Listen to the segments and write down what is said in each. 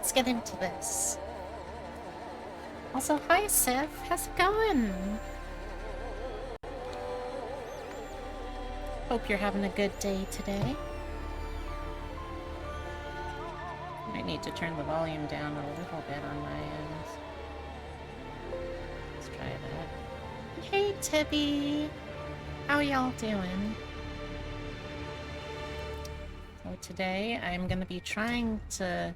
let's get into this. Also, hi Sif, how's it going? Hope you're having a good day today. Might need to turn the volume down a little bit on my end. Let's try that. Hey Tibby! How y'all doing? So today I'm gonna be trying to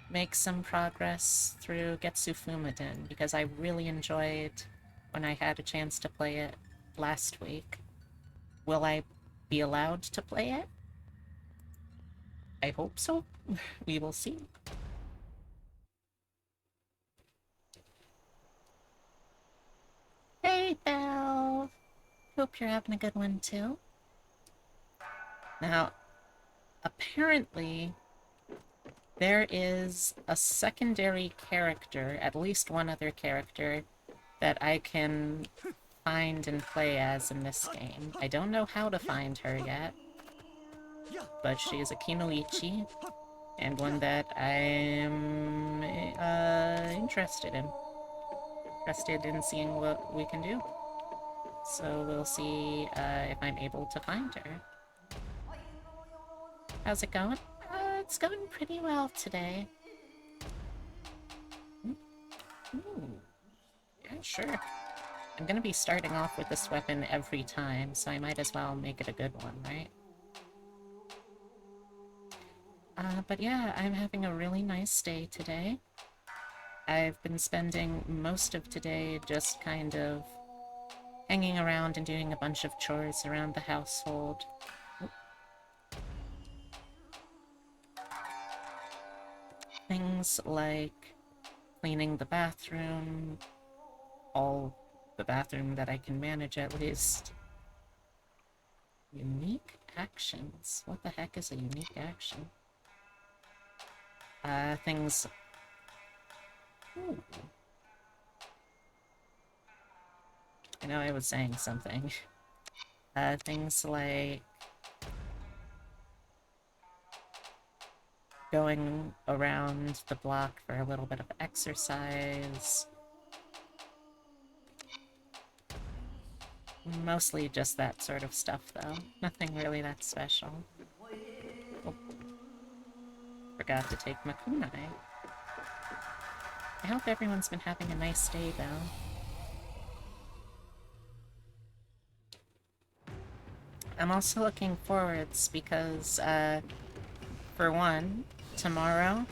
make some progress through Getsu Fumaden because I really enjoyed when I had a chance to play it last week. Will I be allowed to play it? I hope so. We will see. Hey, Belle! Hope you're having a good one, too. Now, apparently, there is a secondary character, at least one other character, that I can find and play as in this game. I don't know how to find her yet, but she is a Kinoichi, and one that I'm interested in. Interested in seeing what we can do. So we'll see if I'm able to find her. How's it going? It's going pretty well today. Ooh. Yeah, sure. I'm gonna be starting off with this weapon every time, so I might as well make it a good one, right? But yeah, I'm having a really nice day today. I've been spending most of today just kind of hanging around and doing a bunch of chores around the household. Things like cleaning the bathroom, all the bathroom that I can manage at least. Unique actions? What the heck is a unique action? Things... Ooh. I know I was saying something. Things like going around the block for a little bit of exercise. Mostly just that sort of stuff, though. Nothing really that special. Oh. Forgot to take my kunai. I hope everyone's been having a nice day, though. I'm also looking forwards because, for one, tomorrow...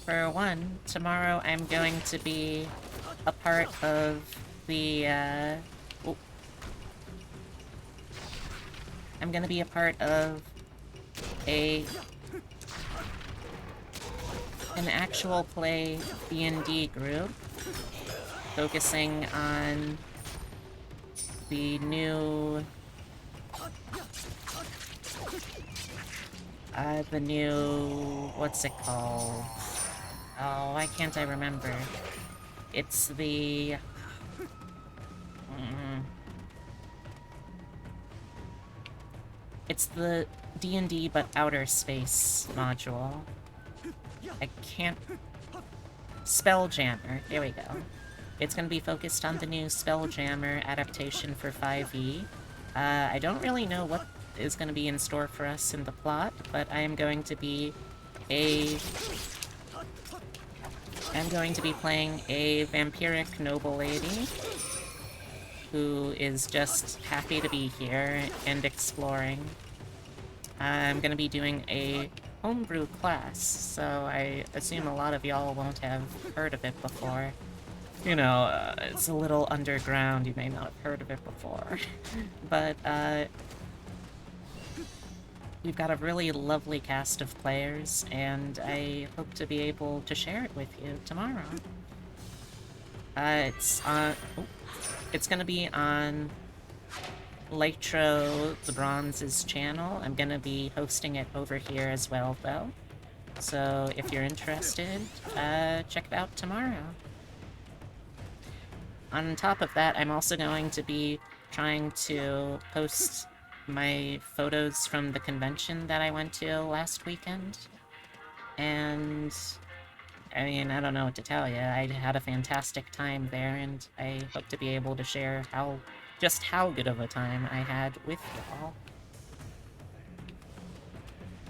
I'm going to be a part of the, oh. I'm gonna be a part of an actual play D&D group focusing on the new what's it called? Oh, why can't I remember? It's the it's the D&D but outer space module. I can't... Spelljammer. There we go. It's going to be focused on the new Spelljammer adaptation for 5e. I don't really know what is going to be in store for us in the plot, but I am going to be playing a vampiric noble lady who is just happy to be here and exploring. I'm going to be doing a homebrew class, so I assume a lot of y'all won't have heard of it before. You know, it's a little underground, you may not have heard of it before. But, we've got a really lovely cast of players, and I hope to be able to share it with you tomorrow. It's gonna be on Lytro the Bronze's channel. I'm gonna be hosting it over here as well, though. So if you're interested, check it out tomorrow. On top of that, I'm also going to be trying to post my photos from the convention that I went to last weekend. And I mean, I don't know what to tell you. I had a fantastic time there, and I hope to be able to share just how good of a time I had with y'all.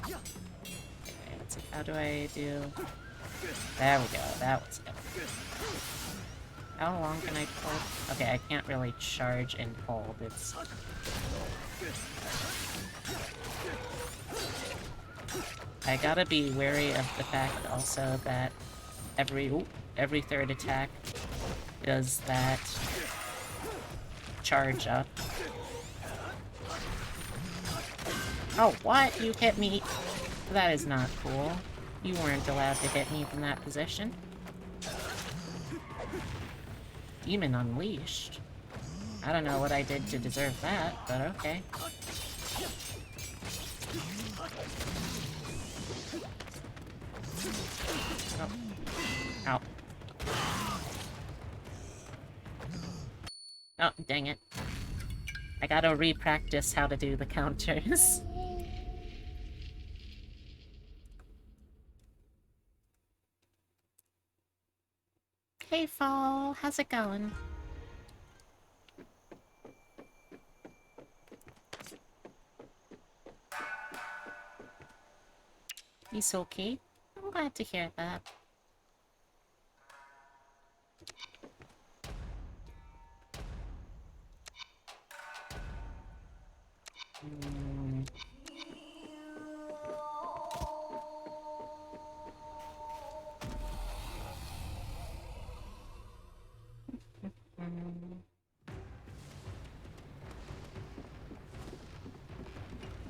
Okay, let's see, how do I do... There we go, that was good. How long can I hold? Okay, I can't really charge and hold, it's... I gotta be wary of the fact also that every third attack does that charge up. Oh, what? You hit me? That is not cool. You weren't allowed to hit me from that position. Demon Unleashed. I don't know what I did to deserve that, but okay. Oh. Ow. Oh, dang it. I gotta re-practice how to do the counters. Hey, Fall. How's it going? He's okay. I'm glad to hear that.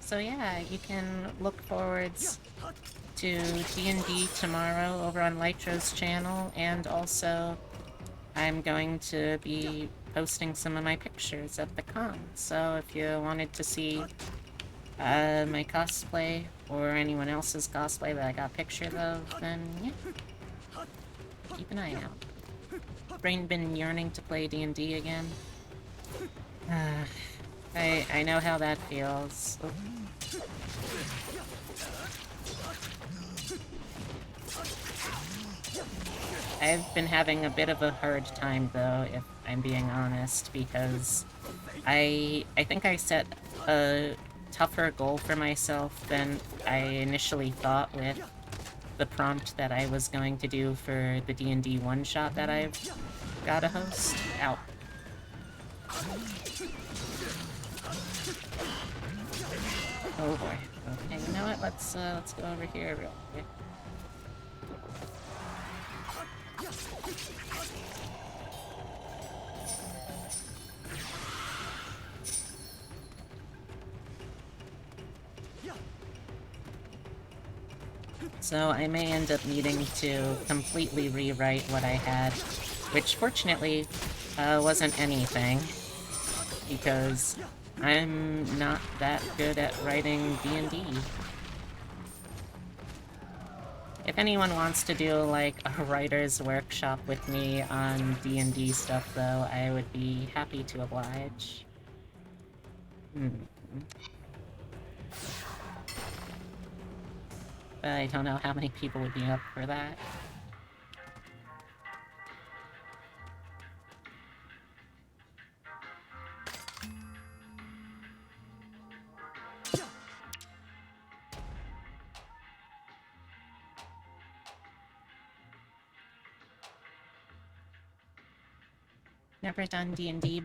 So yeah, you can look forwards to D&D tomorrow over on Lytro's channel, and also I'm going to be posting some of my pictures at the con. So if you wanted to see my cosplay or anyone else's cosplay that I got pictures of, then yeah, keep an eye out. Brain been yearning to play D&D again. I know how that feels. Oh. I've been having a bit of a hard time, though, if I'm being honest, because I think I set a tougher goal for myself than I initially thought with the prompt that I was going to do for the D&D one-shot that I've gotta host. Ow. Oh boy. Okay, you know what? Let's go over here real quick. So I may end up needing to completely rewrite what I had, which fortunately wasn't anything, because I'm not that good at writing D&D. If anyone wants to do, like, a writer's workshop with me on D&D stuff, though, I would be happy to oblige. But I don't know how many people would be up for that. Never done D&D.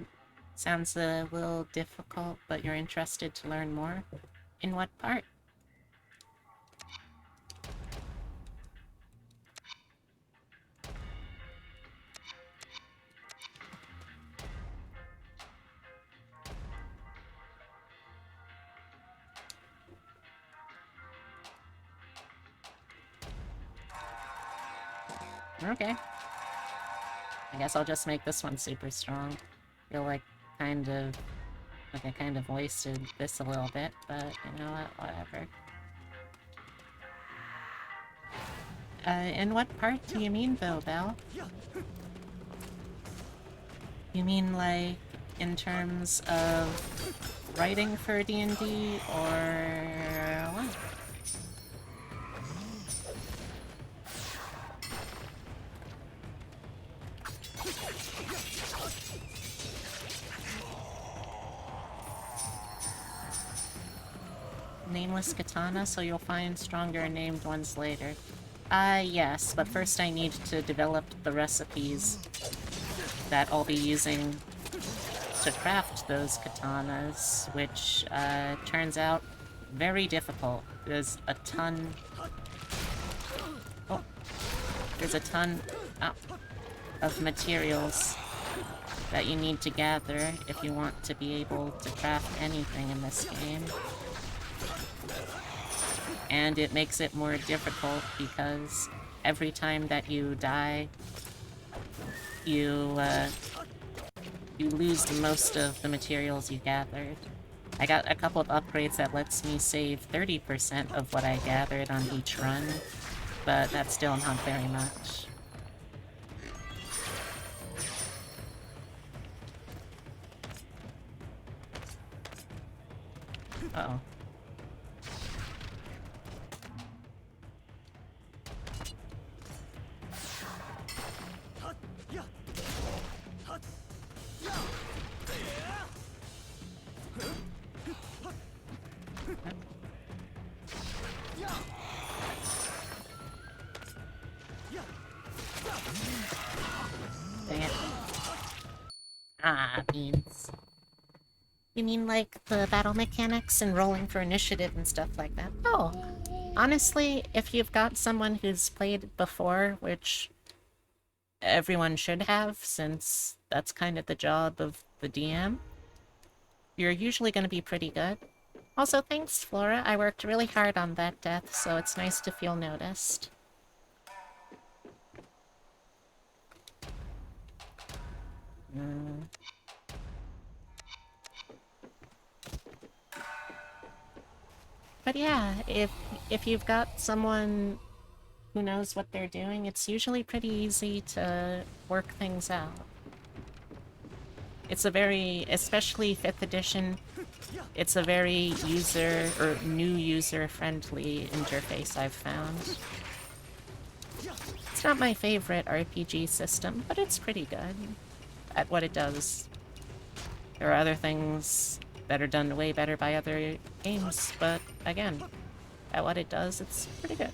Sounds a little difficult, but you're interested to learn more? In what part? Okay. I guess I'll just make this one super strong. Feel like I kind of wasted this a little bit, but you know what, whatever. In what part do you mean though, Belle? You mean like, in terms of writing for D&D, or what? Nameless katana, so you'll find stronger named ones later. Yes, but first I need to develop the recipes that I'll be using to craft those katanas, which, turns out very difficult. There's a ton... Oh. There's a ton of materials that you need to gather if you want to be able to craft anything in this game. And it makes it more difficult because every time that you die, you lose most of the materials you gathered. I got a couple of upgrades that lets me save 30% of what I gathered on each run, but that's still not very much. Uh-oh. Dang it. Ah, beans. You mean like the battle mechanics and rolling for initiative and stuff like that? Oh, honestly, if you've got someone who's played before, which everyone should have, since that's kind of the job of the DM, you're usually going to be pretty good. Also, thanks, Flora. I worked really hard on that death, so it's nice to feel noticed. But yeah, if you've got someone who knows what they're doing, it's usually pretty easy to work things out. It's a very, especially 5th edition, it's a very new user-friendly interface I've found. It's not my favorite RPG system, but it's pretty good at what it does. There are other things that are done way better by other games, but again, at what it does, it's pretty good.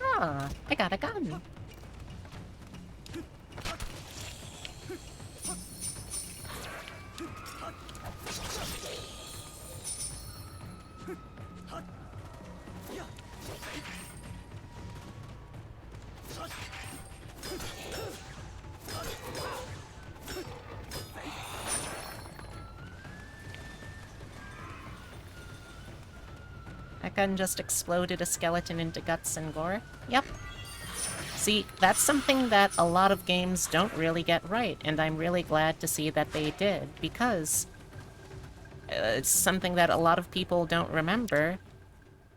Ah, I got a gun. That gun just exploded a skeleton into guts and gore. Yep. See, that's something that a lot of games don't really get right, and I'm really glad to see that they did, because it's something that a lot of people don't remember.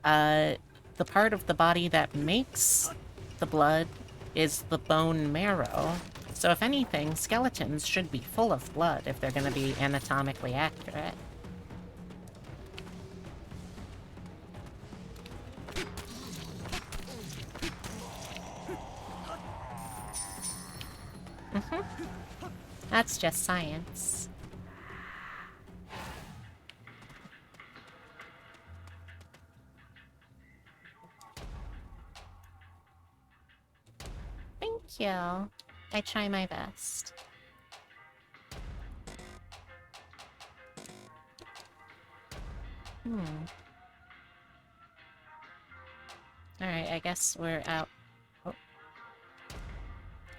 The part of the body that makes the blood is the bone marrow. So if anything, skeletons should be full of blood if they're going to be anatomically accurate. That's just science. Thank you. I try my best. Alright, I guess we're out. Oh.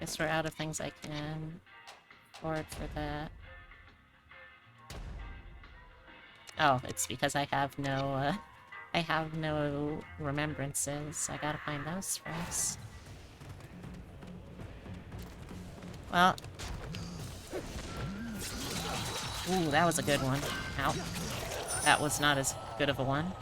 Guess we're out of things I can afford for that. Oh, it's because I have no remembrances. I gotta find those first. Well. Ooh, that was a good one. Ow. That was not as good of a one.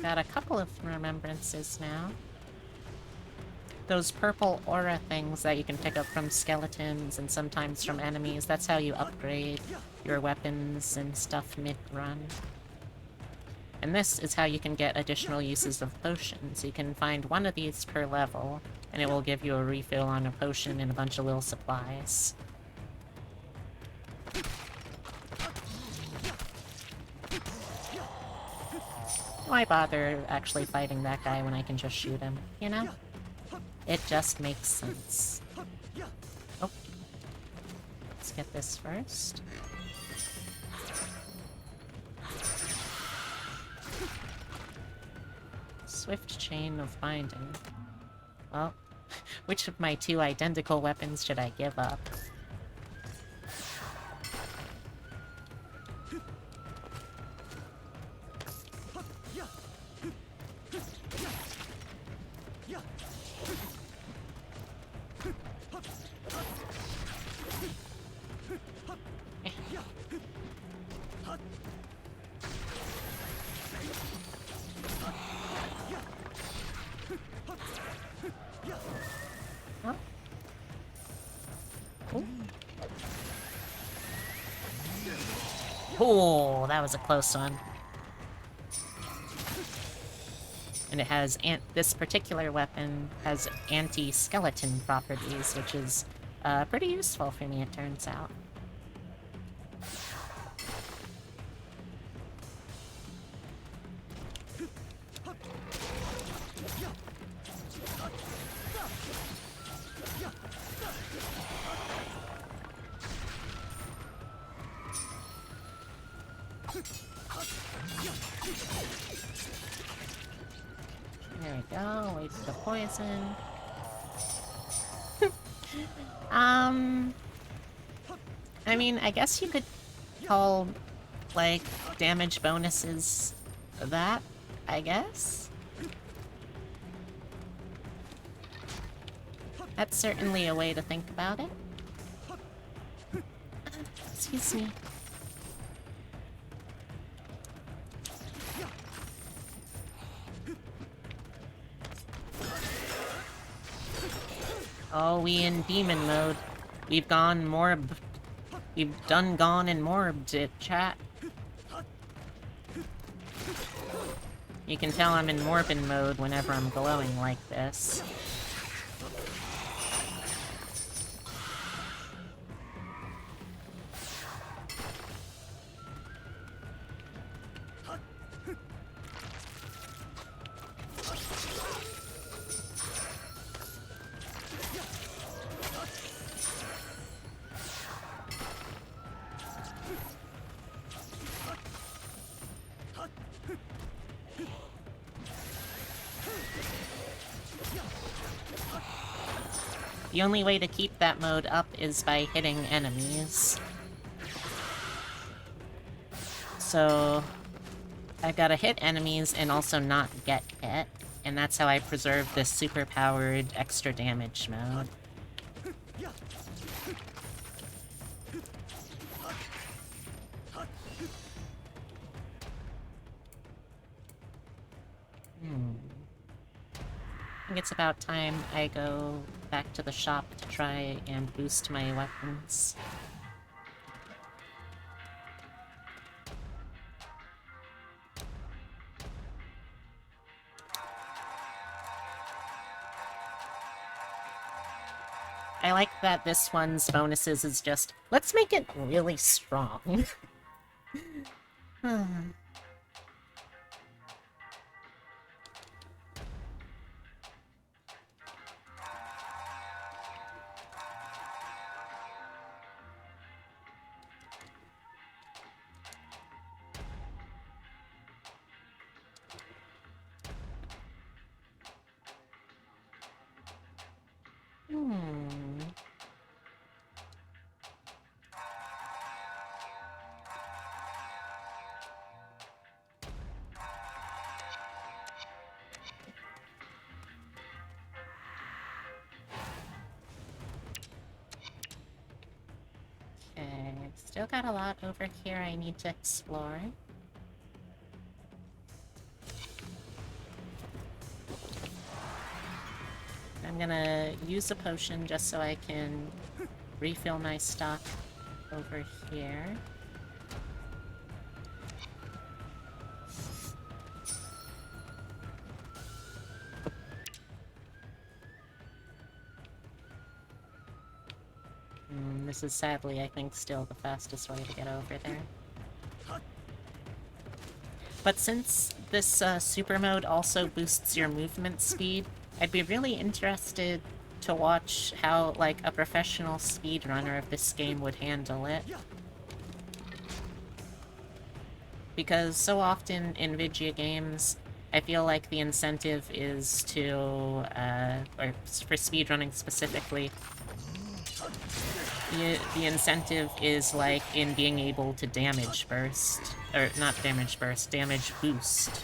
Got a couple of remembrances now. Those purple aura things that you can pick up from skeletons and sometimes from enemies, that's how you upgrade your weapons and stuff mid-run. And this is how you can get additional uses of potions. You can find one of these per level, and it will give you a refill on a potion and a bunch of little supplies. Why bother actually fighting that guy when I can just shoot him, you know? It just makes sense. Oh. Let's get this first. Swift chain of binding. Well, which of my two identical weapons should I give up? Oh, that was a close one. And it has this particular weapon has anti-skeleton properties, which is pretty useful for me, it turns out. There we go, wait for the poison. I mean, I guess you could call, like, damage bonuses that, I guess? That's certainly a way to think about it. Excuse me. Oh, we in demon mode. We've gone morb. We've done gone and morbed it, chat. You can tell I'm in Morbin mode whenever I'm glowing like this. The only way to keep that mode up is by hitting enemies. So I've got to hit enemies and also not get hit, and that's how I preserve this super-powered extra damage mode. I think it's about time I go back to the shop to try and boost my weapons. I like that this one's bonuses is just, let's make it really strong. Okay, still got a lot over here I need to explore. I'm gonna use a potion just so I can refill my stock over here. This is sadly, I think, still the fastest way to get over there. But since this super mode also boosts your movement speed, I'd be really interested to watch how, like, a professional speedrunner of this game would handle it. Because so often in video games, I feel like the incentive is to, or for speedrunning specifically, the incentive is, like, in being able to damage burst. Or, not damage burst, damage boost.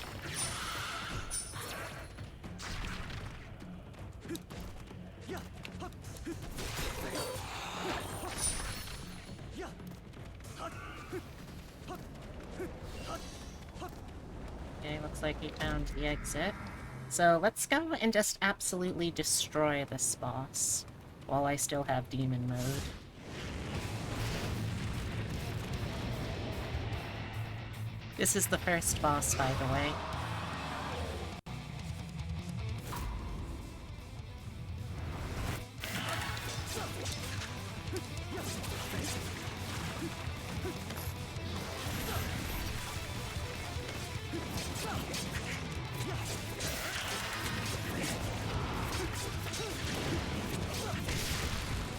Okay, looks like we found the exit. So let's go and just absolutely destroy this boss, while I still have demon mode. This is the first boss, by the way.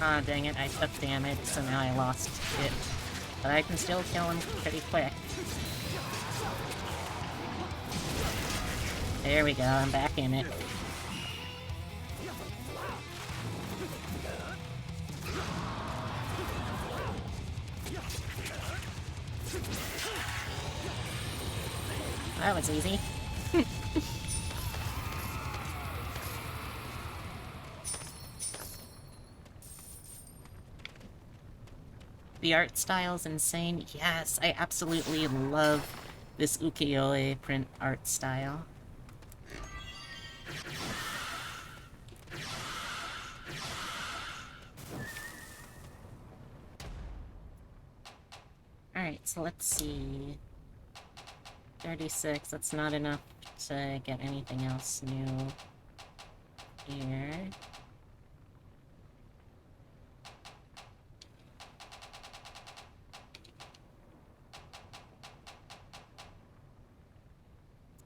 Ah, dang it, I took damage, so now I lost it. But I can still kill him pretty quick. There we go, I'm back in it. That was easy. The art style's insane. Yes, I absolutely love this ukiyo-e print art style. Alright, so let's see. 36, that's not enough to get anything else new here.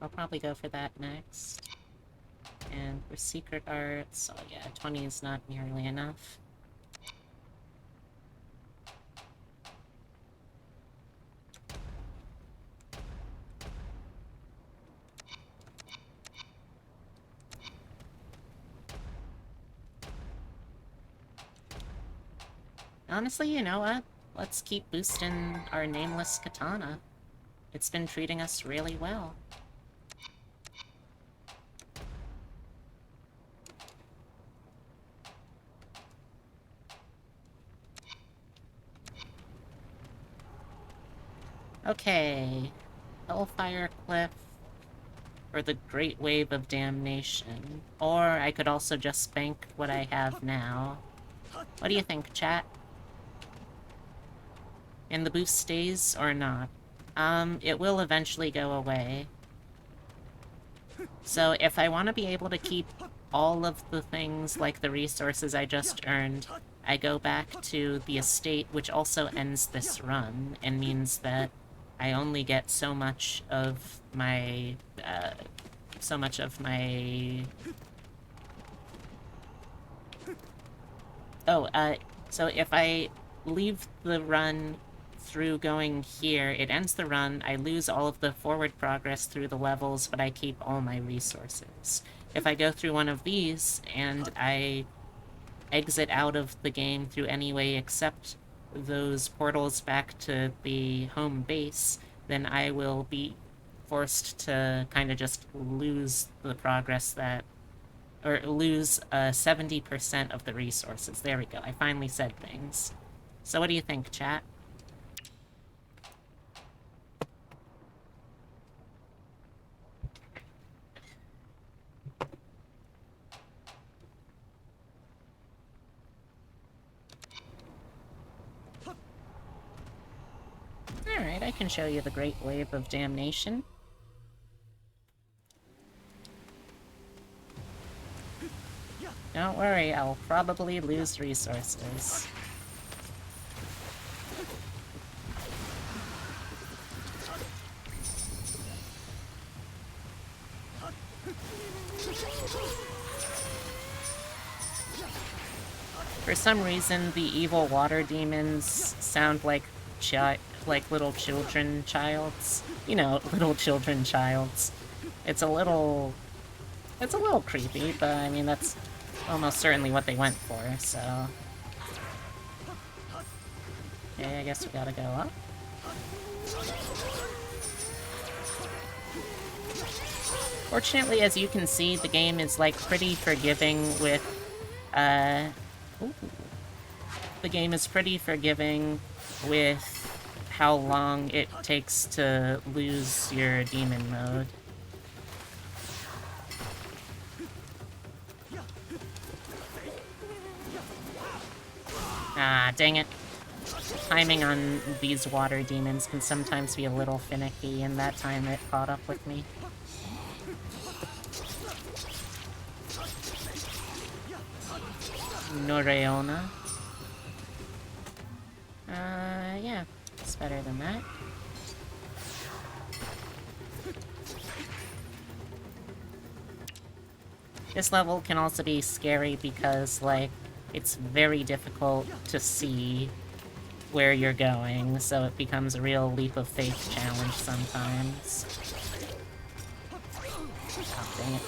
I'll probably go for that next. And for secret arts, oh yeah, 20 is not nearly enough. Honestly, you know what? Let's keep boosting our nameless katana. It's been treating us really well. Okay. Hellfire Cliff, or the Great Wave of Damnation. Or I could also just bank what I have now. What do you think, chat? And the boost stays or not? It will eventually go away. So if I want to be able to keep all of the things, like the resources I just earned, I go back to the estate, which also ends this run, and means that I only get so much of my, so if I leave the run through going here, it ends the run, I lose all of the forward progress through the levels, but I keep all my resources. If I go through one of these, and I exit out of the game through any way except those portals back to the home base, then I will be forced to kind of just lose the progress that... or lose 70% of the resources. There we go, I finally said things. So what do you think, chat? I can show you the Great Wave of Damnation. Don't worry, I'll probably lose resources. For some reason, the evil water demons sound like little children childs. You know, little children childs. It's a little creepy, but I mean, that's almost certainly what they went for, so... Okay, I guess we gotta go up. Fortunately, as you can see, the game is, like, pretty forgiving with, Ooh. The game is pretty forgiving with how long it takes to lose your demon mode. Ah, dang it. Timing on these water demons can sometimes be a little finicky, and that time it caught up with me. Noreona. Yeah, it's better than that. This level can also be scary because, like, it's very difficult to see where you're going, so it becomes a real leap of faith challenge sometimes. Oh, dang it.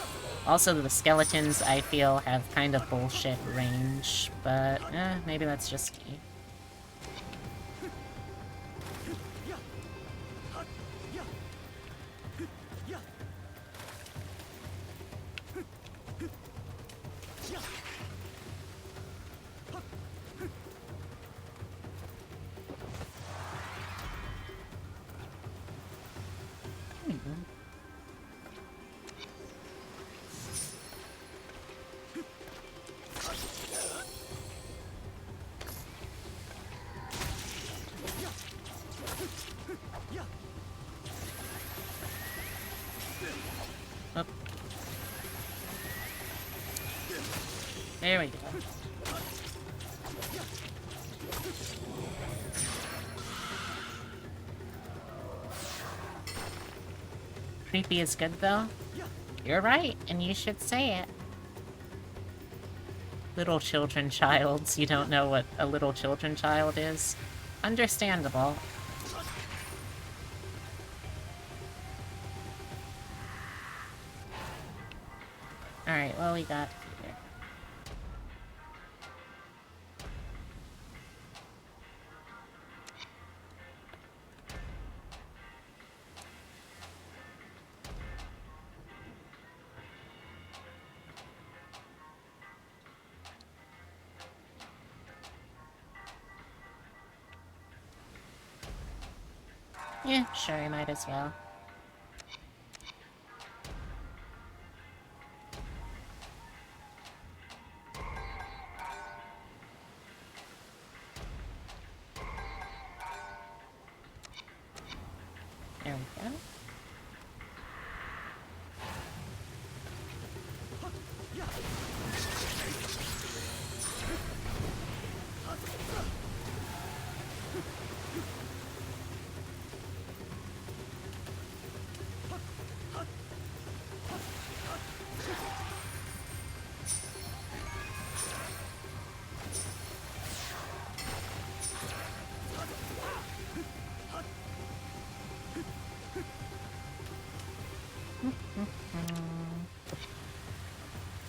Also, the skeletons, I feel, have kind of bullshit range, but, maybe that's just me. Up. There we go. Creepy is good, though? You're right, and you should say it. Little children childs. You don't know what a little children child is? Understandable. Alright, well, we got here. Yeah, sure, I might as well. There we go.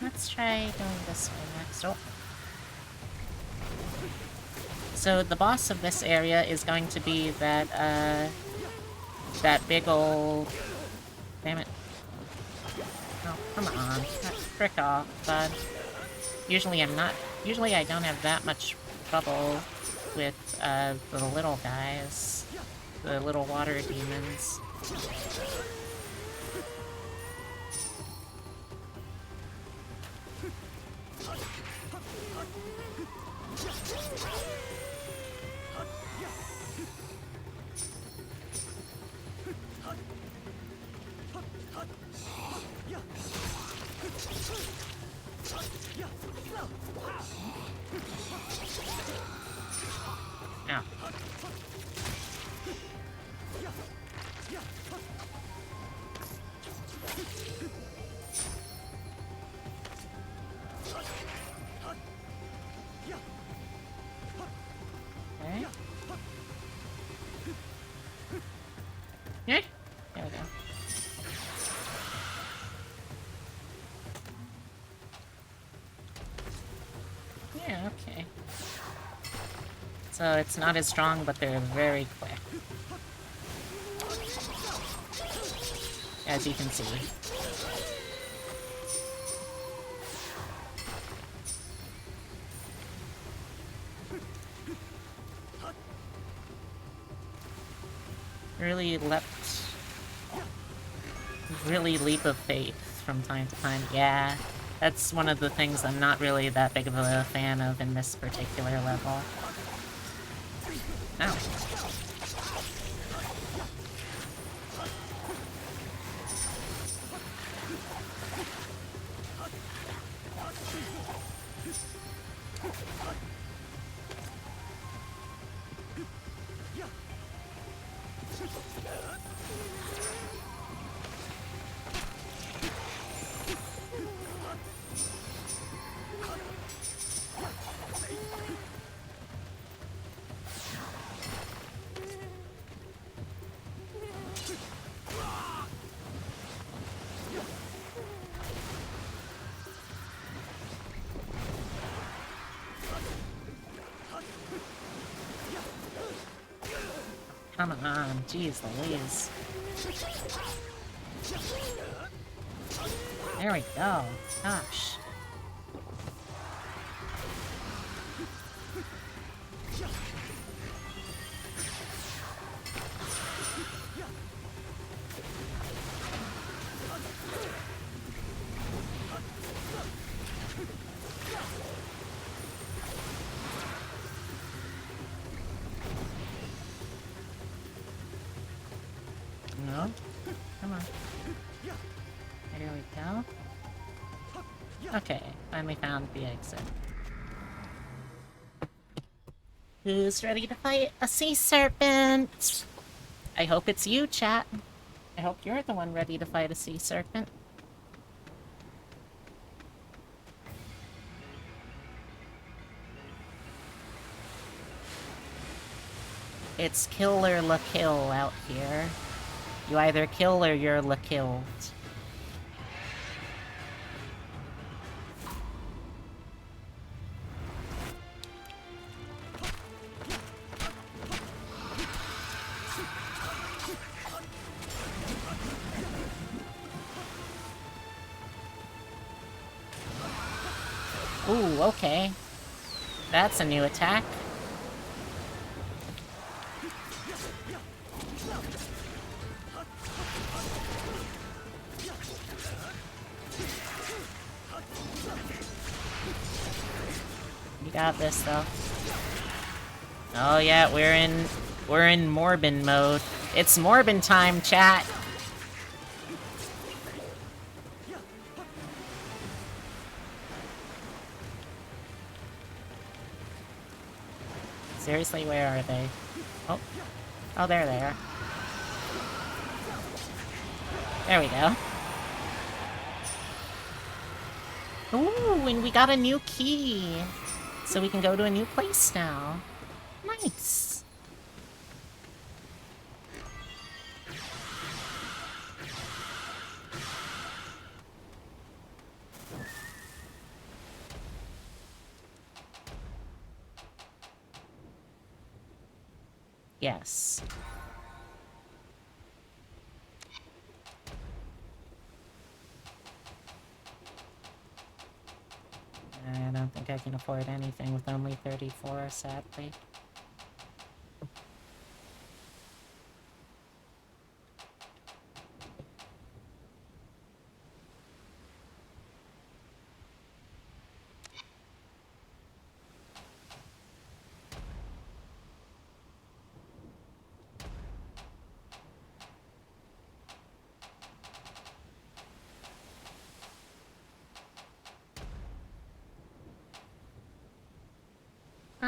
Let's try going this way next. Oh. So the boss of this area is going to be that, that big ol'... Damn it. Oh, come on. Frick off, bud. Usually I don't have that much trouble with, the little guys. The little water demons. Ow. Okay. Yeah. There we go. Yeah, okay. So it's not as strong, but they're very quick. As you can see. Really leap of faith from time to time. Yeah, that's one of the things I'm not really that big of a fan of in this particular level. Ow. Come on, jeez Louise. There we go. Gosh. No? Come on. There we go. Okay, finally found the exit. Who's ready to fight a sea serpent? I hope it's you, chat. I hope you're the one ready to fight a sea serpent. It's kill or la kill out here. You either kill or you're la killed. Ooh, okay. That's a new attack. You got this, though. Oh yeah, we're in Morbing mode. It's Morbing time, chat! Seriously, where are they? Oh. Oh, there they are. There we go. Ooh, and we got a new key! So we can go to a new place now. Nice! Yes. I don't think I can afford anything with only 34, sadly.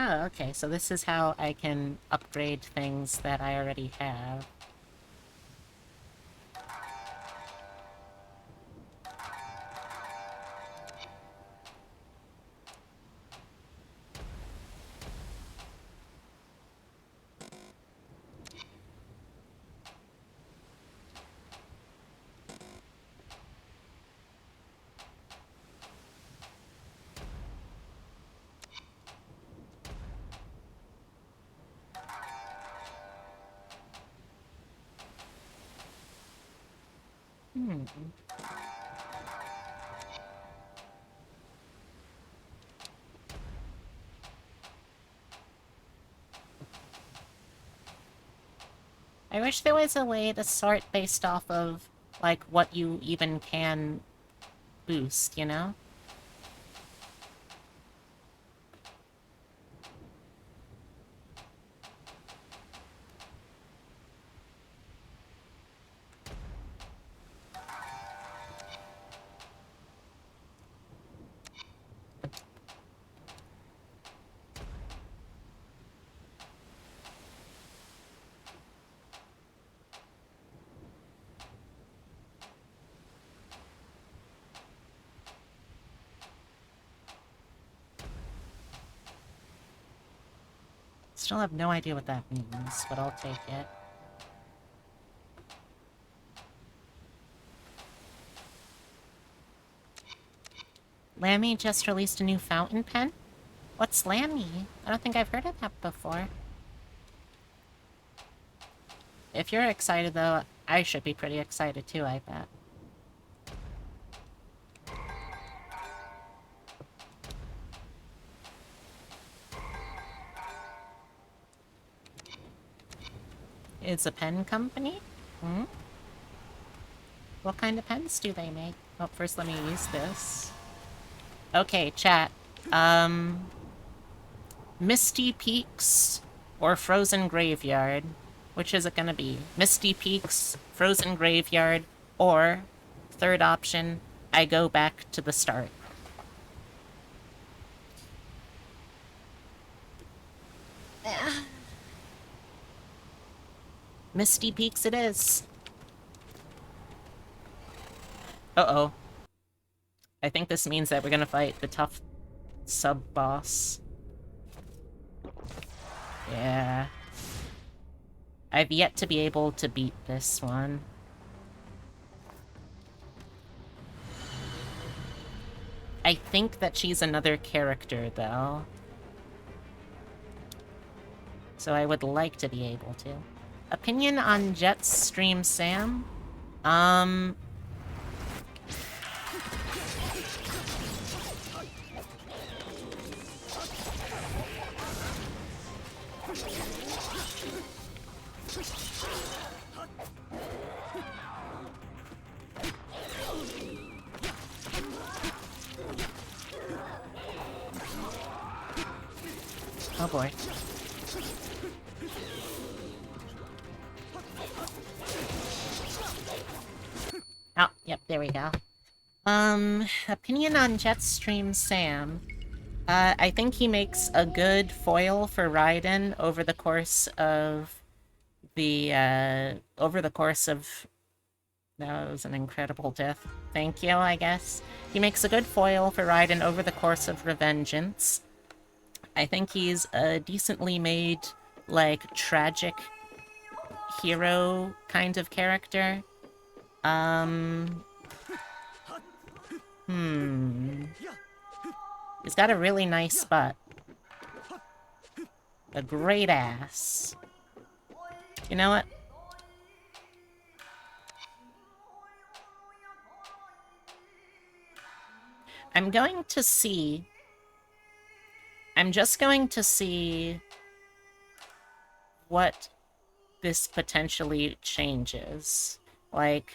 Oh, okay, so this is how I can upgrade things that I already have. Hmm. I wish there was a way to sort based off of, like, what you even can boost, you know? Still have no idea what that means, but I'll take it. Lammy just released a new fountain pen? What's Lammy? I don't think I've heard of that before. If you're excited, though, I should be pretty excited too, I bet. It's a pen company? Hmm? What kind of pens do they make? Oh, first let me use this. Okay, chat. Misty Peaks or Frozen Graveyard? Which is it gonna be? Misty Peaks, Frozen Graveyard, or, third option, I go back to the start. Misty Peaks it is. Uh-oh. I think this means that we're gonna fight the tough sub-boss. Yeah. I've yet to be able to beat this one. I think that she's another character, though. So I would like to be able to. Opinion on Jetstream Sam? Oh boy. Oh, yep, there we go. Opinion on Jetstream Sam. I think he makes a good foil for Raiden over the course of the, over the course of... That was an incredible death. Thank you, I guess. He makes a good foil for Raiden over the course of Revengeance. I think he's a decently made, like, tragic hero kind of character. He's got a really nice butt. A great ass. You know what? I'm going to see... I'm just going to see what this potentially changes. Like,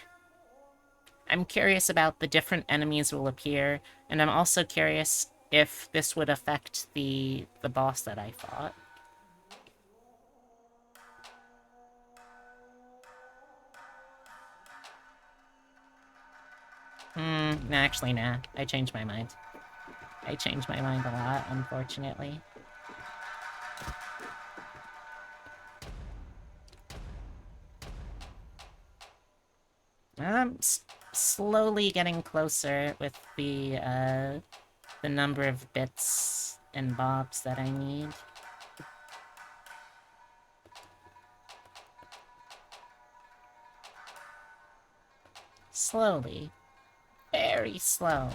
I'm curious about the different enemies will appear, and I'm also curious if this would affect the boss that I fought. Actually, nah. I changed my mind. I changed my mind a lot, unfortunately. I'm slowly getting closer with the number of bits and bobs that I need. Slowly. Very slowly.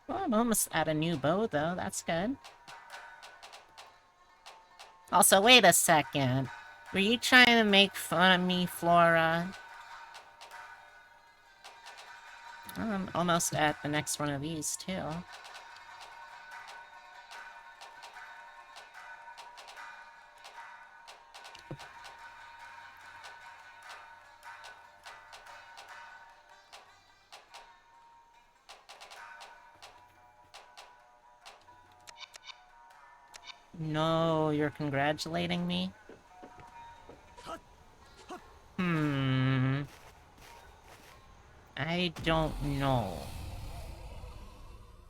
Well, I'm almost at a new bow, though. That's good. Also, wait a second. Were you trying to make fun of me, Flora? I'm almost at the next one of these, too. No, you're congratulating me? I don't know.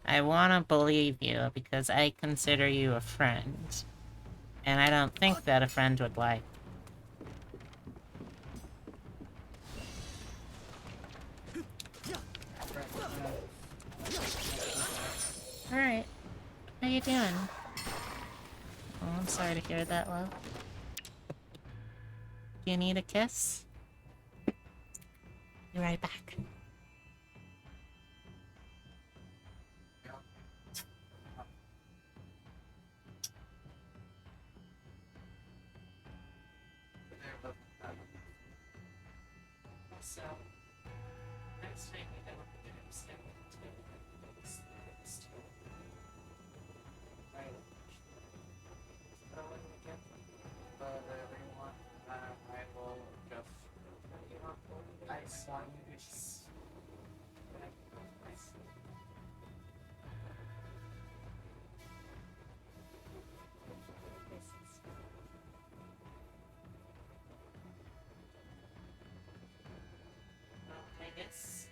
I wanna believe you because I consider you a friend. And I don't think that a friend would lie. Alright. How you doing? Oh, I'm sorry to hear that, love. Do you need a kiss? Be right back. So, next time we don't do step right. So when we get whatever you want, I will just ice on this. I guess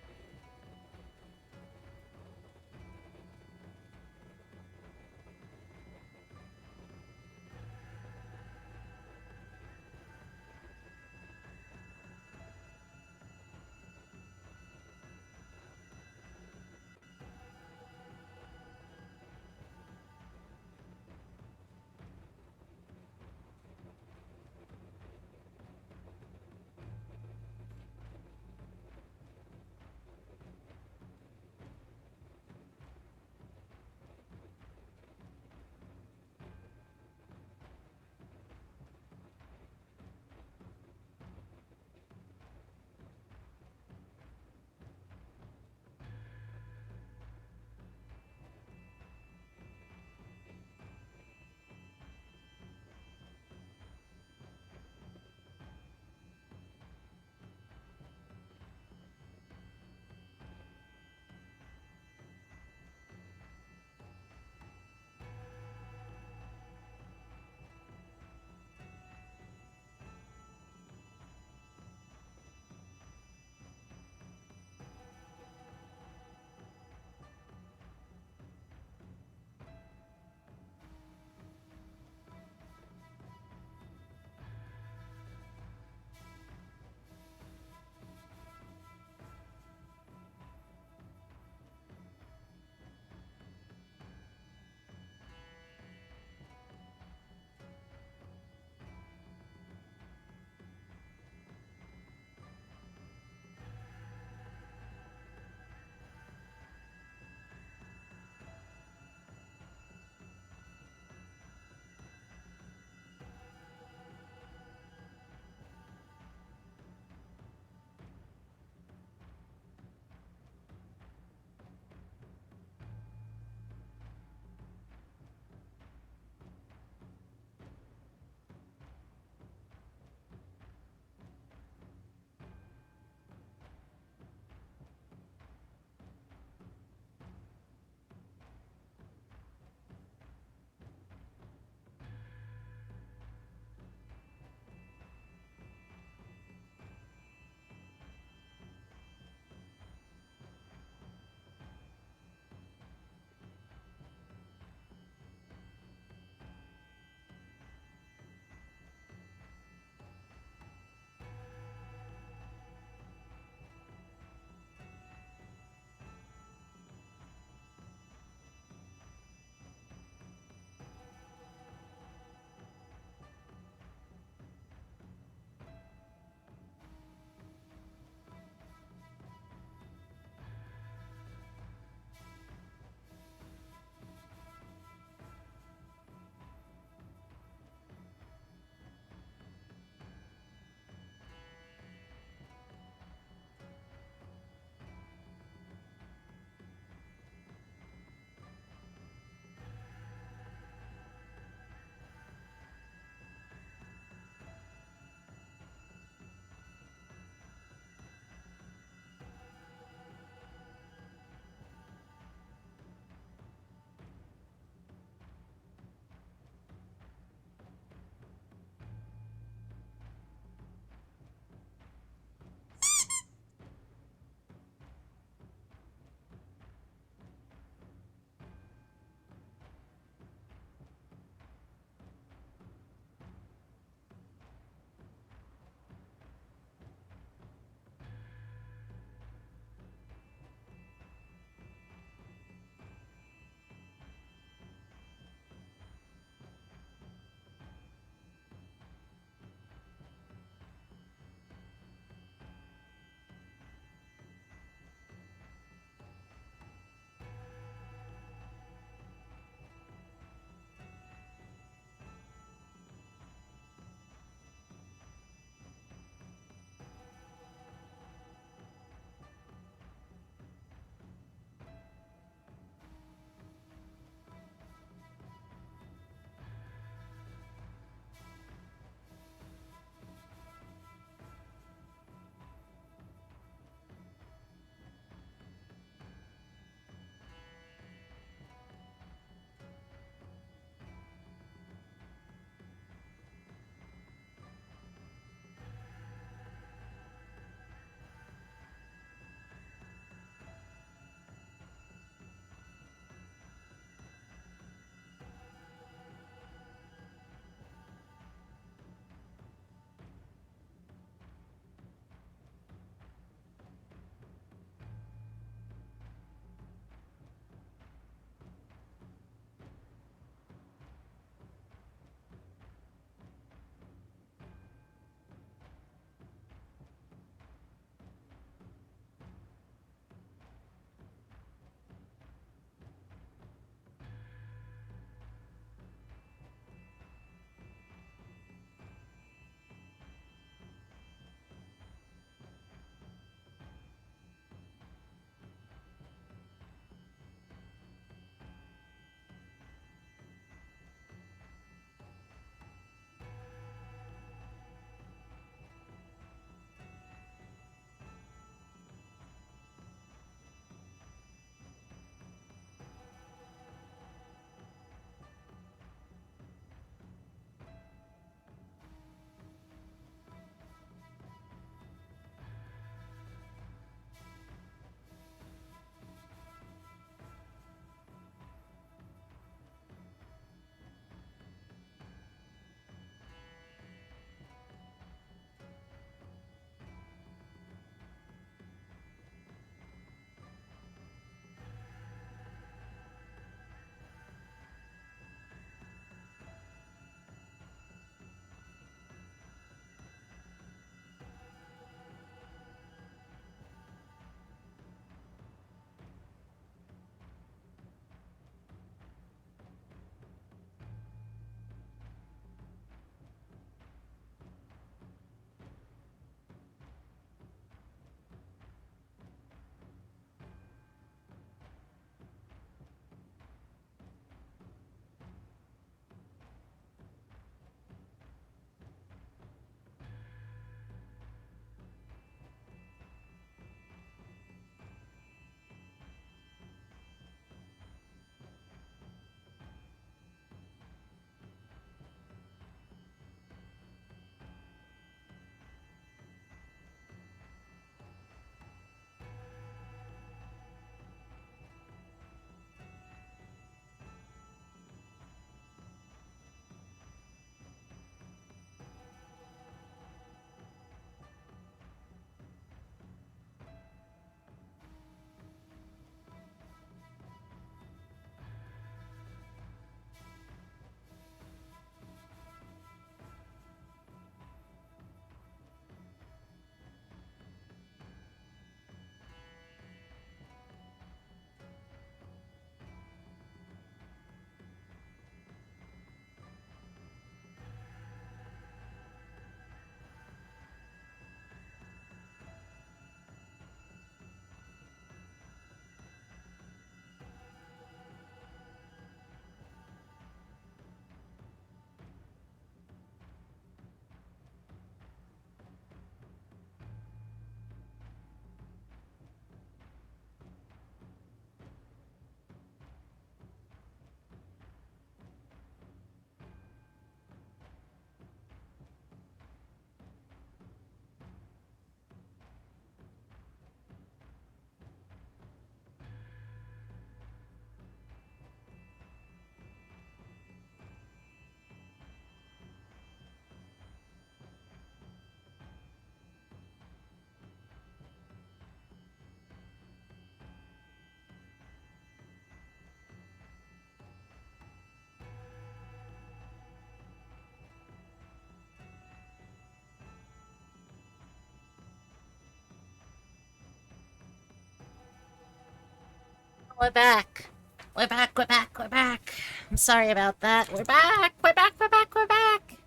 We're back. We're back, we're back, we're back. I'm sorry about that. We're back, we're back, we're back, we're back.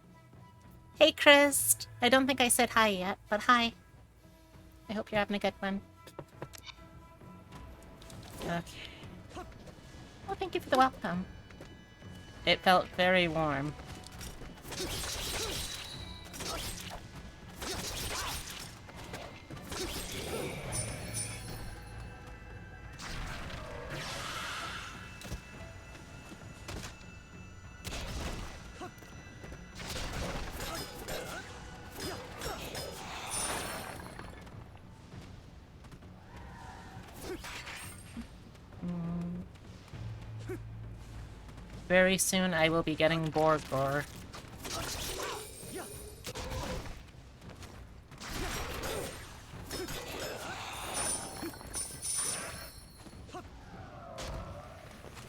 Hey, Chris. I don't think I said hi yet, but hi. I hope you're having a good one. Okay. Well, thank you for the welcome. It felt very warm. Very soon I will be getting Borgor.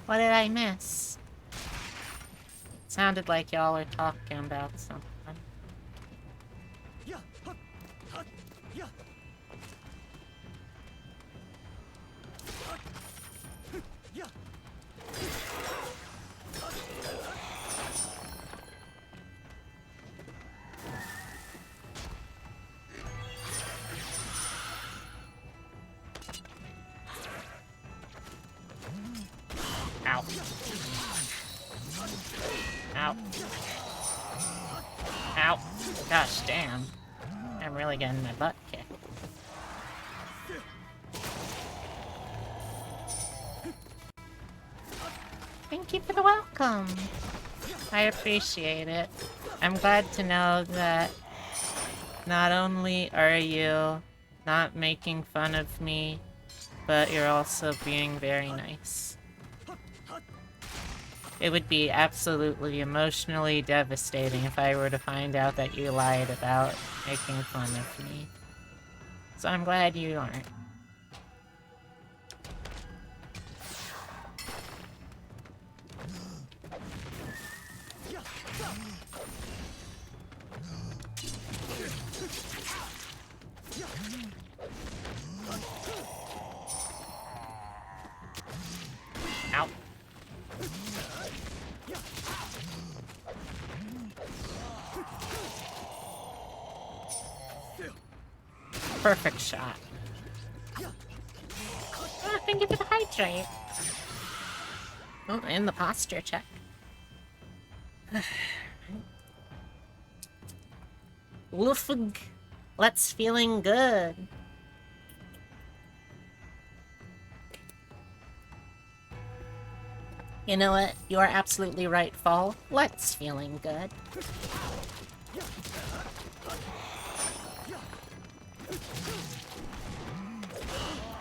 What did I miss? Sounded like y'all are talking about something. Ow. Ow. Ow. Gosh damn. I'm really getting my butt kicked. Thank you for the welcome. I appreciate it. I'm glad to know that not only are you not making fun of me, but you're also being very nice. It would be absolutely emotionally devastating if I were to find out that you lied about making fun of me. So I'm glad you aren't. Ow. Perfect shot. Oh, thank you for the hydrate. Oh, and the posture check. Wolfg, let's feeling good. You know what? You are absolutely right, Fall. Let's feeling good.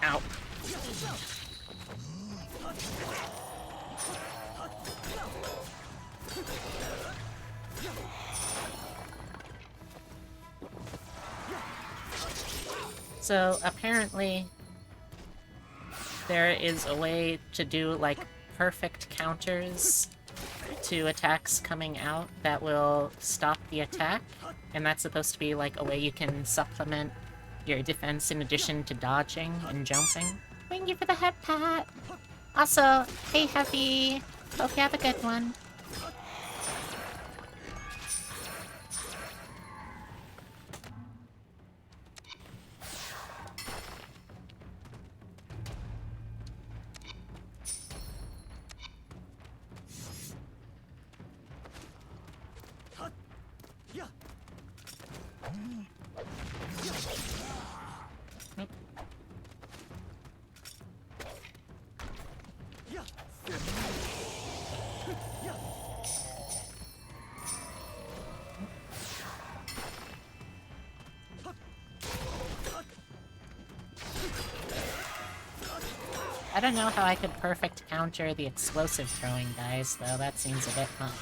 Ow. So, apparently, there is a way to do, like, perfect counters to attacks coming out that will stop the attack, and that's supposed to be, like, a way you can supplement your defense in addition to dodging and jumping. Thank you for the head pat! Also, hey Heavy! Hope you have a good one. I don't know how I could perfect counter the explosive throwing guys, though. That seems a bit much.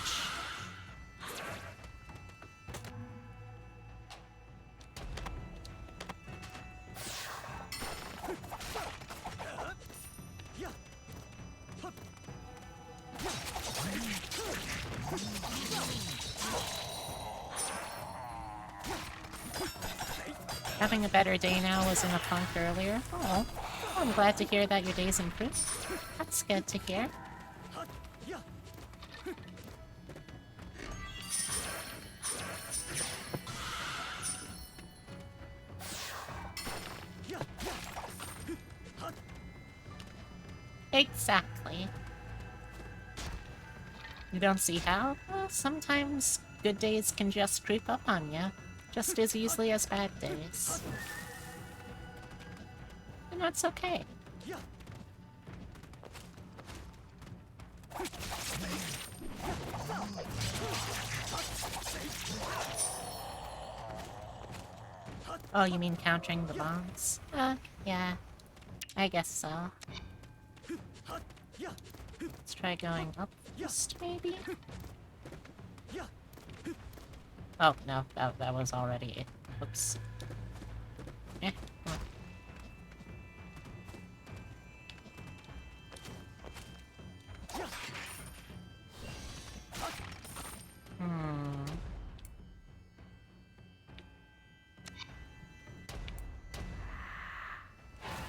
Having a better day now, was in a punk earlier. Oh. Oh, I'm glad to hear that your day's improved. That's good to hear. Exactly. You don't see how? Well, sometimes good days can just creep up on you, just as easily as bad days. And that's okay. Oh, you mean countering the bombs? Yeah. I guess so. Let's try going up first, maybe? Oh, no, that was already it. Oops. Eh, come on.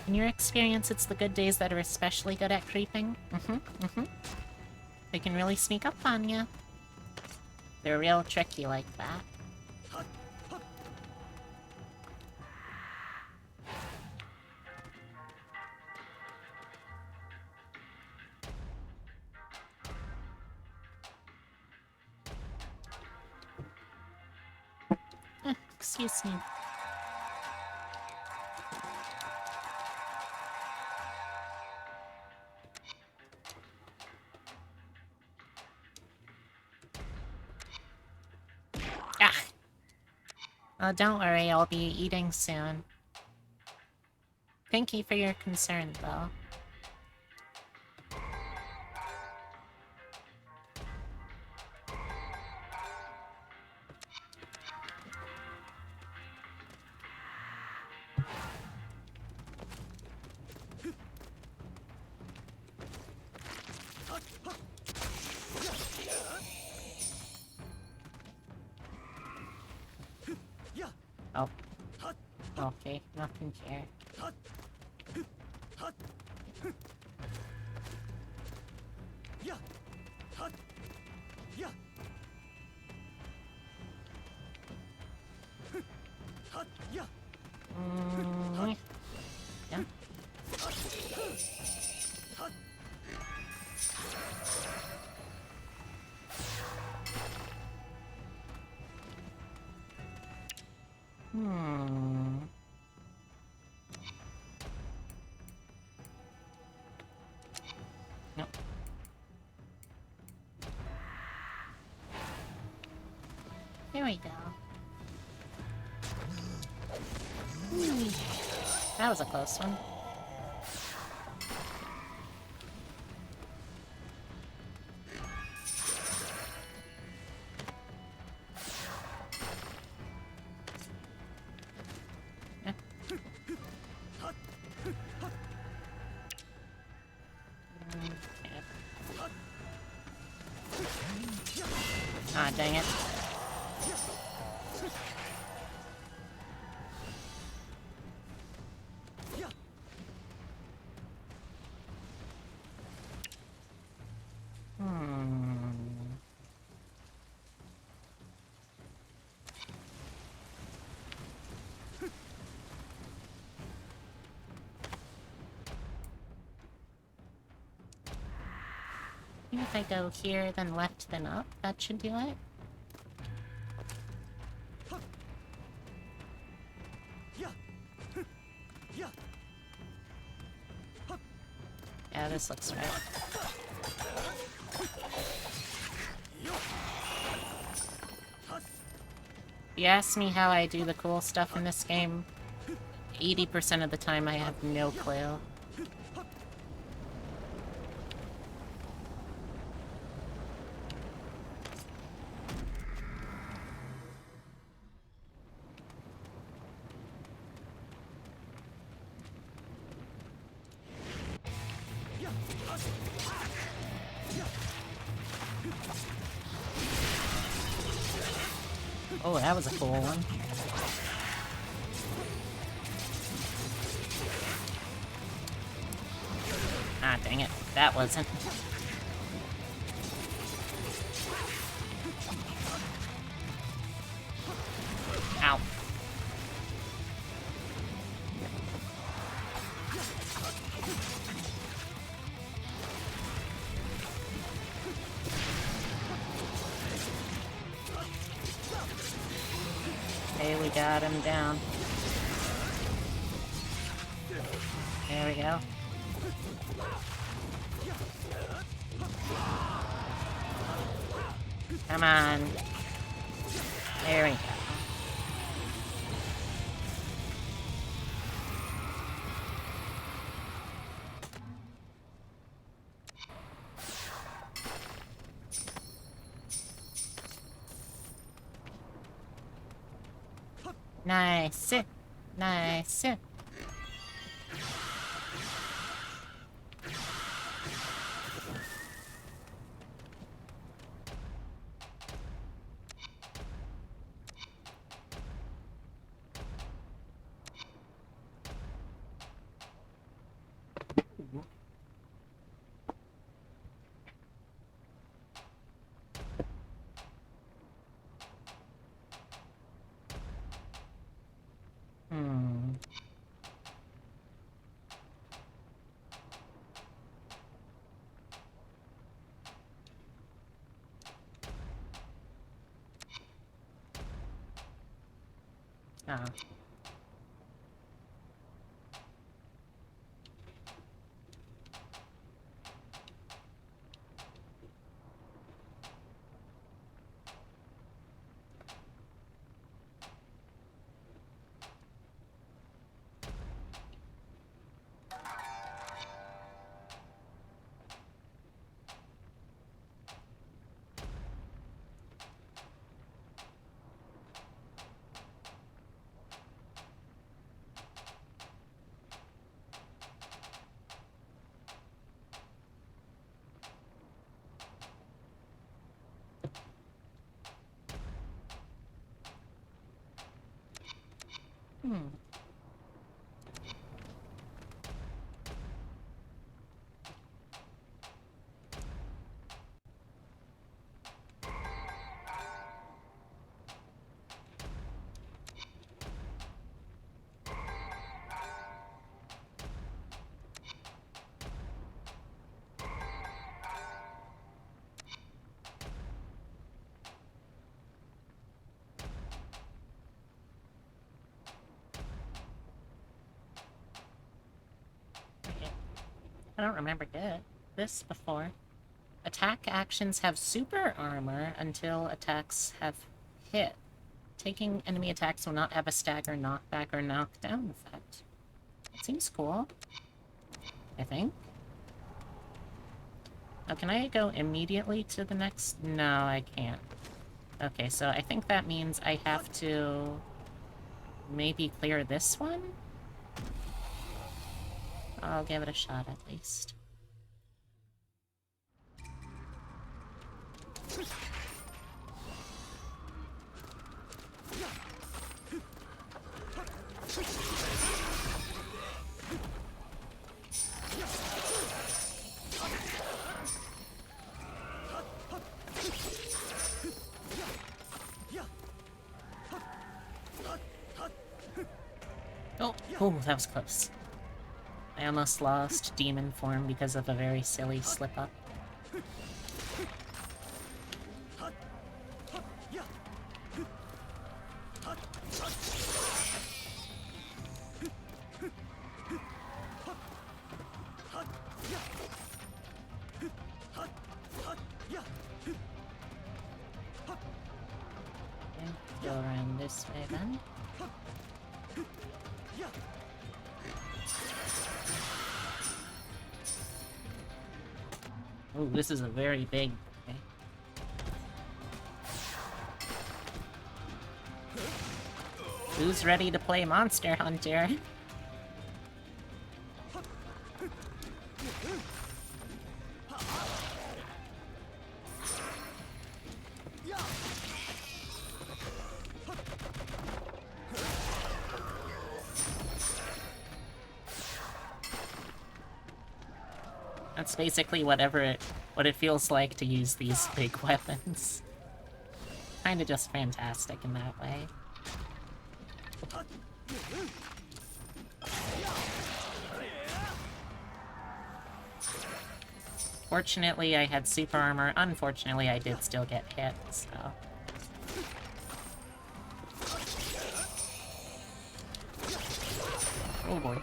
In your experience, it's the good days that are especially good at creeping? They can really sneak up on you. They're real tricky like that. Excuse me. Ah! Oh, don't worry, I'll be eating soon. Thank you for your concern, though. Oh. Okay, nothing here. Yeah. Nope. There we go. That was a close one. Ah, dang it. I think if I go here, then left, then up, that should do it. Yeah, this looks right. If you ask me how I do the cool stuff in this game, 80% of the time I have no clue. Oh, that was a cool one. That wasn't. Ow. Okay, we got him down. There we go. Come on. There we go. Nice. Nice. Oh. I don't remember this before. Attack actions have super armor until attacks have hit. Taking enemy attacks will not have a stagger, knockback, or knockdown effect. It seems cool. I think. Oh, can I go immediately to the next? No, I can't. Okay, so I think that means I have to maybe clear this one? I'll give it a shot at least. Oh, that was close. I almost lost demon form because of a very silly slip-up. Go around this way then. Ooh, this is a very big... Okay. Who's ready to play Monster Hunter? That's basically what it feels like to use these big weapons. Kinda just fantastic in that way. Fortunately, I had super armor. Unfortunately, I did still get hit, so... Oh boy.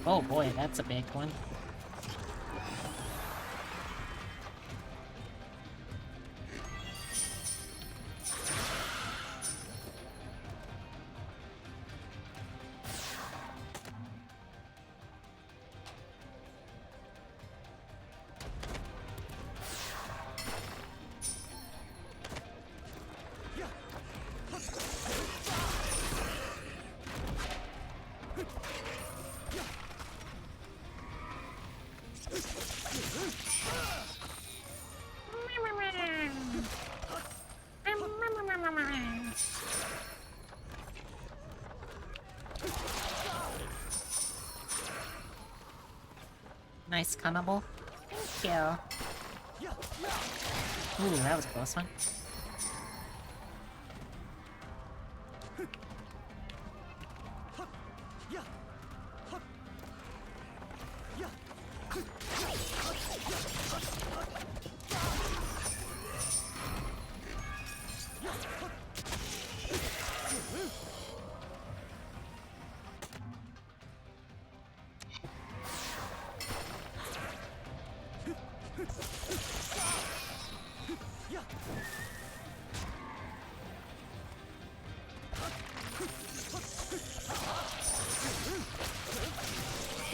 Oh boy, that's a big one. Nice cunnable. Thank you. Ooh, that was a close one.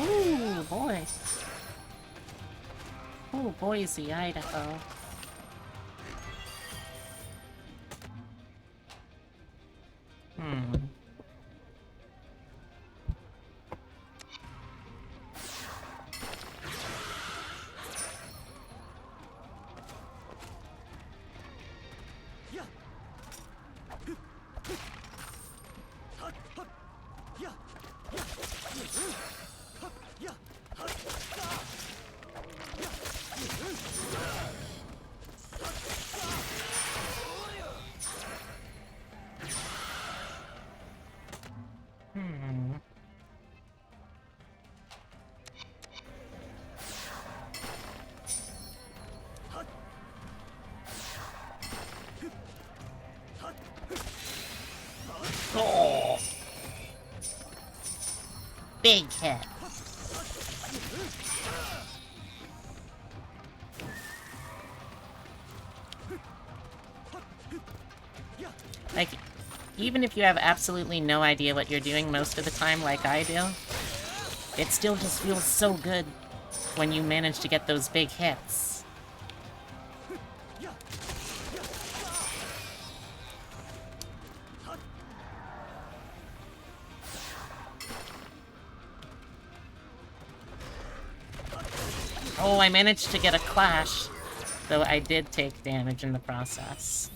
Ooh, boy. Ooh, Boise, Idaho. Oh. Big hit. Like, even if you have absolutely no idea what you're doing most of the time, like I do, it still just feels so good when you manage to get those big hits. Oh, I managed to get a clash, though I did take damage in the process.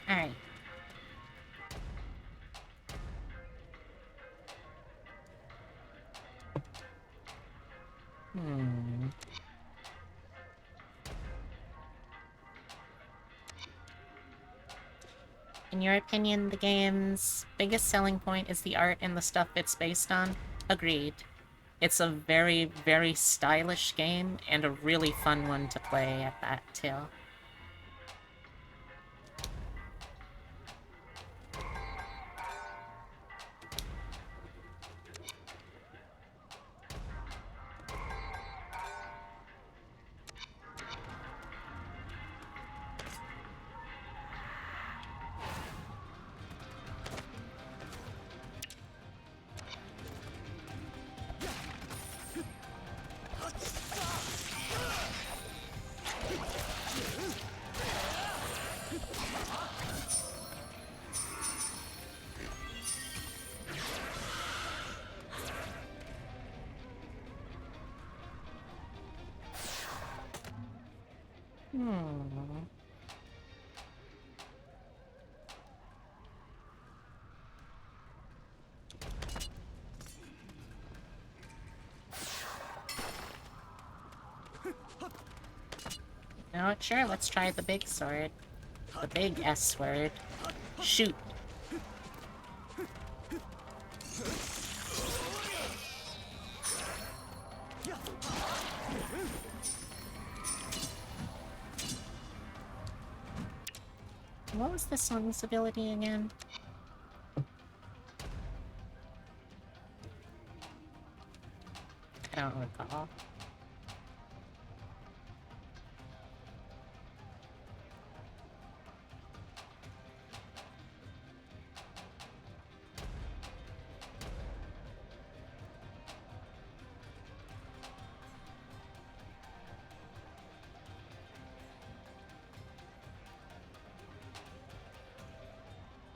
Alright. In your opinion, the game's biggest selling point is the art and the stuff it's based on? Agreed. It's a very, very stylish game, and a really fun one to play at that, too. Hmm. You know what? Sure, let's try the big sword. The big S word. Shoot. What was this one's ability again? I don't recall.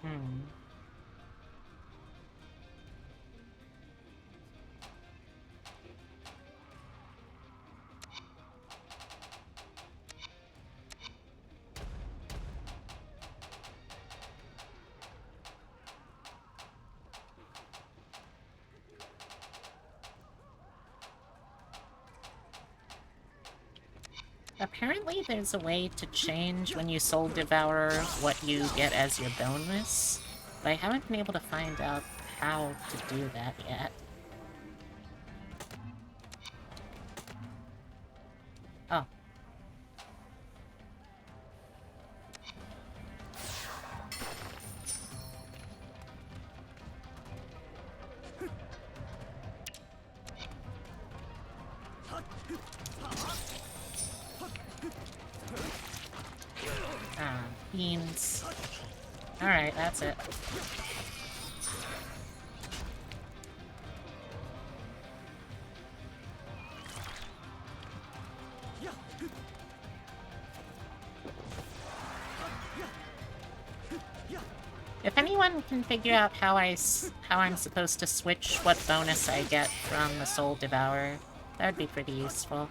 Hmm. Apparently there's a way to change when you Soul Devour what you get as your bonus, but I haven't been able to find out how to do that yet. Oh. Ah, beans. Alright, that's it. If anyone can figure out how I'm supposed to switch what bonus I get from the Soul Devourer, that would be pretty useful.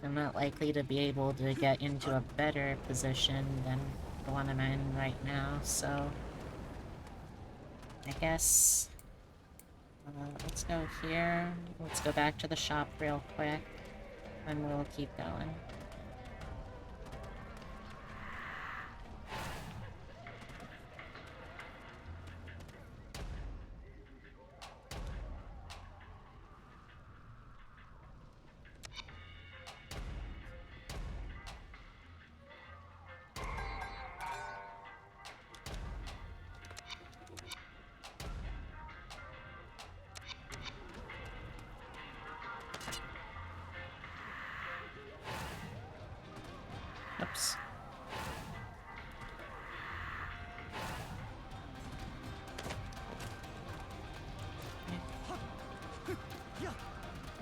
I'm not likely to be able to get into a better position than the one I'm in right now, so... I guess... let's go here. Let's go back to the shop real quick, and we'll keep going. Oops.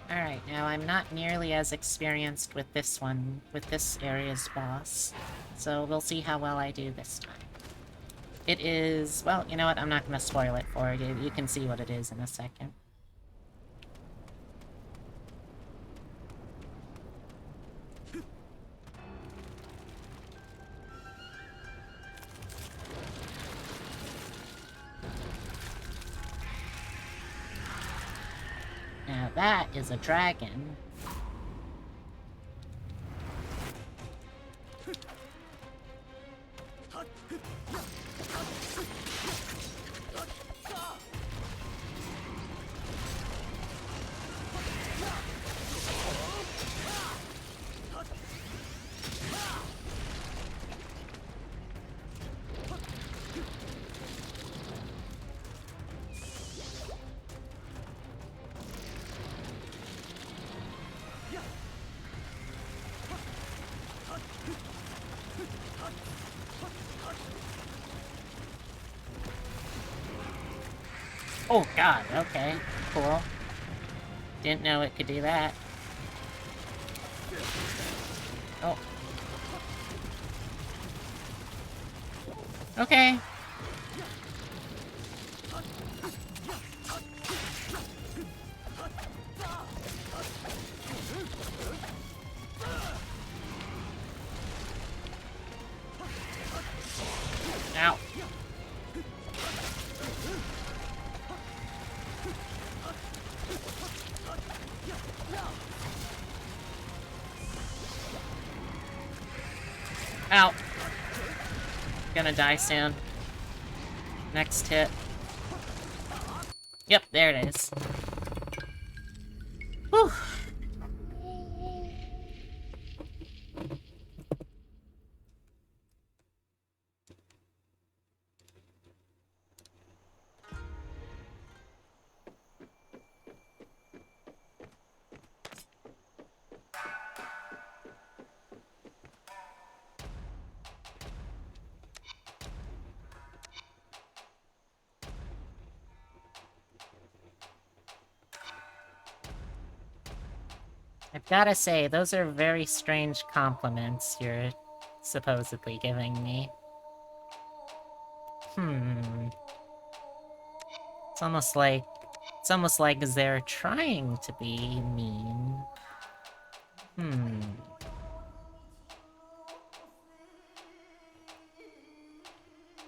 Alright, now I'm not nearly as experienced with this one, with this area's boss, so we'll see how well I do this time. It is... well, you know what, I'm not gonna spoil it for you. You can see what it is in a second. Now that is a dragon. Oh god, okay. Cool. Didn't know it could do that. Oh. Okay. Ow. Gonna die soon. Next hit. Yep, there it is. Whew. I've gotta say, those are very strange compliments you're supposedly giving me. It's almost like they're trying to be mean.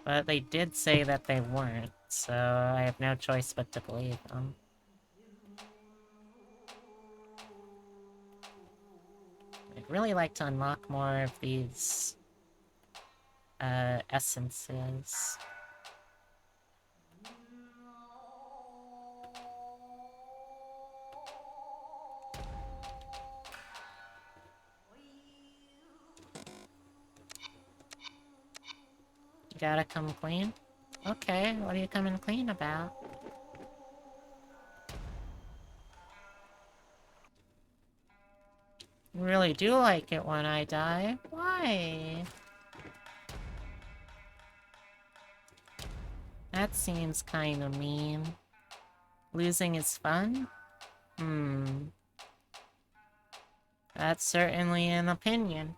But they did say that they weren't, so I have no choice but to believe them. I'd really like to unlock more of these essences. You gotta come clean? Okay, what are you coming clean about? You really do like it when I die. Why? That seems kinda mean. Losing is fun? That's certainly an opinion.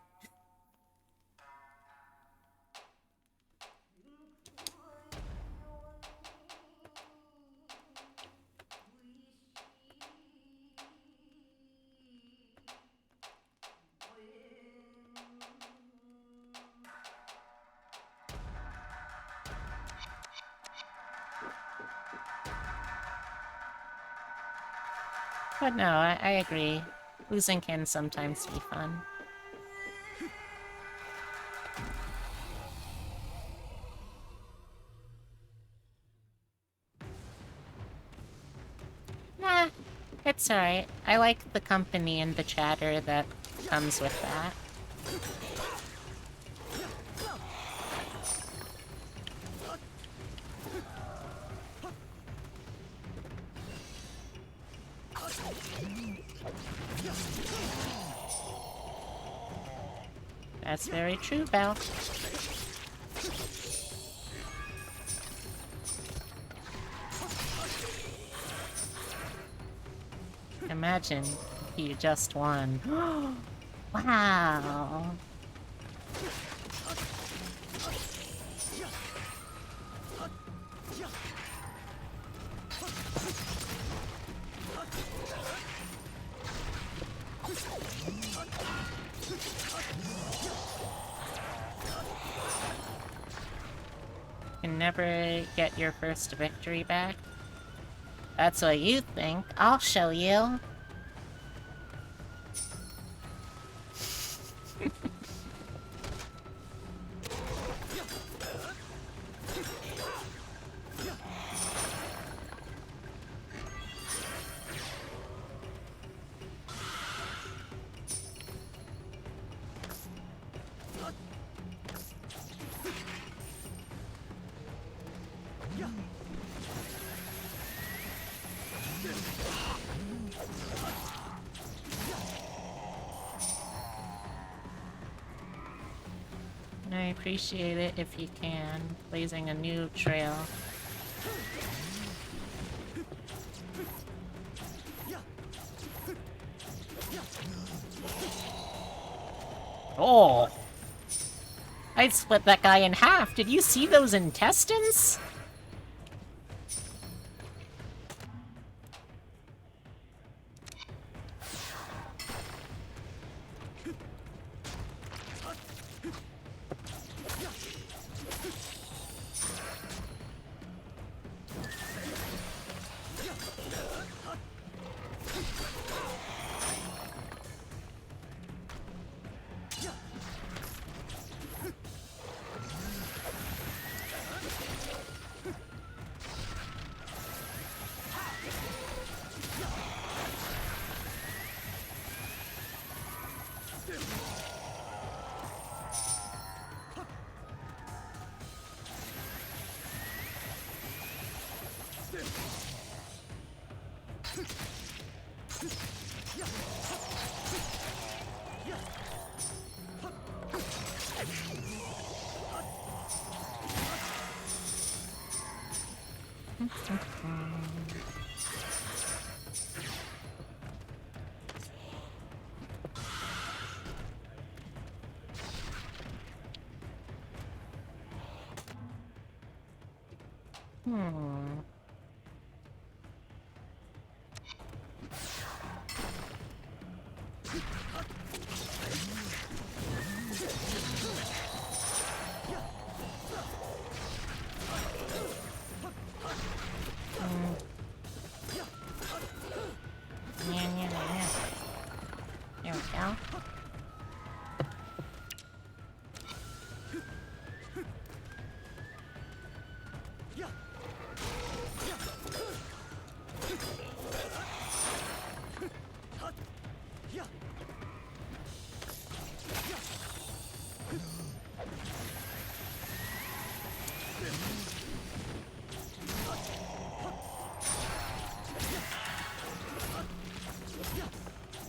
But no, I agree. Losing can sometimes be fun. Nah, it's alright. I like the company and the chatter that comes with that. That's very true, Belle. Imagine if you just won. Wow. Can never get your first victory back? That's what you think. I'll show you. I appreciate it if you can, blazing a new trail. Oh! I'd split that guy in half. Did you see those intestines?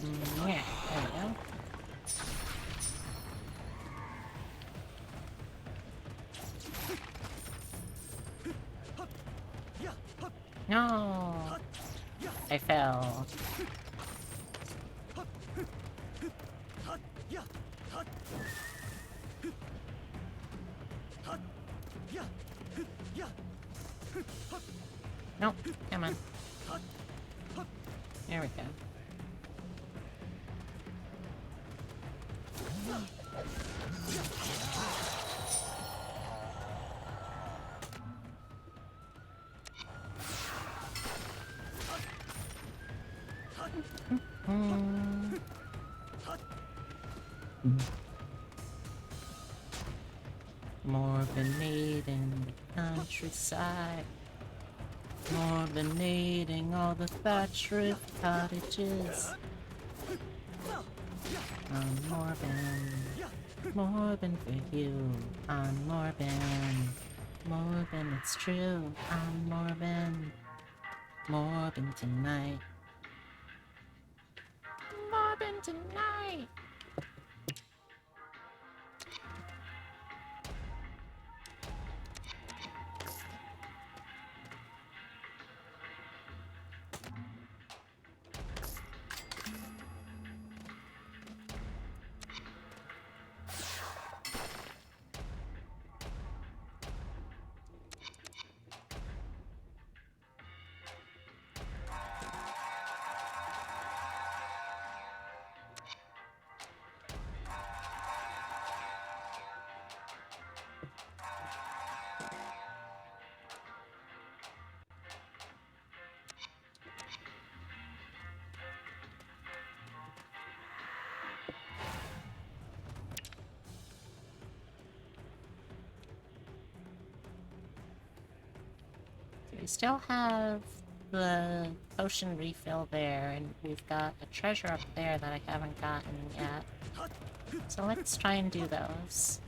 There we go. Yeah, there we go. No! I fell. Nope, come on. There we go. Morbing in the countryside. Morbinating all the thatch roof cottages. I'm Morbin. Morbin for you. I'm Morbin. Morbin, it's true. I'm Morbin. Morbin tonight. Morbin tonight. We still have the potion refill there, and we've got a treasure up there that I haven't gotten yet. So let's try and do those.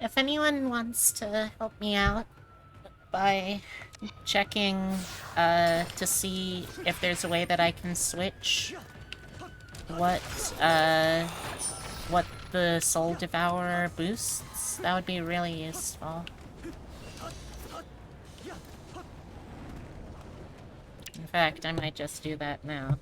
If anyone wants to help me out by checking to see if there's a way that I can switch what the Soul Devourer boosts, that would be really useful. In fact, I might just do that now.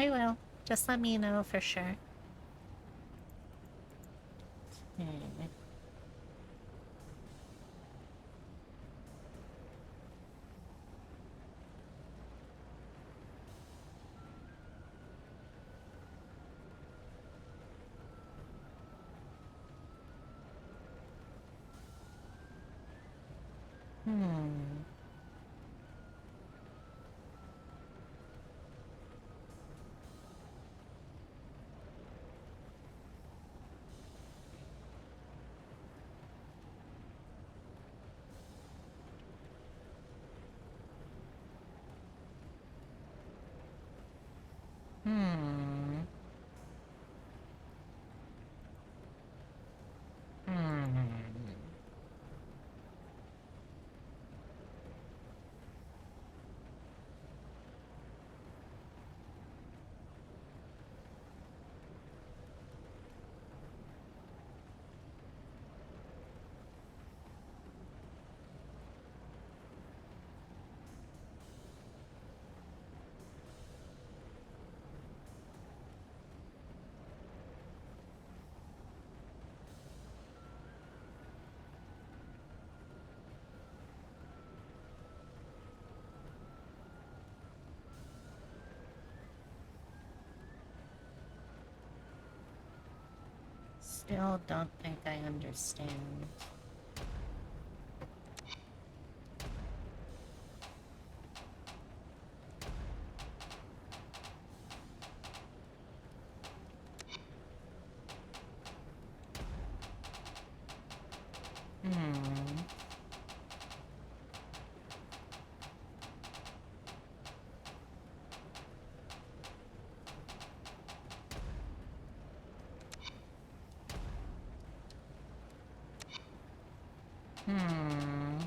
I will. Just let me know for sure. Hmm. Hmm. Hmm. Hmm. Still don't think I understand. Hmm. Hmm.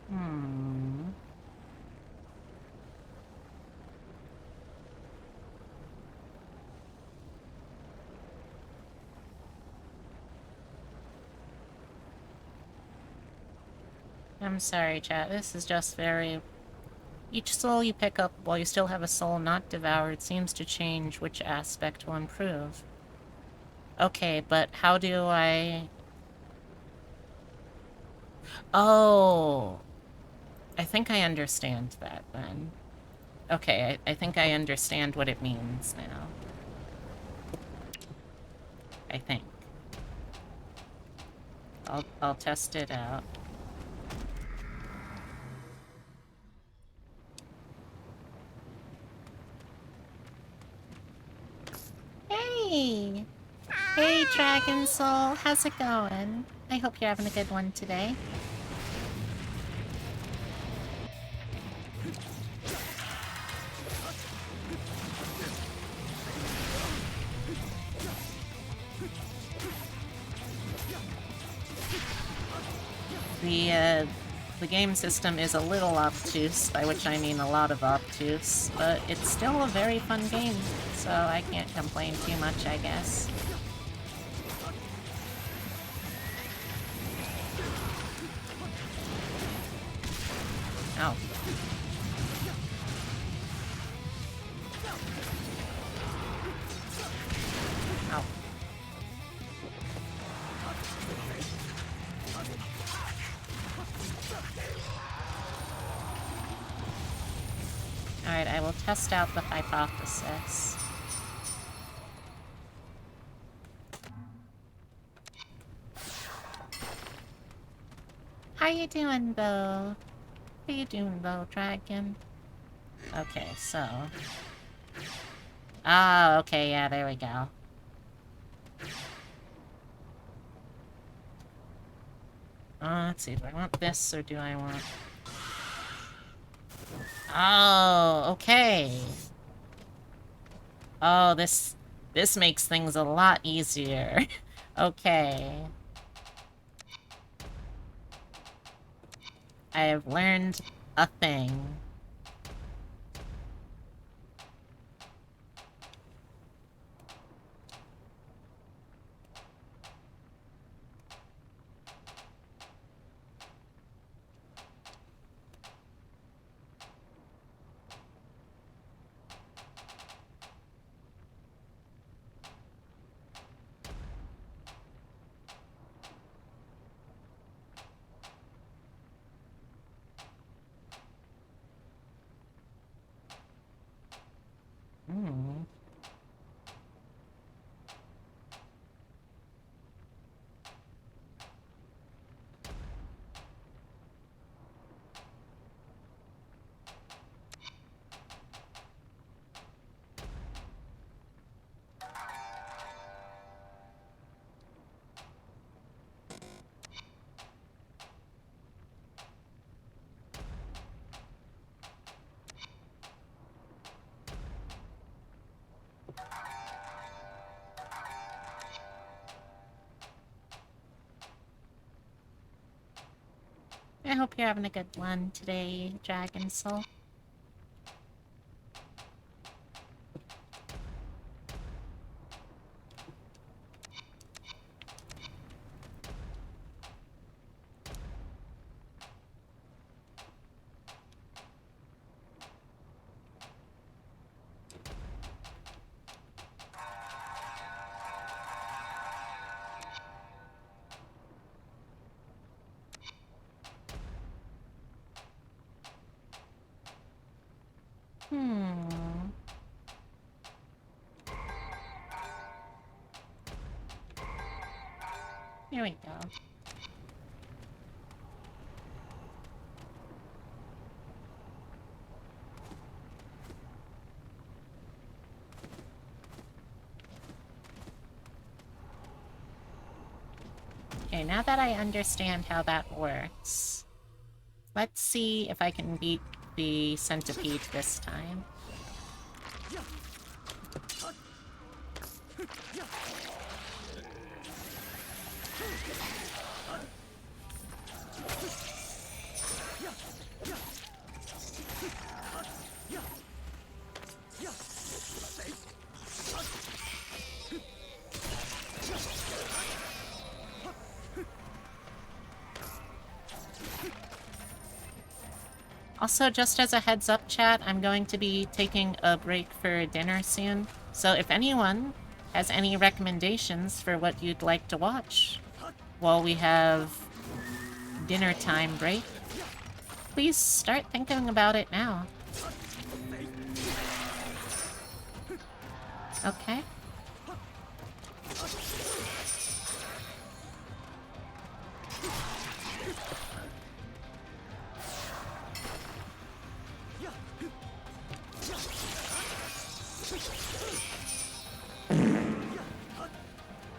Hmm. I'm sorry, chat. This is just very... Each soul you pick up while you still have a soul not devoured seems to change which aspect will improve. Okay, but how do I... Oh! I think I understand that, then. Okay, I think I understand what it means now. I think. I'll test it out. Hey! Hey, Dragon Soul. How's it going? I hope you're having a good one today. The game system is a little obtuse, by which I mean a lot of obtuse, but it's still a very fun game, so I can't complain too much, I guess. Ow. Ow. Alright, I will test out the hypothesis. How you doing, though? How you doing, though, Dragon? Okay, so... Ah, okay, yeah, there we go. Let's see, do I want this, or do I want... Oh, okay. Oh, this makes things a lot easier. Okay. I have learned a thing. Hmm. I hope you're having a good one today, Dragon Soul. Hmm. Here we go. Okay, now that I understand how that works, let's see if I can beat the centipede this time. Also, just as a heads up, chat, I'm going to be taking a break for dinner soon. So if anyone has any recommendations for what you'd like to watch while we have dinner time break, please start thinking about it now. Okay?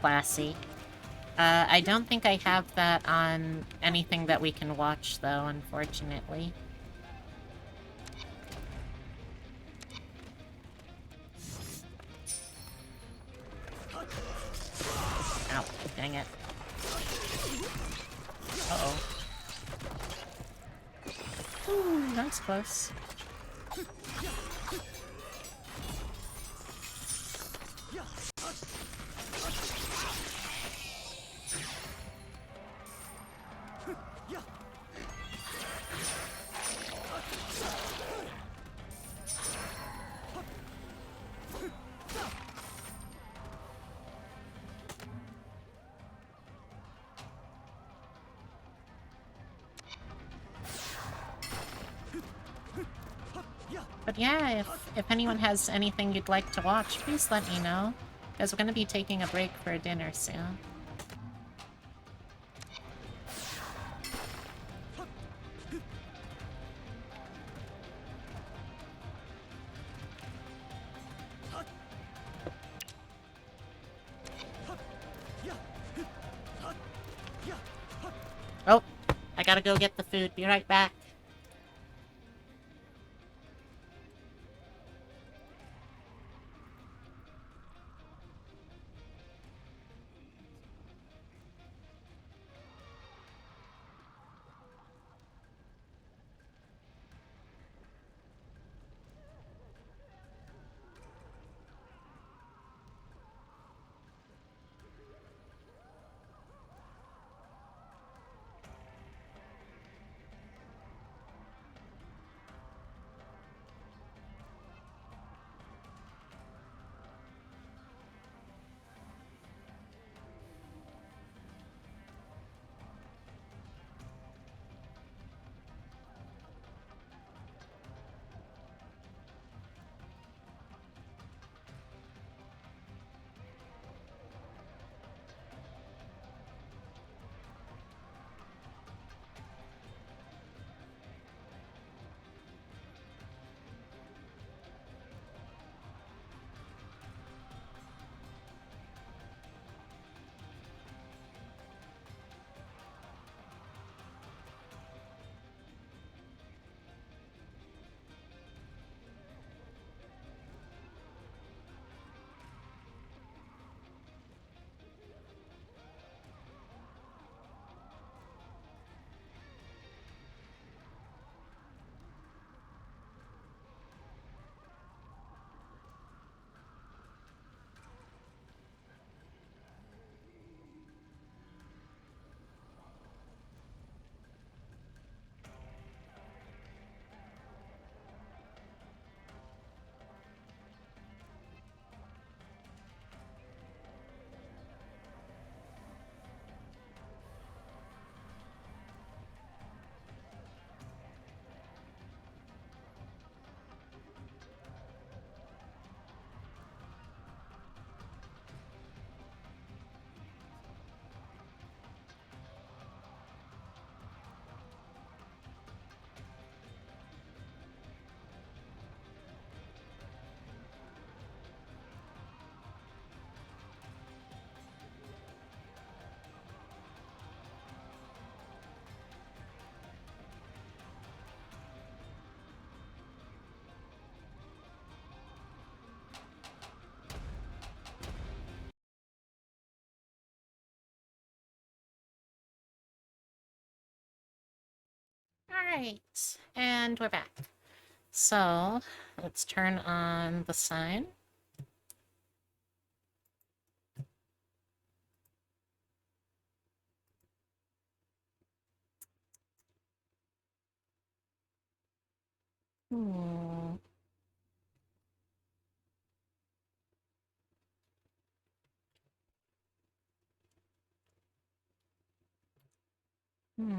Classy. I don't think I have that on anything that we can watch, though, unfortunately. Ow, dang it. Uh-oh. Ooh, that's close. But yeah, if anyone has anything you'd like to watch, please let me know. Because we're going to be taking a break for dinner soon. Oh, I gotta go get the food. Be right back. Alright, and we're back. So, let's turn on the sign. Hmm. Hmm.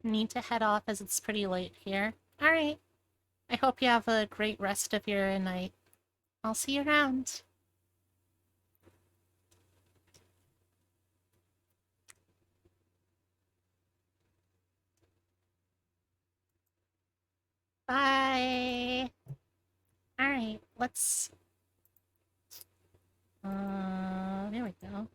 Need to head off as it's pretty late here. Alright. I hope you have a great rest of your night. I'll see you around. Bye. Alright, let's... there we go.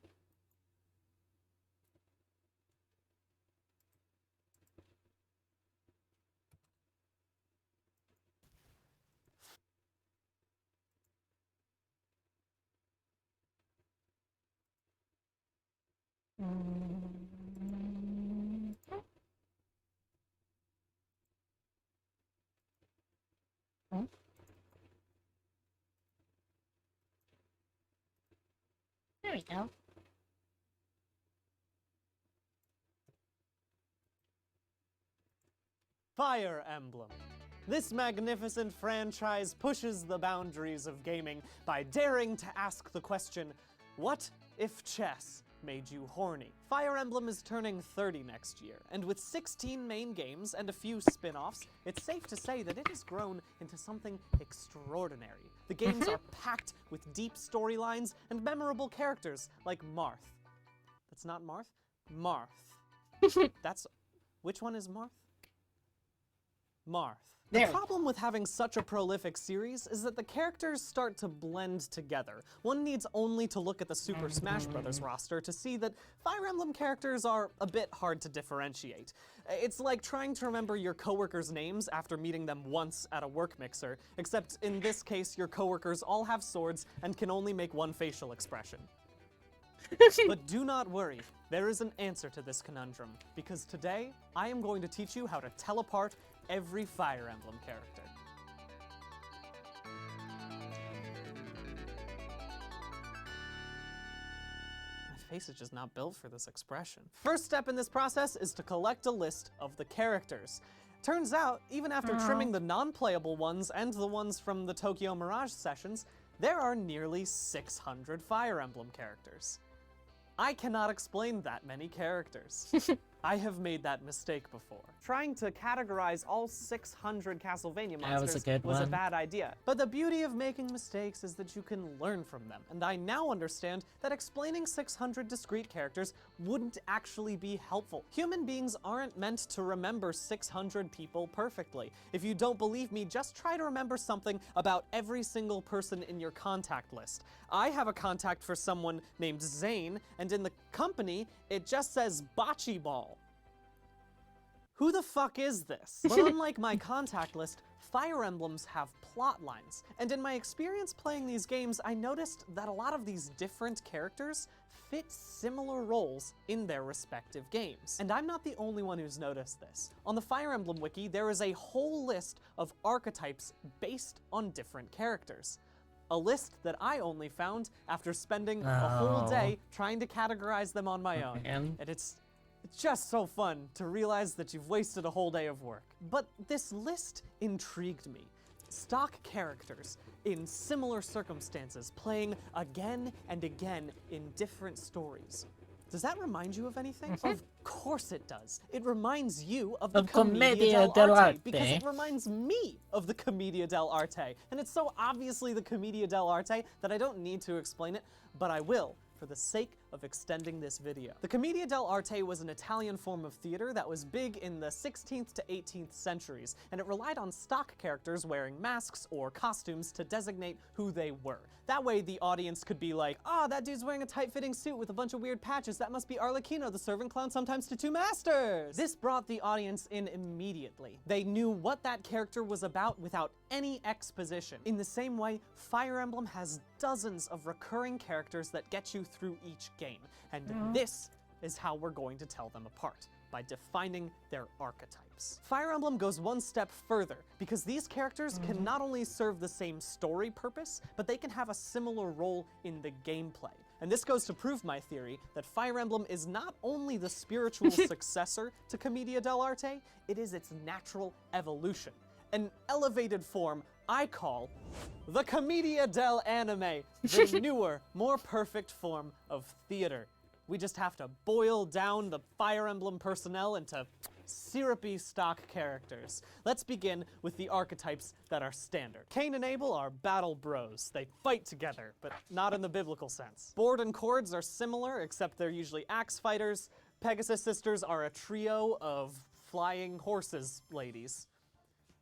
Oh. There we go. Fire Emblem. This magnificent franchise pushes the boundaries of gaming by daring to ask the question, what if chess made you horny? Fire Emblem is turning 30 next year, and with 16 main games and a few spin-offs, it's safe to say that it has grown into something extraordinary. The games are packed with deep storylines and memorable characters like Marth. That's not Marth? Marth. That's... Which one is Marth? Marth. The problem with having such a prolific series is that the characters start to blend together. One needs only to look at the Super Smash Bros. Roster to see that Fire Emblem characters are a bit hard to differentiate. It's like trying to remember your coworkers' names after meeting them once at a work mixer, except in this case your coworkers all have swords and can only make one facial expression. But do not worry, there is an answer to this conundrum, because today I am going to teach you how to tell apart every Fire Emblem character. My face is just not built for this expression. First step in this process is to collect a list of the characters. Turns out, even after trimming the non-playable ones and the ones from the Tokyo Mirage sessions, there are nearly 600 Fire Emblem characters. I cannot explain that many characters. I have made that mistake before. Trying to categorize all 600 Castlevania monsters was a bad idea. But the beauty of making mistakes is that you can learn from them, and I now understand that explaining 600 discrete characters wouldn't actually be helpful. Human beings aren't meant to remember 600 people perfectly. If you don't believe me, just try to remember something about every single person in your contact list. I have a contact for someone named Zane, and in the company, it just says Bocce Ball. Who the fuck is this? But unlike my contact list, Fire Emblems have plot lines. And in my experience playing these games, I noticed that a lot of these different characters fit similar roles in their respective games. And I'm not the only one who's noticed this. On the Fire Emblem wiki, there is a whole list of archetypes based on different characters. A list that I only found after spending a whole day trying to categorize them on my own. And it's just so fun to realize that you've wasted a whole day of work. But this list intrigued me. Stock characters in similar circumstances, playing again and again in different stories. Does that remind you of anything? Of course it does. It reminds you of the Commedia dell'arte, because it reminds me of the Commedia dell'arte. And it's so obviously the Commedia dell'arte that I don't need to explain it, but I will, for the sake of extending this video. The Commedia dell'arte was an Italian form of theater that was big in the 16th to 18th centuries, and it relied on stock characters wearing masks or costumes to designate who they were. That way the audience could be like, "Ah, that dude's wearing a tight-fitting suit with a bunch of weird patches. That must be Arlecchino, the servant clown sometimes to two masters." This brought the audience in immediately. They knew what that character was about without any exposition. In the same way, Fire Emblem has dozens of recurring characters that get you through each game, and this is how we're going to tell them apart, by defining their archetypes. Fire Emblem goes one step further, because these characters can not only serve the same story purpose, but they can have a similar role in the gameplay. And this goes to prove my theory that Fire Emblem is not only the spiritual successor to Commedia dell'arte, it is its natural evolution. An elevated form I call the Commedia dell'anime, the newer, more perfect form of theater. We just have to boil down the Fire Emblem personnel into syrupy stock characters. Let's begin with the archetypes that are standard. Cain and Abel are battle bros. They fight together, but not in the biblical sense. Bord and Cords are similar, except they're usually axe fighters. Pegasus sisters are a trio of flying horses ladies.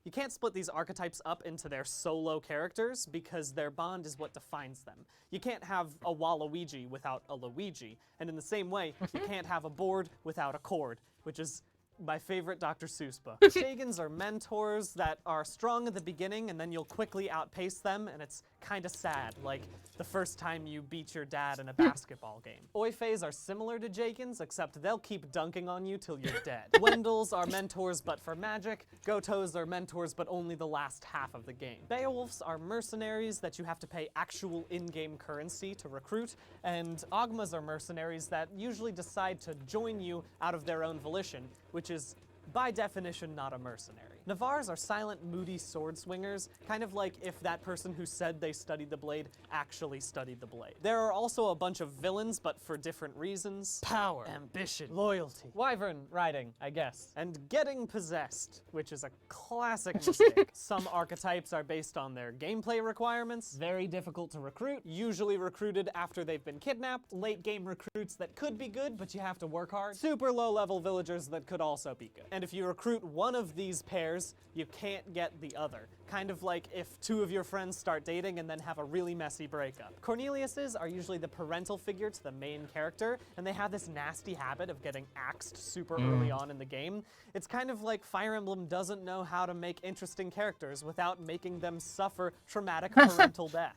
You can't split these archetypes up into their solo characters because their bond is what defines them. You can't have a Waluigi without a Luigi, and in the same way, you can't have a Bord without a Cord, which is my favorite Dr. Seuss book. Shagans are mentors that are strong at the beginning and then you'll quickly outpace them, and it's kinda sad, like the first time you beat your dad in a basketball game. Oifeis are similar to Jakins, except they'll keep dunking on you till you're dead. Wendels are mentors but for magic. Gotos are mentors but only the last half of the game. Beowulfs are mercenaries that you have to pay actual in-game currency to recruit, and Ogmas are mercenaries that usually decide to join you out of their own volition, which is by definition not a mercenary. Navars are silent, moody sword swingers, kind of like if that person who said they studied the blade actually studied the blade. There are also a bunch of villains, but for different reasons. Power, ambition, loyalty, wyvern riding, I guess, and getting possessed, which is a classic mistake. Some archetypes are based on their gameplay requirements, very difficult to recruit, usually recruited after they've been kidnapped, late game recruits that could be good, but you have to work hard, super low level villagers that could also be good. And if you recruit one of these pairs, you can't get the other. Kind of like if two of your friends start dating and then have a really messy breakup. Corneliuses are usually the parental figure to the main character, and they have this nasty habit of getting axed super early on in the game. It's kind of like Fire Emblem doesn't know how to make interesting characters without making them suffer traumatic parental death.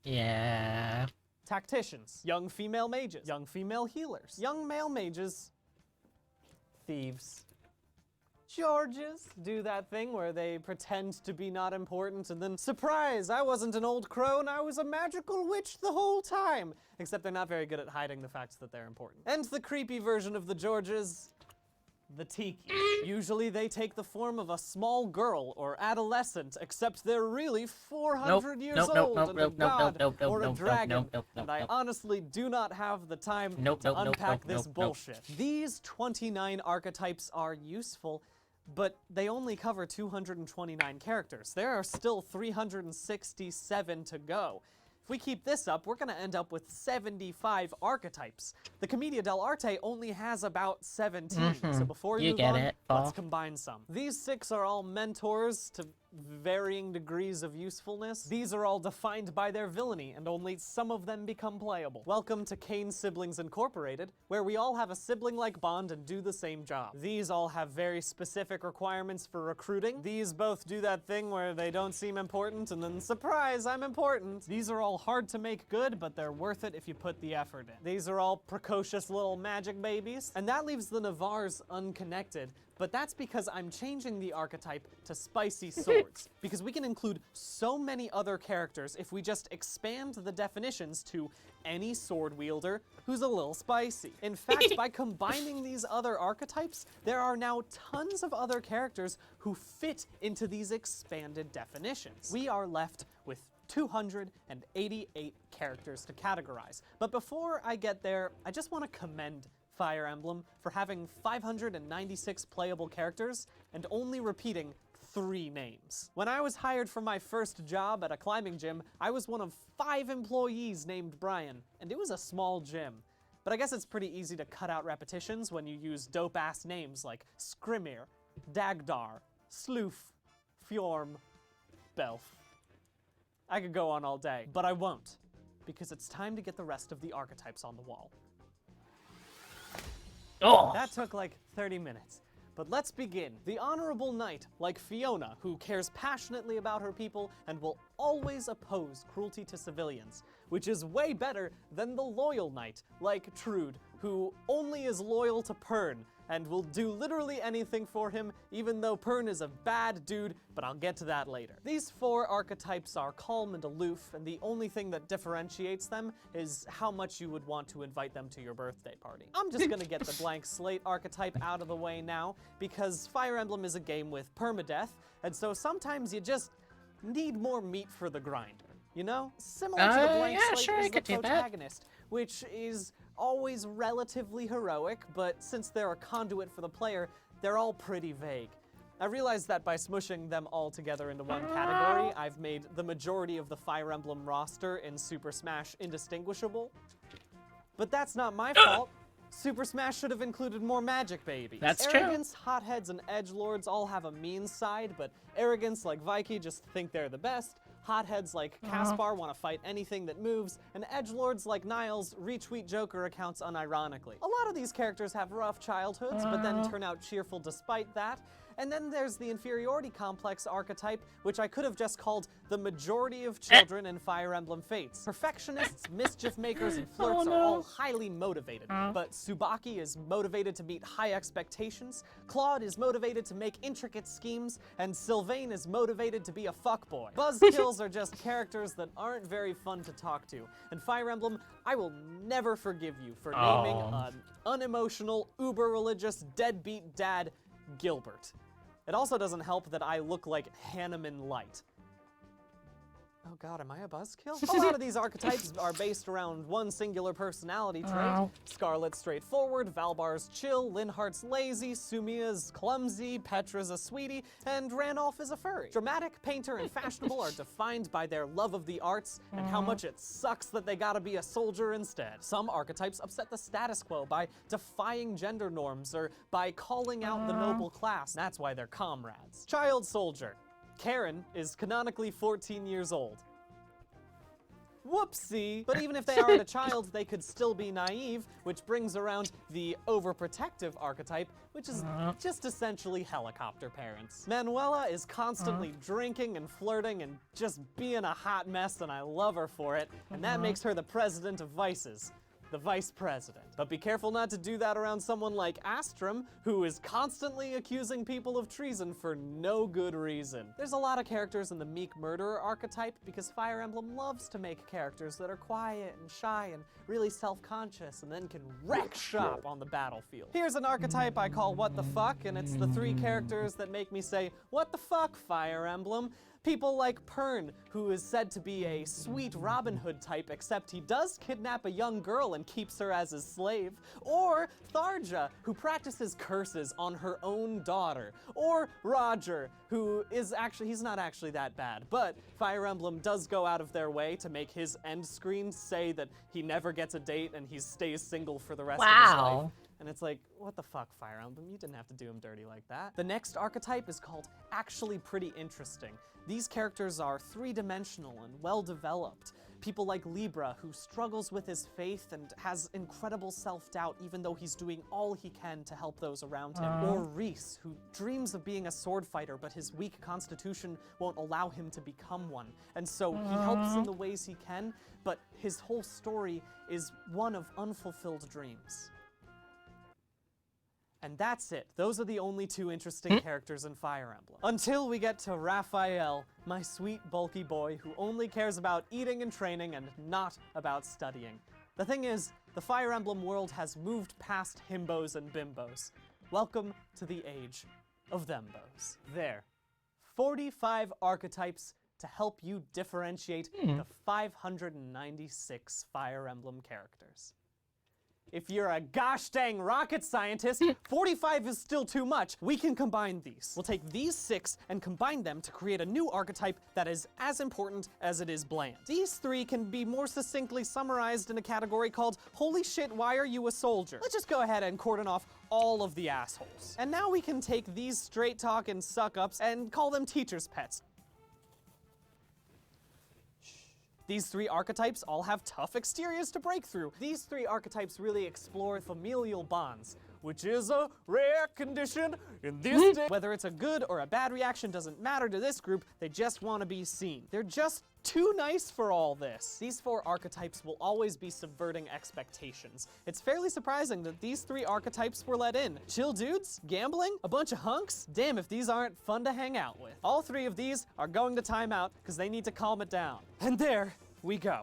Yeah. Tacticians, young female mages, young female healers, young male mages, thieves. Georges do that thing where they pretend to be not important and then, surprise, I wasn't an old crone, I was a magical witch the whole time. Except they're not very good at hiding the fact that they're important. And the creepy version of the Georges, the Tiki. Usually they take the form of a small girl or adolescent, except they're really 400 years old and a god or a dragon. And I honestly do not have the time to unpack this bullshit. These 29 archetypes are useful, but they only cover 229 characters. There are still 367 to go. If we keep this up, we're gonna end up with 75 archetypes. The Commedia dell'arte only has about 17, so before we move on, let's combine some. These 6 are all mentors to varying degrees of usefulness. These are all defined by their villainy, and only some of them become playable. Welcome to Cain Siblings Incorporated, where we all have a sibling-like bond and do the same job. These all have very specific requirements for recruiting. These both do that thing where they don't seem important, and then surprise, I'm important. These are all hard to make good, but they're worth it if you put the effort in. These are all precocious little magic babies, and that leaves the Navars unconnected. But that's because I'm changing the archetype to spicy swords, because we can include so many other characters if we just expand the definitions to any sword wielder who's a little spicy. In fact, by combining these other archetypes, there are now tons of other characters who fit into these expanded definitions. We are left with 288 characters to categorize. But before I get there, I just want to commend Fire Emblem for having 596 playable characters and only repeating 3 names. When I was hired for my first job at a climbing gym, I was one of 5 employees named Brian, and it was a small gym. But I guess it's pretty easy to cut out repetitions when you use dope-ass names like Skrimir, Dagdar, Sloof, Fjorm, Belf. I could go on all day, but I won't, because it's time to get the rest of the archetypes on the wall. Oh! That took like 30 minutes. But let's begin. The honorable knight, like Fiona, who cares passionately about her people and will always oppose cruelty to civilians, which is way better than the loyal knight, like Trude, who only is loyal to Pern and will do literally anything for him, even though Pern is a bad dude, but I'll get to that later. These 4 archetypes are calm and aloof, and the only thing that differentiates them is how much you would want to invite them to your birthday party. I'm just gonna get the blank slate archetype out of the way now, because Fire Emblem is a game with permadeath, and so sometimes you just need more meat for the grinder, you know? Similar to the blank yeah, slate sure, I is the could do that. protagonist, which is always relatively heroic, but since they're a conduit for the player, they're all pretty vague. I realized that by smushing them all together into one category, I've made the majority of the Fire Emblem roster in Super Smash indistinguishable. But that's not my fault. Super Smash should have included more magic babies. That's true. Arrogance, hotheads, and edgelords all have a mean side, but arrogance like Vicky just think they're the best. Hotheads like Caspar want to fight anything that moves, and edgelords like Niles retweet Joker accounts unironically. A lot of these characters have rough childhoods, but then turn out cheerful despite that. And then there's the inferiority complex archetype, which I could have just called the majority of children in Fire Emblem Fates. Perfectionists, mischief makers, and flirts are all highly motivated, but Tsubaki is motivated to meet high expectations, Claude is motivated to make intricate schemes, and Sylvain is motivated to be a fuckboy. Buzzkills are just characters that aren't very fun to talk to, and Fire Emblem, I will never forgive you for naming an unemotional, uber-religious, deadbeat dad Gilbert. It also doesn't help that I look like Hanneman Light. Oh god, am I a buzzkill? A lot of these archetypes are based around one singular personality trait. Scarlet's straightforward, Valbar's chill, Linhardt's lazy, Sumia's clumsy, Petra's a sweetie, and Ranulph is a furry. Dramatic, painter, and fashionable are defined by their love of the arts and how much it sucks that they gotta be a soldier instead. Some archetypes upset the status quo by defying gender norms or by calling out the noble class. That's why they're comrades. Child soldier. Karen is canonically 14 years old. Whoopsie! But even if they aren't a child, they could still be naive, which brings around the overprotective archetype, which is just essentially helicopter parents. Manuela is constantly drinking and flirting and just being a hot mess, and I love her for it, and that makes her the president of vices. The vice president. But be careful not to do that around someone like Astrum, who is constantly accusing people of treason for no good reason. There's a lot of characters in the meek murderer archetype because Fire Emblem loves to make characters that are quiet and shy and really self-conscious and then can wreck shop on the battlefield. Here's an archetype I call What the Fuck, and it's the 3 characters that make me say, what the fuck, Fire Emblem? People like Pern, who is said to be a sweet Robin Hood type, except he does kidnap a young girl and keeps her as his slave. Or Tharja, who practices curses on her own daughter. Or Roger, who is actually, he's not actually that bad, but Fire Emblem does go out of their way to make his end screen say that he never gets a date and he stays single for the rest of his life. And it's like, what the fuck, Fire Emblem? You didn't have to do him dirty like that. The next archetype is called Actually Pretty Interesting. These characters are 3-dimensional and well-developed. People like Libra, who struggles with his faith and has incredible self-doubt even though he's doing all he can to help those around him. Or Reese, who dreams of being a sword fighter, but his weak constitution won't allow him to become one. And so he helps in the ways he can, but his whole story is one of unfulfilled dreams. And that's it. Those are the only 2 interesting characters in Fire Emblem. Until we get to Raphael, my sweet bulky boy who only cares about eating and training and not about studying. The thing is, the Fire Emblem world has moved past himbos and bimbos. Welcome to the age of thembos. There. 45 archetypes to help you differentiate the 596 Fire Emblem characters. If you're a gosh dang rocket scientist, 45 is still too much. We can combine these. We'll take these 6 and combine them to create a new archetype that is as important as it is bland. These 3 can be more succinctly summarized in a category called holy shit, why are you a soldier? Let's just go ahead and cordon off all of the assholes. And now we can take these straight talking suck-ups and call them teacher's pets. These 3 archetypes all have tough exteriors to break through. These 3 archetypes really explore familial bonds, which is a rare condition in this day. Whether it's a good or a bad reaction doesn't matter to this group, they just want to be seen. They're just too nice for all this. These 4 archetypes will always be subverting expectations. It's fairly surprising that these 3 archetypes were let in. Chill dudes? Gambling? A bunch of hunks? Damn if these aren't fun to hang out with. All 3 of these are going to time out because they need to calm it down. And there we go.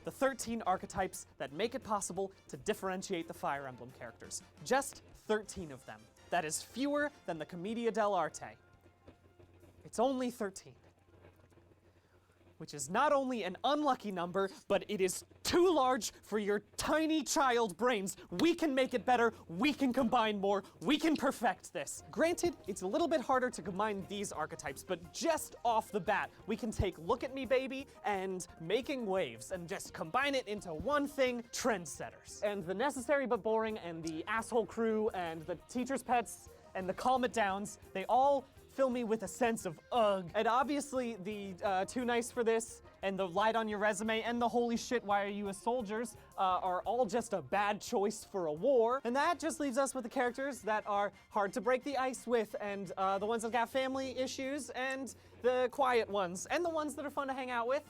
The 13 archetypes that make it possible to differentiate the Fire Emblem characters. Just 13 of them. That is fewer than the Commedia dell'arte. It's only 13. Which is not only an unlucky number, but it is too large for your tiny child brains. We can make it better, we can combine more, we can perfect this. Granted, it's a little bit harder to combine these archetypes, but just off the bat, we can take Look at Me Baby and Making Waves and just combine it into one thing, Trendsetters. And the Necessary But Boring and the Asshole Crew and the Teacher's Pets and the Calm It Downs, they all fill me with a sense of ugh. And obviously the Too Nice for This and the Light on Your Resume and the Holy Shit, Why Are You a Soldiers are all just a bad choice for a war. And that just leaves us with the characters that are hard to break the ice with and the ones that got family issues and the quiet ones and the ones that are fun to hang out with.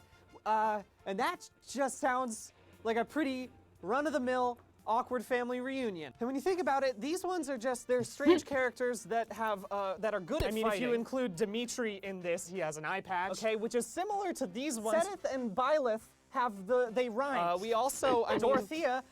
And that just sounds like a pretty run-of-the-mill awkward family reunion. And when you think about it, these ones are just, they're strange characters that have, that are good at fighting. If you include Dimitri in this, he has an eye patch. Okay, which is similar to these ones. Seth and Byleth have they rhyme. We also, Dorothea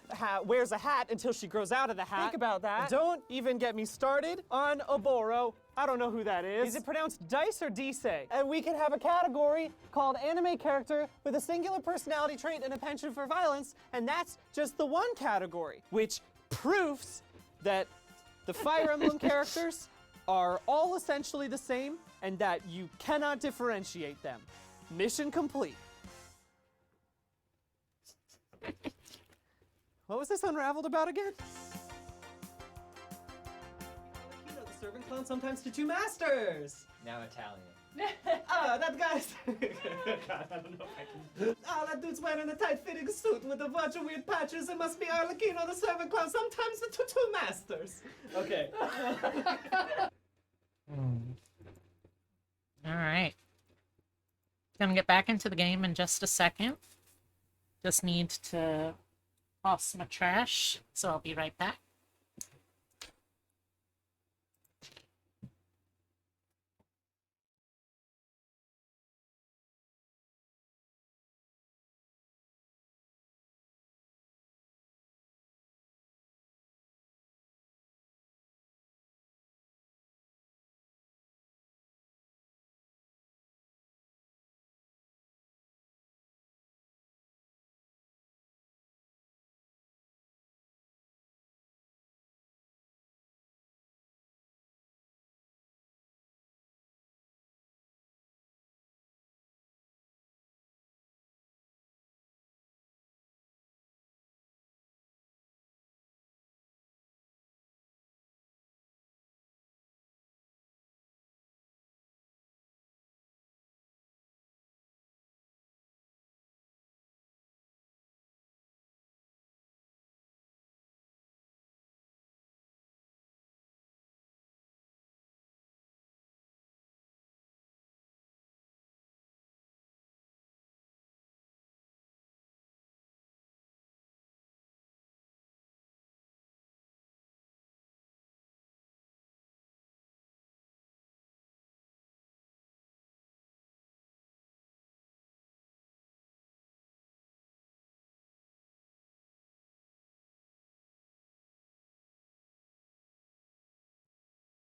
wears a hat until she grows out of the hat. Think about that. Don't even get me started on Oboro. I don't know who that is. Is it pronounced Dice or Dice? And we can have a category called anime character with a singular personality trait and a penchant for violence, and that's just the one category, which proves that the Fire Emblem characters are all essentially the same and that you cannot differentiate them. Mission complete. What was this unraveled about again? You know, the servant clown sometimes to 2 masters. Now Italian. That guy's... God, I don't know if I can... that dude's wearing a tight-fitting suit with a bunch of weird patches. It must be Arlecchino, the servant clown, sometimes the two masters. Okay. Alright. Gonna get back into the game in just a second. Just need to toss my trash, so I'll be right back.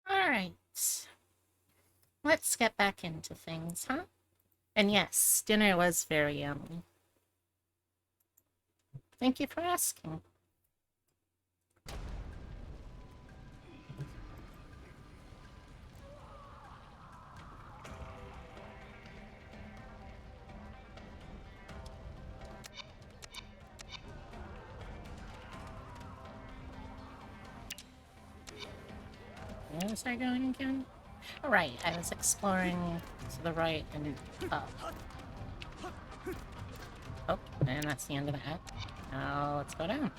Alright. Let's get back into things, huh? And yes, dinner was very yummy. Thank you for asking. Where was I going again? Oh, right, I was exploring to the right and up. Oh, and that's the end of that. Now let's go down.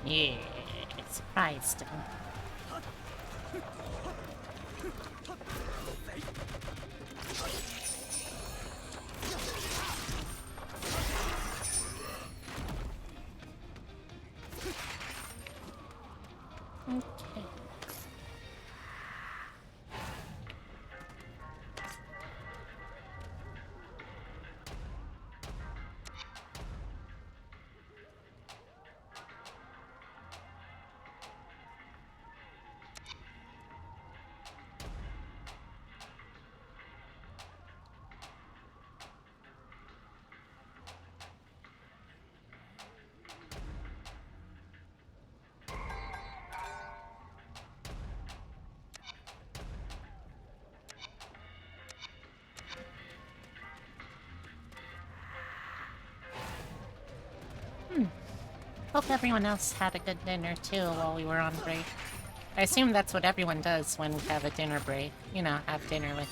Yeah, surprised him. Okay. Hope everyone else had a good dinner too while we were on break. I assume that's what everyone does when we have a dinner break. You know, have dinner with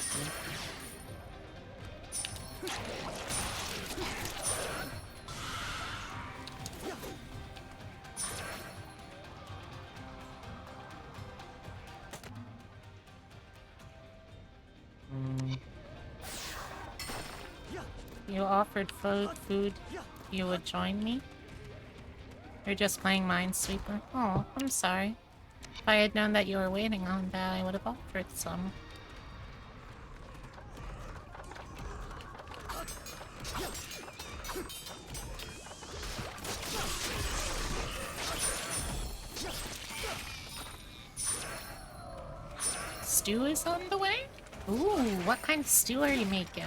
me. You offered food. You would join me? You're just playing Minesweeper? Oh, I'm sorry. If I had known that you were waiting on that, I would have offered some. Stew is on the way? Ooh, what kind of stew are you making?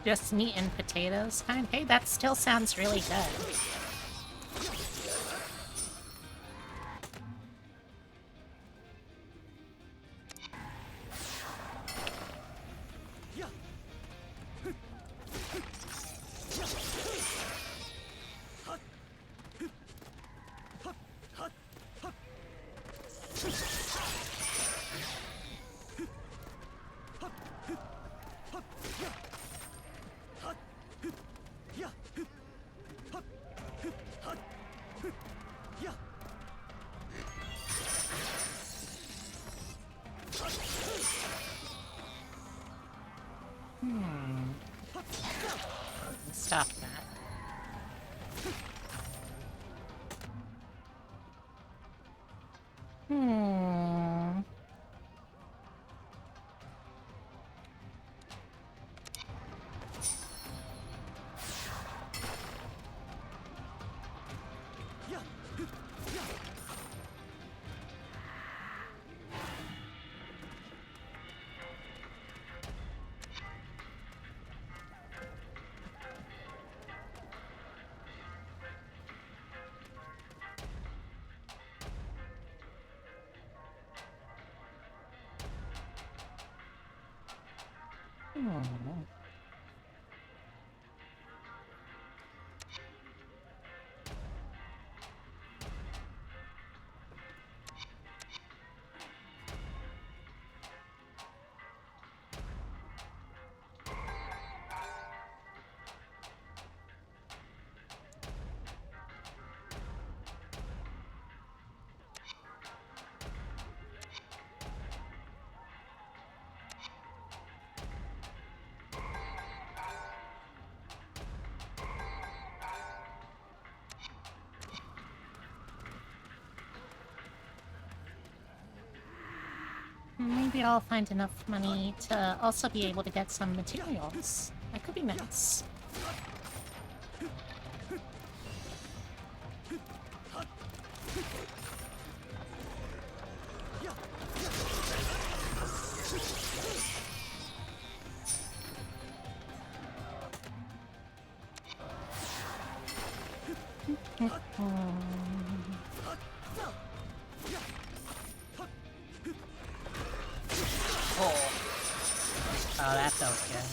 Just meat and potatoes kind? Hey, that still sounds really good. Stop that. Maybe I'll find enough money to also be able to get some materials. That could be nice. Oh, that felt good.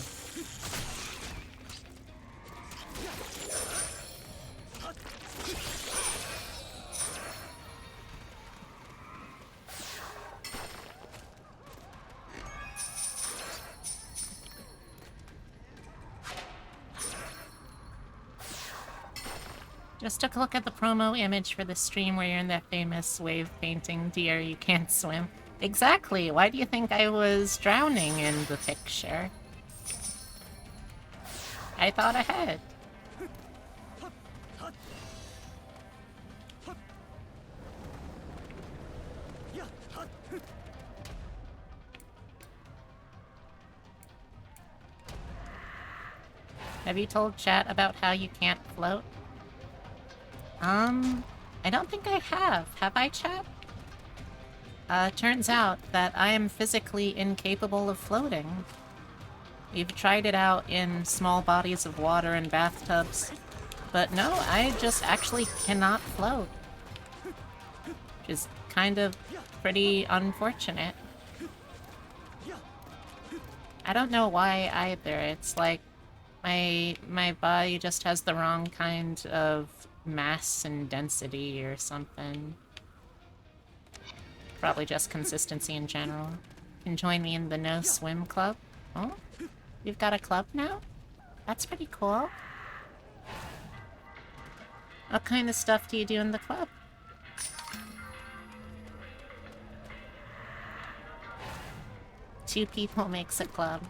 Just took a look at the promo image for the stream where you're in that famous wave painting, Dear, You Can't Swim. Exactly. Why do you think I was drowning in the picture? I thought ahead. Have you told chat about how you can't float? I don't think I have. Have I, chat? Turns out that I am physically incapable of floating. We've tried it out in small bodies of water and bathtubs, but no, I just actually cannot float. Which is kind of pretty unfortunate. I don't know why either. It's like my body just has the wrong kind of mass and density or something. Probably just consistency in general. You can join me in the No Swim Club. Oh? You've got a club now? That's pretty cool. What kind of stuff do you do in the club? Two people makes a club.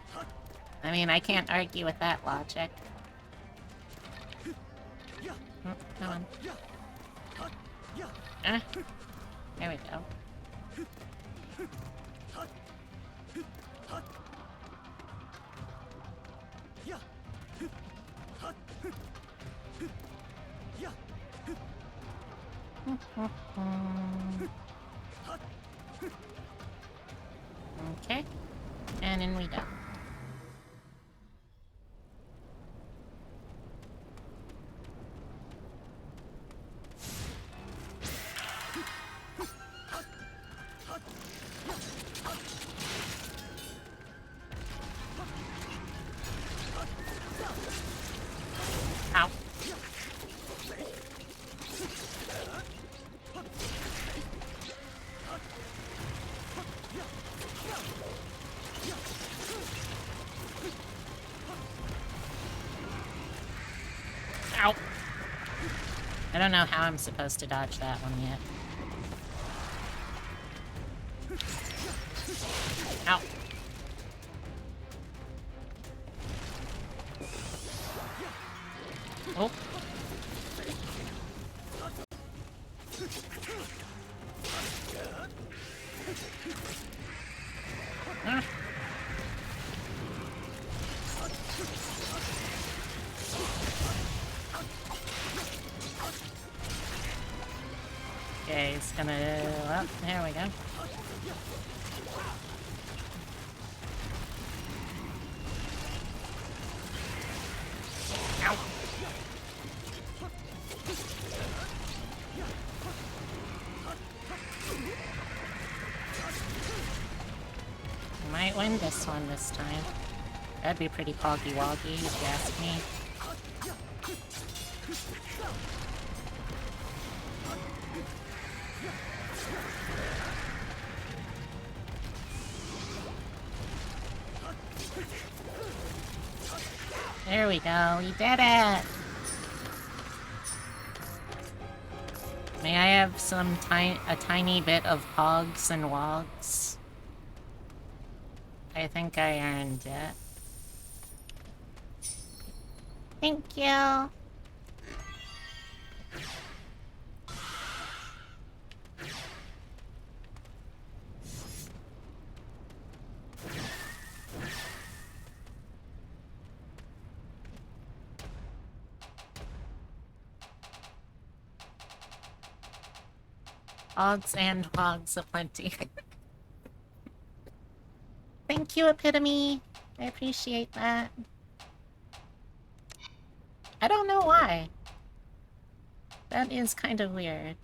I mean, I can't argue with that logic. Oh, come on. There we go. Okay. And in we go. Ow. Ow. I don't know how I'm supposed to dodge that one yet. Ow. Oh. Ah. Okay, he's gonna... Well, there we go. Ow. Might win this one this time. That'd be pretty poggy-woggy, if you ask me. There we go, we did it! May I have some a tiny bit of hogs and wogs? I think I earned it. Thank you! Odds and hogs aplenty. Thank you, Epitome. I appreciate that. I don't know why. That is kind of weird.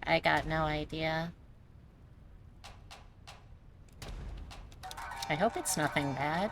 I got no idea. I hope it's nothing bad.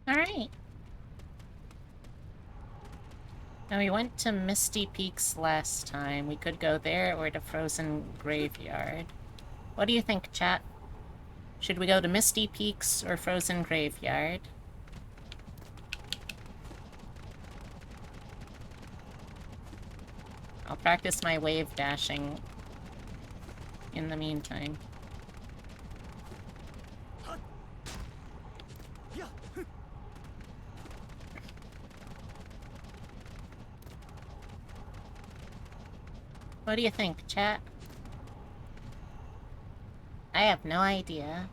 Alright. Now we went to Misty Peaks last time. We could go there or to Frozen Graveyard. What do you think, chat? Should we go to Misty Peaks or Frozen Graveyard? I'll practice my wave dashing in the meantime. What do you think, chat? I have no idea.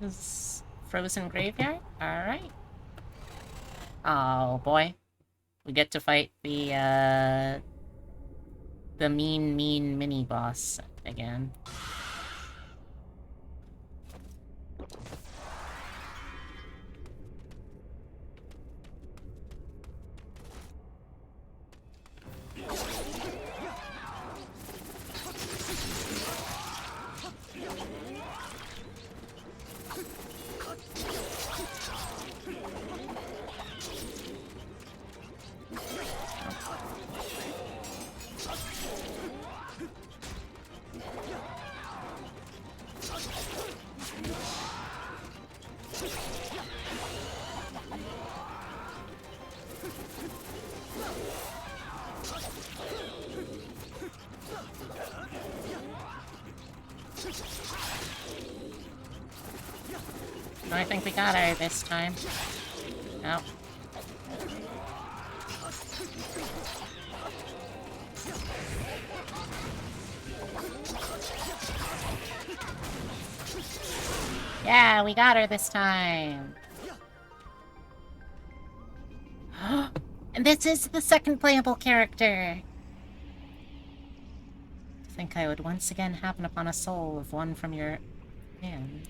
Is Frozen Graveyard? Alright. Oh boy. We get to fight the mean mini-boss again. I think we got her this time. Nope. Yeah, we got her this time. And this is the second playable character. I think I would once again happen upon a soul of one from your hand.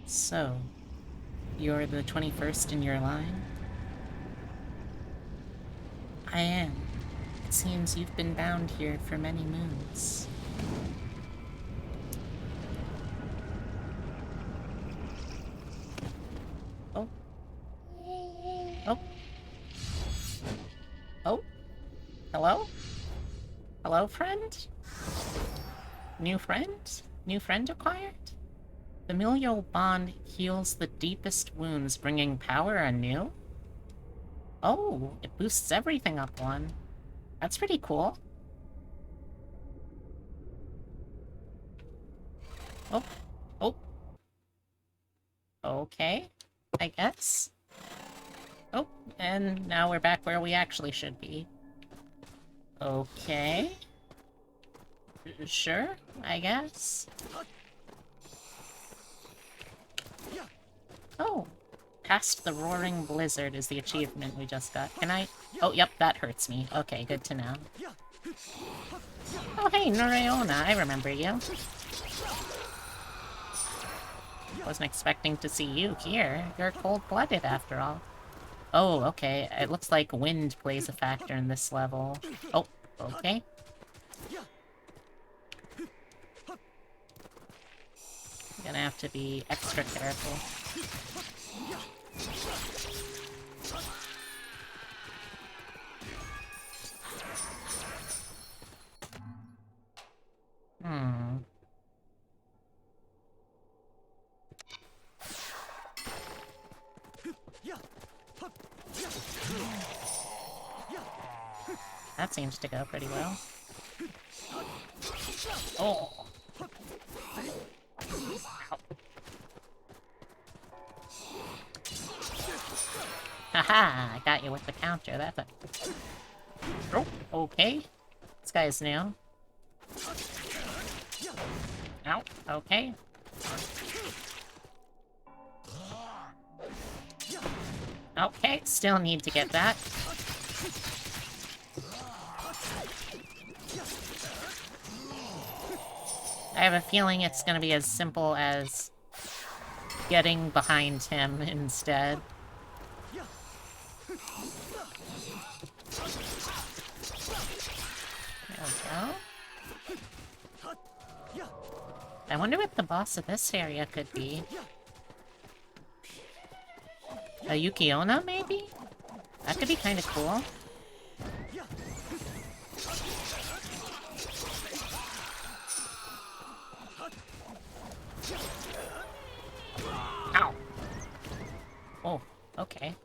So, you're the 21st in your line? I am. It seems you've been bound here for many moons. Hello? Hello, friend? New friend? New friend acquired? Familial bond heals the deepest wounds, bringing power anew? Oh, it boosts everything up one. That's pretty cool. Oh, oh. Okay, I guess. Oh, and now we're back where we actually should be. Okay. Sure, I guess. Oh, past the roaring blizzard is the achievement we just got. Can I? Oh, yep, that hurts me. Okay, good to know. Oh, hey, Noreona, I remember you. Wasn't expecting to see you here. You're cold-blooded, after all. Oh, okay. It looks like wind plays a factor in this level. Oh, okay. Gonna have to be extra careful. Hmm. That seems to go pretty well. Oh! Ow. Haha! I got you with the counter. That's a... Oh, okay. This guy is new. Ow, okay. Okay, still need to get that. I have a feeling it's gonna be as simple as getting behind him instead. There we go. I wonder what the boss of this area could be. A Yukiona, maybe? That could be kind of cool. Ow! Oh, okay.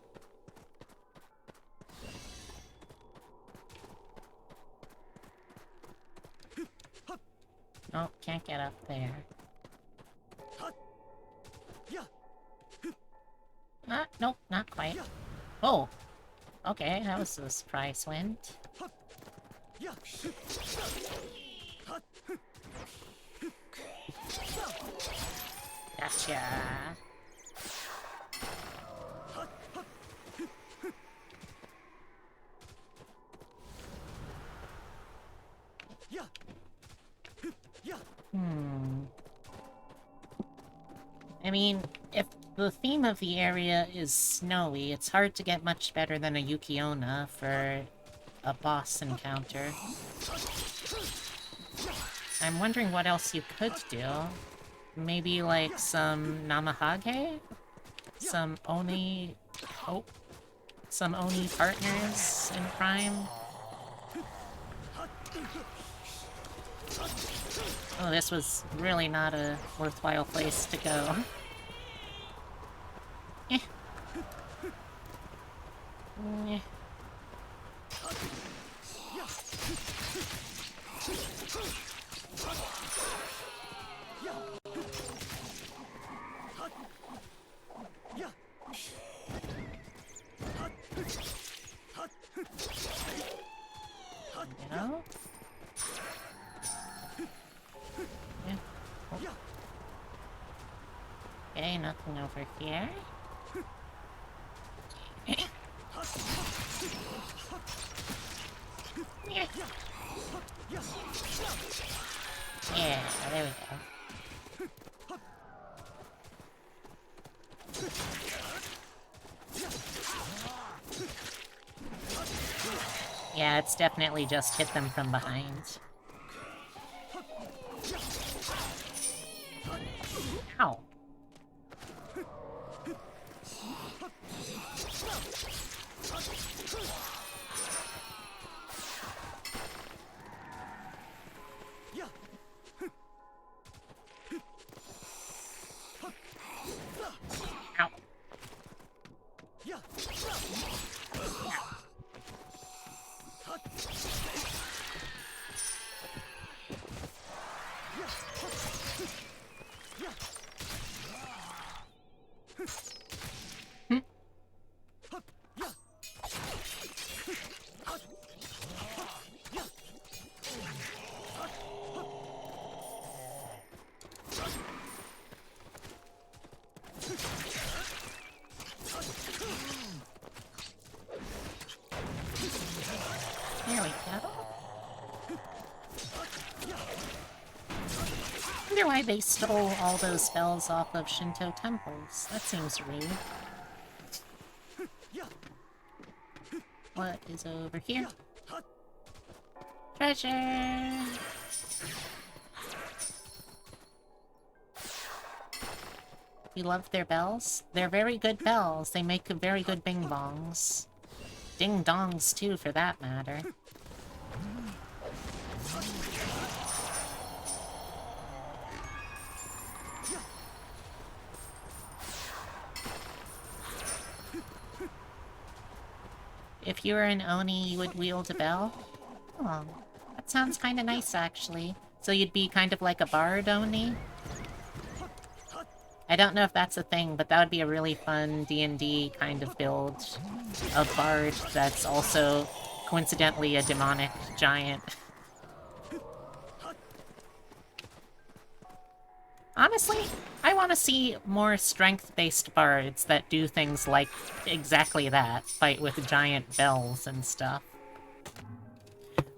Oh, can't get up there. Nope, not quite. Oh! Okay, that was a surprise win. Gotcha! I mean, if the theme of the area is snowy, it's hard to get much better than a Yukiona for a boss encounter. I'm wondering what else you could do. Maybe like some Namahage? Some Oni... Oh. Some Oni partners in Prime? Oh, this was really not a worthwhile place to go. Eh. Eh. You know? Yeah. Oh. Okay, nothing over here. Yeah. Yeah, there we go. Yeah, it's definitely just hit them from behind. Ow. why they stole all those bells off of Shinto temples. That seems rude. What is over here? Treasure! You love their bells? They're very good bells. They make very good bing-bongs. Ding-dongs, too, for that matter. If you were an Oni, you would wield a bell? Oh, that sounds kind of nice, actually. So you'd be kind of like a bard Oni? I don't know if that's a thing, but that would be a really fun D&D kind of build. A bard that's also, coincidentally, a demonic giant. Honestly, I want to see more strength-based bards that do things like exactly that. Fight with giant bells and stuff.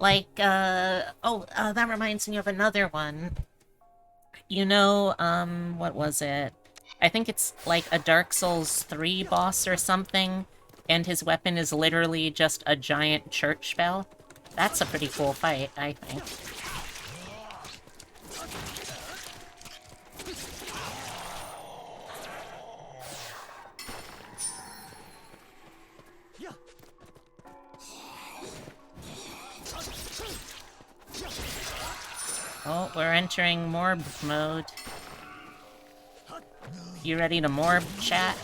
Like, that reminds me of another one. You know, what was it? I think it's like a Dark Souls 3 boss or something, and his weapon is literally just a giant church bell. That's a pretty cool fight, I think. Oh, we're entering Morb mode. You ready to Morb, chat?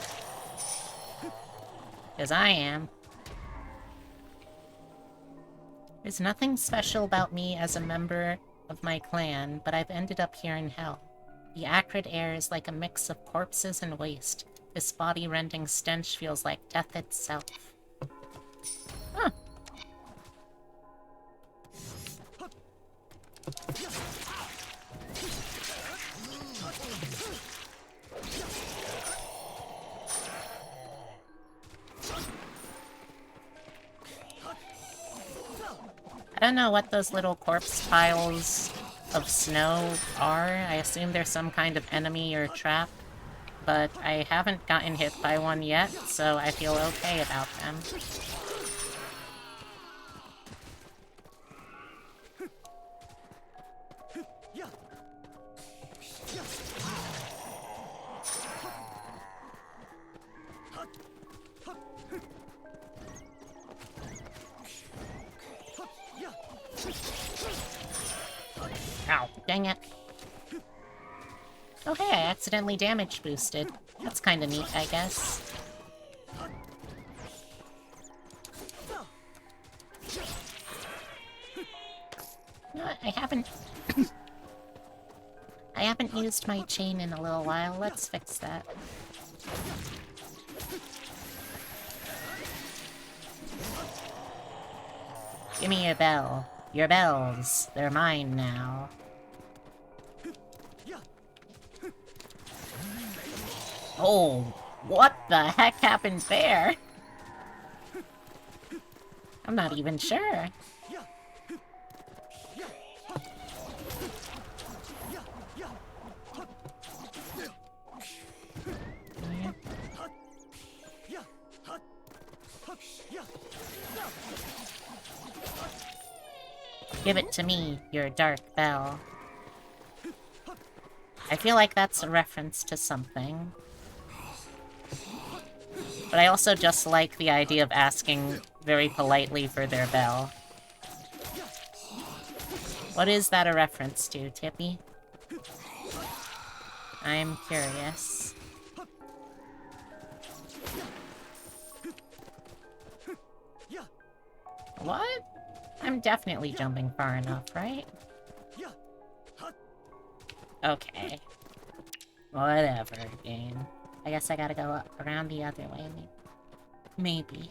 'Cause I am. There's nothing special about me as a member of my clan, but I've ended up here in hell. The acrid air is like a mix of corpses and waste. This body-rending stench feels like death itself. Huh. I don't know what those little corpse piles of snow are. I assume they're some kind of enemy or trap, but I haven't gotten hit by one yet, so I feel okay about them. Ow, dang it. Oh hey, I accidentally damage boosted. That's kinda neat, I guess. You know what, I haven't... I haven't used my chain in a little while. Let's fix that. Give me your bell. Your bells. They're mine now. Oh, what the heck happened there? I'm not even sure. Give it to me, your dark bell. I feel like that's a reference to something. But I also just like the idea of asking very politely for their bell. What is that a reference to, Tippy? I'm curious. What? I'm definitely jumping far enough, right? Okay. Whatever, game. I guess I gotta go around the other way, maybe.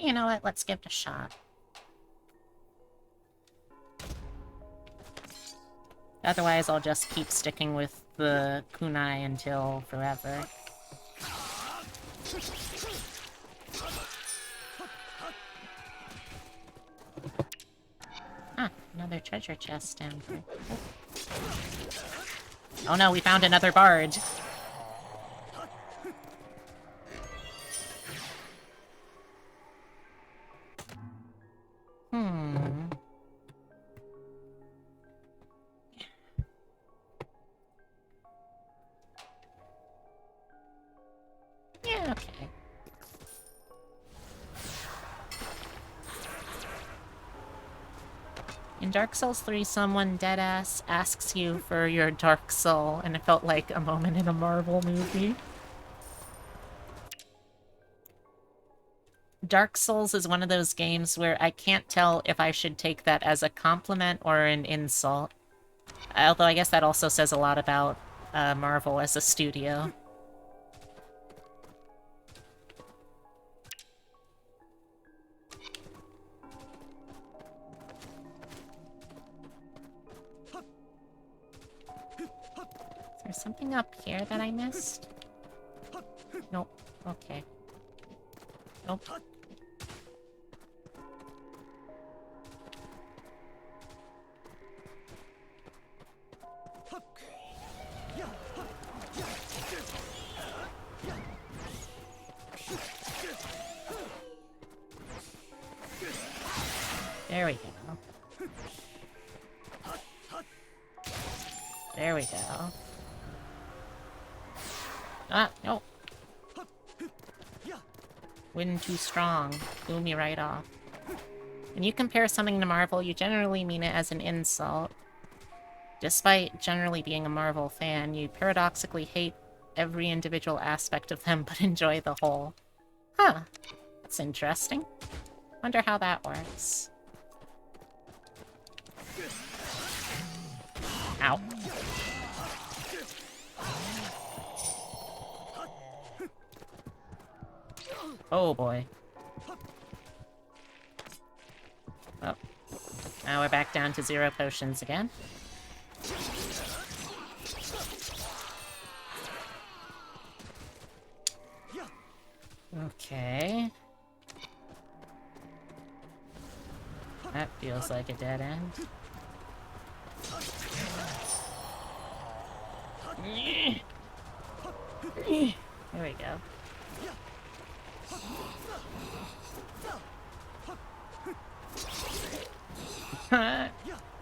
You know what? Let's give it a shot. Otherwise, I'll just keep sticking with the kunai until forever. Ah, another treasure chest down here. Oh no, we found another bard! Yeah, okay. In Dark Souls 3, someone deadass asks you for your Dark Soul, and it felt like a moment in a Marvel movie. Dark Souls is one of those games where I can't tell if I should take that as a compliment or an insult. Although I guess that also says a lot about Marvel as a studio. Is there something up here that I missed? Nope. Okay. Nope. There we go. There we go. Ah, no. Wind too strong. Blew me right off. When you compare something to Marvel, you generally mean it as an insult. Despite generally being a Marvel fan, you paradoxically hate every individual aspect of them but enjoy the whole. Huh. That's interesting. Wonder how that works. Ow. Oh boy. Oh. Now we're back down to 0 potions again. Okay. That feels like a dead end. There we go.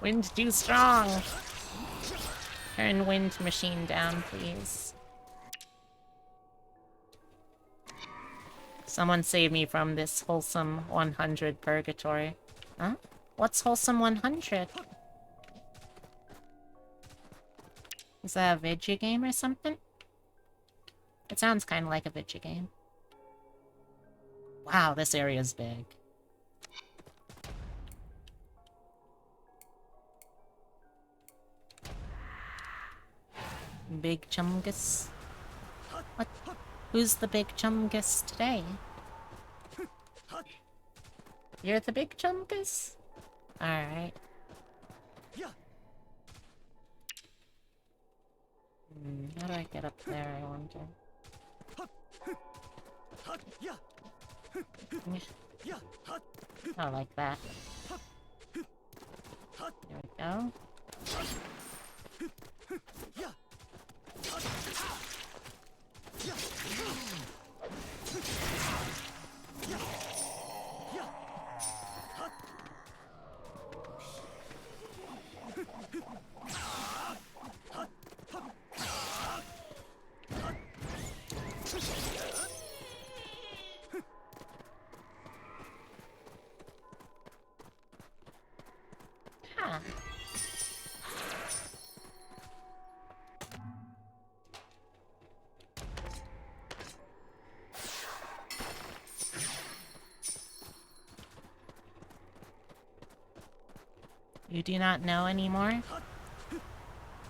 Wind too strong! Turn wind machine down, please. Someone save me from this wholesome 100 purgatory. Huh? What's wholesome 100? Is that a video game or something? It sounds kind of like a video game. Wow, this area's big. Big Chungus? What? Who's the Big Chungus today? You're the Big Chungus? Alright. How do I get up there, I wonder? Oh, like that. There we go. Huh. You do not know anymore?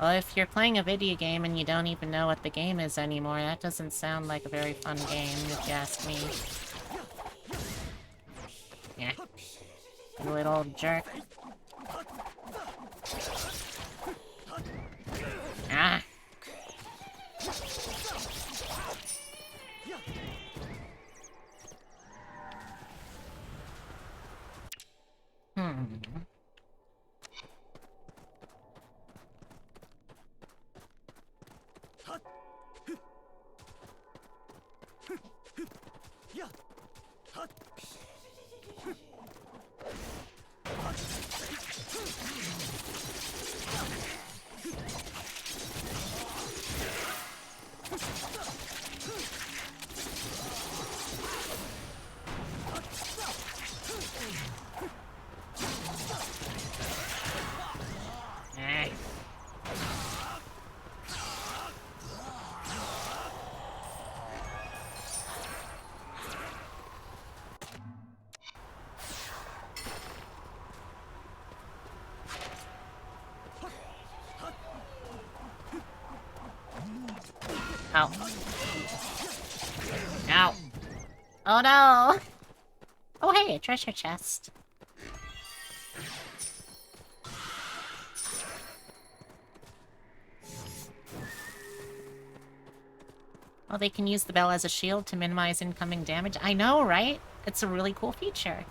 Well, if you're playing a video game and you don't even know what the game is anymore, that doesn't sound like a very fun game, if you ask me. Yeah. You little jerk. Ow. Ow. Oh no! Oh hey, a treasure chest. Oh, they can use the bell as a shield to minimize incoming damage. I know, right? It's a really cool feature.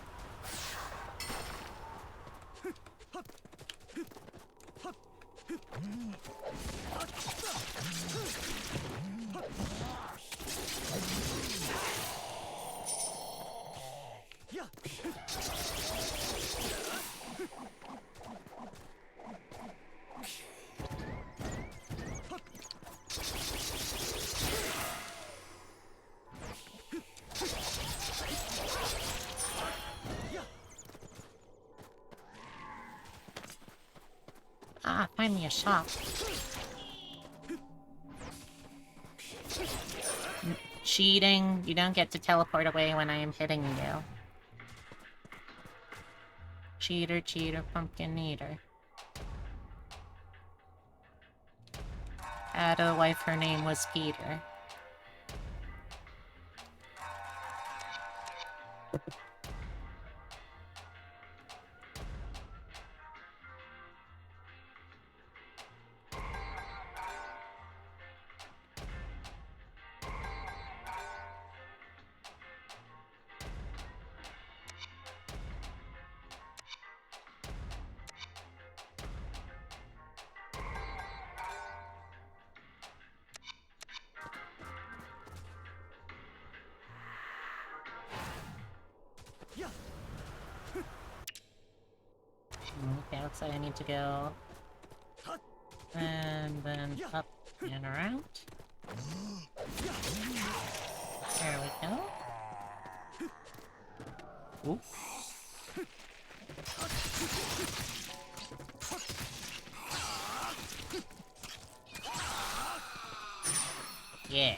Ah, finally a shop. Cheating. You don't get to teleport away when I am hitting you. Cheater, cheater, pumpkin eater. Had a wife, her name was Peter. Okay, looks like I need to go... And then up and around. There we go. Oop. Yeah,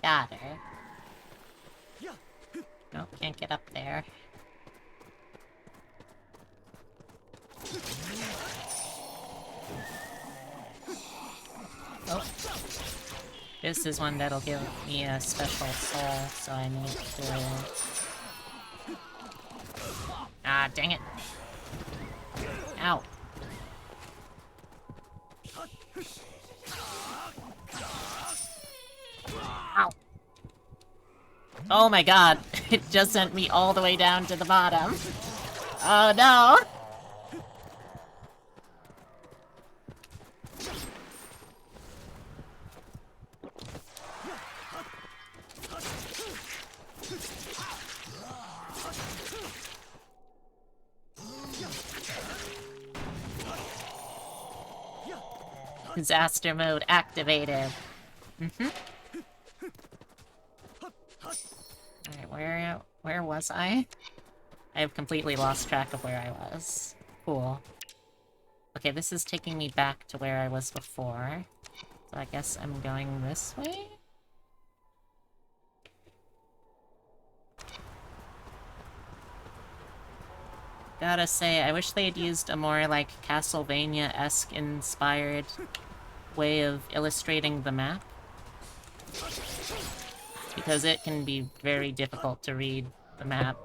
got her. Nope, can't get up there. Oh. This is one that'll give me a special soul, so I need to... Ah, dang it. Ow. Ow. Oh my god, it just sent me all the way down to the bottom. Oh no! Disaster mode activated. Alright, where was I? I have completely lost track of where I was. Cool. Okay, this is taking me back to where I was before. So I guess I'm going this way? Gotta say, I wish they had used a more, like, Castlevania-esque inspired way of illustrating the map. Because it can be very difficult to read the map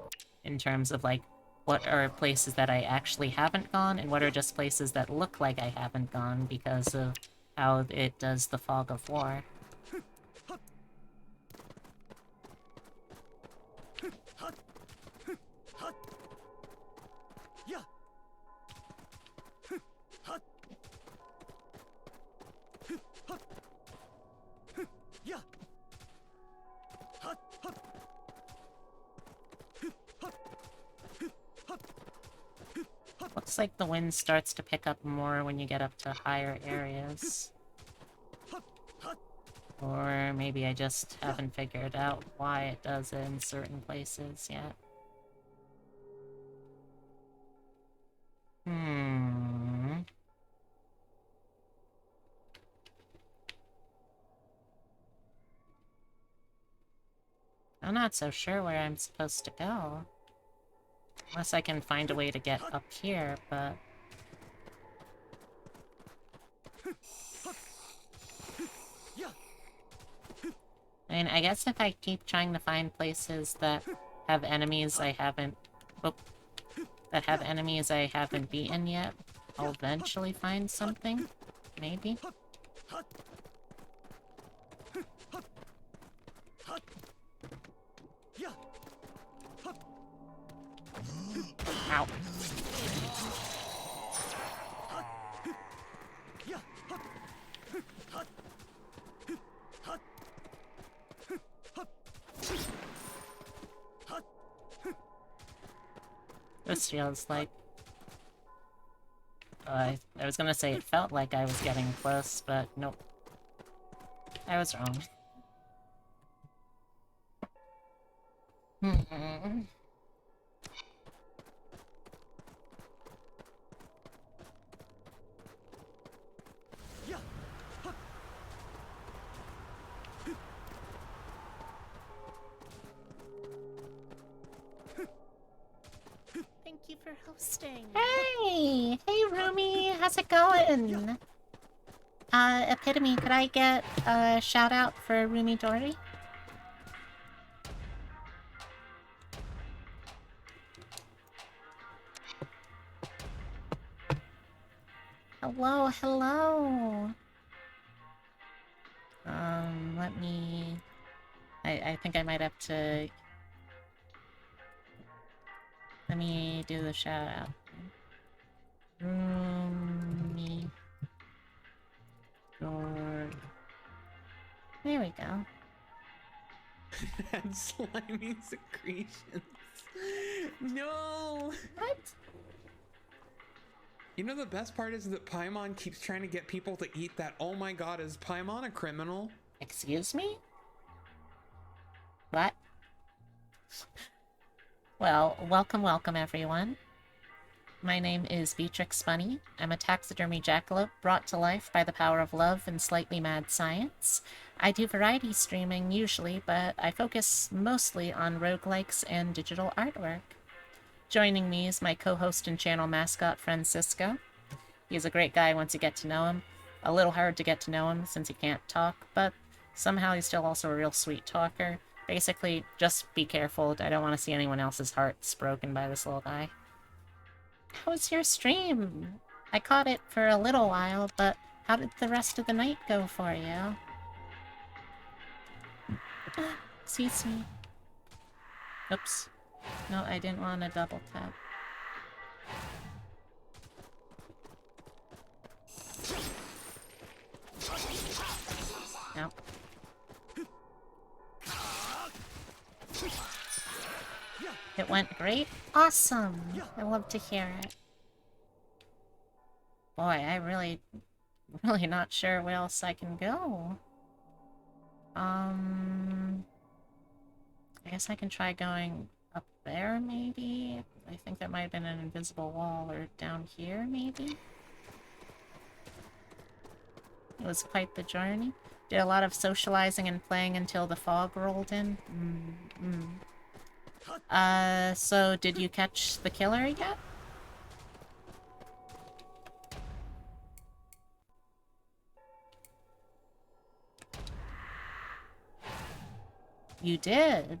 in terms of, like, what are places that I actually haven't gone, and what are just places that look like I haven't gone because of how it does the fog of war. Looks like the wind starts to pick up more when you get up to higher areas. Or maybe I just haven't figured out why it does it in certain places yet. I'm not so sure where I'm supposed to go. Unless I can find a way to get up here, but... mean, I guess if I keep trying to find places that have enemies I haven't... Oh, that have enemies I haven't beaten yet, I'll eventually find something. Maybe. Ow. This feels like... I was gonna say it felt like I was getting close, but nope. I was wrong. Thank you for hosting. Hey! Hey, Rumi! How's it going? Epitome, could I get a shout out for Rumi Dory? Hello, hello! Let me... I think I might have to... Let me do the shout out. Rumi Dory. There we go. And slimy secretions. No! What? You know the best part is that Paimon keeps trying to get people to eat that. Oh my god, is Paimon a criminal? Excuse me? What? Well, welcome everyone. My name is Beatrix Bunny. I'm a taxidermy jackalope brought to life by the power of love and slightly mad science. I do variety streaming usually, but I focus mostly on roguelikes and digital artwork. Joining me is my co-host and channel mascot, Francisco. He's a great guy once you get to know him. A little hard to get to know him since he can't talk, but somehow he's still also a real sweet talker. Basically, just be careful. I don't want to see anyone else's hearts broken by this little guy. How was your stream? I caught it for a little while, but how did the rest of the night go for you? Excuse me. Oops. No, I didn't want to double tap. No. It went great? Awesome! I love to hear it. Boy, I really not sure where else I can go. I guess I can try going up there, maybe? I think there might have been an invisible wall, or down here, maybe? It was quite the journey. Did a lot of socializing and playing until the fog rolled in. So did you catch the killer yet? You did?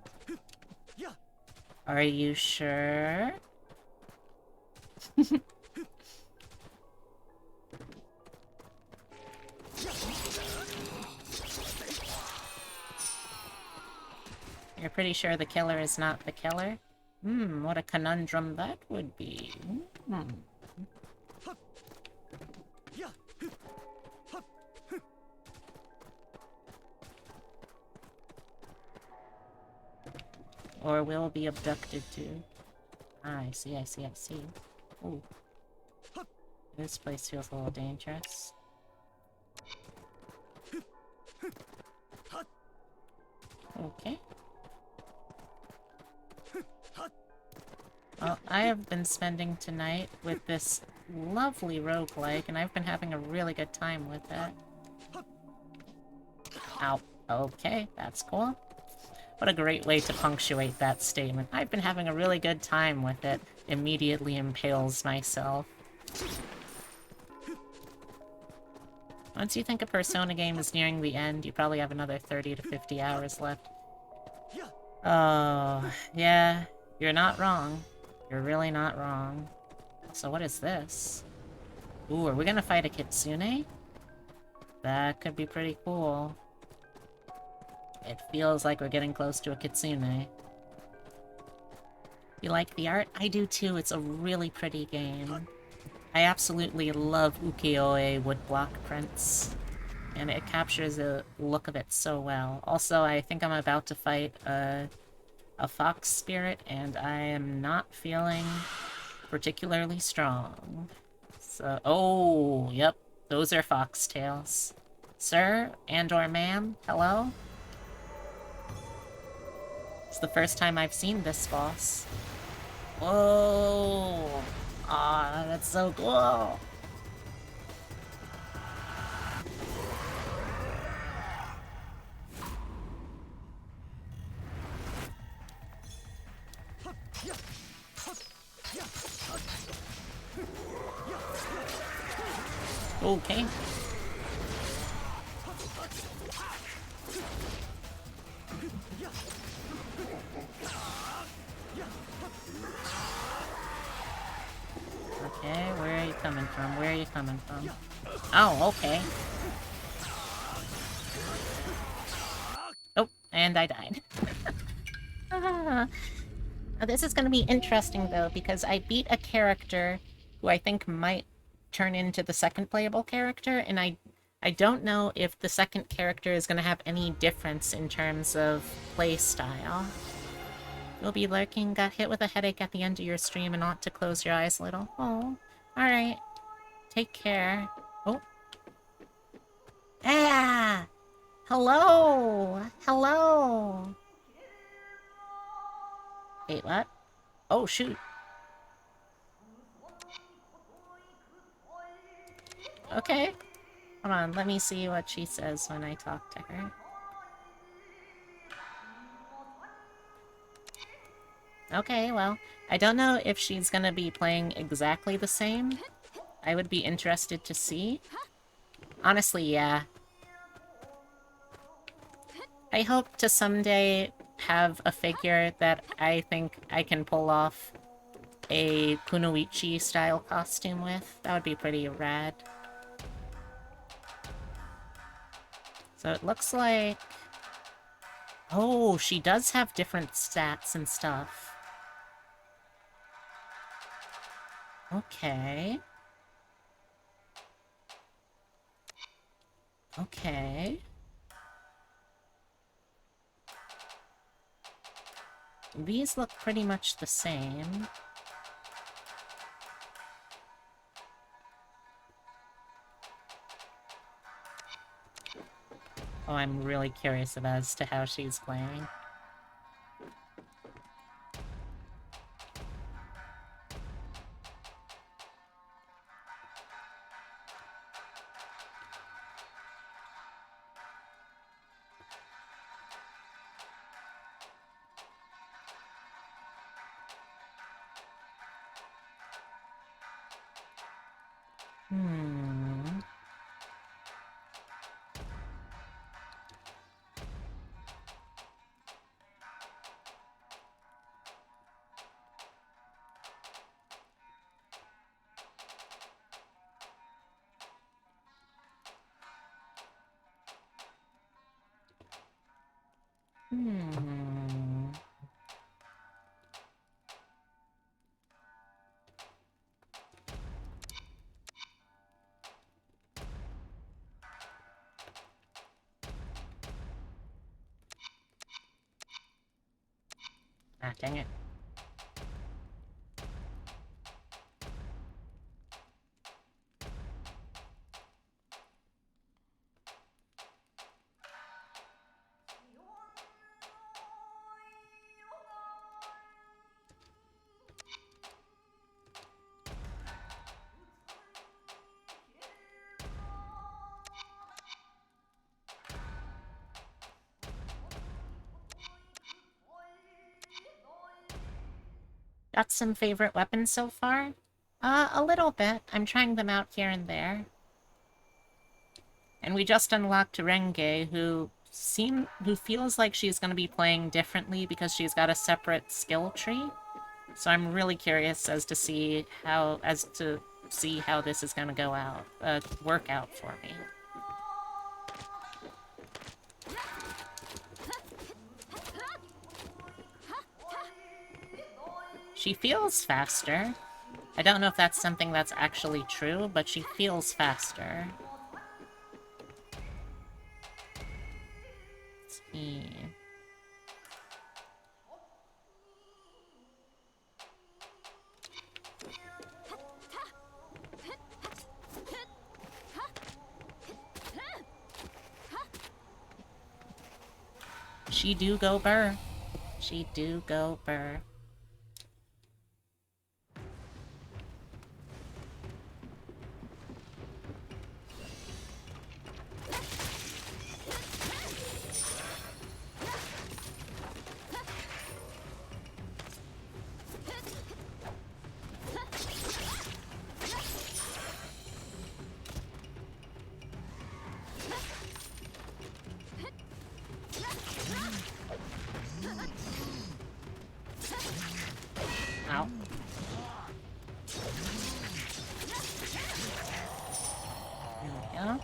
Are you sure? You're pretty sure the killer is not the killer? What a conundrum that would be. Or will be abducted too. Ah, I see. Ooh. This place feels a little dangerous. Okay. Well, I have been spending tonight with this lovely roguelike, and I've been having a really good time with it. Ow. Okay, that's cool. What a great way to punctuate that statement. I've been having a really good time with it. Immediately impales myself. Once you think a Persona game is nearing the end, you probably have another 30 to 50 hours left. Oh, yeah, you're not wrong. You're really not wrong. So what is this? Ooh, are we gonna fight a Kitsune? That could be pretty cool. It feels like we're getting close to a Kitsune. You like the art? I do too, it's a really pretty game. I absolutely love ukiyo-e woodblock prints, and it captures the look of it so well. Also, I think I'm about to fight a fox spirit, and I am not feeling particularly strong. So, oh, yep, those are foxtails. Sir, and/or ma'am, hello? It's the first time I've seen this boss. Whoa! Aw, that's so cool! Okay. Okay, where are you coming from? Where are you coming from? Oh, okay. Oh, and I died. Ah. Now, this is going to be interesting, though, because I beat a character who I think might turn into the second playable character, and I don't know if the second character is going to have any difference in terms of play style. You'll be lurking, got hit with a headache at the end of your stream and ought to close your eyes a little. Oh, alright. Take care. Oh. Ah! Hello! Hello! Wait, what? Oh, shoot. Okay. Hold on, let me see what she says when I talk to her. Okay, well, I don't know if she's gonna be playing exactly the same. I would be interested to see. Honestly, yeah. I hope to someday have a figure that I think I can pull off a Kunoichi-style costume with. That would be pretty rad. So it looks like... Oh, she does have different stats and stuff. Okay. Okay. These look pretty much the same. Oh, I'm really curious about as to how she's playing. Hmm. Hmm. Ah, dang it. Got some favorite weapons so far? A little bit. I'm trying them out here and there. And we just unlocked Renge, who feels like she's going to be playing differently because she's got a separate skill tree. So I'm really curious as to see how this is going to work out for me. She feels faster. I don't know if that's something that's actually true, but she feels faster. Let's see. She do go burr. She do go burr. Ow. There we go.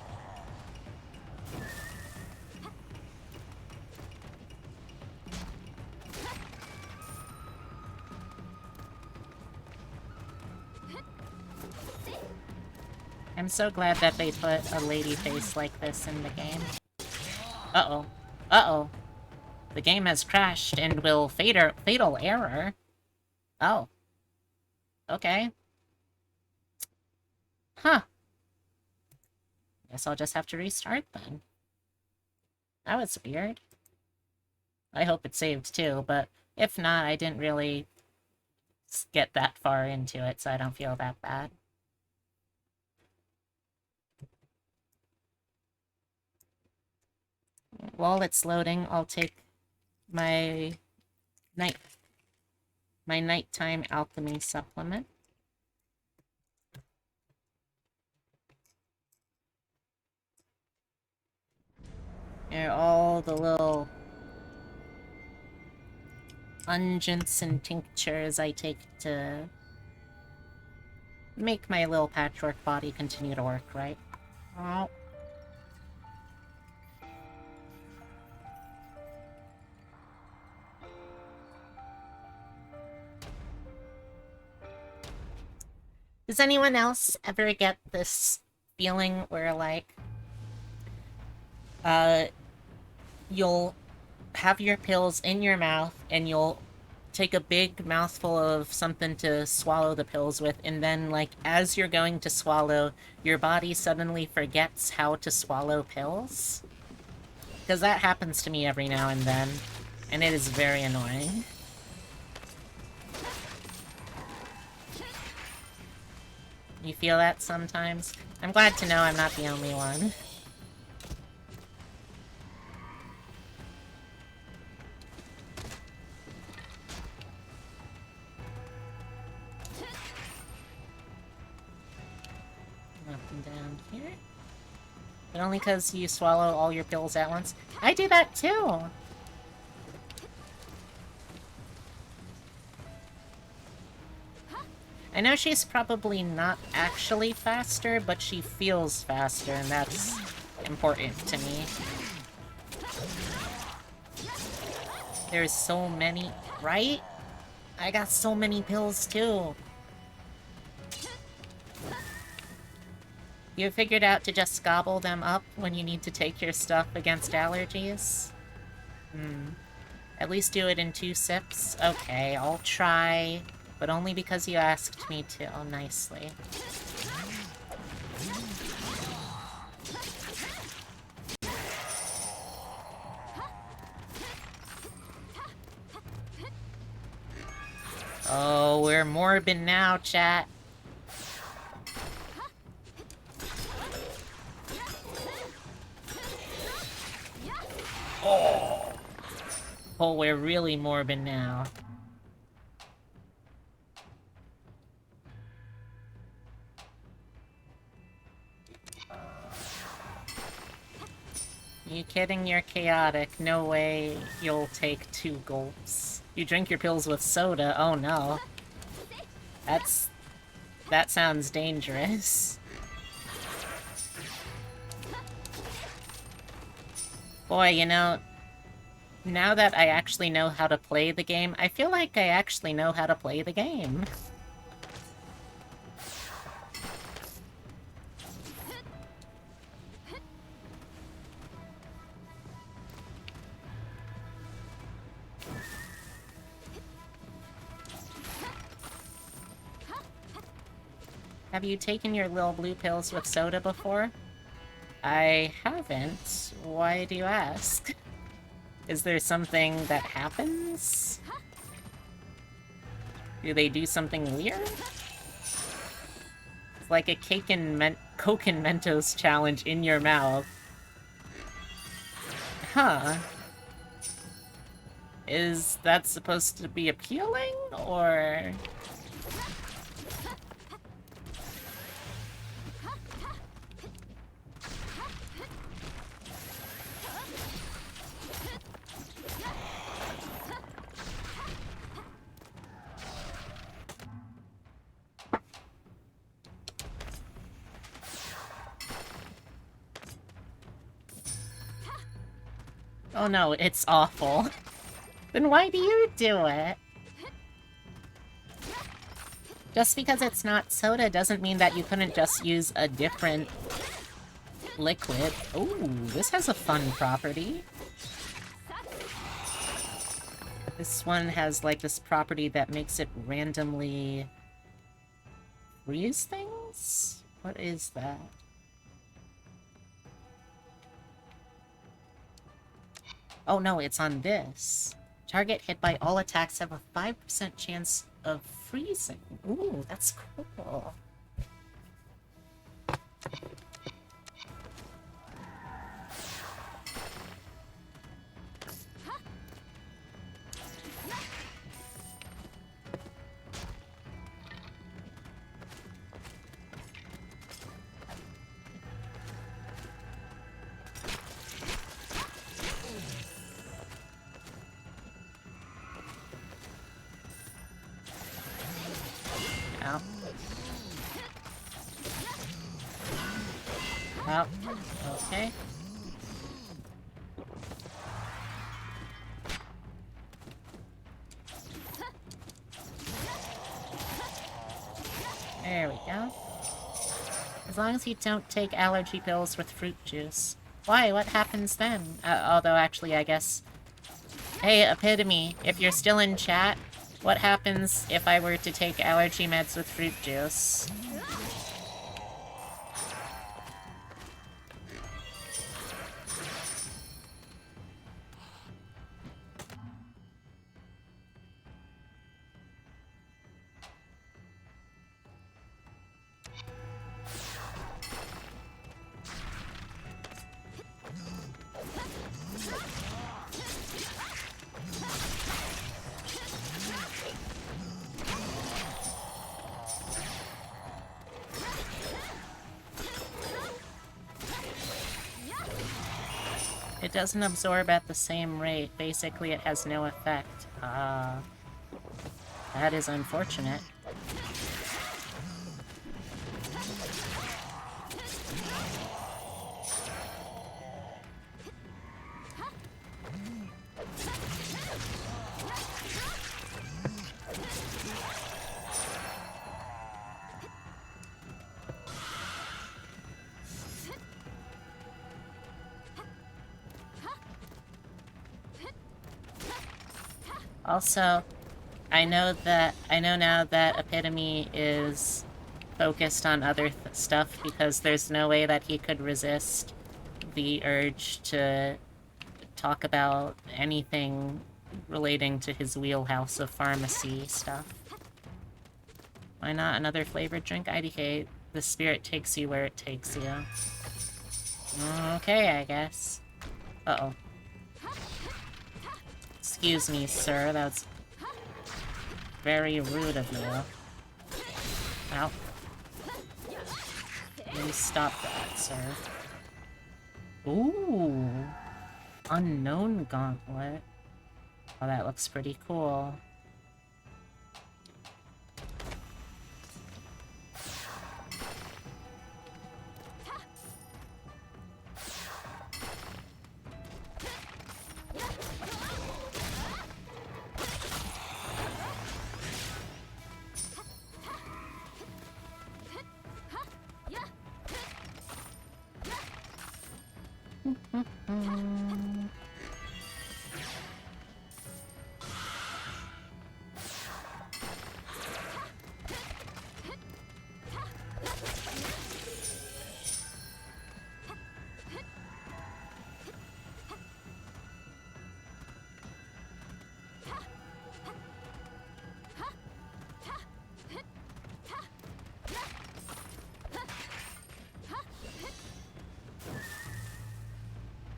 I'm so glad that they put a lady face like this in the game. Uh-oh. Uh-oh. The game has crashed and will fatal error. Oh. Okay. Huh. Guess I'll just have to restart then. That was weird. I hope it saved too, but if not, I didn't really get that far into it, so I don't feel that bad. While it's loading, I'll take my nighttime alchemy supplement. Here are all the little unguents and tinctures I take to make my little patchwork body continue to work, right? Oh. Does anyone else ever get this feeling where, like, you'll have your pills in your mouth and you'll take a big mouthful of something to swallow the pills with, and then, like, as you're going to swallow, your body suddenly forgets how to swallow pills? Because that happens to me every now and then, and it is very annoying. You feel that sometimes? I'm glad to know I'm not the only one. Up and down here. But only because you swallow all your pills at once. I do that too! I know she's probably not actually faster, but she feels faster, and that's important to me. There's so many, right? I got so many pills too. You figured out to just gobble them up when you need to take your stuff against allergies? At least do it in 2 sips? Okay, I'll try. But only because you asked me to, nicely. Oh, we're morbing now, chat. Oh, we're really morbid now. You kidding? You're chaotic. No way you'll take 2 gulps. You drink your pills with soda? Oh no. That sounds dangerous. Boy, you know, now that I actually know how to play the game, I feel like I actually know how to play the game. Have you taken your little blue pills with soda before? I haven't. Why do you ask? Is there something that happens? Do they do something weird? It's like a Coke and Mentos challenge in your mouth. Huh. Is that supposed to be appealing, or...? Oh no, it's awful. Then why do you do it? Just because it's not soda doesn't mean that you couldn't just use a different liquid. Ooh, this has a fun property. This one has like this property that makes it randomly freeze things? What is that? Oh no, it's on this. Target hit by all attacks have a 5% chance of freezing. Ooh, that's cool. Oh, okay. There we go. As long as you don't take allergy pills with fruit juice. Why? What happens then? Although, actually, I guess... Hey, Epitome, if you're still in chat, what happens if I were to take allergy meds with fruit juice? It doesn't absorb at the same rate. Basically, it has no effect. That is unfortunate. Also, I know now that Epitome is focused on other stuff because there's no way that he could resist the urge to talk about anything relating to his wheelhouse of pharmacy stuff. Why not another flavored drink? IDK, the spirit takes you where it takes you. Okay, I guess. Uh-oh. Excuse me, sir, that's very rude of you. Ow. Please stop that, sir. Ooh. Unknown gauntlet. Oh, that looks pretty cool.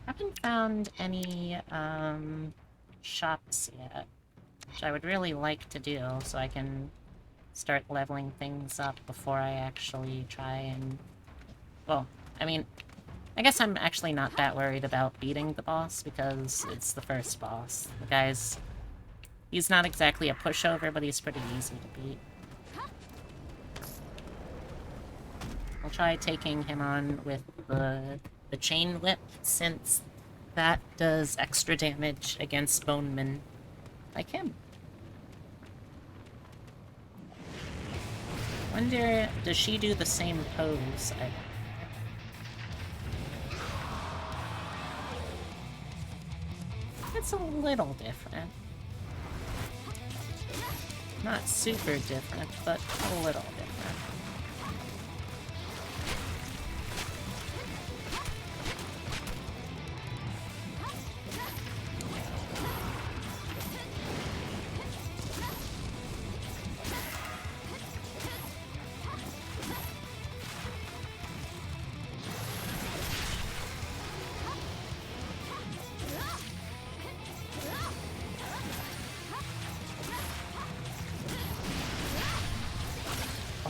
Haven't found any shops yet, which I would really like to do so I can start leveling things up before I actually try and... Well, I mean, I guess I'm actually not that worried about beating the boss because it's the first boss. The guy's... He's not exactly a pushover, but he's pretty easy to beat. I'll try taking him on with the chain whip, since that does extra damage against bonemen like him. Wonder, does she do the same pose? It's a little different. Not super different, but a little different.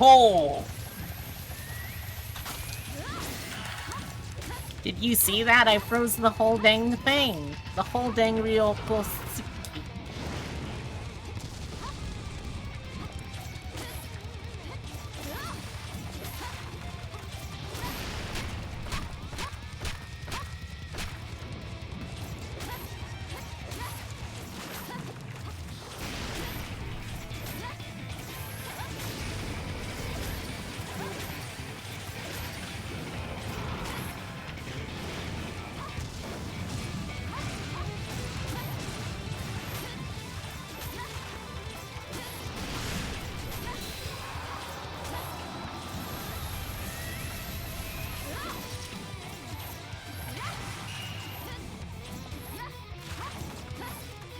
Oh! Did you see that? I froze the whole dang thing. The whole dang real close.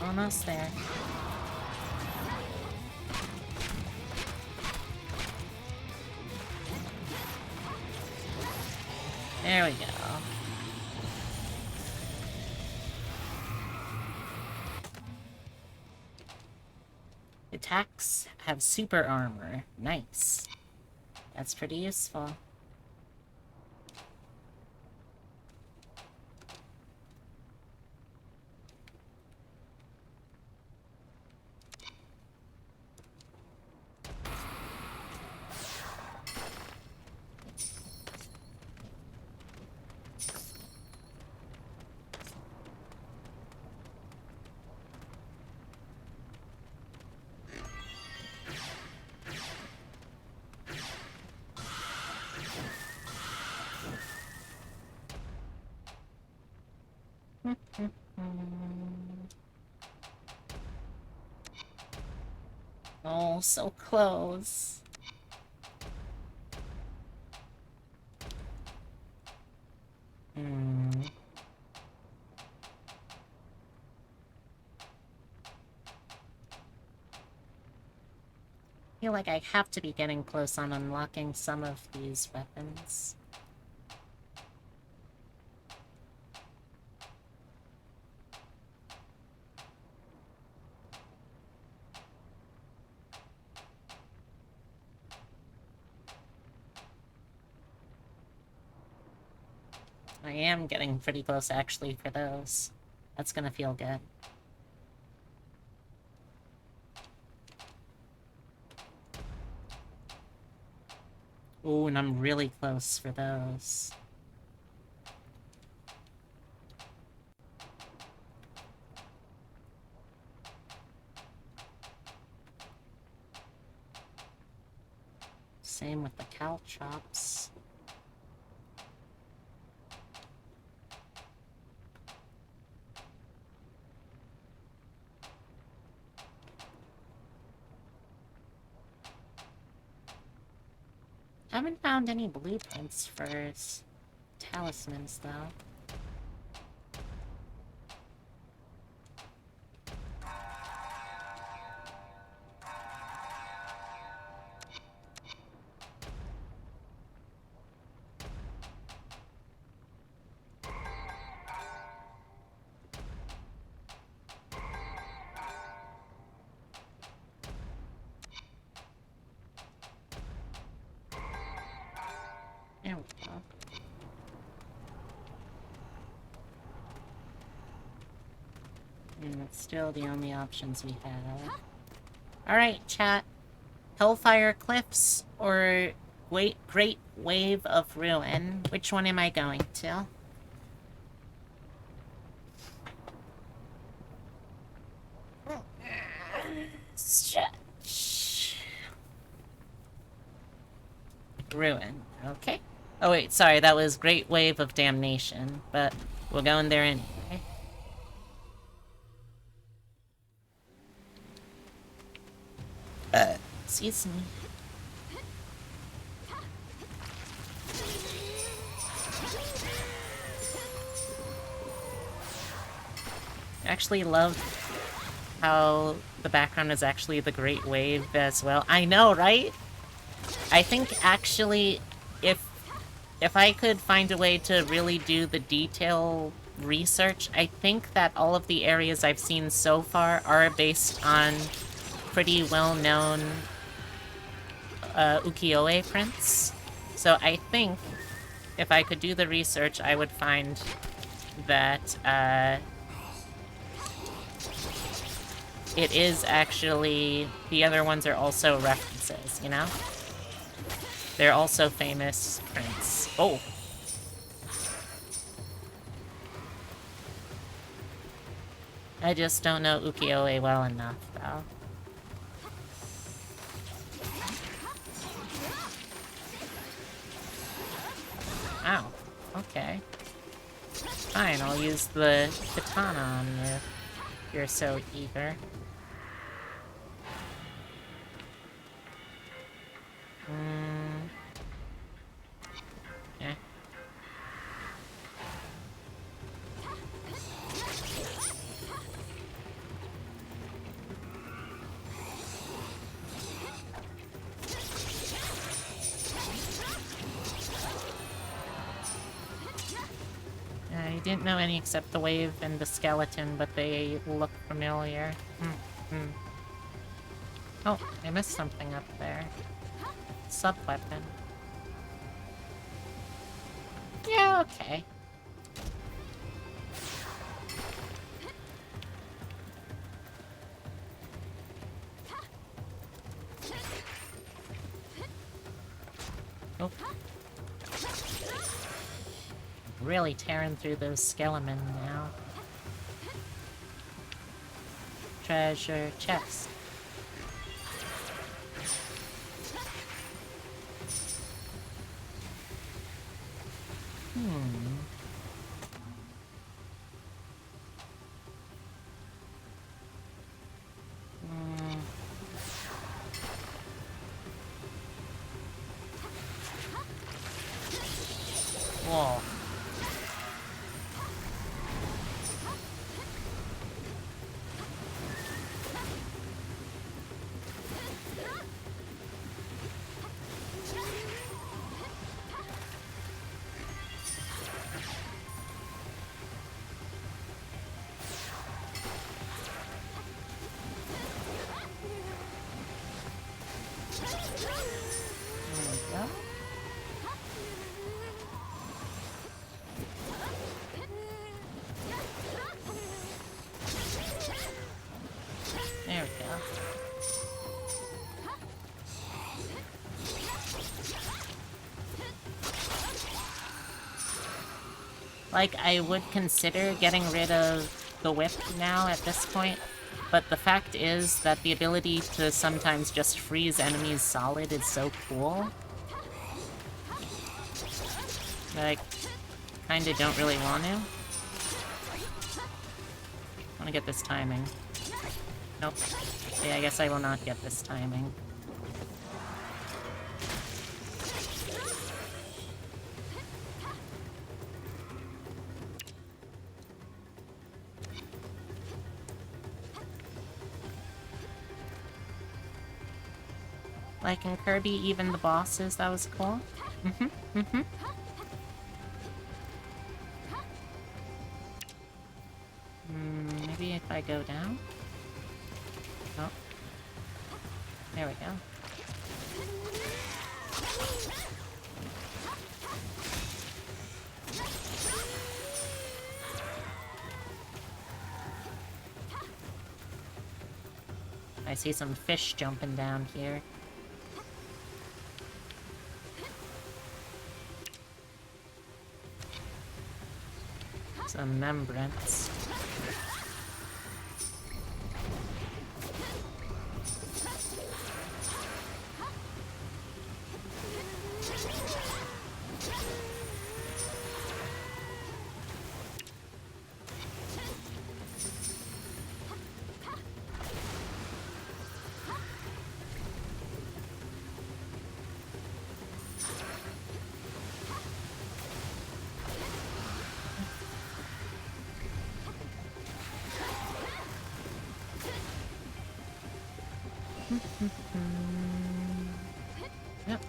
Almost there. There we go. Attacks have super armor. Nice. That's pretty useful. Oh, so close. I feel like I have to be getting close on unlocking some of these weapons. I am getting pretty close, actually, for those. That's gonna feel good. Ooh, and I'm really close for those. Same with the caltrops. Haven't found any blueprints for talismans, though. There we go. And that's still the only options we have. Alright, chat. Hellfire Cliffs or Great Wave of Ruin? Which one am I going to? Ruin. Okay. Oh wait, sorry, that was Great Wave of Damnation, but we're going there anyway. Excuse me. I actually love how the background is actually the Great Wave as well. I know, right? I think actually, if I could find a way to really do the detail research, I think that all of the areas I've seen so far are based on pretty well-known ukiyo-e prints. So I think if I could do the research, I would find that it is actually, the other ones are also references, you know? They're also famous prints. Oh! I just don't know ukiyo-e well enough, though. Ow. Okay. Fine, I'll use the katana on you if you're so eager. Yeah. I didn't know any except the wave and the skeleton, but they look familiar. Oh, I missed something up there. Sub-weapon. Yeah, okay. Oh. Really tearing through those skeleton now. Treasure chest. Whoa. There we go. like I would consider getting rid of the whip now at this point, but the fact is that the ability to sometimes just freeze enemies solid is so cool. That I kinda don't really want to. I wanna get this timing. Nope. Yeah, I guess I will not get this timing. Like in Kirby, even the bosses, that was cool. Maybe if I go down? Oh. There we go. I see some fish jumping down here. Some membranes. Yep.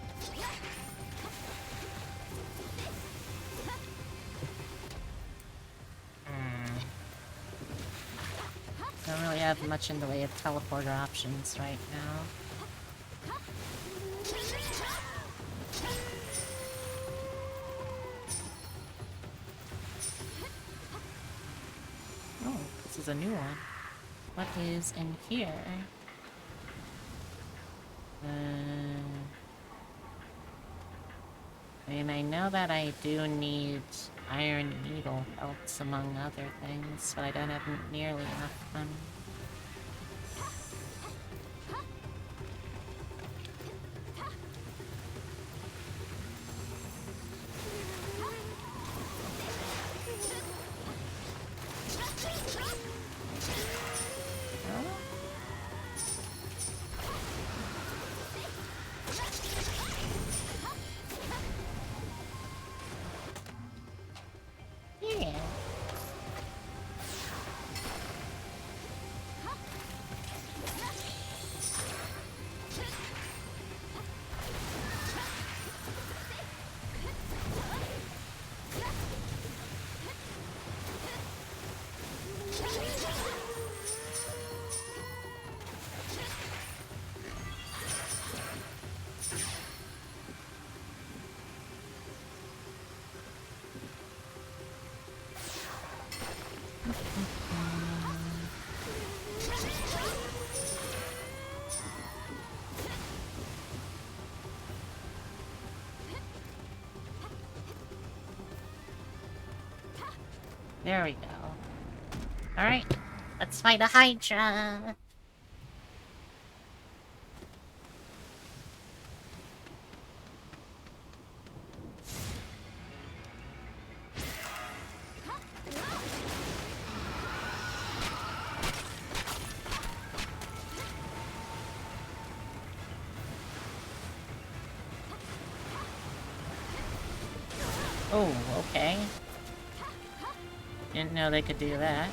Don't really have much in the way of teleporter options right now. Oh, this is a new one. What is in here? I mean, I know that I do need iron needle pelts among other things, but I don't have nearly enough of them. Yeah. There we go. Alright, let's fight a Hydra! Oh, okay. Didn't know they could do that.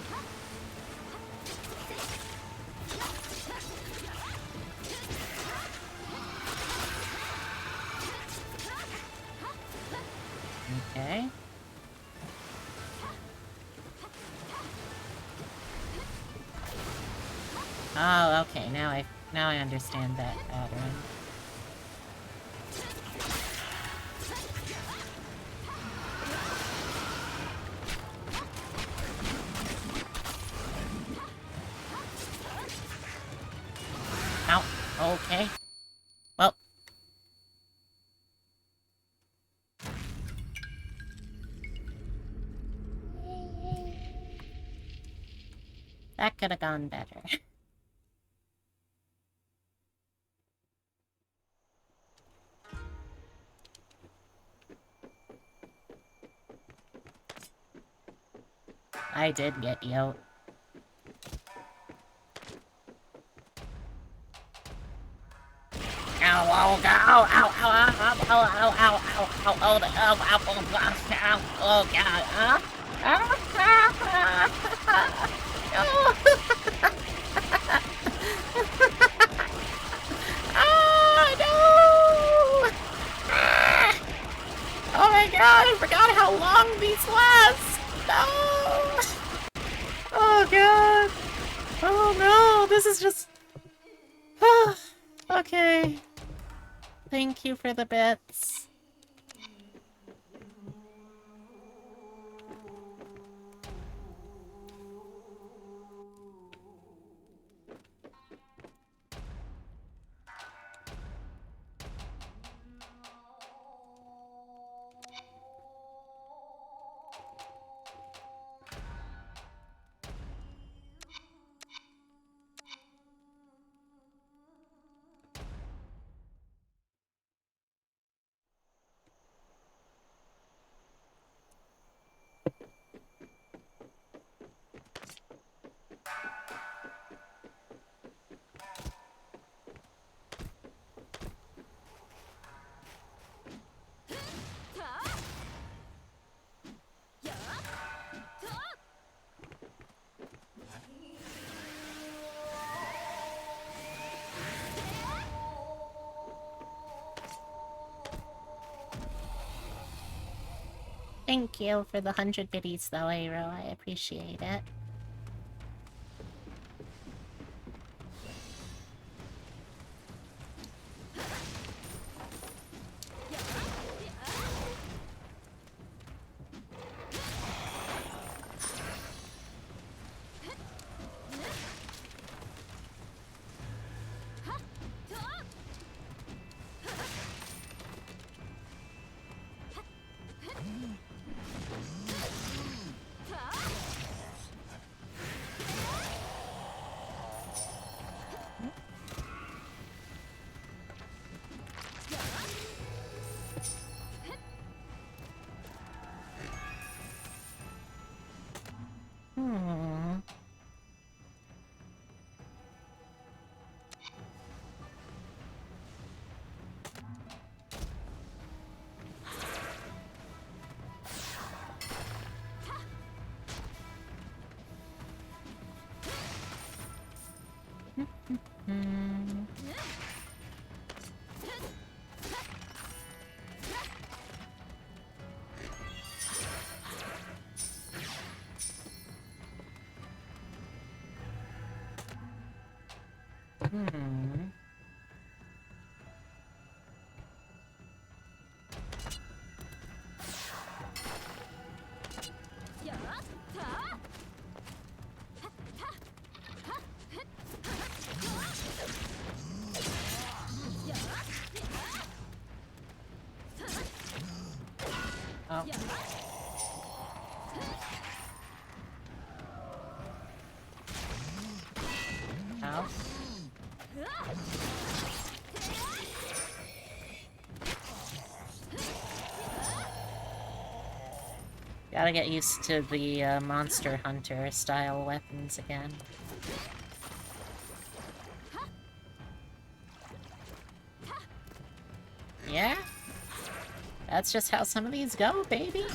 Okay. Oh, okay. Now I understand that pattern. Ow. Okay. Well. That could have gone better. I did get you. Ow, ow, ow, ow, ow, ow, ow, ow, ow, ow, ow, ow, ow, oh, God, oh, no! Oh my God, I forgot how long these last! No! Oh God! Oh no, this is just... Okay. Thank you for the bits. Thank you for the 100 biddies though, Aero. I appreciate it. Hmm. Hmm. Hmm. Oh. Ow. Gotta get used to the Monster Hunter style weapons again. Yeah? That's just how some of these go, baby.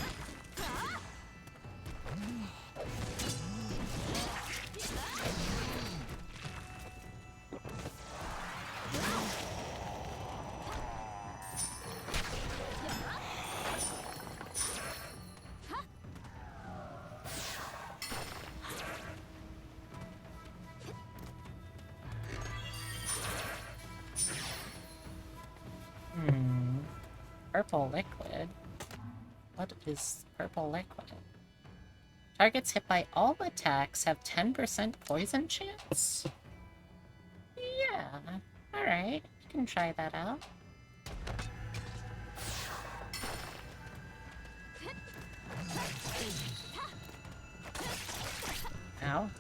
Purple liquid? What is purple liquid? Targets hit by all attacks have 10% poison chance? Yeah, alright. You can try that out. Ow.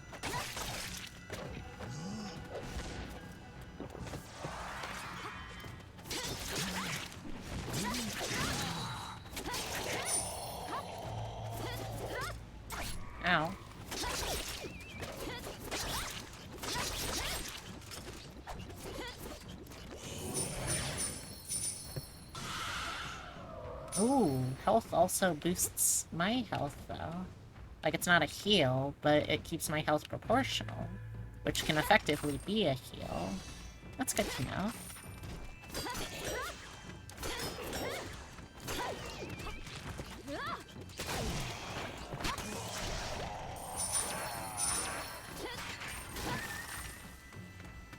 Ow. Ooh, health also boosts my health, though. Like, it's not a heal, but it keeps my health proportional, which can effectively be a heal. That's good to know.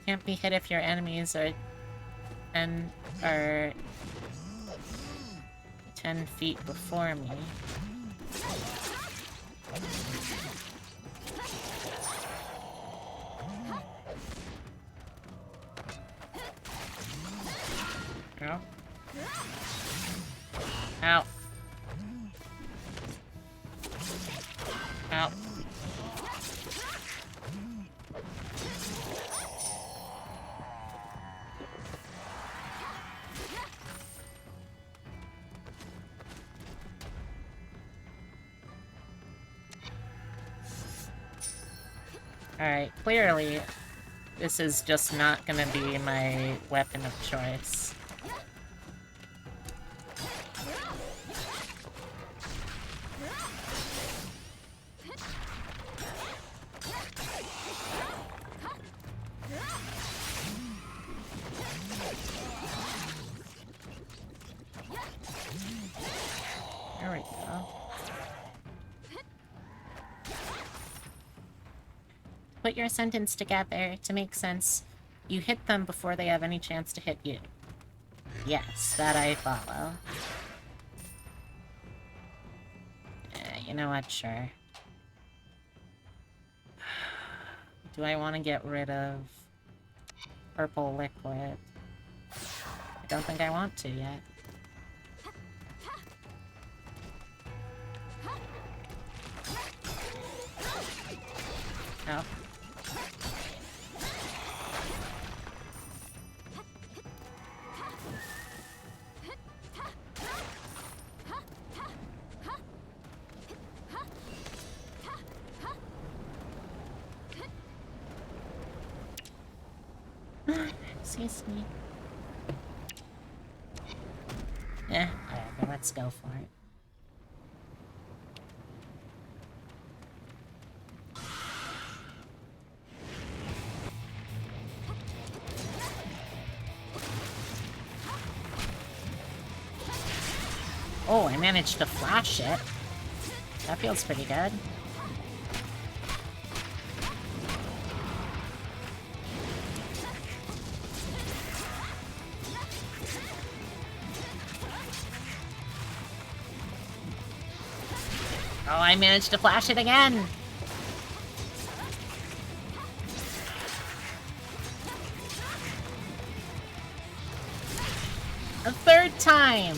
Can't be hit if your enemies are 10 feet before me. Ow. Ow. Ow. Alright, clearly, this is just not gonna be my weapon of choice. There we go. Put your sentence together to make sense. You hit them before they have any chance to hit you. Yes, that I follow. You know what? Sure. Do I want to get rid of purple liquid? I don't think I want to yet. Oh. Excuse me. Yeah, whatever, let's go for it. Oh, I managed to flash it. That feels pretty good. Oh, I managed to flash it again! A third time!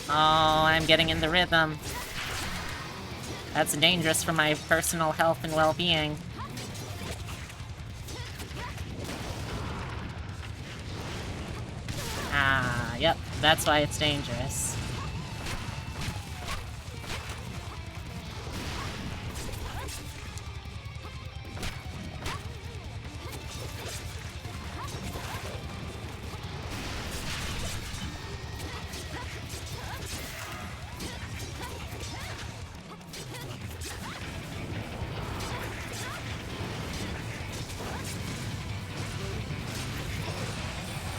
Oh, I'm getting in the rhythm. That's dangerous for my personal health and well-being. Ah, yep, that's why it's dangerous.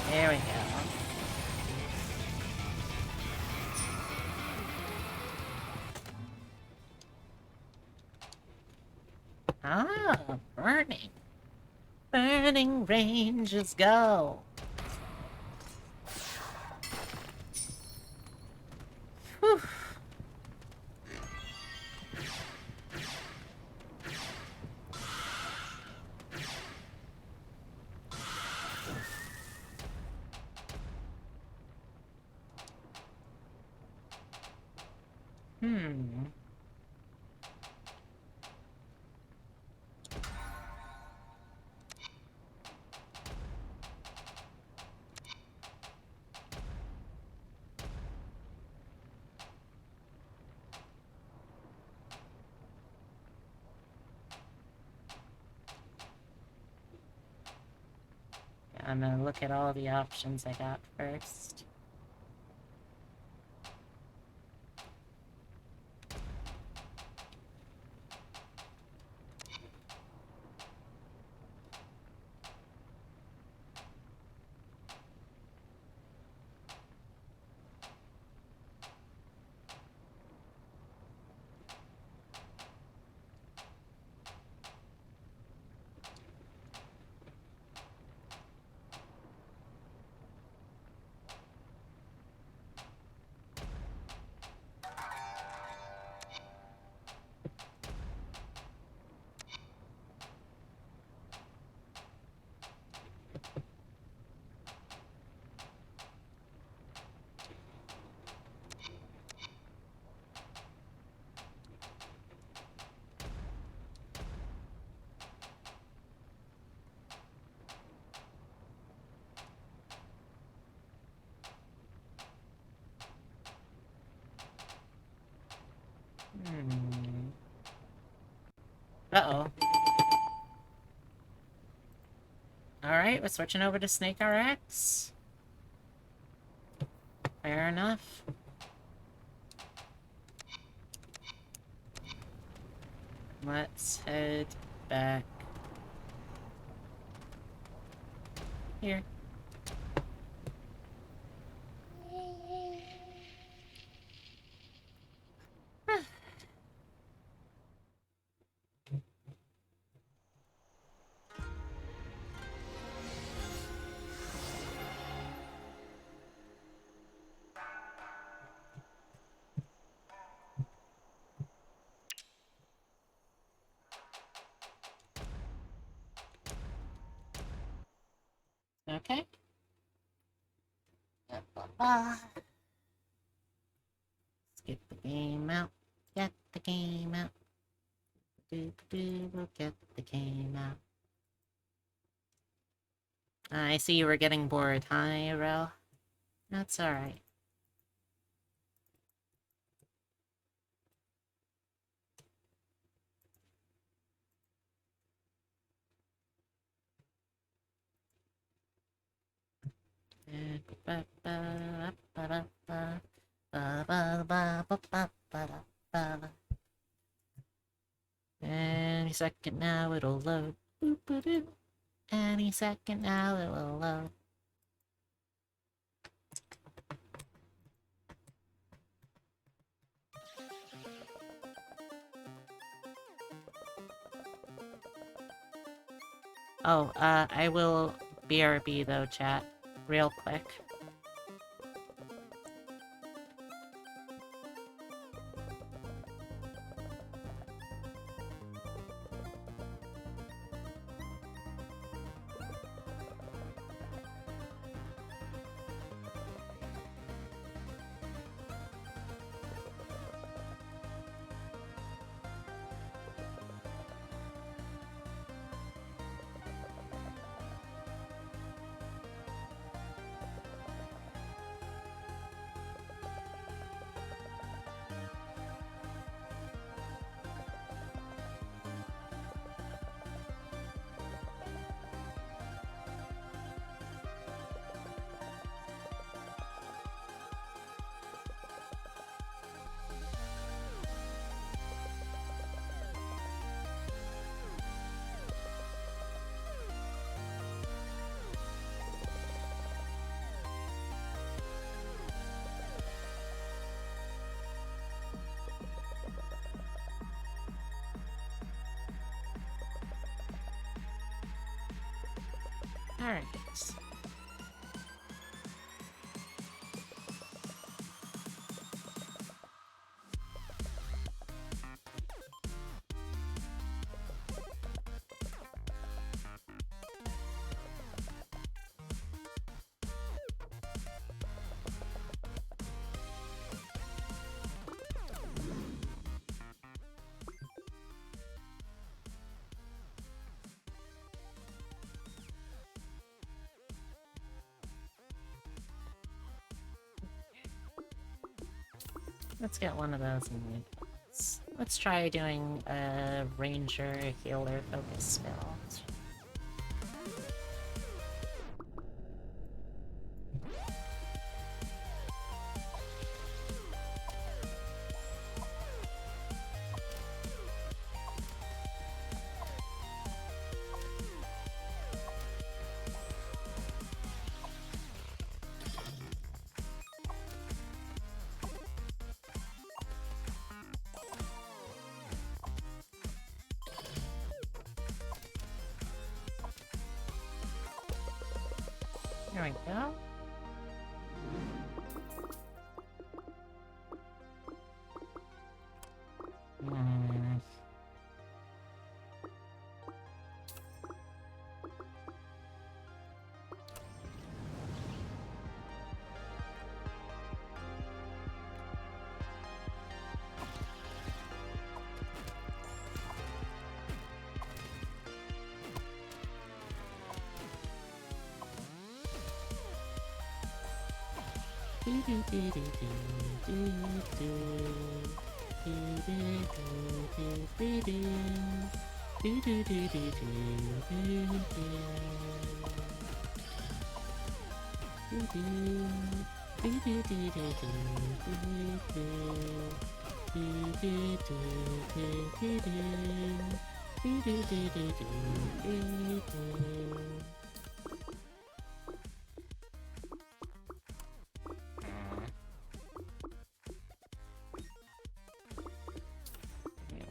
There we go. Ah, burning. Burning ranges go. Whew. Hmm. I'm gonna look at all the options I got first. Uh-oh. Alright, we're switching over to Snake RX. Fair enough. Let's head back here. Okay. Skip the game out. Get the game out. We'll get the game out. I see you were getting bored, huh, Rel? That's alright. Any second now it'll load. Boop-a-doo. Any second now it will load. Oh, I will BRB though, chat. Real quick. Alright. Let's get one of those in the... Let's try doing a ranger healer focus spell. There we go. Hmm.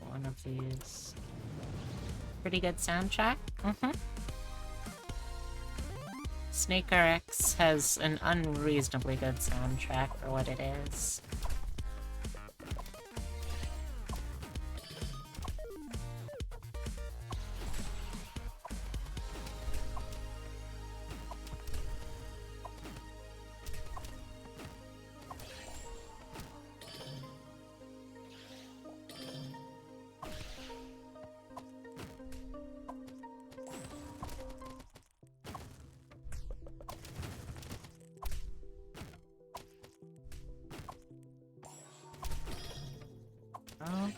One of these. Pretty good soundtrack. Snake RX has an unreasonably good soundtrack for what it is. Oh.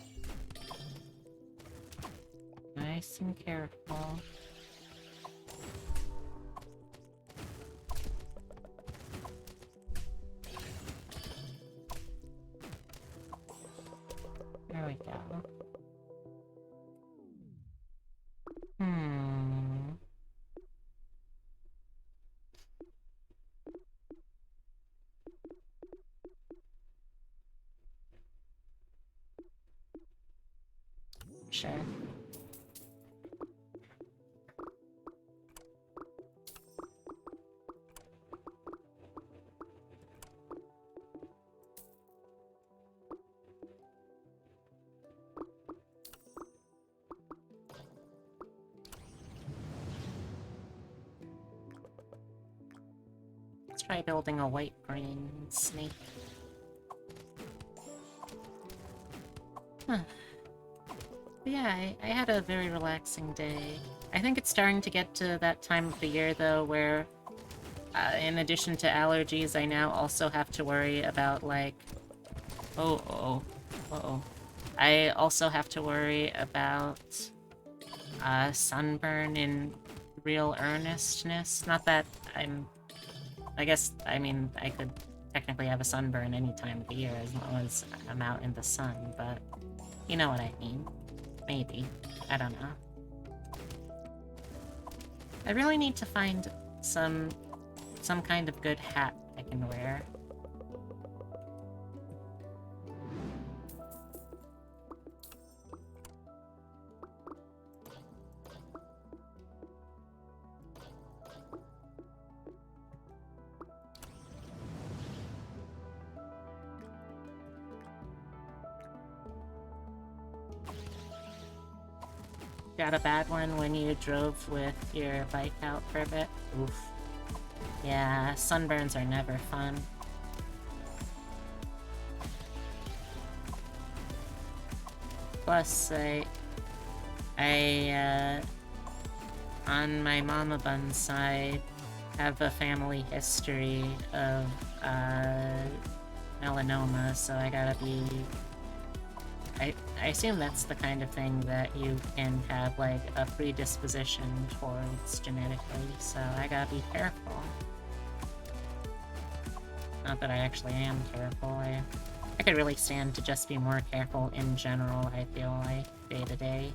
Nice and careful. There we go. Sure. Let's try building a white-green snake. Huh. But yeah, I had a very relaxing day. I think it's starting to get to that time of the year, though, where in addition to allergies, I now also have to worry about, like... Uh-oh. I also have to worry about sunburn in real earnestness. Not that I'm... I guess, I mean, I could technically have a sunburn any time of the year as long as I'm out in the sun, but you know what I mean. Maybe. I don't know. I really need to find some kind of good hat I can wear. Got a bad one when you drove with your bike out for a bit? Oof. Yeah, sunburns are never fun. Plus, on my mama bun side, have a family history of, melanoma, so I gotta be... I assume that's the kind of thing that you can have, like, a predisposition towards genetically, so I gotta be careful. Not that I actually am careful, I could really stand to just be more careful in general, I feel like, day to day.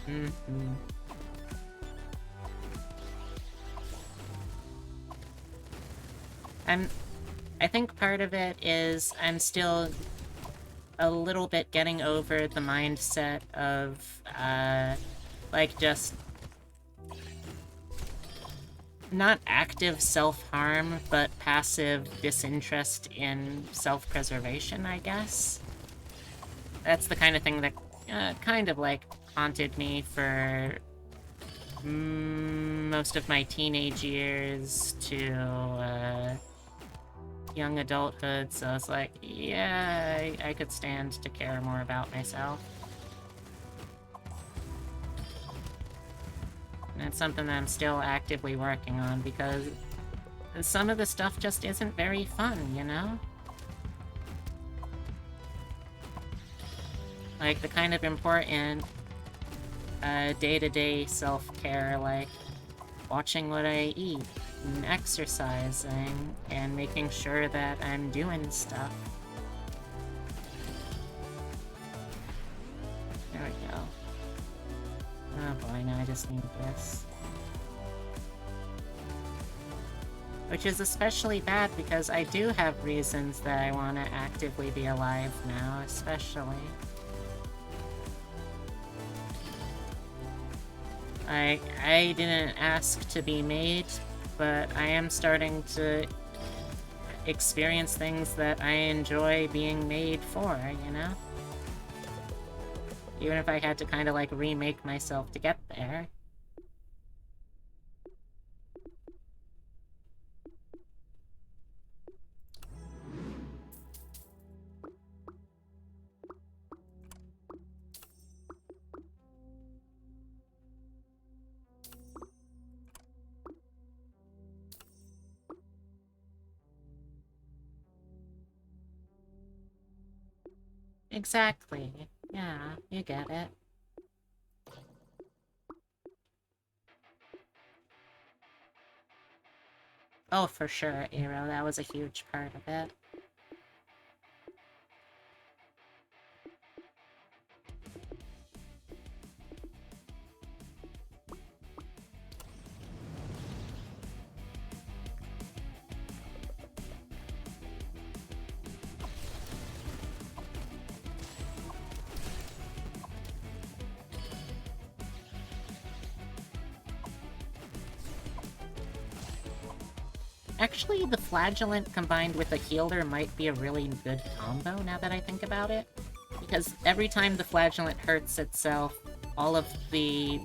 Mm-hmm. I think part of it is I'm still a little bit getting over the mindset of, like, just not active self-harm, but passive disinterest in self-preservation, I guess. That's the kind of thing that kind of, like, haunted me for most of my teenage years to, young adulthood, so it's like, yeah, I could stand to care more about myself. And it's something that I'm still actively working on, because some of the stuff just isn't very fun, you know? Like, the kind of important, day-to-day self-care, like watching what I eat, and exercising, and making sure that I'm doing stuff. There we go. Oh boy, now I just need this. Which is especially bad because I do have reasons that I want to actively be alive now, especially. I didn't ask to be made, but I am starting to experience things that I enjoy being made for, you know? Even if I had to kind of, like, remake myself to get there. Exactly. Yeah, you get it. Oh, for sure, Aero, that was a huge part of it. Actually, the Flagellant combined with a healer might be a really good combo, now that I think about it. Because every time the Flagellant hurts itself, all of the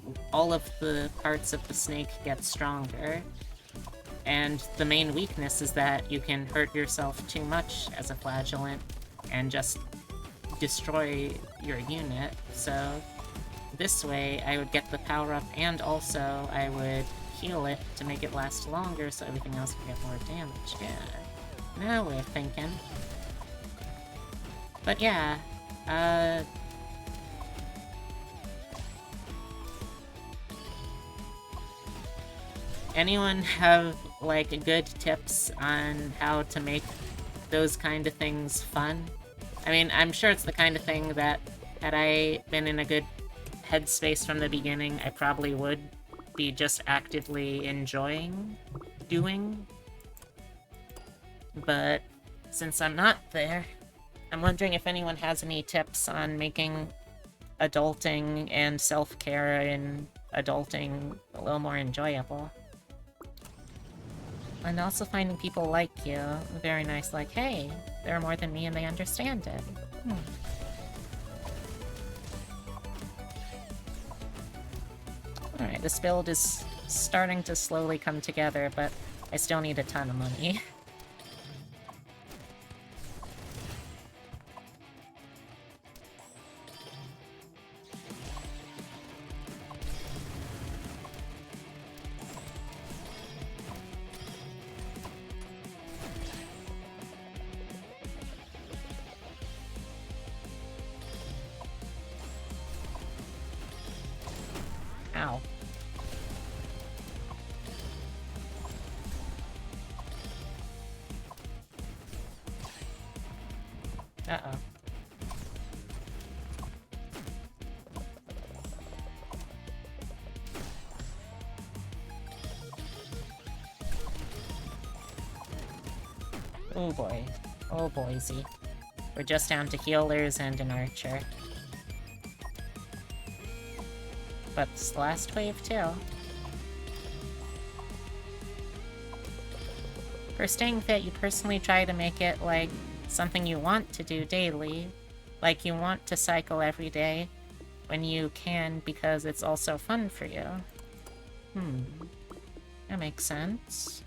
parts of the snake get stronger. And the main weakness is that you can hurt yourself too much as a Flagellant and just destroy your unit. So this way, I would get the power-up, and also I would heal it to make it last longer so everything else can get more damage. Yeah, now we're thinking. But yeah, anyone have, like, good tips on how to make those kind of things fun? I mean, I'm sure it's the kind of thing that, had I been in a good headspace from the beginning, I probably would be just actively enjoying doing. But since I'm not there, I'm wondering if anyone has any tips on making adulting and self-care and adulting a little more enjoyable. And also finding people like you very nice, like, hey, they're more than me and they understand it. Alright, this build is starting to slowly come together, but I still need a ton of money. Ow. Uh-oh. Oh boy. Oh boysy. We're just down to healers and an archer. But it's the last wave too. For staying fit, you personally try to make it like something you want to do daily. Like you want to cycle every day when you can because it's also fun for you. That makes sense.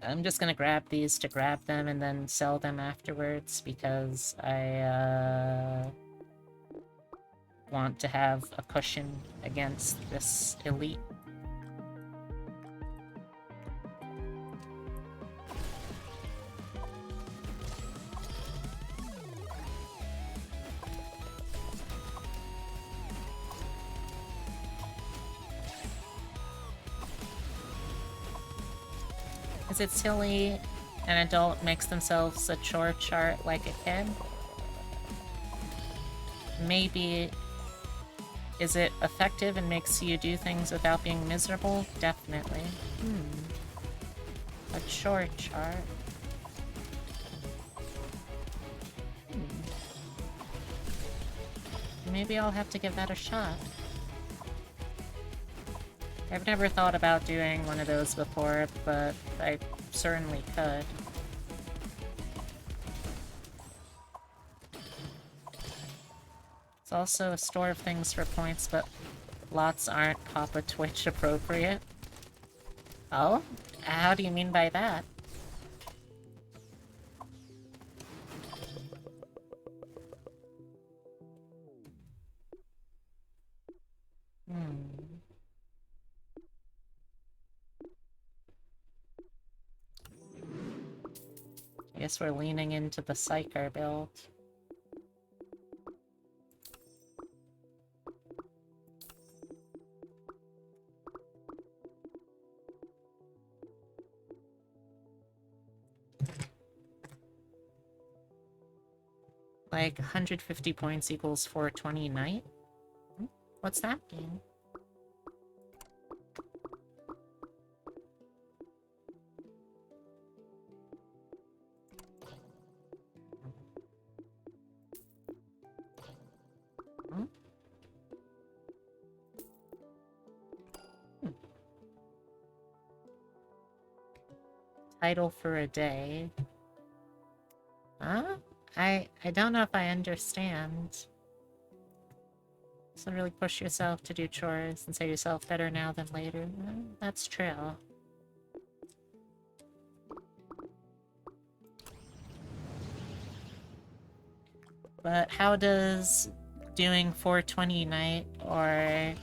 I'm just gonna grab these to grab them and then sell them afterwards because I want to have a cushion against this elite. Is it silly an adult makes themselves a chore chart like a kid? Maybe. Is it effective and makes you do things without being miserable? Definitely. A chore chart. Maybe I'll have to give that a shot. I've never thought about doing one of those before, but I certainly could. It's also a store of things for points, but lots aren't Papa Twitch appropriate. Oh? How do you mean by that? I guess we're leaning into the Psyker build. Like, 150 points equals 420 Knight? What's that mean? Title for a day. Huh? I don't know if I understand. So really push yourself to do chores and say yourself better now than later. That's true. But how does doing 420 Night or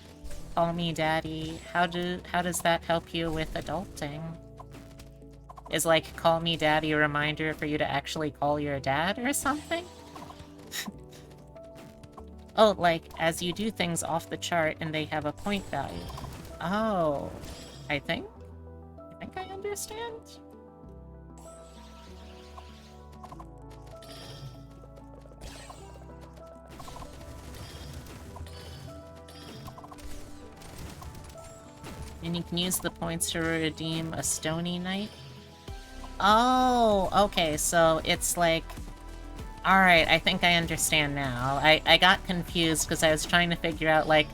Call Me Daddy, how does that help you with adulting? Is like Call Me Daddy a reminder for you to actually call your dad or something? Oh, like, as you do things off the chart and they have a point value. Oh, I think I understand. And you can use the points to redeem a Stony Knight. Oh, okay, so it's like... Alright, I think I understand now. I got confused because I was trying to figure out, like,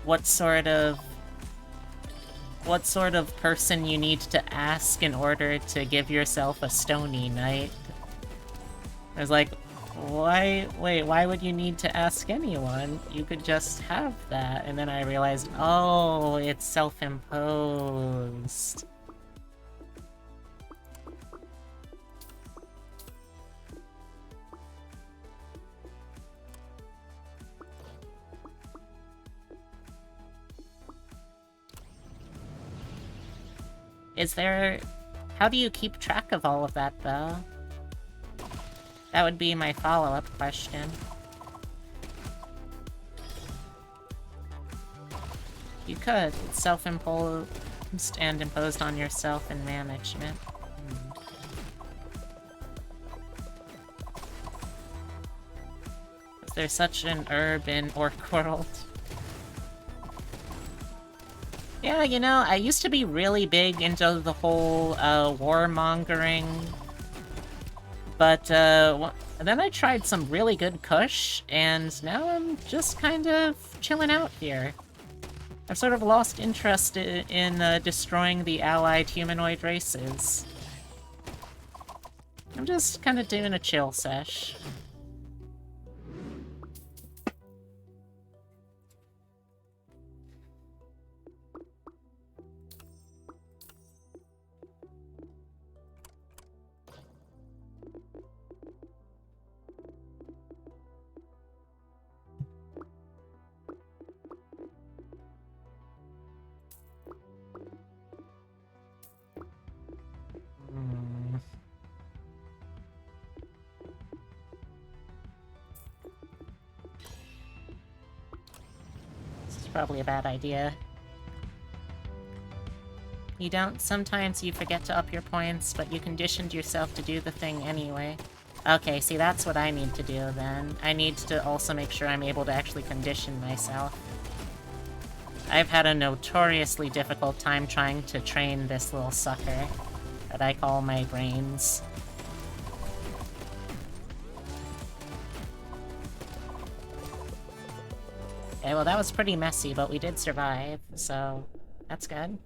what sort of person you need to ask in order to give yourself a Stony Knight. I was like, why would you need to ask anyone? You could just have that. And then I realized, oh, it's self-imposed. Is there... How do you keep track of all of that, though? That would be my follow-up question. You could. It's self-imposed and imposed on yourself in management. Is there such an urban orc world? Yeah, you know, I used to be really big into the whole warmongering, but then I tried some really good kush, and now I'm just kind of chilling out here. I've sort of lost interest in destroying the allied humanoid races. I'm just kind of doing a chill sesh. Probably a bad idea. You don't. Sometimes you forget to up your points, but you conditioned yourself to do the thing anyway. Okay, see, that's what I need to do then. I need to also make sure I'm able to actually condition myself. I've had a notoriously difficult time trying to train this little sucker that I call my brains. Okay, well that was pretty messy, but we did survive, so that's good.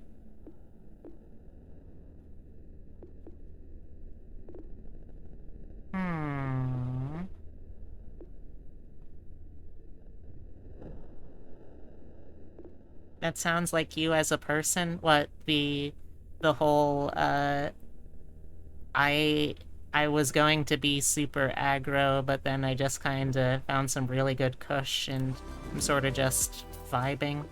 That sounds like you as a person. What, the whole, I was going to be super aggro, but then I just kinda found some really good kush, and I'm sorta just vibing.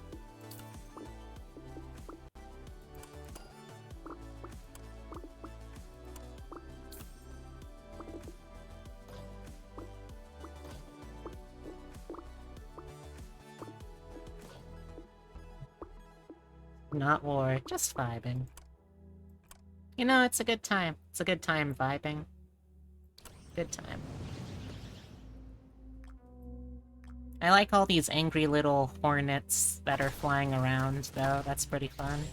Not war, just vibing. You know, it's a good time. It's a good time vibing. Good time. I like all these angry little hornets that are flying around, though. That's pretty fun.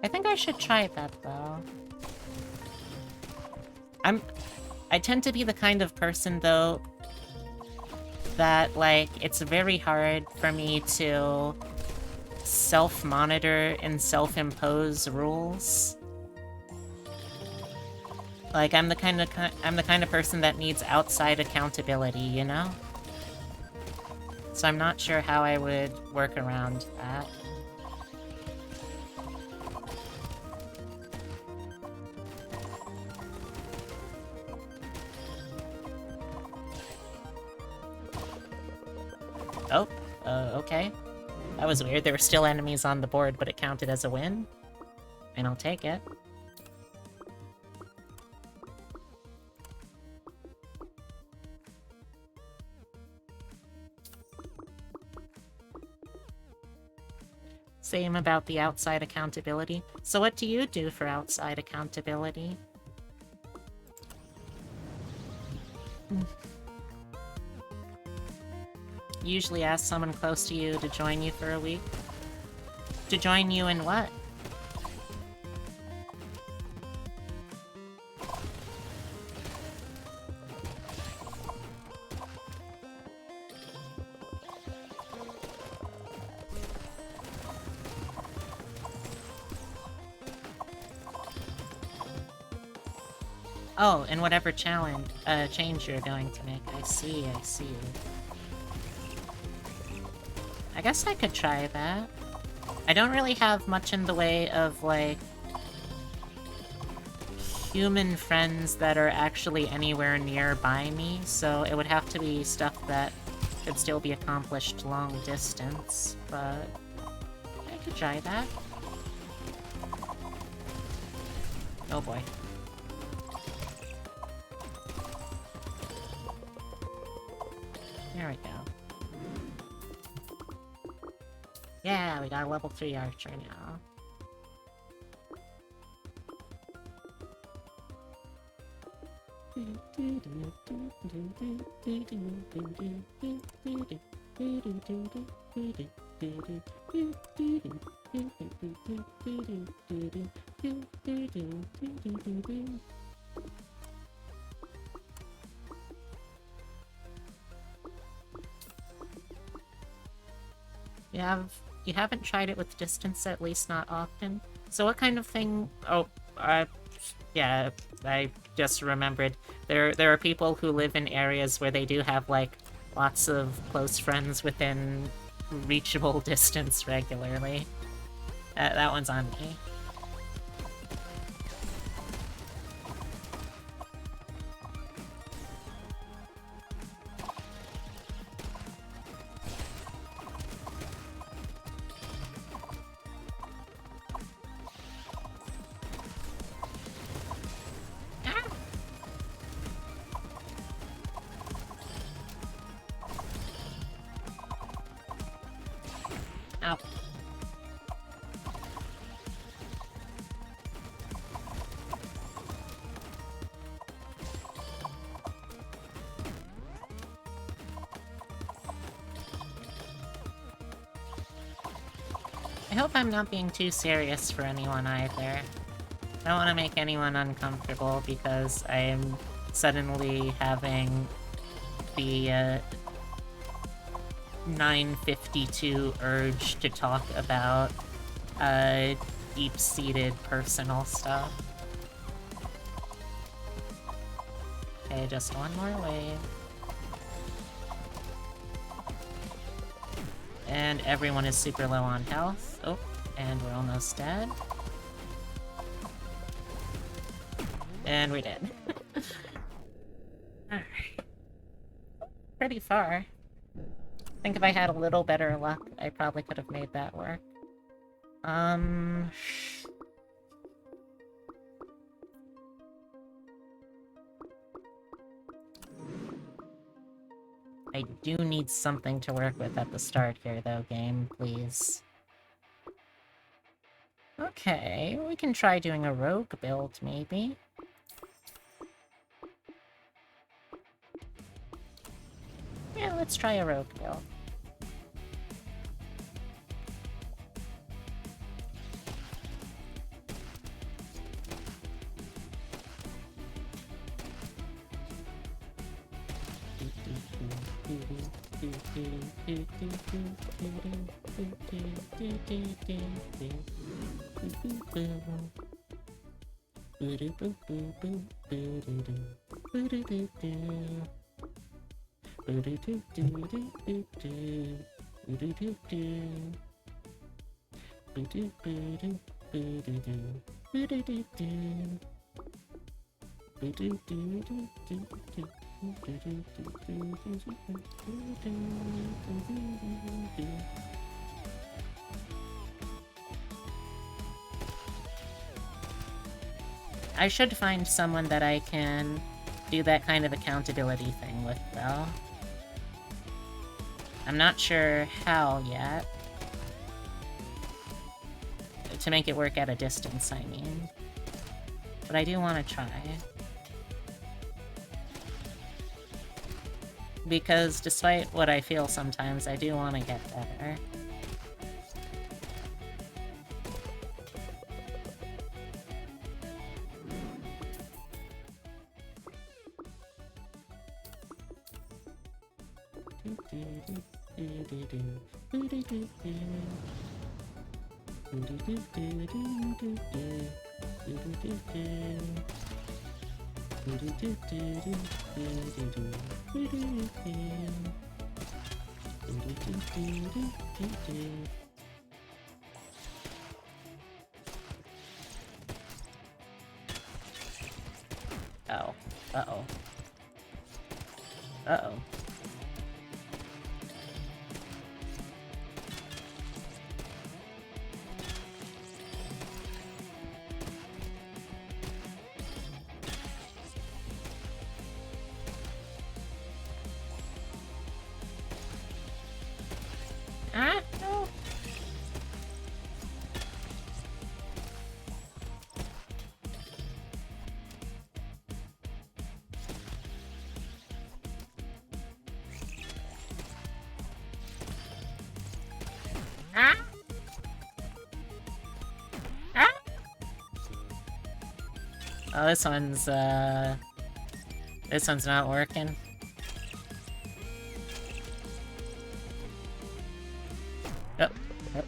I think I should try that, though. I tend to be the kind of person, though, that, like, it's very hard for me to self-monitor and self-impose rules. Like, I'm the kind of person that needs outside accountability, you know? So I'm not sure how I would work around that. Oh, okay. That was weird. There were still enemies on the board, but it counted as a win. And I'll take it. Same about the outside accountability. So what do you do for outside accountability? Usually ask someone close to you to join you for a week. To join you in what? Oh, and whatever change you're going to make. I see, I see. I guess I could try that. I don't really have much in the way of, like, human friends that are actually anywhere nearby me, so it would have to be stuff that could still be accomplished long distance, but I could try that. Oh boy. There we go. Yeah, we got a level 3 archer now. You haven't tried it with distance, at least not often. So what kind of thing? Oh, yeah, I just remembered. There are people who live in areas where they do have like lots of close friends within reachable distance regularly. That one's on me. Ow. I hope I'm not being too serious for anyone either. I don't want to make anyone uncomfortable because I'm suddenly having the 9:52 urge to talk about deep-seated personal stuff. Okay, just one more wave. And everyone is super low on health. Oh, and we're almost dead. And we're dead. Alright. Pretty far. I think if I had a little better luck, I probably could have made that work. I do need something to work with at the start here, though, game, please. Okay, we can try doing a rogue build, maybe. Yeah, let's try a rogue build. I should find someone that I can do that kind of accountability thing with, though. I'm not sure how yet. To make it work at a distance, I mean. But I do want to try. Because despite what I feel sometimes, I do want to get better. Oh. Uh-oh. Uh-oh. Ah, no. Ah! Ah! Oh, this one's not working. Oh, oh.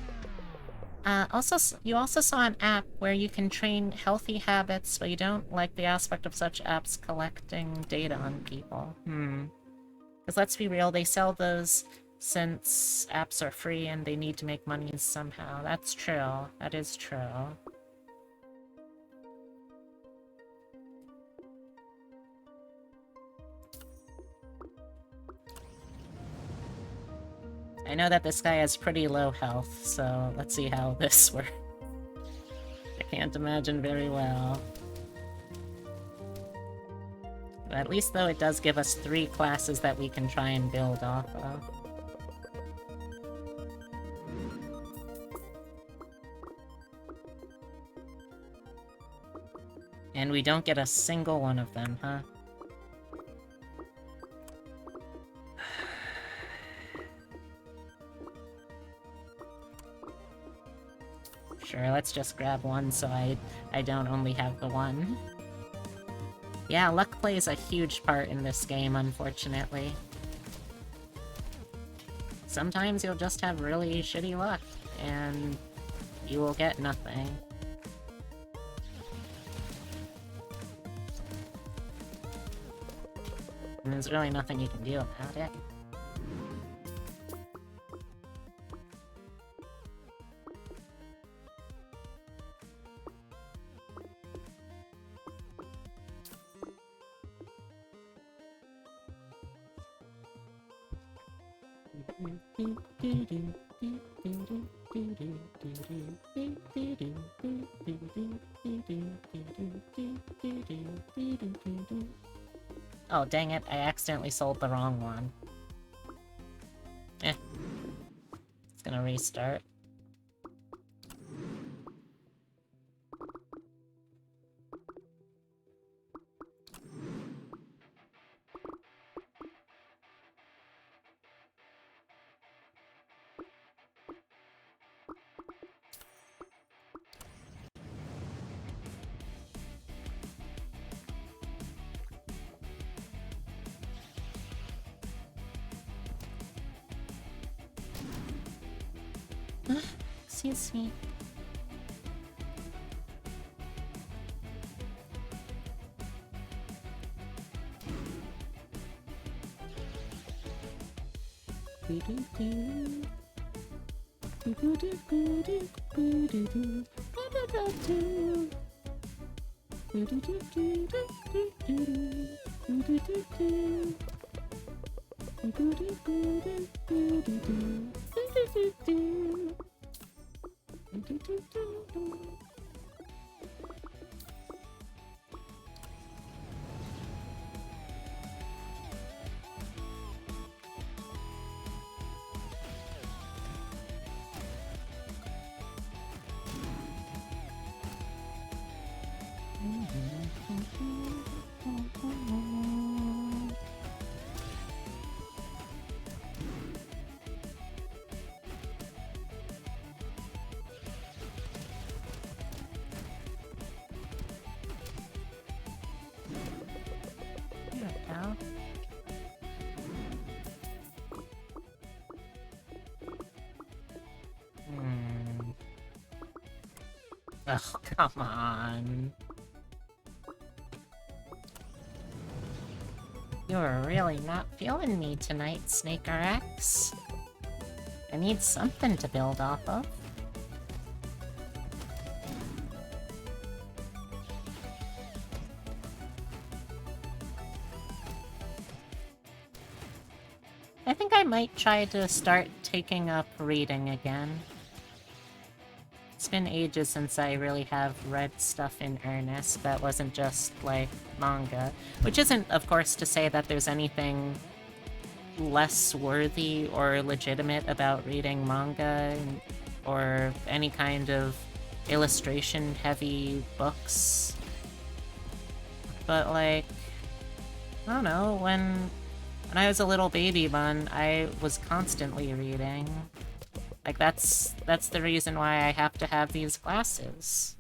You also saw an app where you can train healthy habits, but you don't like the aspect of such apps collecting data on people. Because let's be real, they sell those since apps are free and they need to make money somehow. That's true. That is true. I know that this guy has pretty low health, so let's see how this works. I can't imagine very well. But at least, though, it does give us 3 classes that we can try and build off of. And we don't get a single one of them, huh? Sure, let's just grab one so I don't only have the one. Yeah, luck plays a huge part in this game, unfortunately. Sometimes you'll just have really shitty luck, and you will get nothing. And there's really nothing you can do about it. Oh, dang it, I accidentally sold the wrong one. It's gonna restart. Excuse me. Oh, come on. You're really not feeling me tonight, Snake RX. I need something to build off of. I think I might try to start taking up reading again. It's been ages since I really have read stuff in earnest that wasn't just, like, manga. Which isn't, of course, to say that there's anything less worthy or legitimate about reading manga or any kind of illustration-heavy books. But, like, I don't know, when I was a little baby bun, I was constantly reading. Like, that's the reason why I have to have these glasses.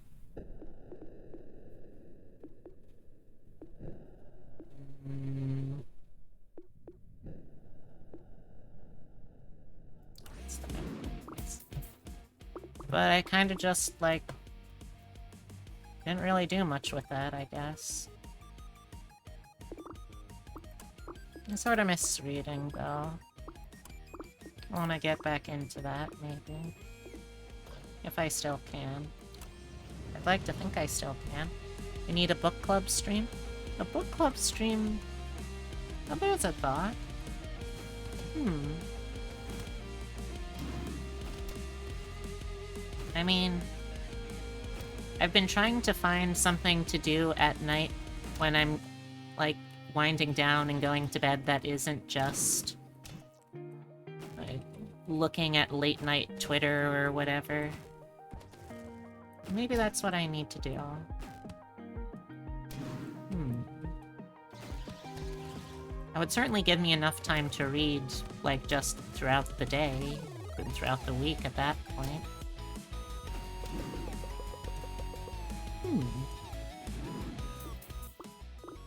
Mm. That's the memories. But I kind of just, like, didn't really do much with that, I guess. I sort of miss reading, though. I want to get back into that, maybe. If I still can. I'd like to think I still can. We need a book club stream? A book club stream... Oh, there's a thought. I mean... I've been trying to find something to do at night when I'm, like, winding down and going to bed that isn't just... like, looking at late-night Twitter or whatever. Maybe that's what I need to do. That would certainly give me enough time to read, like, just throughout the day, and throughout the week at that point.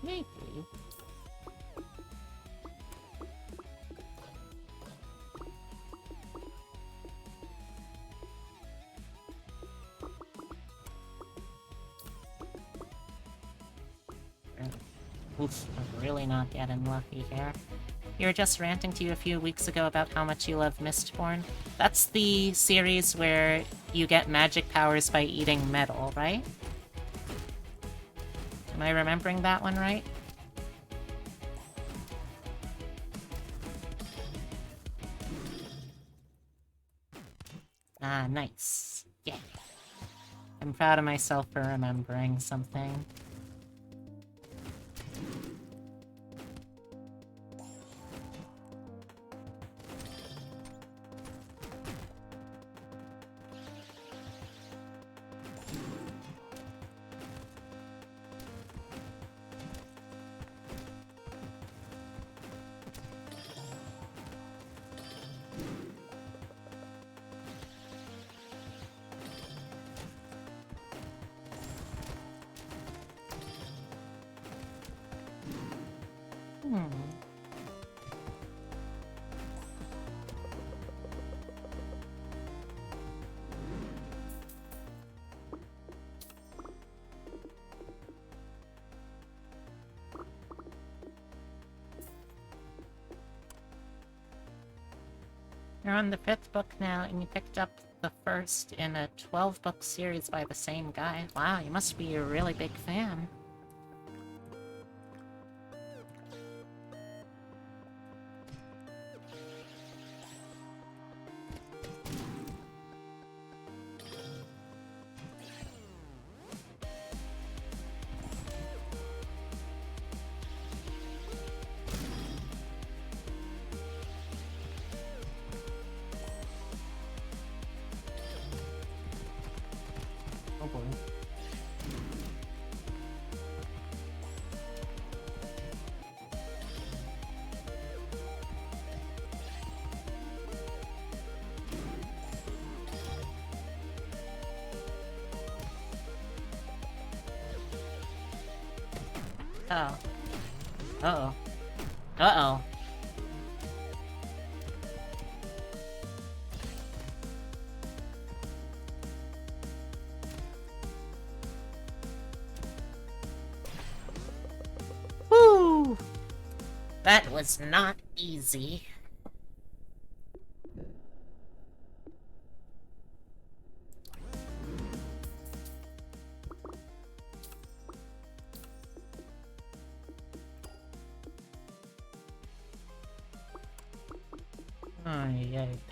Maybe. Oof, I'm really not getting lucky here. You were just ranting to you a few weeks ago about how much you love Mistborn. That's the series where you get magic powers by eating metal, right? Am I remembering that one right? Ah, nice. Yeah. I'm proud of myself for remembering something. You're on the 5th book now, and you picked up the first in a 12-book series by the same guy. Wow, you must be a really big fan. Oh boy. Oh. Uh-oh. Uh-oh. Woo! That was not easy.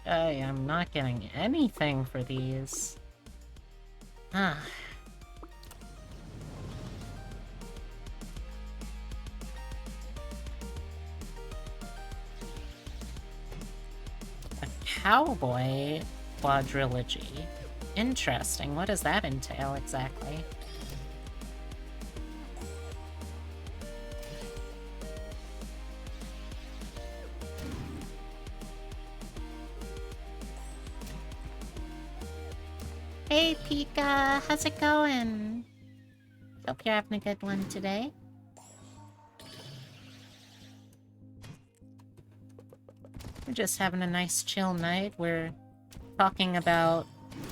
I am not getting anything for these. Ah. A cowboy quadrilogy. Interesting. What does that entail exactly? Hey, Pika, how's it going? Hope you're having a good one today. We're just having a nice chill night. We're talking about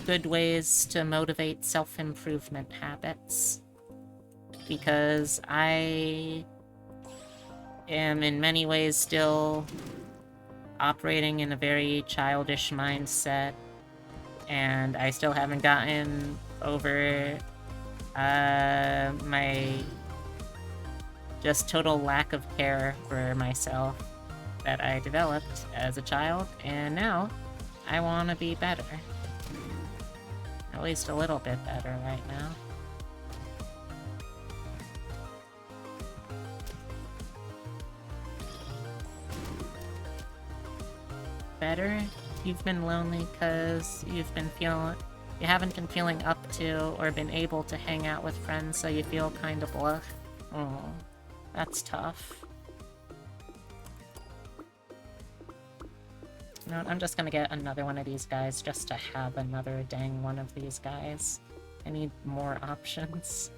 good ways to motivate self-improvement habits. Because I am in many ways still operating in a very childish mindset, and I still haven't gotten over my just total lack of care for myself that I developed as a child, and now I want to be better. At least a little bit better right now. Better? You've been lonely because you haven't been feeling up to or been able to hang out with friends, so you feel kind of blah. Oh, that's tough. You know what, I'm just gonna get another one of these guys just to have another dang one of these guys. I need more options.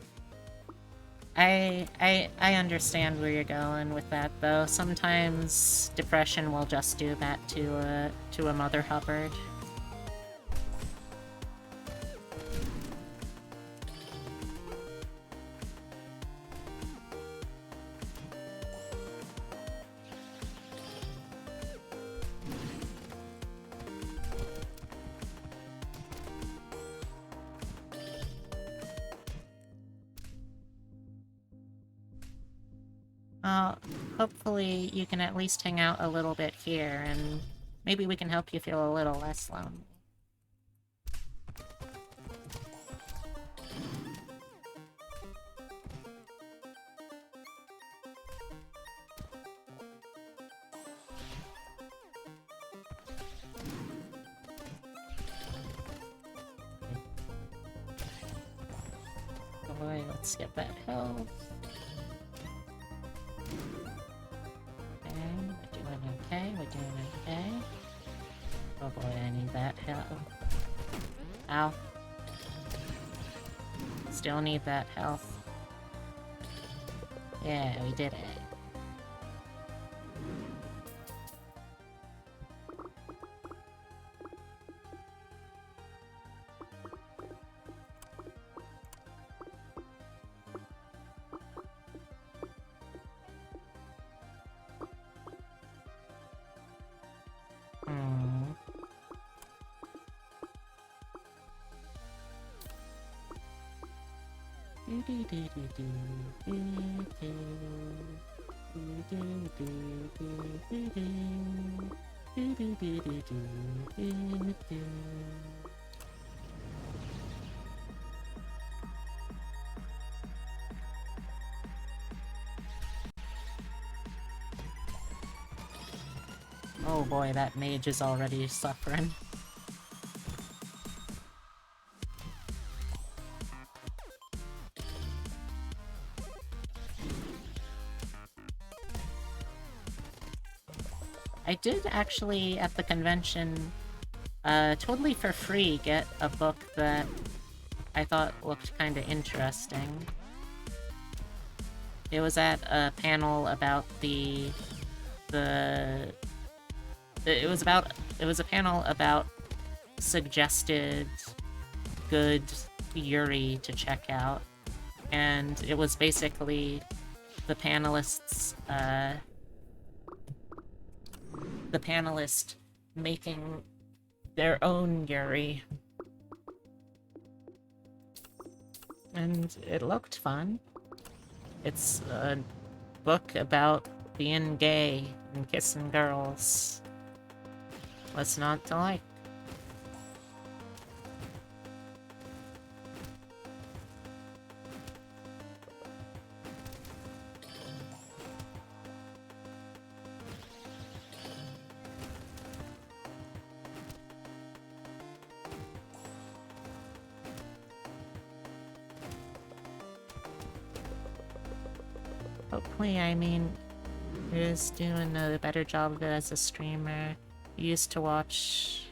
I understand where you're going with that, though. Sometimes depression will just do that to a Mother Hubbard. Hopefully you can at least hang out a little bit here, and maybe we can help you feel a little less lonely. Boy, let's get that health. Okay, we're doing okay. Oh boy, I need that help. Ow. Still need that health. Yeah, we did it. Oh boy, that mage is already suffering. I did actually, at the convention, totally for free, get a book that I thought looked kinda interesting. It was at a panel about it was a panel about suggested good Yuri to check out, and it was basically the panelists making their own Yuri. And it looked fun. It's a book about being gay and kissing girls. What's not to like? Hopefully, I mean, you're just doing a better job of it as a streamer. You used to watch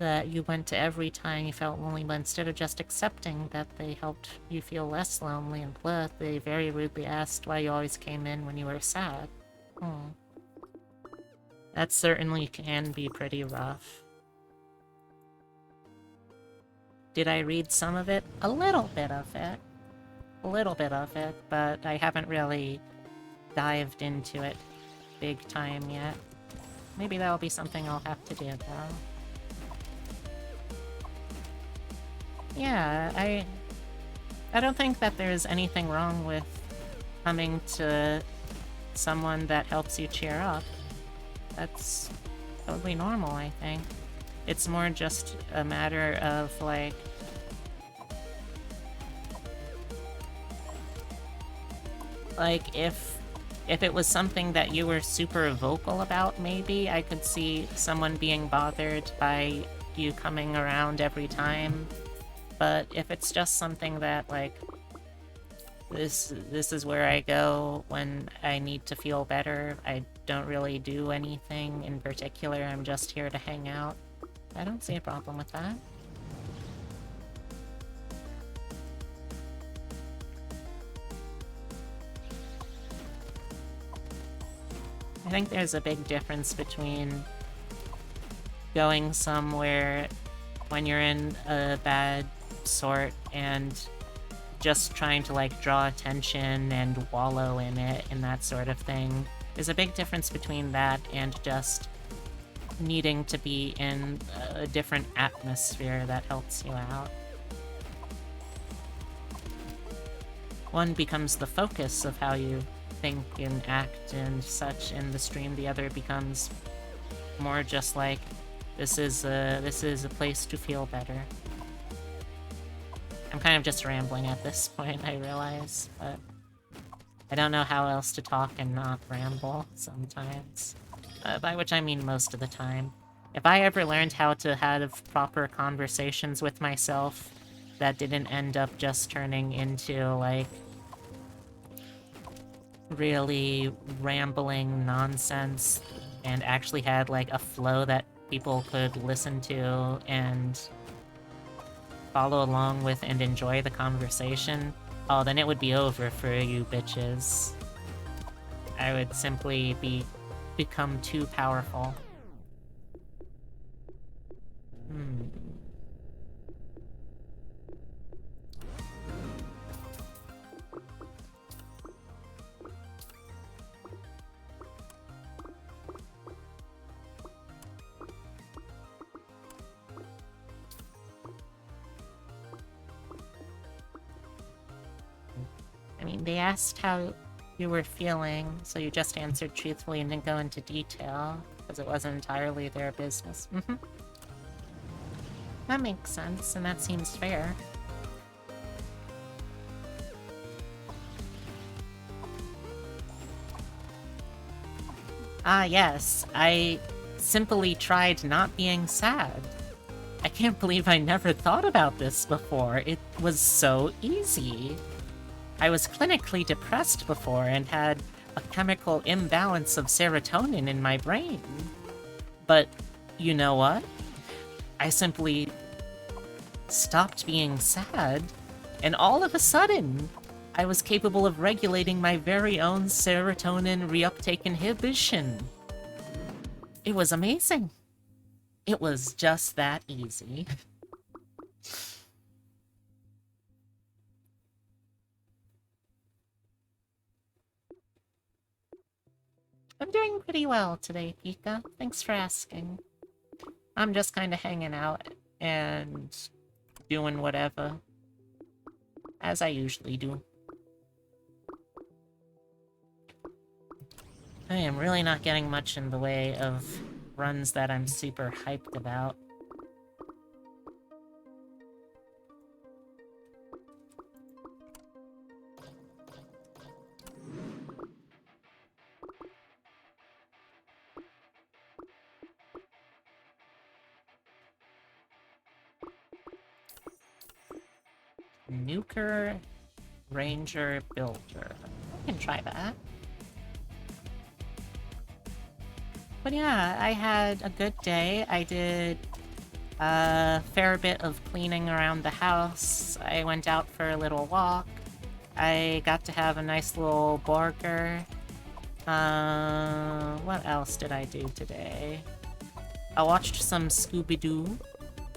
that you went to every time you felt lonely, but instead of just accepting that they helped you feel less lonely and blah, they very rudely asked why you always came in when you were sad. Hmm. That certainly can be pretty rough. Did I read some of it? A little bit of it. A little bit of it, but I haven't really dived into it big time yet. Maybe that'll be something I'll have to do, though. Yeah, I don't think that there's anything wrong with coming to someone that helps you cheer up. That's totally normal, I think. It's more just a matter of, like... Like, if it was something that you were super vocal about, maybe, I could see someone being bothered by you coming around every time. But if it's just something that, like, this is where I go when I need to feel better, I don't really do anything in particular, I'm just here to hang out, I don't see a problem with that. I think there's a big difference between going somewhere when you're in a bad sort and just trying to, like, draw attention and wallow in it and that sort of thing. There's a big difference between that and just needing to be in a different atmosphere that helps you out. One becomes the focus of how you think and act and such in the stream. The other becomes more just like, this is a place to feel better. I'm kind of just rambling at this point, I realize, but I don't know how else to talk and not ramble sometimes. By which I mean most of the time. If I ever learned how to have proper conversations with myself that didn't end up just turning into, like, really rambling nonsense and actually had, like, a flow that people could listen to and follow along with and enjoy the conversation, oh, then it would be over for you bitches. I would simply become too powerful. I mean, they asked how you were feeling, so you just answered truthfully and didn't go into detail, because it wasn't entirely their business. That makes sense, and that seems fair. Ah, yes, I simply tried not being sad. I can't believe I never thought about this before. It was so easy. I was clinically depressed before and had a chemical imbalance of serotonin in my brain. But you know what? I simply stopped being sad, and all of a sudden, I was capable of regulating my very own serotonin reuptake inhibition. It was amazing. It was just that easy. I'm doing pretty well today, Pika. Thanks for asking. I'm just kind of hanging out and doing whatever, as I usually do. I am really not getting much in the way of runs that I'm super hyped about. Nuker Ranger Builder. I can try that. But yeah, I had a good day. I did A fair bit of cleaning around the house. I went out for a little walk. I got to have a nice little burger. What else did I do today? I watched some Scooby-Doo.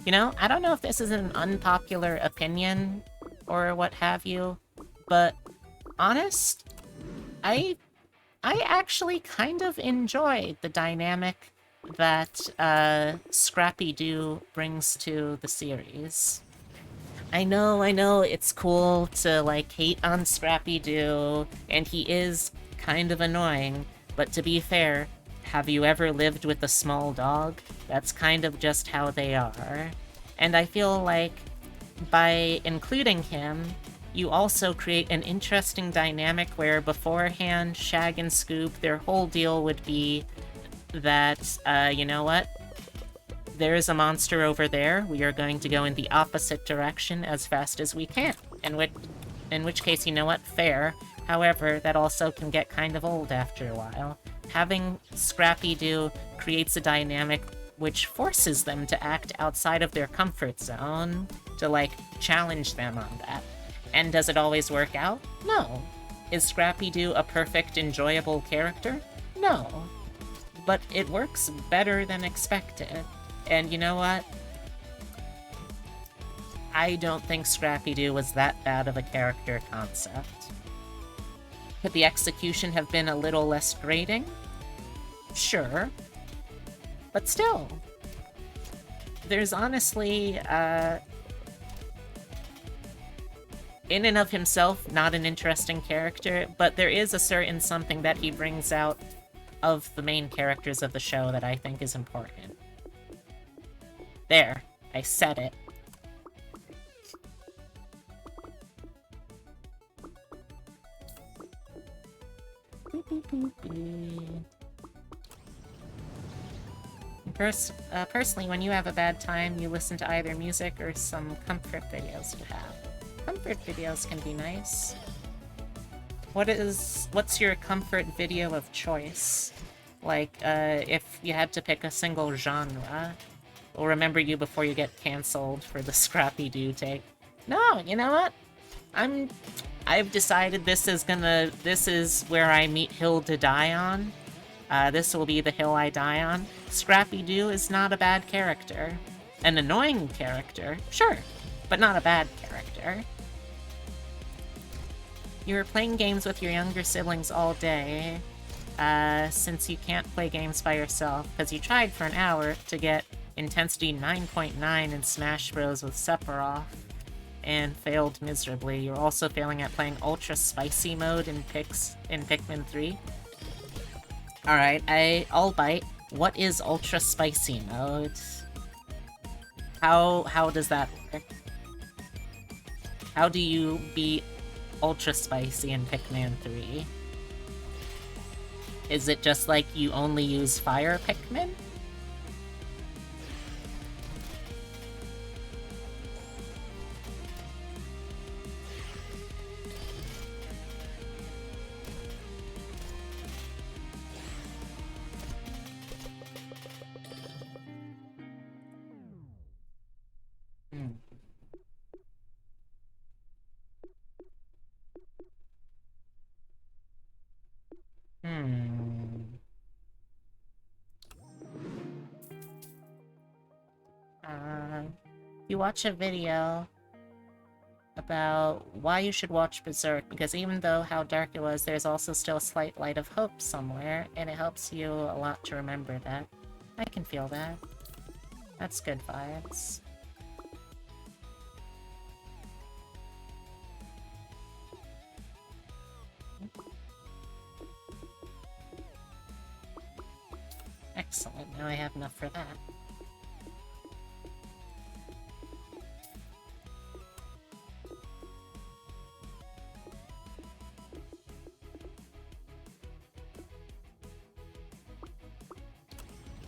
You know, I don't know if this is an unpopular opinion or what have you, but honest, I actually kind of enjoy the dynamic that Scrappy-Doo brings to the series. I know, it's cool to, like, hate on Scrappy-Doo, and he is kind of annoying, but to be fair, have you ever lived with a small dog? That's kind of just how they are. And I feel like by including him, you also create an interesting dynamic where beforehand, Shag and Scoop, their whole deal would be that, you know what? There is a monster over there. We are going to go in the opposite direction as fast as we can. In which case, you know what? Fair. However, that also can get kind of old after a while. Having Scrappy-Doo creates a dynamic which forces them to act outside of their comfort zone, to, like, challenge them on that. And does it always work out? No. Is Scrappy-Doo a perfect, enjoyable character? No. But it works better than expected. And you know what? I don't think Scrappy-Doo was that bad of a character concept. Could the execution have been a little less grating? Sure. But still. There's honestly, in and of himself, not an interesting character, but there is a certain something that he brings out of the main characters of the show that I think is important. There, I said it. Personally, when you have a bad time, you listen to either music or some comfort videos you have. Comfort videos can be nice. What's your comfort video of choice? Like, if you had to pick a single genre. We'll remember you before you get cancelled for the Scrappy-Doo take. No, you know what? I've decided this is where I meet hill to die on. This will be the hill I die on. Scrappy-Doo is not a bad character. An annoying character, sure, but not a bad character. You were playing games with your younger siblings all day, since you can't play games by yourself, because you tried for an hour to get Intensity 9.9 in Smash Bros. With Sephiroth, and failed miserably. You're also failing at playing Ultra Spicy mode in Pikmin 3. Alright, I'll bite. What is Ultra Spicy mode? How does that work? How do you beat Ultra Spicy in Pikmin 3? Is it just like you only use fire Pikmin? You watch a video about why you should watch Berserk, because even though how dark it was, there's also still a slight light of hope somewhere, and it helps you a lot to remember that. I can feel that. That's good vibes. Excellent, now I have enough for that.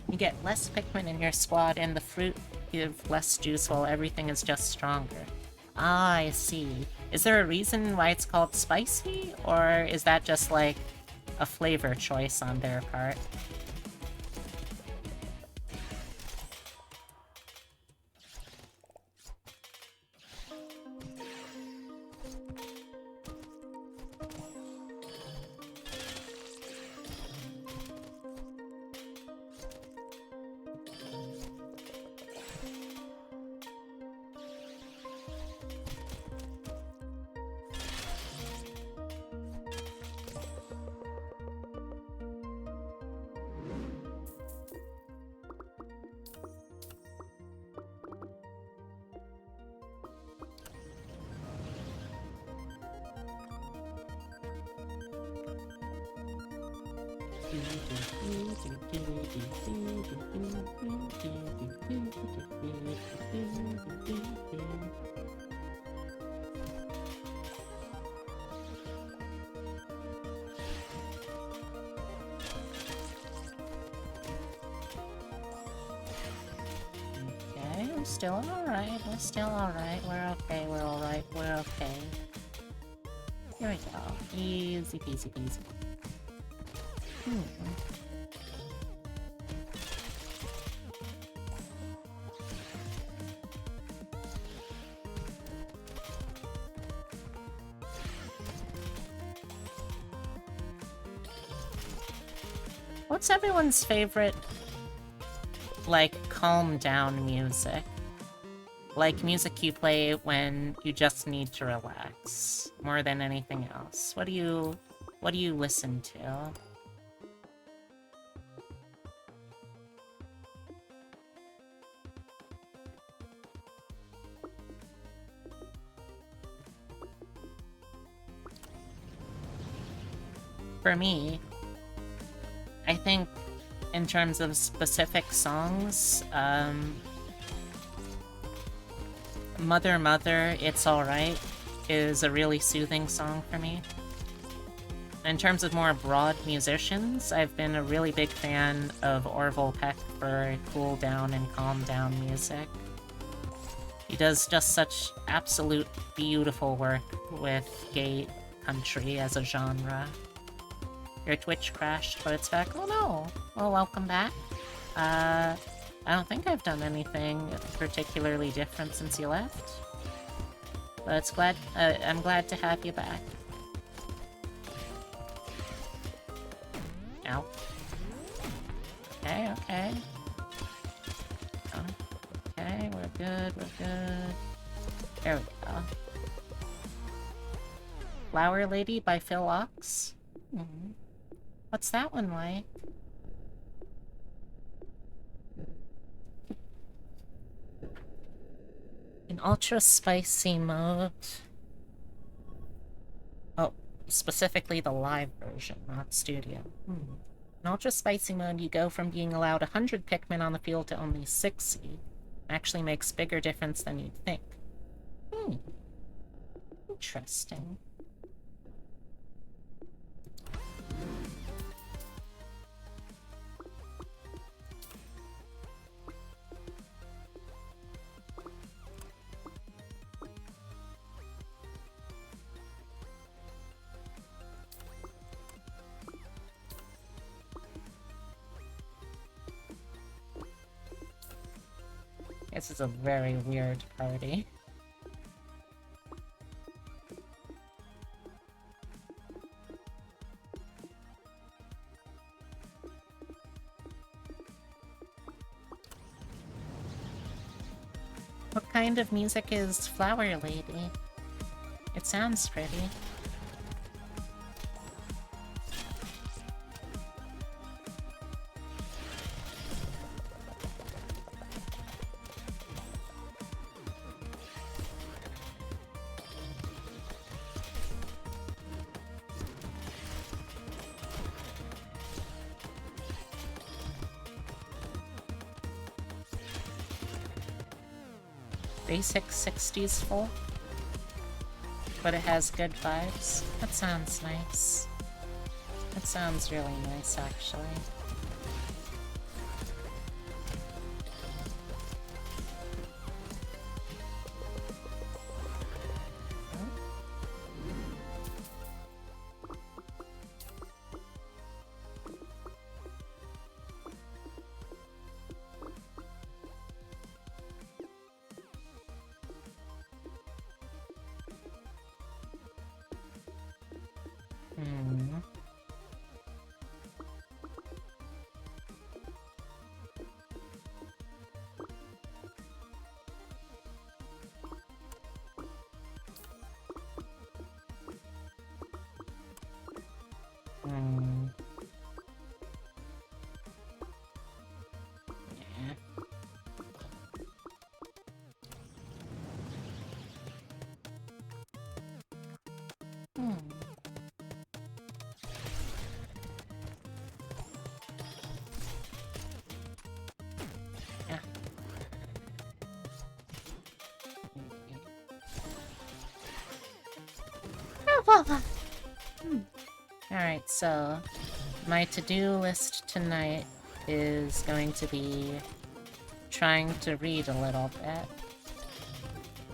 You get less Pikmin in your squad, and the fruit give less juice while everything is just stronger. Ah, I see. Is there a reason why it's called spicy, or is that just like a flavor choice on their part? Okay, we're still alright. We're still alright. We're okay. We're alright. We're okay. Here we go. Easy peasy peasy. What's everyone's favorite, like, calm down music? Like music you play when you just need to relax, more than anything else. What do you listen to? For me, I think in terms of specific songs, Mother Mother, It's Alright is a really soothing song for me. In terms of more broad musicians, I've been a really big fan of Orville Peck for cool down and calm down music. He does just such absolute beautiful work with gay country as a genre. Your Twitch crashed, but it's back. Oh no! Well, welcome back. I don't think I've done anything particularly different since you left. But I'm glad to have you back. Ow. Okay, okay. Okay, we're good, we're good. There we go. Flower Lady by Phil Ox? What's that one like? In ultra spicy mode. Oh, specifically the live version, not studio. In ultra spicy mode, you go from being allowed 100 Pikmin on the field to only 60. Actually makes bigger difference than you'd think. Interesting. This is a very weird party. What kind of music is Flower Lady? It sounds pretty. Basic 60s folk, but it has good vibes. That sounds nice. That sounds really nice, actually. Alright, so my to-do list tonight is going to be trying to read a little bit.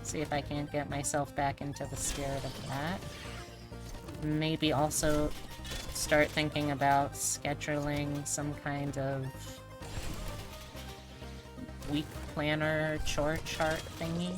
See if I can't get myself back into the spirit of that. Maybe also start thinking about scheduling some kind of week planner chore chart thingy.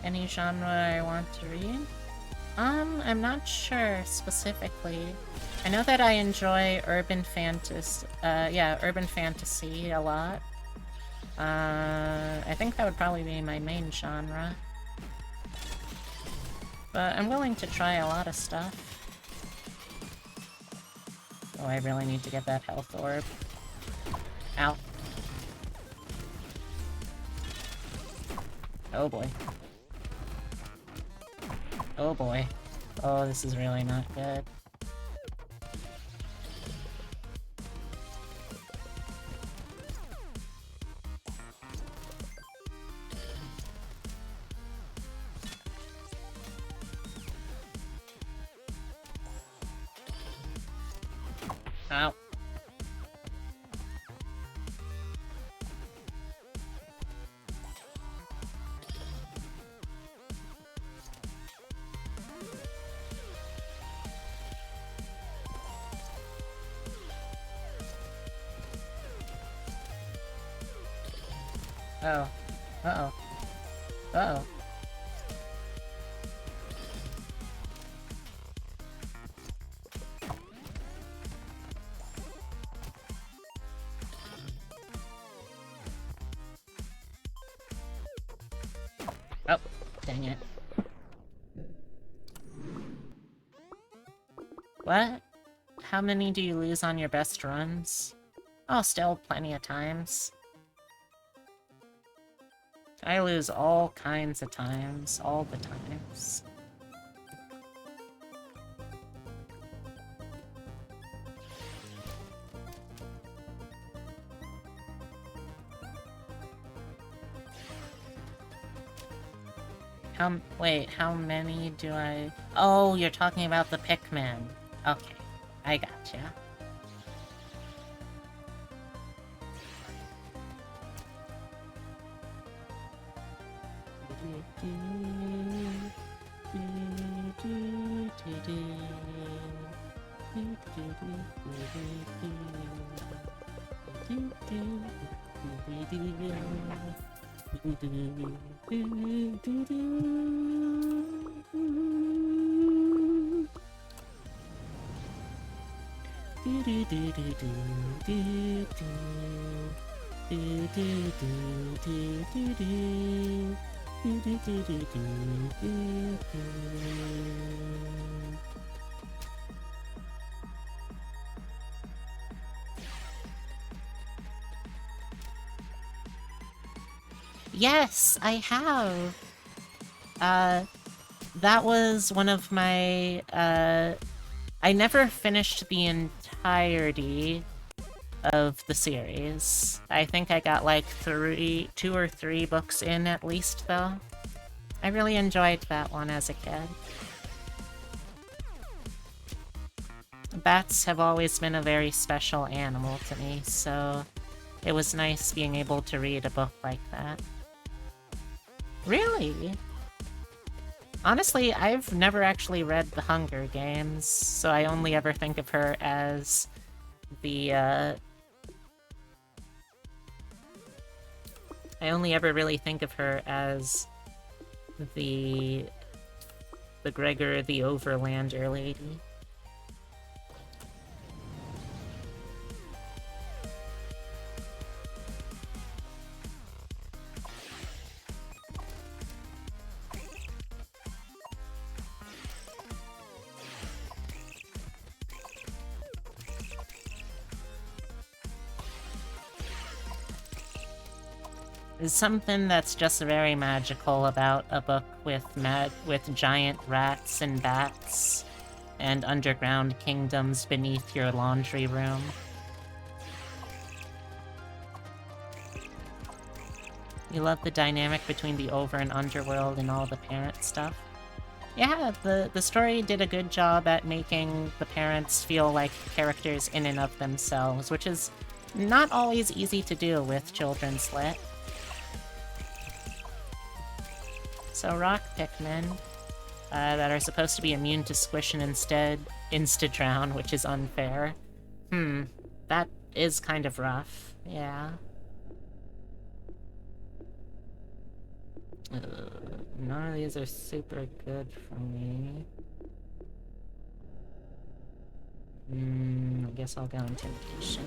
Any genre I want to read? I'm not sure specifically. I know that I enjoy urban fantasy, urban fantasy a lot. I think that would probably be my main genre. But I'm willing to try a lot of stuff. Oh, I really need to get that health orb. Ow. Oh boy. Oh boy. Oh, this is really not good. Ow. Oh. Uh-oh. Uh-oh. Oh, dang it. What? How many do you lose on your best runs? Oh, still plenty of times. I lose all kinds of times, all the times. Wait, how many do I... Oh, you're talking about the Pikmin. Okay, I gotcha. Yes, I have. That was one of my, I never finished the entirety of the series. I think I got like 2 or 3 books in at least, though. I really enjoyed that one as a kid. Bats have always been a very special animal to me, so it was nice being able to read a book like that. Really? Honestly, I've never actually read The Hunger Games, so I only ever think of her as the, I only ever really think of her as the Gregor the Overlander lady. There's something that's just very magical about a book with giant rats and bats and underground kingdoms beneath your laundry room. You love the dynamic between the over and underworld and all the parent stuff. Yeah, the story did a good job at making the parents feel like characters in and of themselves, which is not always easy to do with children's lit. So rock Pikmin, that are supposed to be immune to squish and instead insta-drown, which is unfair. That is kind of rough, yeah. None of these are super good for me. I guess I'll go Intimidation.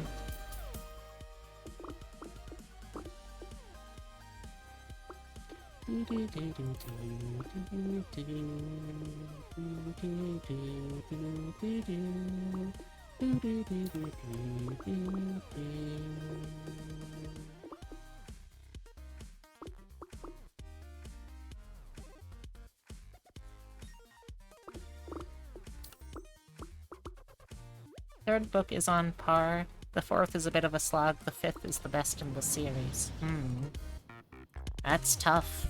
Third book is on par. The fourth is a bit of a slog. The fifth is the best in the series. That's tough.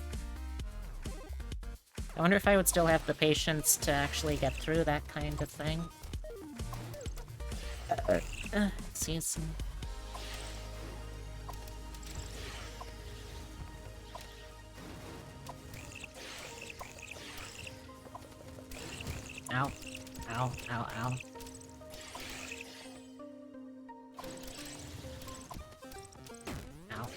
I wonder if I would still have the patience to actually get through that kind of thing. Excuse me. Ow. Ow, ow, ow. Ow.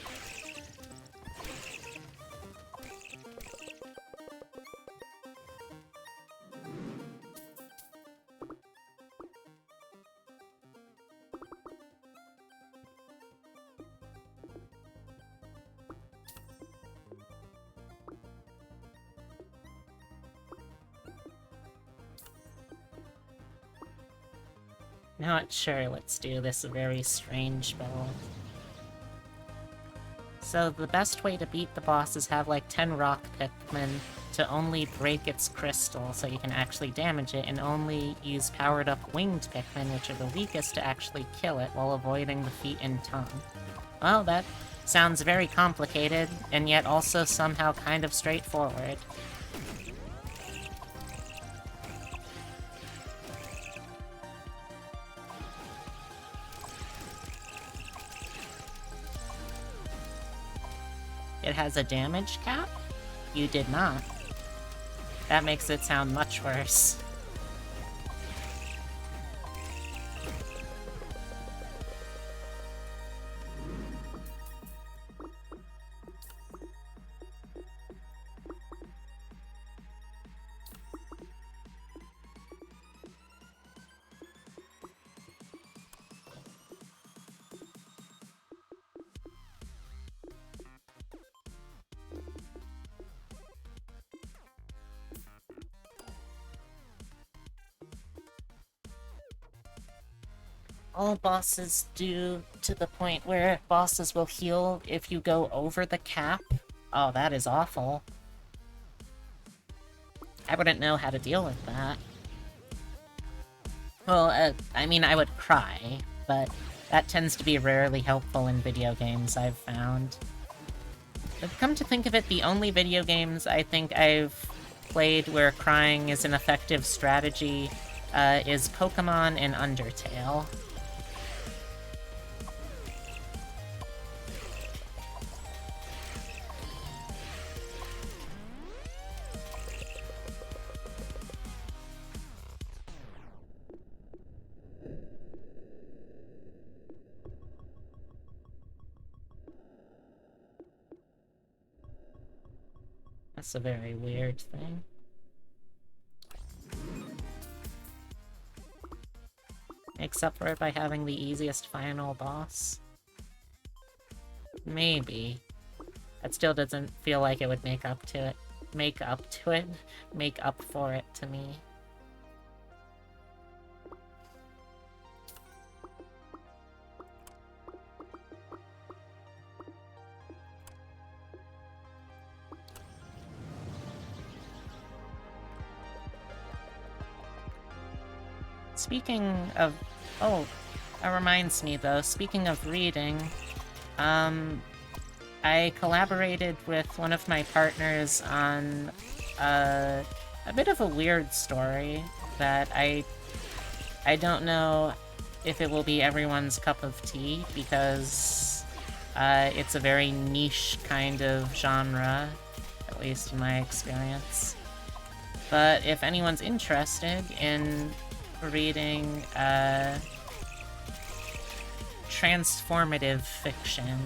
Not sure, let's do this very strange build. So the best way to beat the boss is have like 10 rock Pikmin to only break its crystal so you can actually damage it, and only use powered up winged Pikmin, which are the weakest, to actually kill it while avoiding the feet and tongue. Well, that sounds very complicated, and yet also somehow kind of straightforward. It has a damage cap? You did not. That makes it sound much worse. All bosses do, to the point where bosses will heal if you go over the cap. Oh, that is awful. I wouldn't know how to deal with that. Well, I mean, I would cry, but that tends to be rarely helpful in video games, I've found. But come to think of it, the only video games I think I've played where crying is an effective strategy is Pokemon and Undertale. That's a very weird thing. Makes up for it by having the easiest final boss? Maybe. That still doesn't feel like it would make up for it to me. Speaking of... Oh, that reminds me though, speaking of reading, I collaborated with one of my partners on a bit of a weird story that I don't know if it will be everyone's cup of tea, because it's a very niche kind of genre, at least in my experience. But if anyone's interested in reading transformative fiction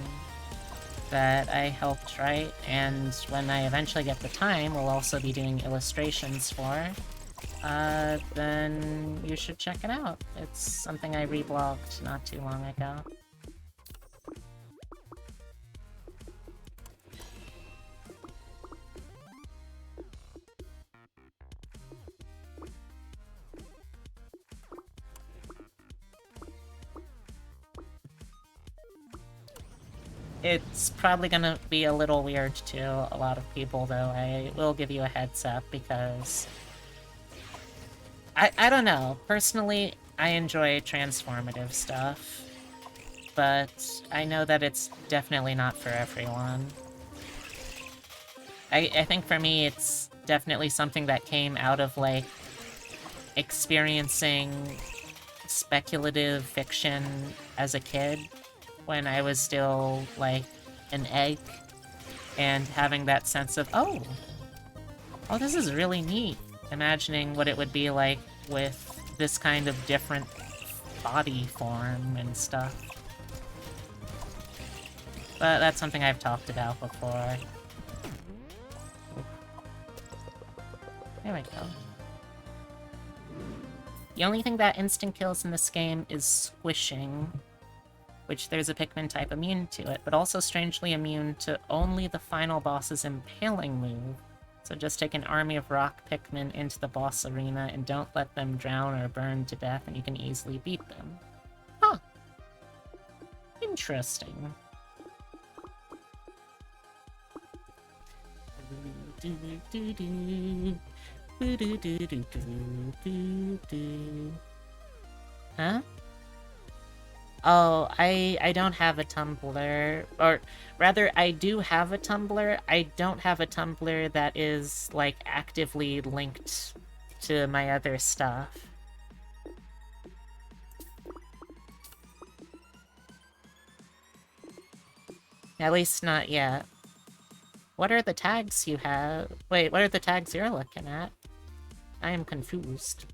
that I helped write, and when I eventually get the time, we'll also be doing illustrations for, then you should check it out. It's something I reblogged not too long ago. It's probably gonna be a little weird to a lot of people, though. I will give you a heads up, because... I don't know. Personally, I enjoy transformative stuff, but I know that it's definitely not for everyone. I think for me, it's definitely something that came out of, like, experiencing speculative fiction as a kid, when I was still, like, an egg, and having that sense of, oh, this is really neat. Imagining what it would be like with this kind of different body form and stuff. But that's something I've talked about before. There we go. The only thing that instant kills in this game is squishing, which there's a Pikmin type immune to it, but also strangely immune to only the final boss's impaling move. So just take an army of rock Pikmin into the boss arena and don't let them drown or burn to death, and you can easily beat them. Huh. Interesting. Huh? Oh, I don't have a Tumblr, or rather, I do have a Tumblr. I don't have a Tumblr that is, like, actively linked to my other stuff. At least not yet. What are the tags you have? Wait, what are the tags you're looking at? I am confused.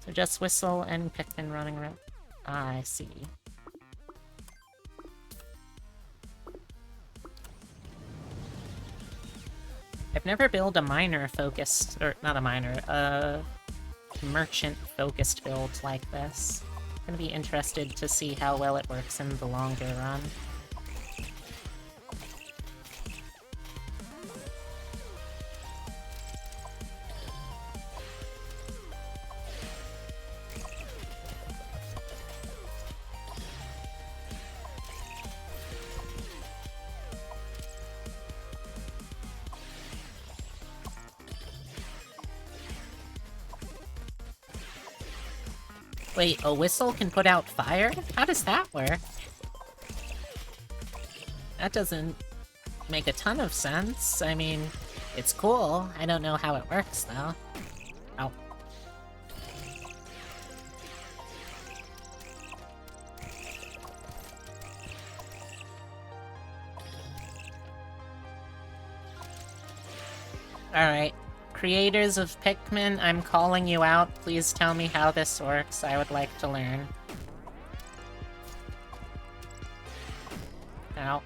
So just Whistle and Pikmin running around. Ah, I see. I've never built a miner-focused, or not a miner, a merchant-focused build like this. I'm gonna be interested to see how well it works in the longer run. Wait, a whistle can put out fire? How does that work? That doesn't make a ton of sense. I mean, it's cool. I don't know how it works, though. Oh. Alright. Creators of Pikmin, I'm calling you out. Please tell me how this works. I would like to learn. Ow.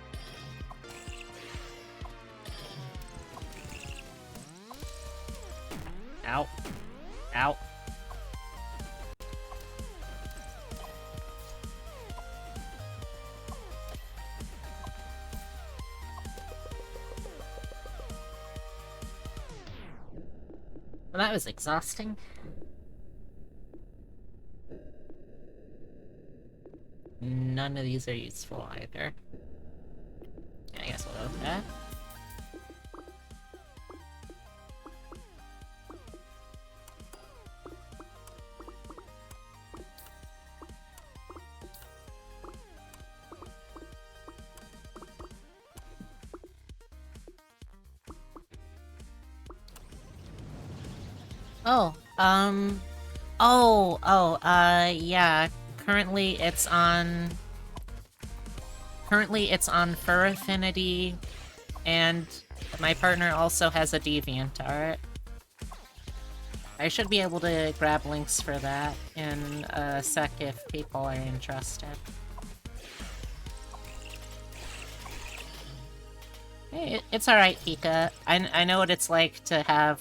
Ow. Ow. Well, that was exhausting. None of these are useful either. I guess we'll go with that. Yeah. Currently it's on Fur Affinity, and my partner also has a DeviantArt. I should be able to grab links for that in a sec if people are interested. Hey, it's alright, Pika. I know what it's like to have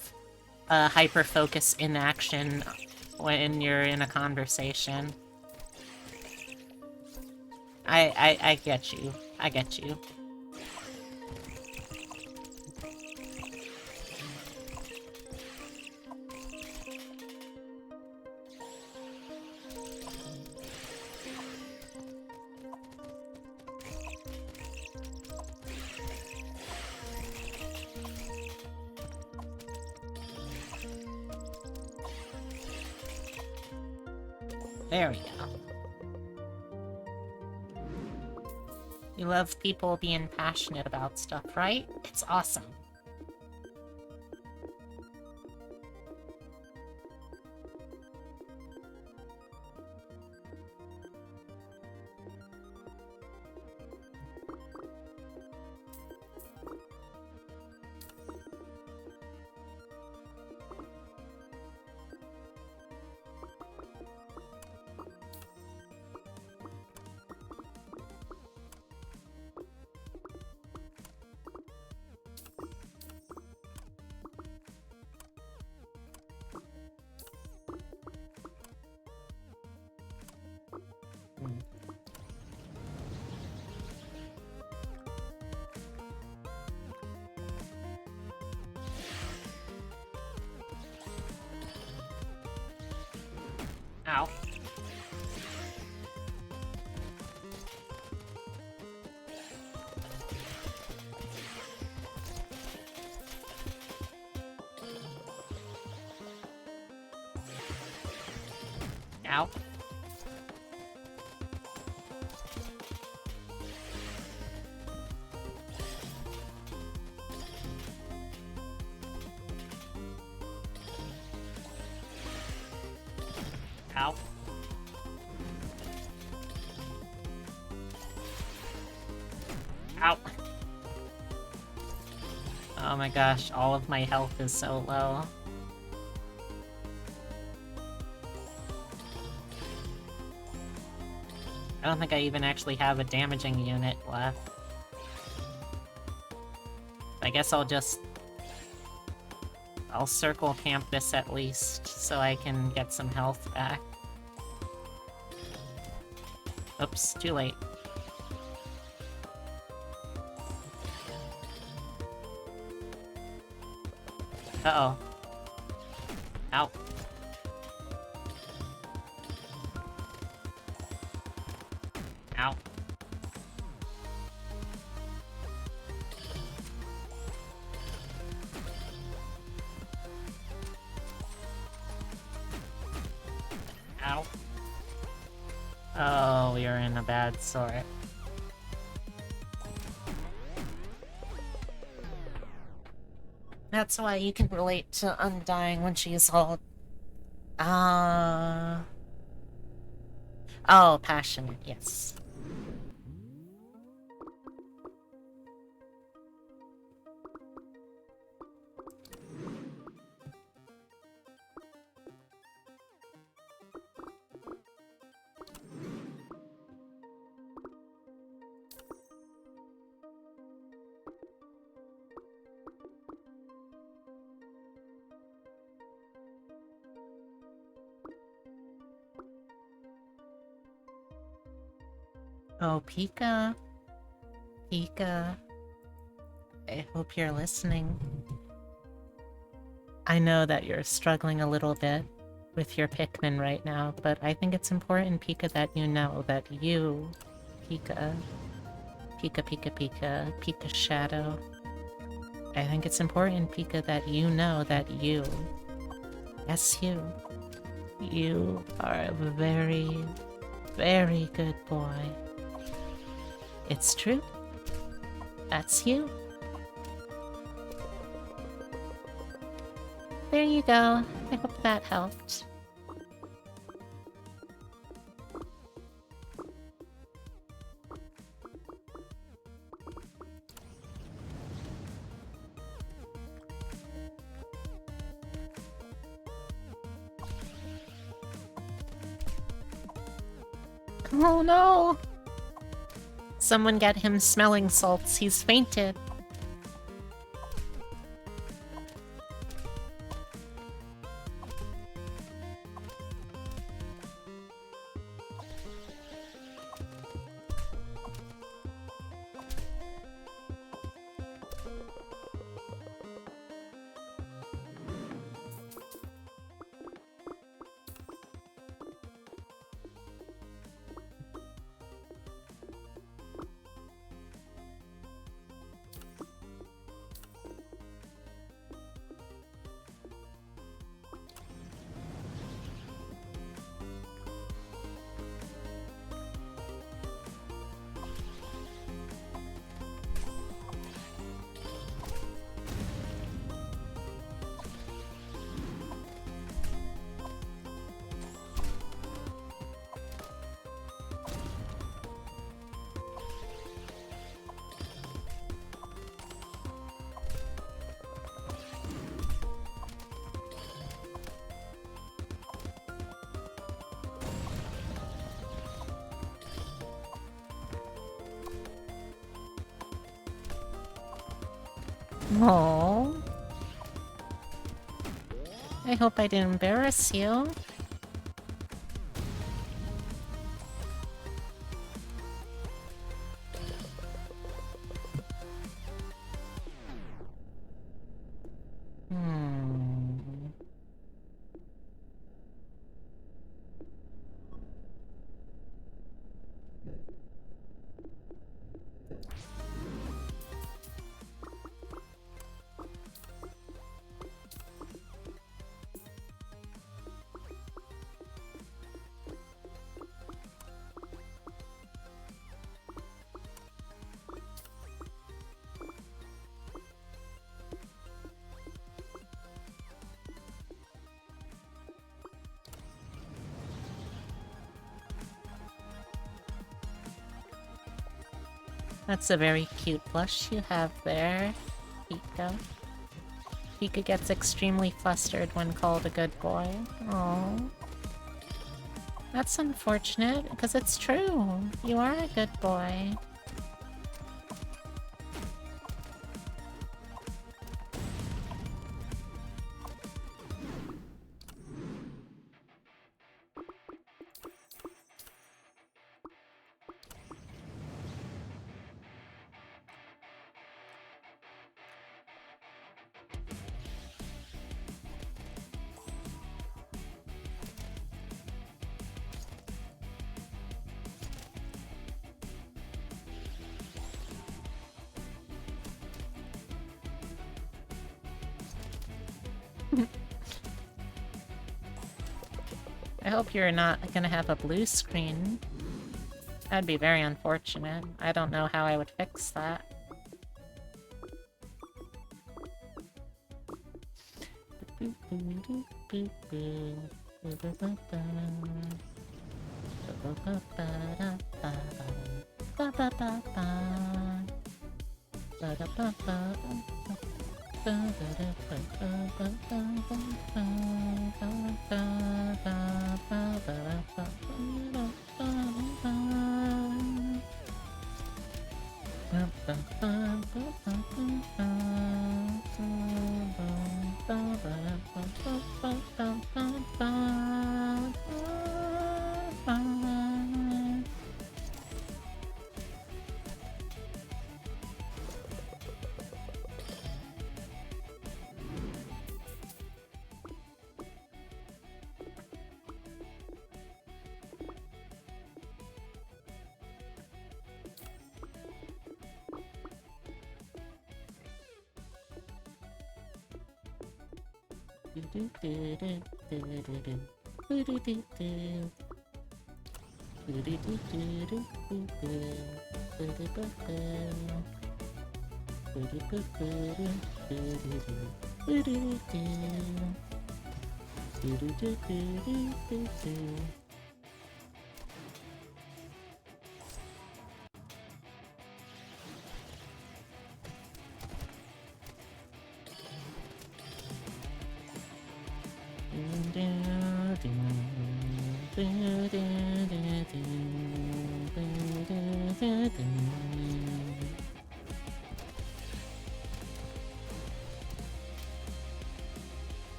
hyper-focus in action when you're in a conversation. I get you. I get you. There we go. You love people being passionate about stuff, right? It's awesome. Ow. Ow. Ow. Ow. Oh my gosh, all of my health is so low. I don't think I even actually have a damaging unit left. I guess I'll circle camp this at least, so I can get some health back. Oops, too late. Uh-oh. Ow. Ow. Ow. Oh, we are in a bad sort. That's why you can relate to Undying when she's all... Oh, passionate, yes. Oh, Pika. Pika. I hope you're listening. I know that you're struggling a little bit with your Pikmin right now, but I think it's important, Pika, that you know that you, Pika, Pika Shadow. I think it's important, Pika, that you know that you, yes, you are a very, very good boy. It's true. That's you. there you go. I hope that helped. Oh no! Someone get him smelling salts. He's fainted. Oh. I hope I didn't embarrass you. That's a very cute blush you have there, Pika. Pika gets extremely flustered when called a good boy. Oh, that's unfortunate, because it's true. You are a good boy. I hope you're not gonna have a blue screen. That'd be very unfortunate. I don't know how I would fix that.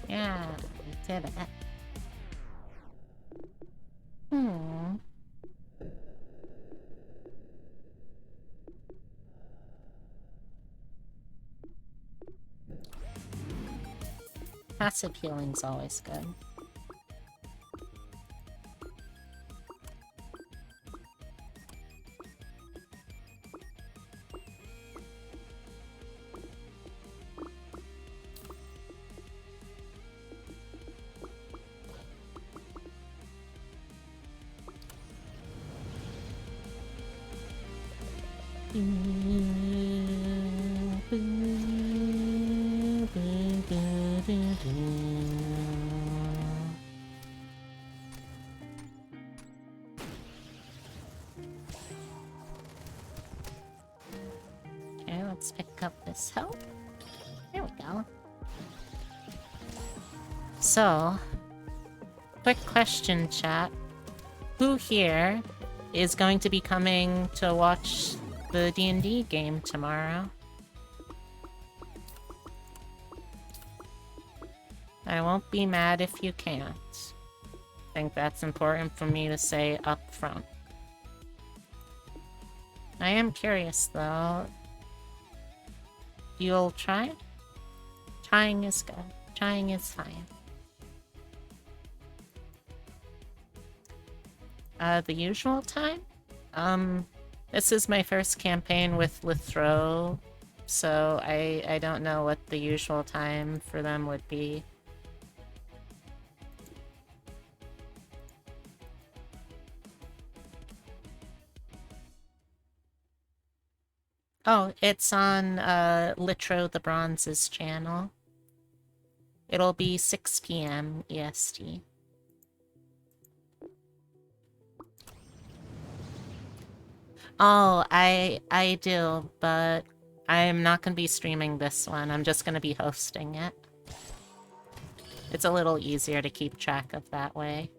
Yeah, we did it. Hmm. Passive healing's always good. Okay, let's pick up this help. There we go. So, quick question, chat. Who here is going to be coming to watch the D&D game tomorrow? I won't be mad if you can't. I think that's important for me to say up front. I am curious, though. You'll try? Trying is good. Trying is fine. The usual time? This is my first campaign with Throw, so I don't know what the usual time for them would be. Oh, it's on Litro the Bronze's channel. It'll be 6 p.m. EST. Oh, I do, but I'm not gonna be streaming this one. I'm just gonna be hosting it. It's a little easier to keep track of that way.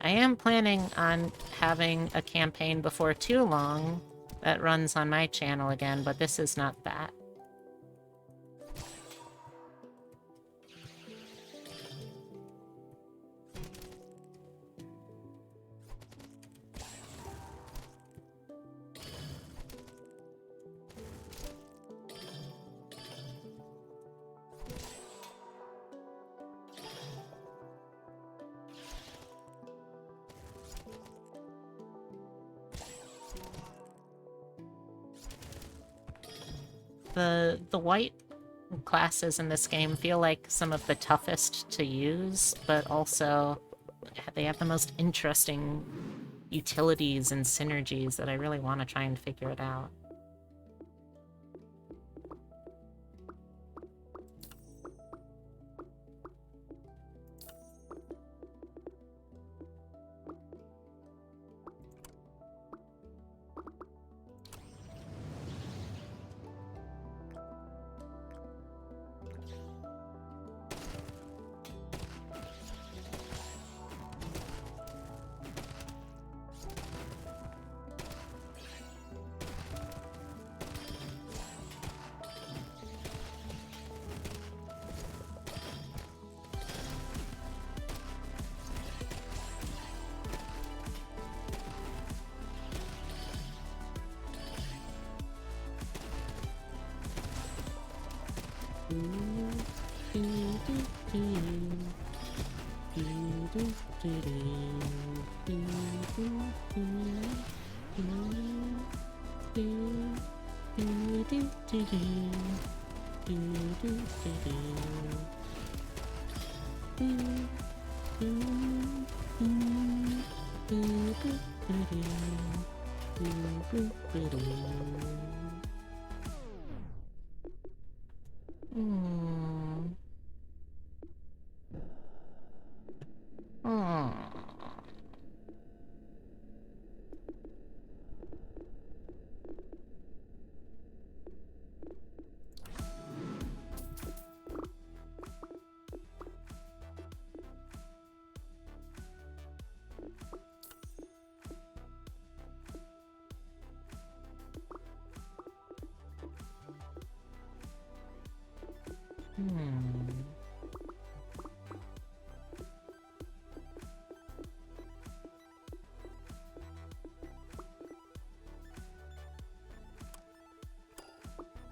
I am planning on having a campaign before too long that runs on my channel again, but this is not that. The white classes in this game feel like some of the toughest to use, but also they have the most interesting utilities and synergies that I really want to try and figure it out.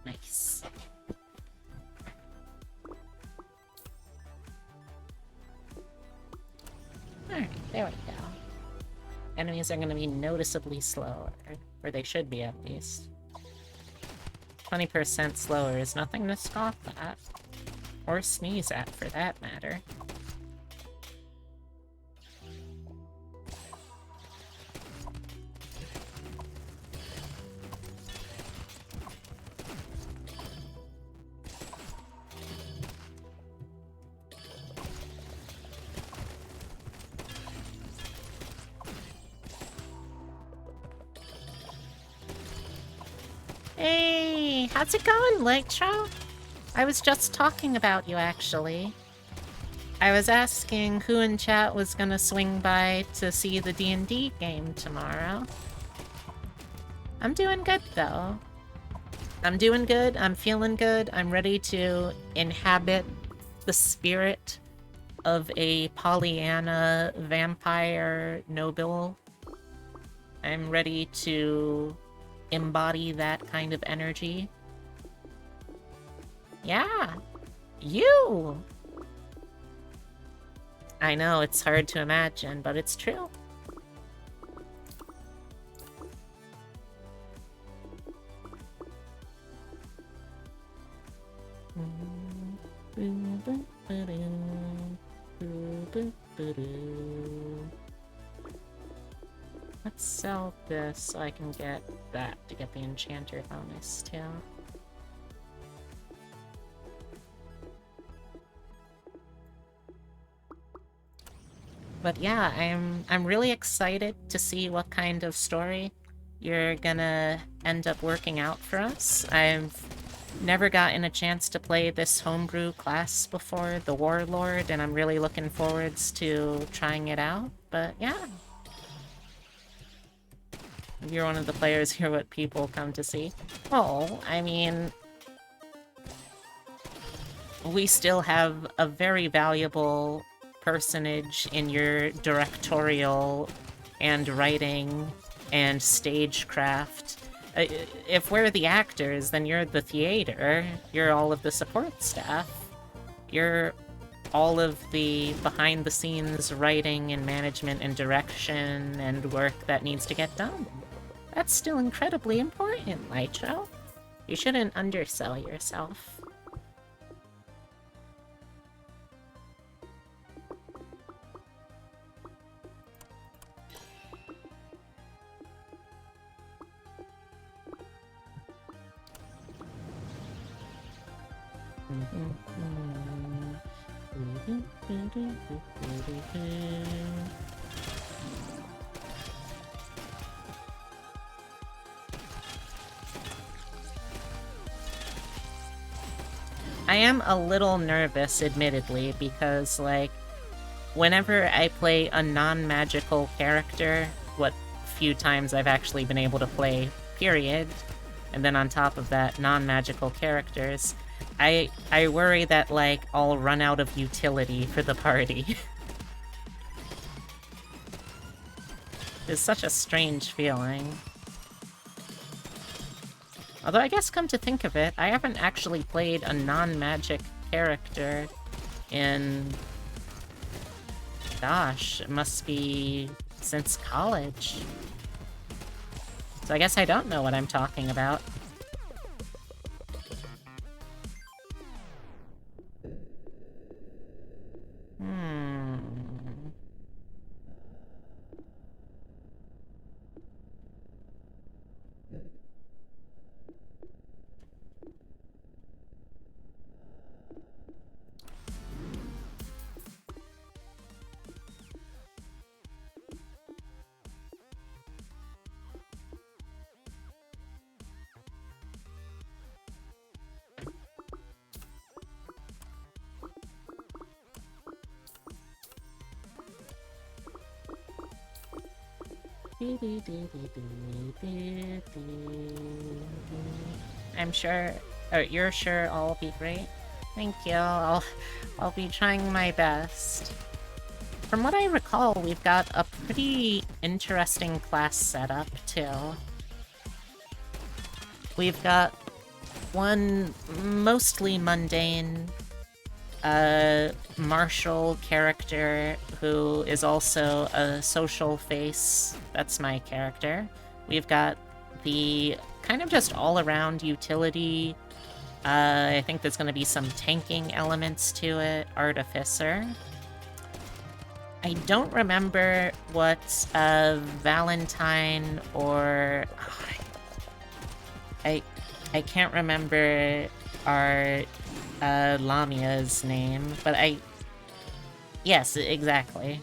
Nice. Alright, there we go. Enemies are going to be noticeably slower, or they should be at least. 20% slower is nothing to scoff at, or sneeze at for that matter. Hey, how's it going, Electro? I was just talking about you, actually. I was asking who in chat was gonna swing by to see the D&D game tomorrow. I'm doing good, though. I'm doing good, I'm feeling good, I'm ready to inhabit the spirit of a Pollyanna vampire noble. I'm ready to embody that kind of energy. Yeah, you! I know, it's hard to imagine, but it's true. Let's sell this so I can get that to get the enchanter bonus too. But yeah, I'm really excited to see what kind of story you're gonna end up working out for us. I've never gotten a chance to play this homebrew class before, the Warlord, and I'm really looking forwards to trying it out. But yeah. If you're one of the players, you're what people come to see. Oh, I mean, we still have a very valuable personage in your directorial and writing and stagecraft. If we're the actors, then you're the theater. You're all of the support staff. You're all of the behind-the-scenes writing and management and direction and work that needs to get done. That's still incredibly important, Lytro. You shouldn't undersell yourself. I am a little nervous, admittedly, because, like, whenever I play a non-magical character, what few times I've actually been able to play, period, and then on top of that, non-magical characters, I worry that, like, I'll run out of utility for the party. It's such a strange feeling. Although I guess, come to think of it, I haven't actually played a non-magic character in... Gosh, it must be since college. So I guess I don't know what I'm talking about. Hmm. I'm sure, or you're sure I'll be great. Thank you. I'll be trying my best. From what I recall, we've got a pretty interesting class setup too. We've got one mostly mundane martial character who is also a social face. That's my character. We've got the kind of just all-around utility. I think there's going to be some tanking elements to it. Artificer. I don't remember what Valentine or... I can't remember our Lamia's name, but yes, exactly.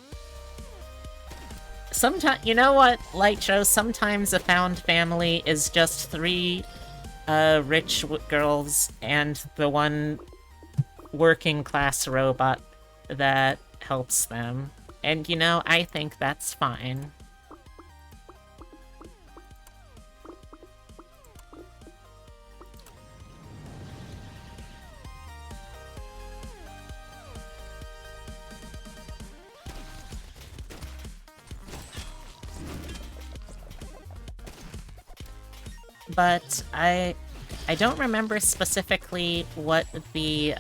Sometimes, you know what, Light shows, sometimes a found family is just 3 rich girls and the one working class robot that helps them. And, you know, I think that's fine. But I don't remember specifically what the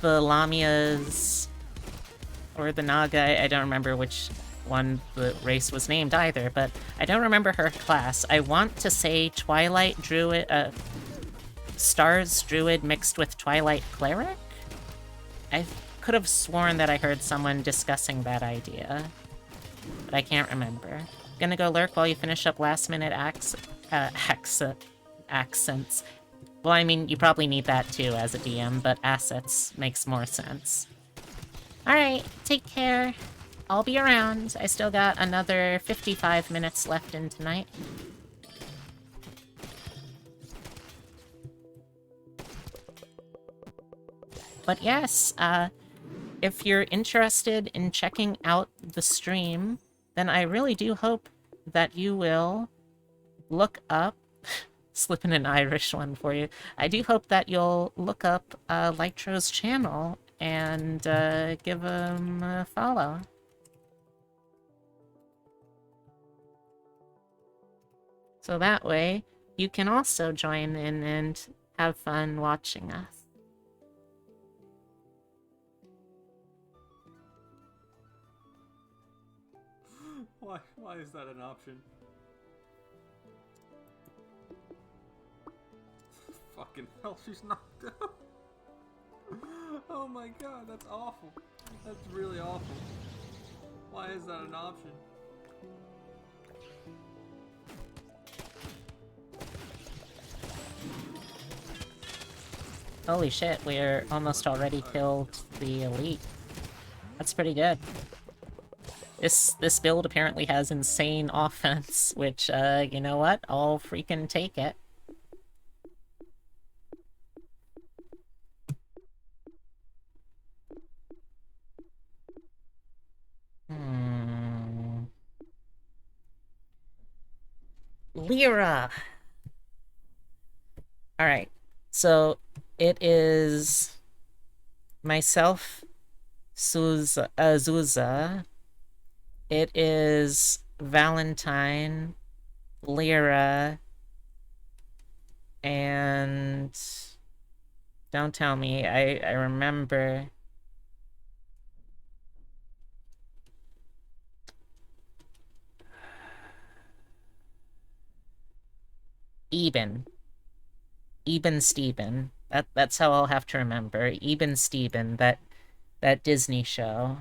Lamias or the Naga, I don't remember which one the race was named either, but I don't remember her class. I want to say Twilight Druid, Stars Druid mixed with Twilight Cleric? I could have sworn that I heard someone discussing that idea, but I can't remember. Gonna go lurk while you finish up last-minute accents. Well, I mean, you probably need that too as a DM, but assets makes more sense. Alright, take care. I'll be around. I still got another 55 minutes left in tonight. But yes, if you're interested in checking out the stream, then I really do hope that you will look up... slipping an Irish one for you. I do hope that you'll look up Lytro's channel and give him a follow. So that way, you can also join in and have fun watching us. Why is that an option? Fucking hell, she's knocked out. Oh my god, that's awful. That's really awful. Why is that an option? Holy shit, we're almost already killed the elite. That's pretty good. This build apparently has insane offense, which, you know what? I'll freaking take it. Lyra! Alright, so it is myself, Zuza. It is Valentine, Lyra, and... Don't tell me, I remember... Eben Steben. That's how I'll have to remember. Eben Steben, that Disney show.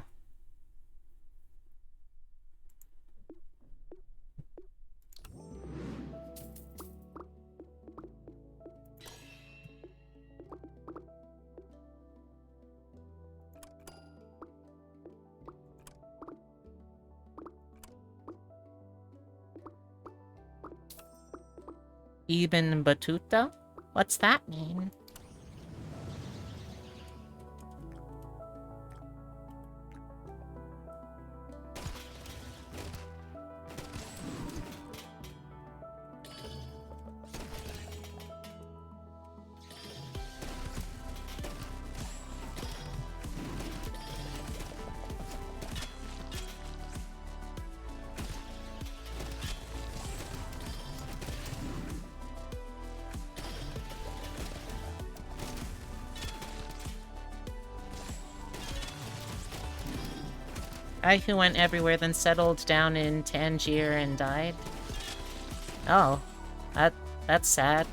Ibn Battuta? What's that mean? Guy who went everywhere, then settled down in Tangier and died? Oh, that's sad.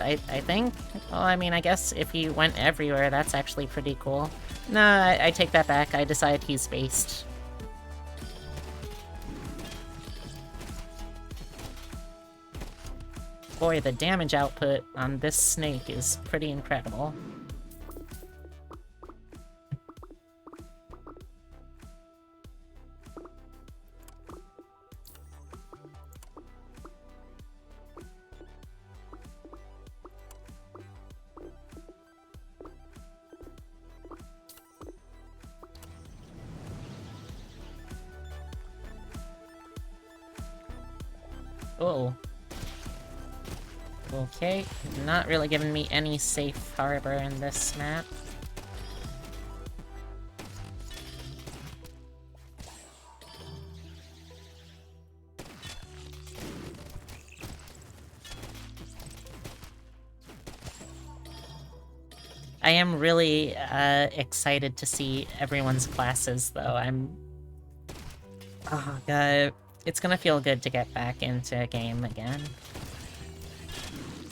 I think? Well, I mean, I guess if he went everywhere, that's actually pretty cool. Nah, I take that back. I decide he's based. Boy, the damage output on this snake is pretty incredible. Oh. Okay, not really giving me any safe harbor in this map. I am really excited to see everyone's classes, though. Oh god, it's gonna feel good to get back into a game again.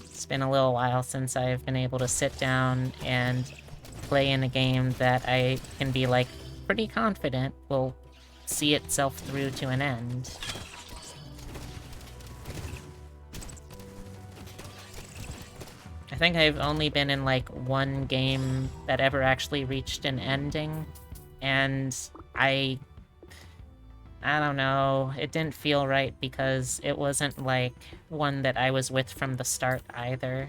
It's been a little while since I've been able to sit down and play in a game that I can be, like, pretty confident will see itself through to an end. I think I've only been in, like, one game that ever actually reached an ending, and I don't know, it didn't feel right because it wasn't, like, one that I was with from the start either.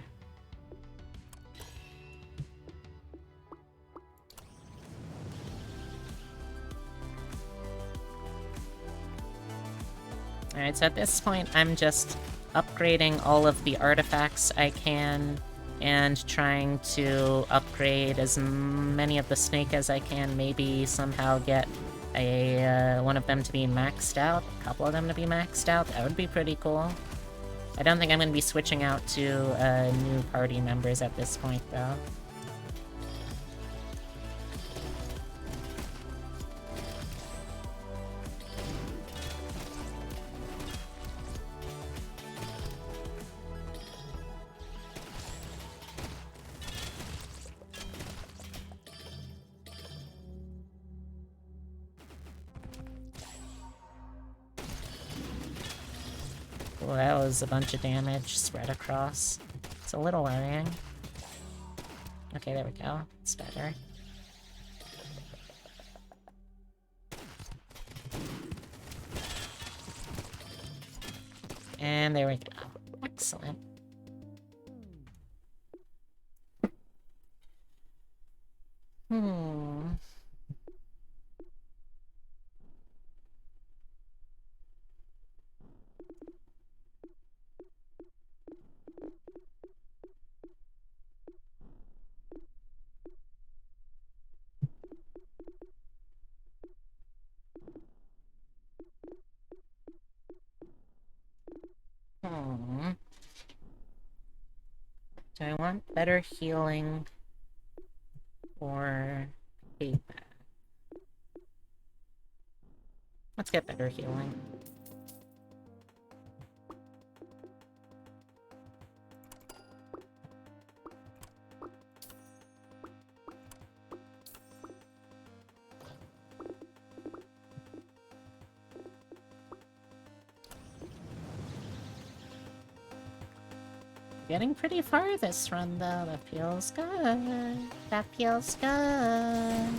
Alright, so at this point, I'm just upgrading all of the artifacts I can, and trying to upgrade as many of the snake as I can, maybe somehow get one of them to be maxed out, a couple of them to be maxed out. That would be pretty cool. I don't think I'm going to be switching out to new party members at this point, though. Well, that was a bunch of damage spread across. It's a little worrying. Okay, there we go. It's better. And there we go. Excellent. Hmm. Do I want better healing or payback? Let's get better healing. getting pretty far this run, though. That feels good. That feels good.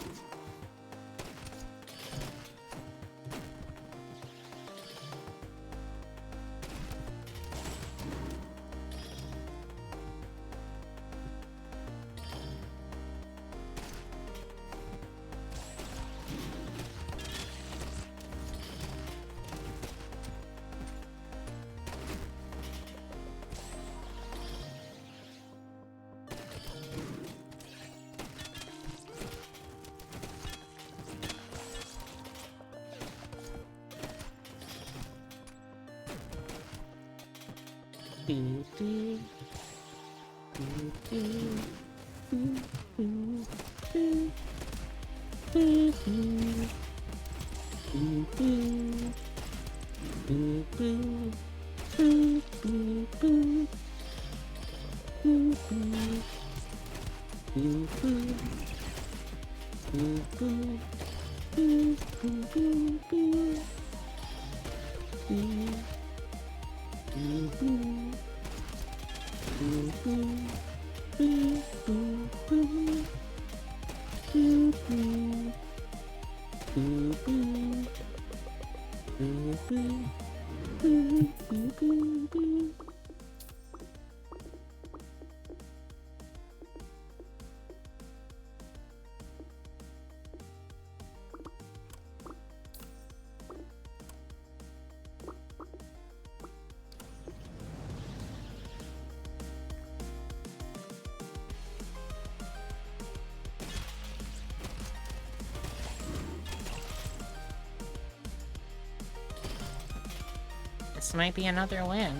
This might be another win.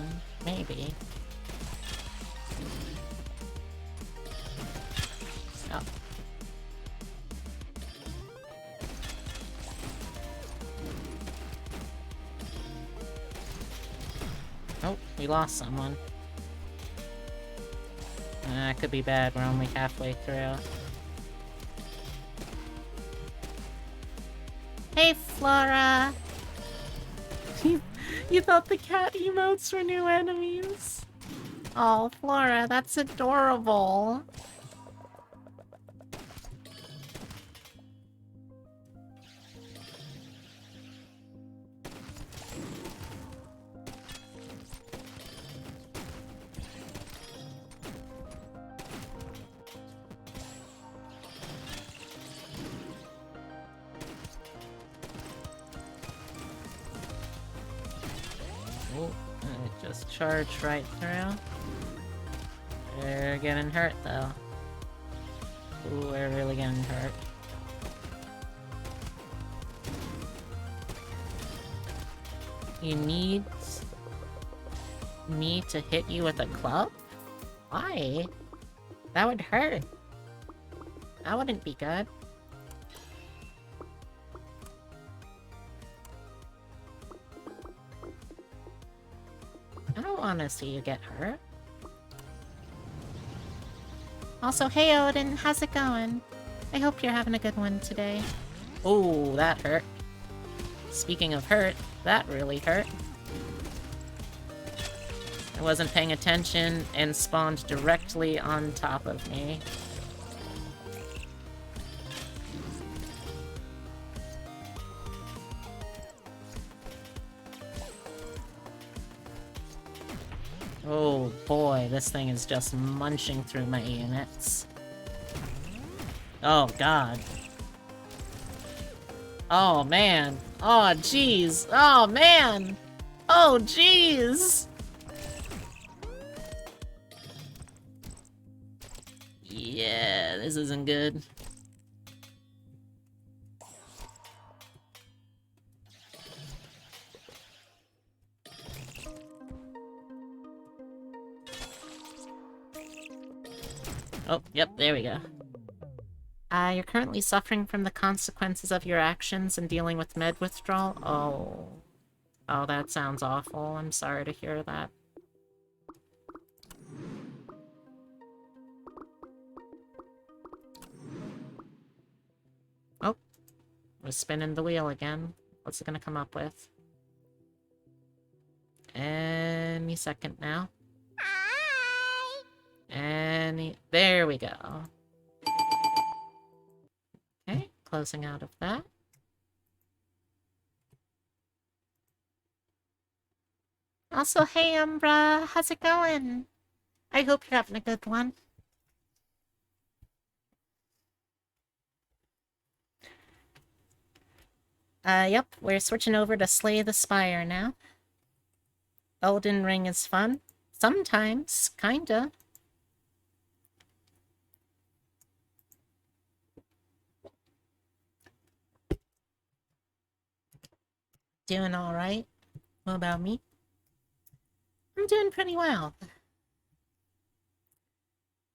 Maybe. Oh. Oh, we lost someone. Could be bad. We're only halfway through. Hey, Flora! You thought the cat emotes were new enemies? Oh, Flora, that's adorable. Charge right through. We're getting hurt, though. Ooh, we're really getting hurt. You need me to hit you with a club? Why? That would hurt. That wouldn't be good. I don't want to see you get hurt. Also, hey Odin, how's it going? I hope you're having a good one today. Oh, that hurt. Speaking of hurt, that really hurt. I wasn't paying attention and spawned directly on top of me. Oh boy, this thing is just munching through my units. Oh god. Oh man. Oh jeez. Oh man. Oh jeez. Yeah, this isn't good. Oh, yep, there we go. You're currently suffering from the consequences of your actions and dealing with med withdrawal? Oh. Oh, that sounds awful. I'm sorry to hear that. Oh. We're spinning the wheel again. What's it gonna come up with? Any second now. And there we go. Okay, closing out of that. Also, hey Umbra, how's it going? I hope you're having a good one. Yep, we're switching over to Slay the Spire now. Elden Ring is fun. Sometimes, kinda. Doing alright. What about me? I'm doing pretty well.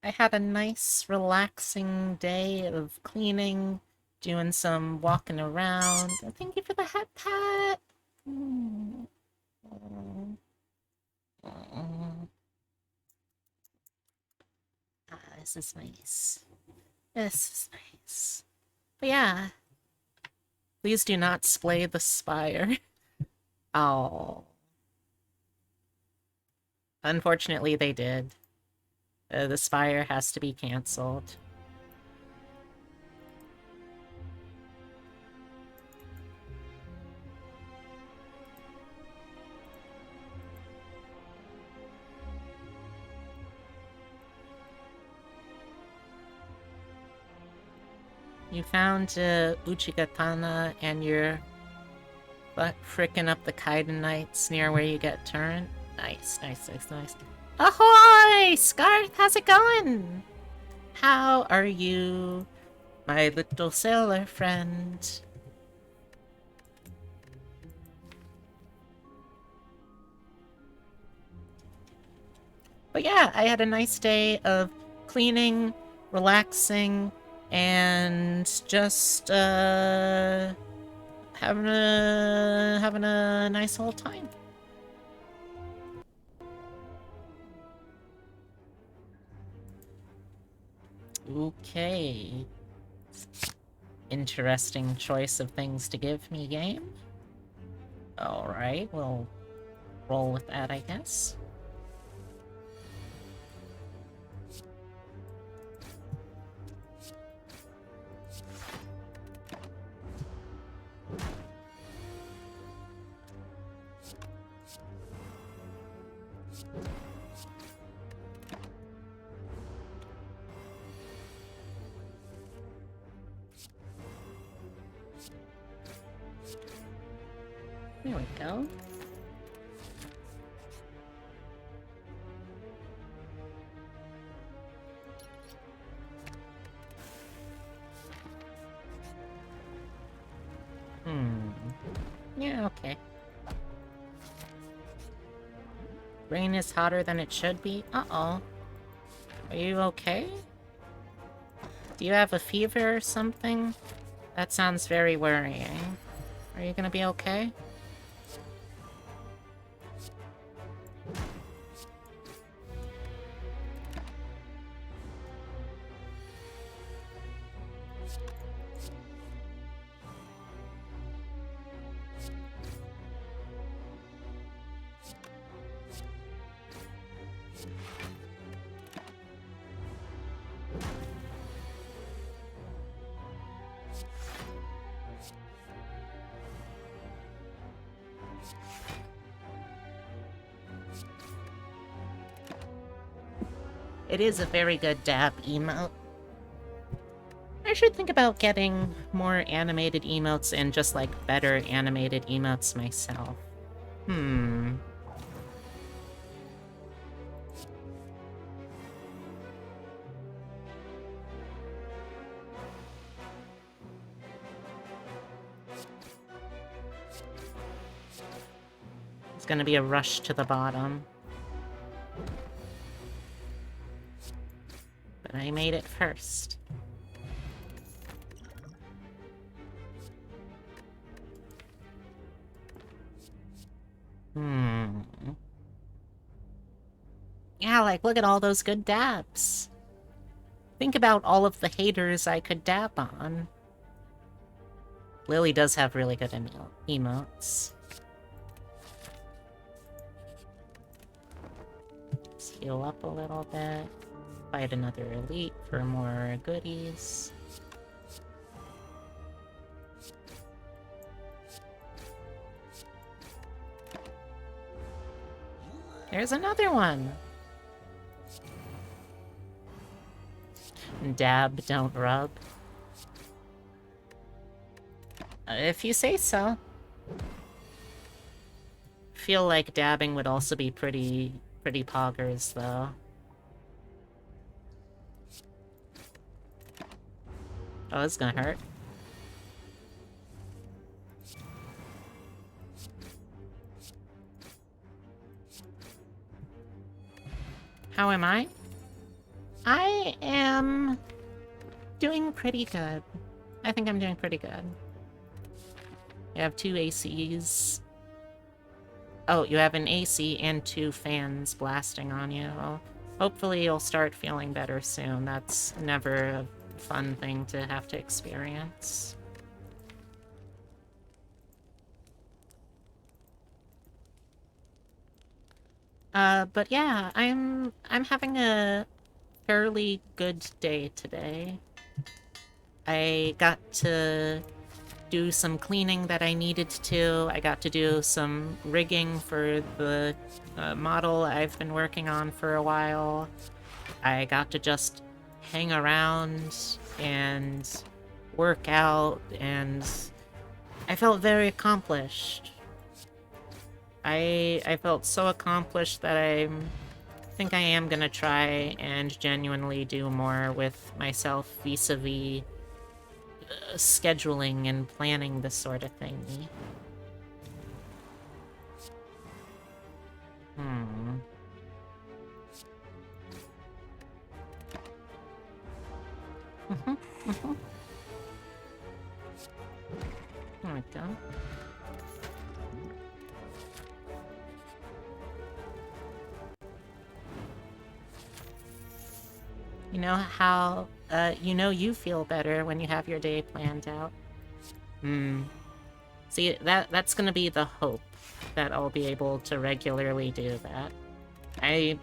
I had a nice, relaxing day of cleaning, doing some walking around. Thank you for the hat pat! This is nice. This is nice. But yeah. Please do not slay the spire. Oh. Unfortunately, they did. The spire has to be cancelled. You found Uchigatana and you're fricking up the Kaiden Knights near where you get turned. Nice, nice, nice, nice. Ahoy! Scarth, how's it going? How are you, my little sailor friend? But yeah, I had a nice day of cleaning, relaxing, and just having a nice old time. Okay. Interesting choice of things to give me, game. Alright, we'll roll with that, I guess. There we go. Yeah, okay. Rain is hotter than it should be? Uh-oh. Are you okay? Do you have a fever or something? That sounds very worrying. Are you gonna be okay? It is a very good dab emote. I should think about getting more animated emotes and just, like, better animated emotes myself. It's gonna be a rush to the bottom. But I made it first. Yeah, like, look at all those good dabs. Think about all of the haters I could dab on. Lily does have really good emotes. Let's heal up a little bit. Fight another elite for more goodies. There's another one! Dab, don't rub. If you say so. Feel like dabbing would also be pretty poggers, though. Oh, this is gonna hurt. How am I? I am doing pretty good. I think I'm doing pretty good. You have 2 ACs. Oh, you have an AC and 2 fans blasting on you. Well, hopefully you'll start feeling better soon. That's never a fun thing to have to experience. But yeah, I'm having a fairly good day today. I got to do some cleaning that I needed to. I got to do some rigging for the model I've been working on for a while. I got to just hang around and work out, and I felt very accomplished. I felt so accomplished that I think I am gonna try and genuinely do more with myself vis-a-vis scheduling and planning this sort of thing. There we go. You know how, you feel better when you have your day planned out. See, that's gonna be the hope, that I'll be able to regularly do that. I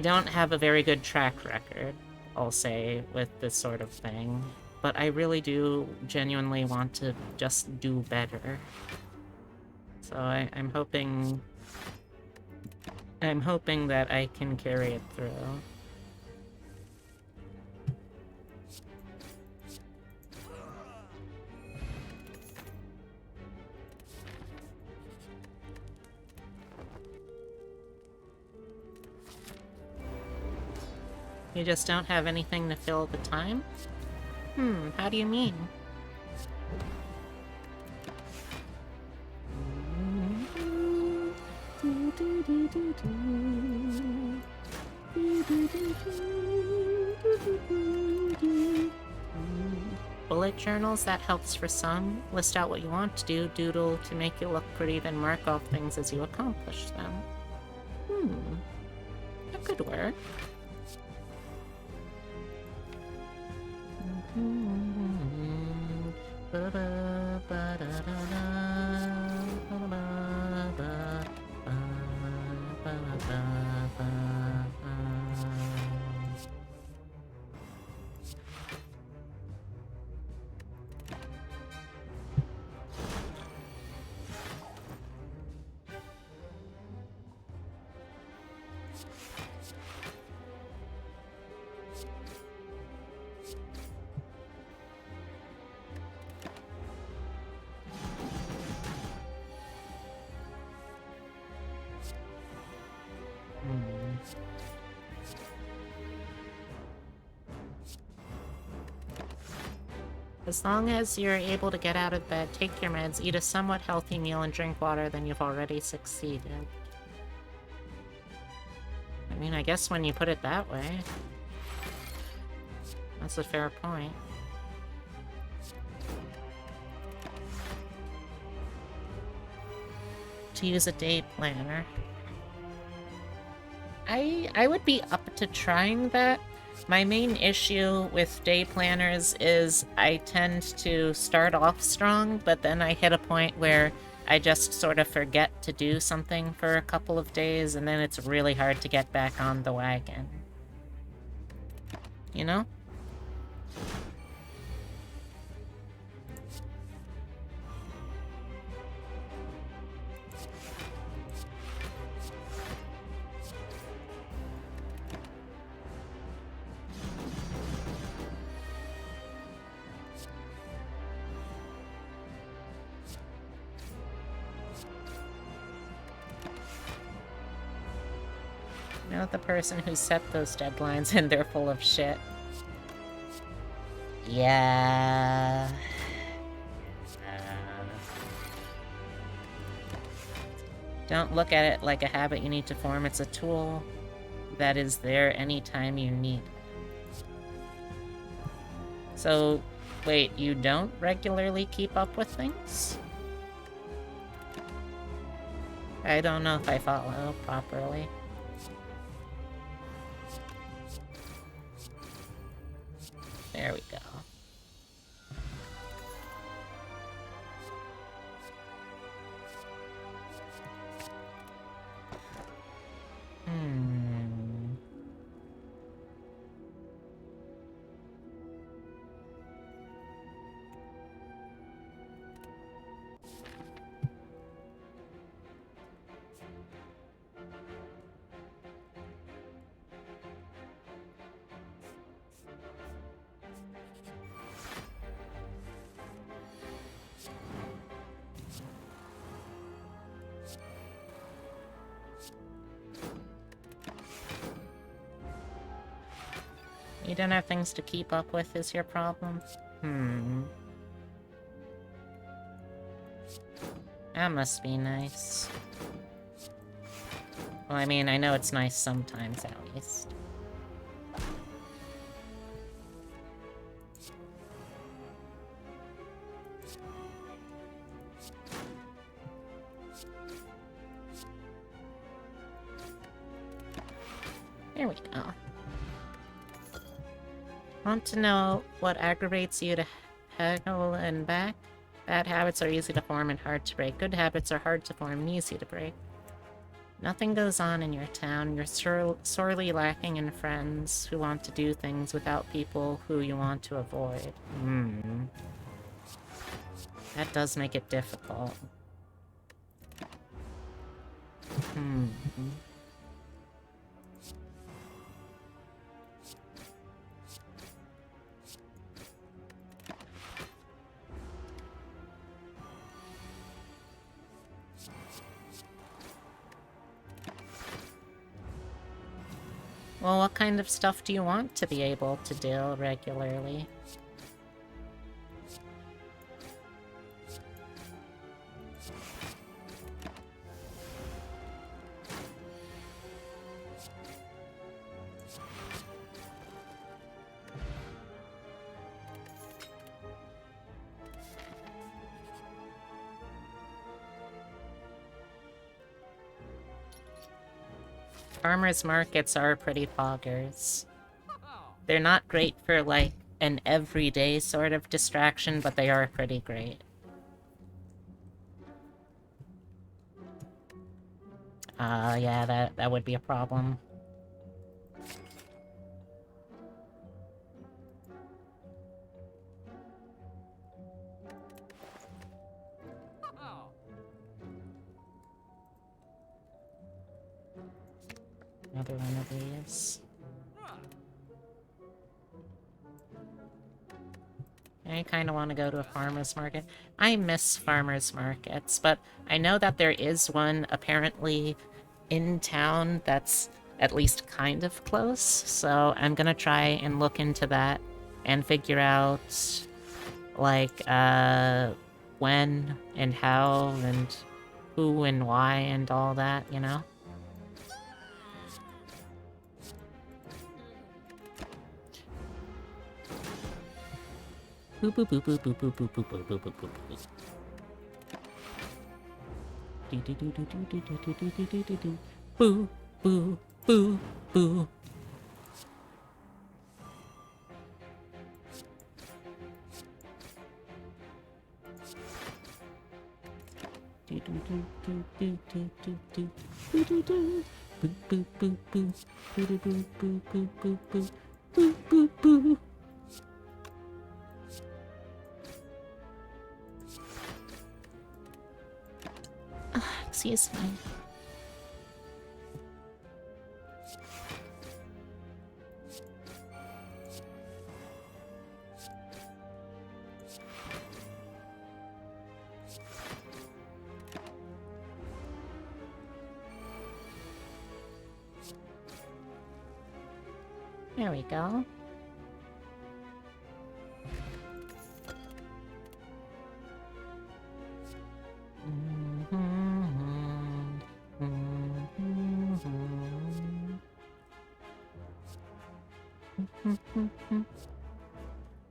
don't have a very good track record, I'll say, with this sort of thing, but I really do genuinely want to just do better. So I'm hoping that I can carry it through. You just don't have anything to fill the time? How do you mean? Bullet journals, that helps for some. List out what you want to do, doodle to make you look pretty, then mark off things as you accomplish them. That could work. As long as you're able to get out of bed, take your meds, eat a somewhat healthy meal, and drink water, then you've already succeeded. I mean, I guess when you put it that way, that's a fair point. To use a day planner. I would be up to trying that. My main issue with day planners is I tend to start off strong, but then I hit a point where I just sort of forget to do something for a couple of days, and then it's really hard to get back on the wagon. you know? Not the person who set those deadlines and they're full of shit. Yeah. Don't look at it like a habit you need to form. It's a tool that is there anytime you need it. So, wait, you don't regularly keep up with things? I don't know if I follow properly. There we go. You don't have things to keep up with is your problem? That must be nice. Well, I mean, I know it's nice sometimes, at least. There we go. Want to know what aggravates you to haggle and back? Bad habits are easy to form and hard to break. Good habits are hard to form and easy to break. Nothing goes on in your town. You're sorely lacking in friends who want to do things without people who you want to avoid. That does make it difficult. Well, what kind of stuff do you want to be able to do regularly? Farmers markets are pretty poggers. They're not great for, like, an everyday sort of distraction, but they are pretty great. Yeah, that would be a problem. Another one of these. I kind of want to go to a farmer's market. I miss farmer's markets, but I know that there is one apparently in town that's at least kind of close, so I'm gonna try and look into that and figure out, like, when and how and who and why and all that, you know? Boop boop boop boop boop boop boop boop boop boop boop boop boop. Do do do do do do do do do do do do. Boo boo boo boo. Do do do do do do do do do do do. Boo boo boo boo. Do do boo boo boo boo boo. boo, boo, boo. Excuse me. There we go.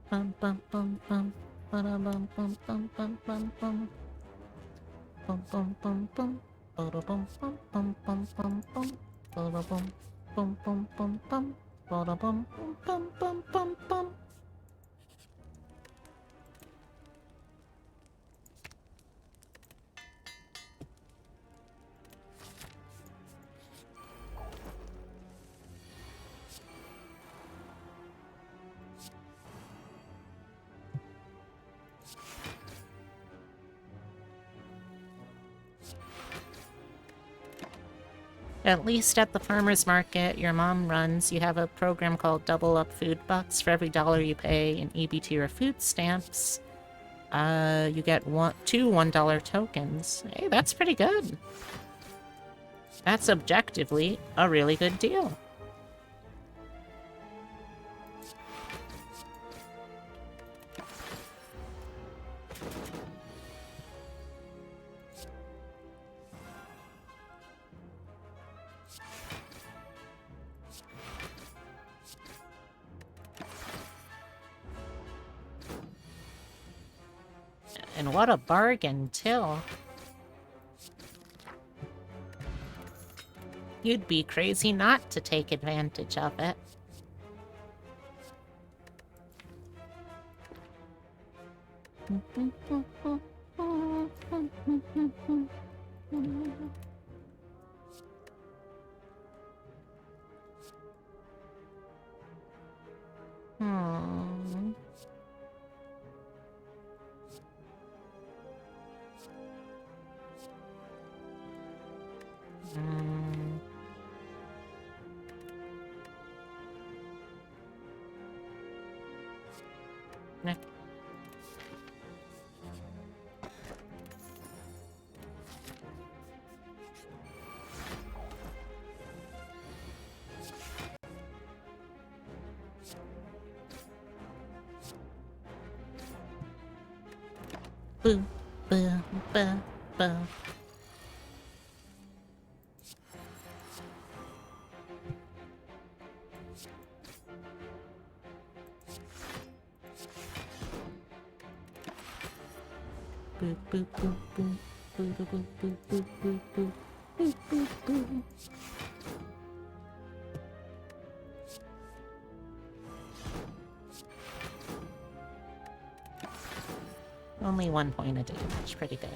Bum bum bum bum, bum bum bum bum bum bum bum, bum bum bum bum, bum bum bum bum bum bum bum, bum bum bum bum bum, bum bum bum bum bum bum. At least at the farmer's market your mom runs, you have a program called Double Up Food Bucks. For every dollar you pay in EBT or food stamps, you get two $1 tokens. Hey, that's pretty good. That's objectively a really good deal. And what a bargain, too. You'd be crazy not to take advantage of it. Boo, boo, boo, boo. Boo, boo, boo, boo. Boo, boo, boo, boo, boo, boo, boo. Boo, boo, boo. Only 1 point of damage, pretty good.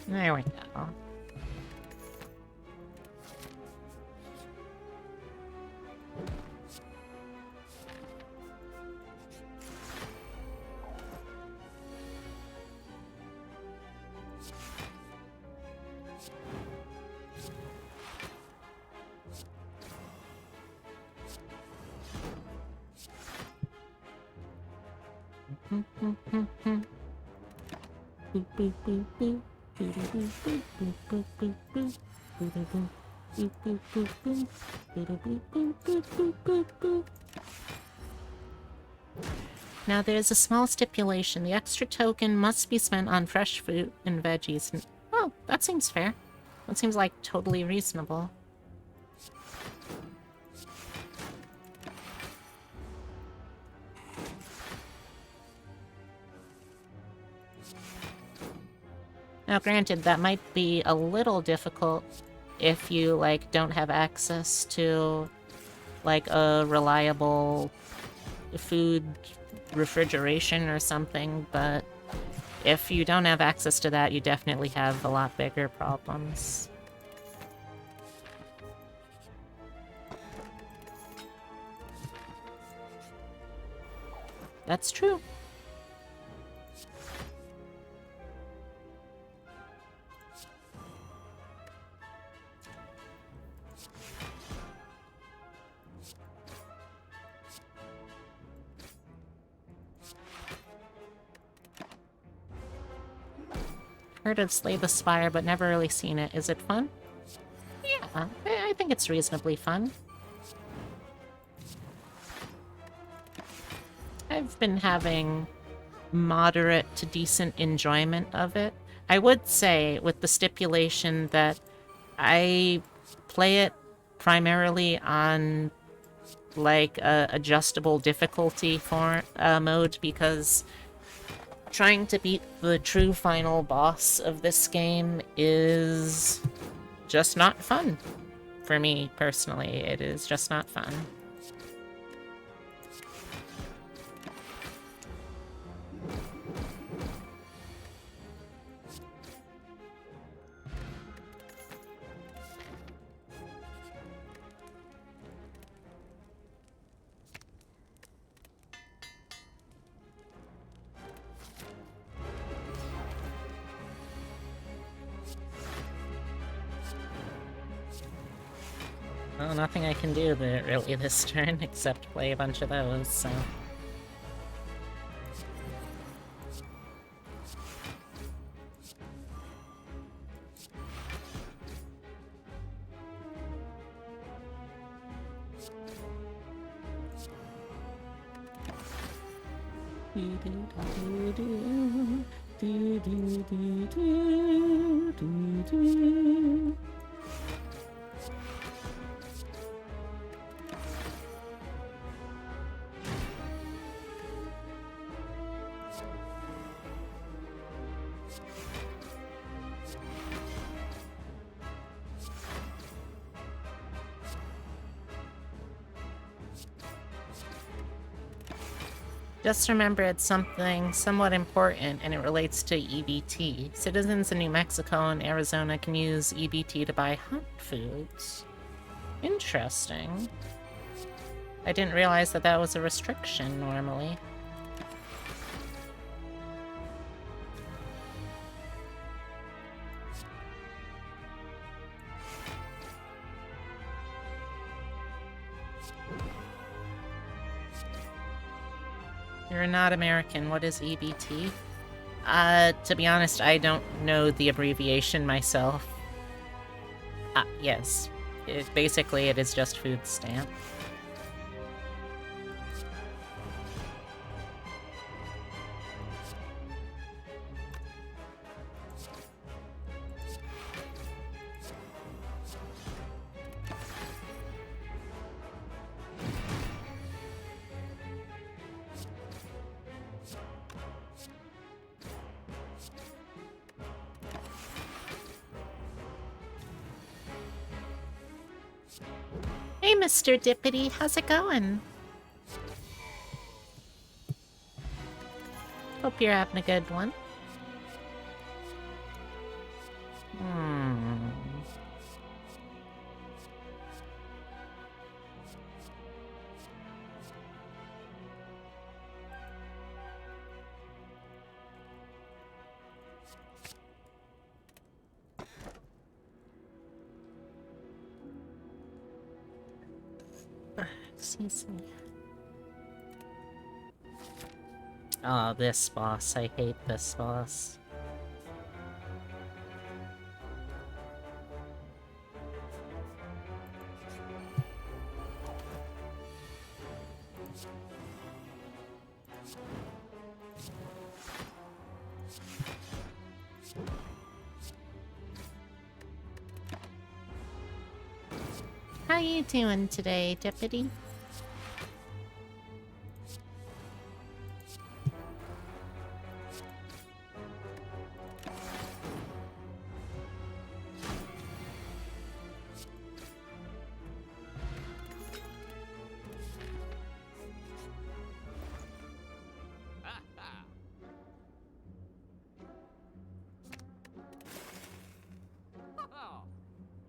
There we go. Now there's a small stipulation. The extra token must be spent on fresh fruit and veggies. Oh, that seems fair. That seems like totally reasonable. Now granted, that might be a little difficult if you, like, don't have access to, like, a reliable food refrigeration or something, but if you don't have access to that, you definitely have a lot bigger problems. That's true. Heard of Slay the Spire, but never really seen it. Is it fun? Yeah, I think it's reasonably fun. I've been having moderate to decent enjoyment of it. I would say, with the stipulation that I play it primarily on like a adjustable difficulty mode, because trying to beat the true final boss of this game is just not fun. For me, personally, it is just not fun. Well, nothing I can do really this turn except play a bunch of those, so... Just remember it's something somewhat important, and it relates to EBT. Citizens in New Mexico and Arizona can use EBT to buy hunt foods. Interesting. I didn't realize that that was a restriction normally. You're not American. What is EBT? To be honest, I don't know the abbreviation myself. Yes. Basically, it is just food stamp. Hey, Mr. Dippity, how's it going? Hope you're having a good one. Excuse me. Oh, this boss. I hate this boss. How you doing today, Deputy?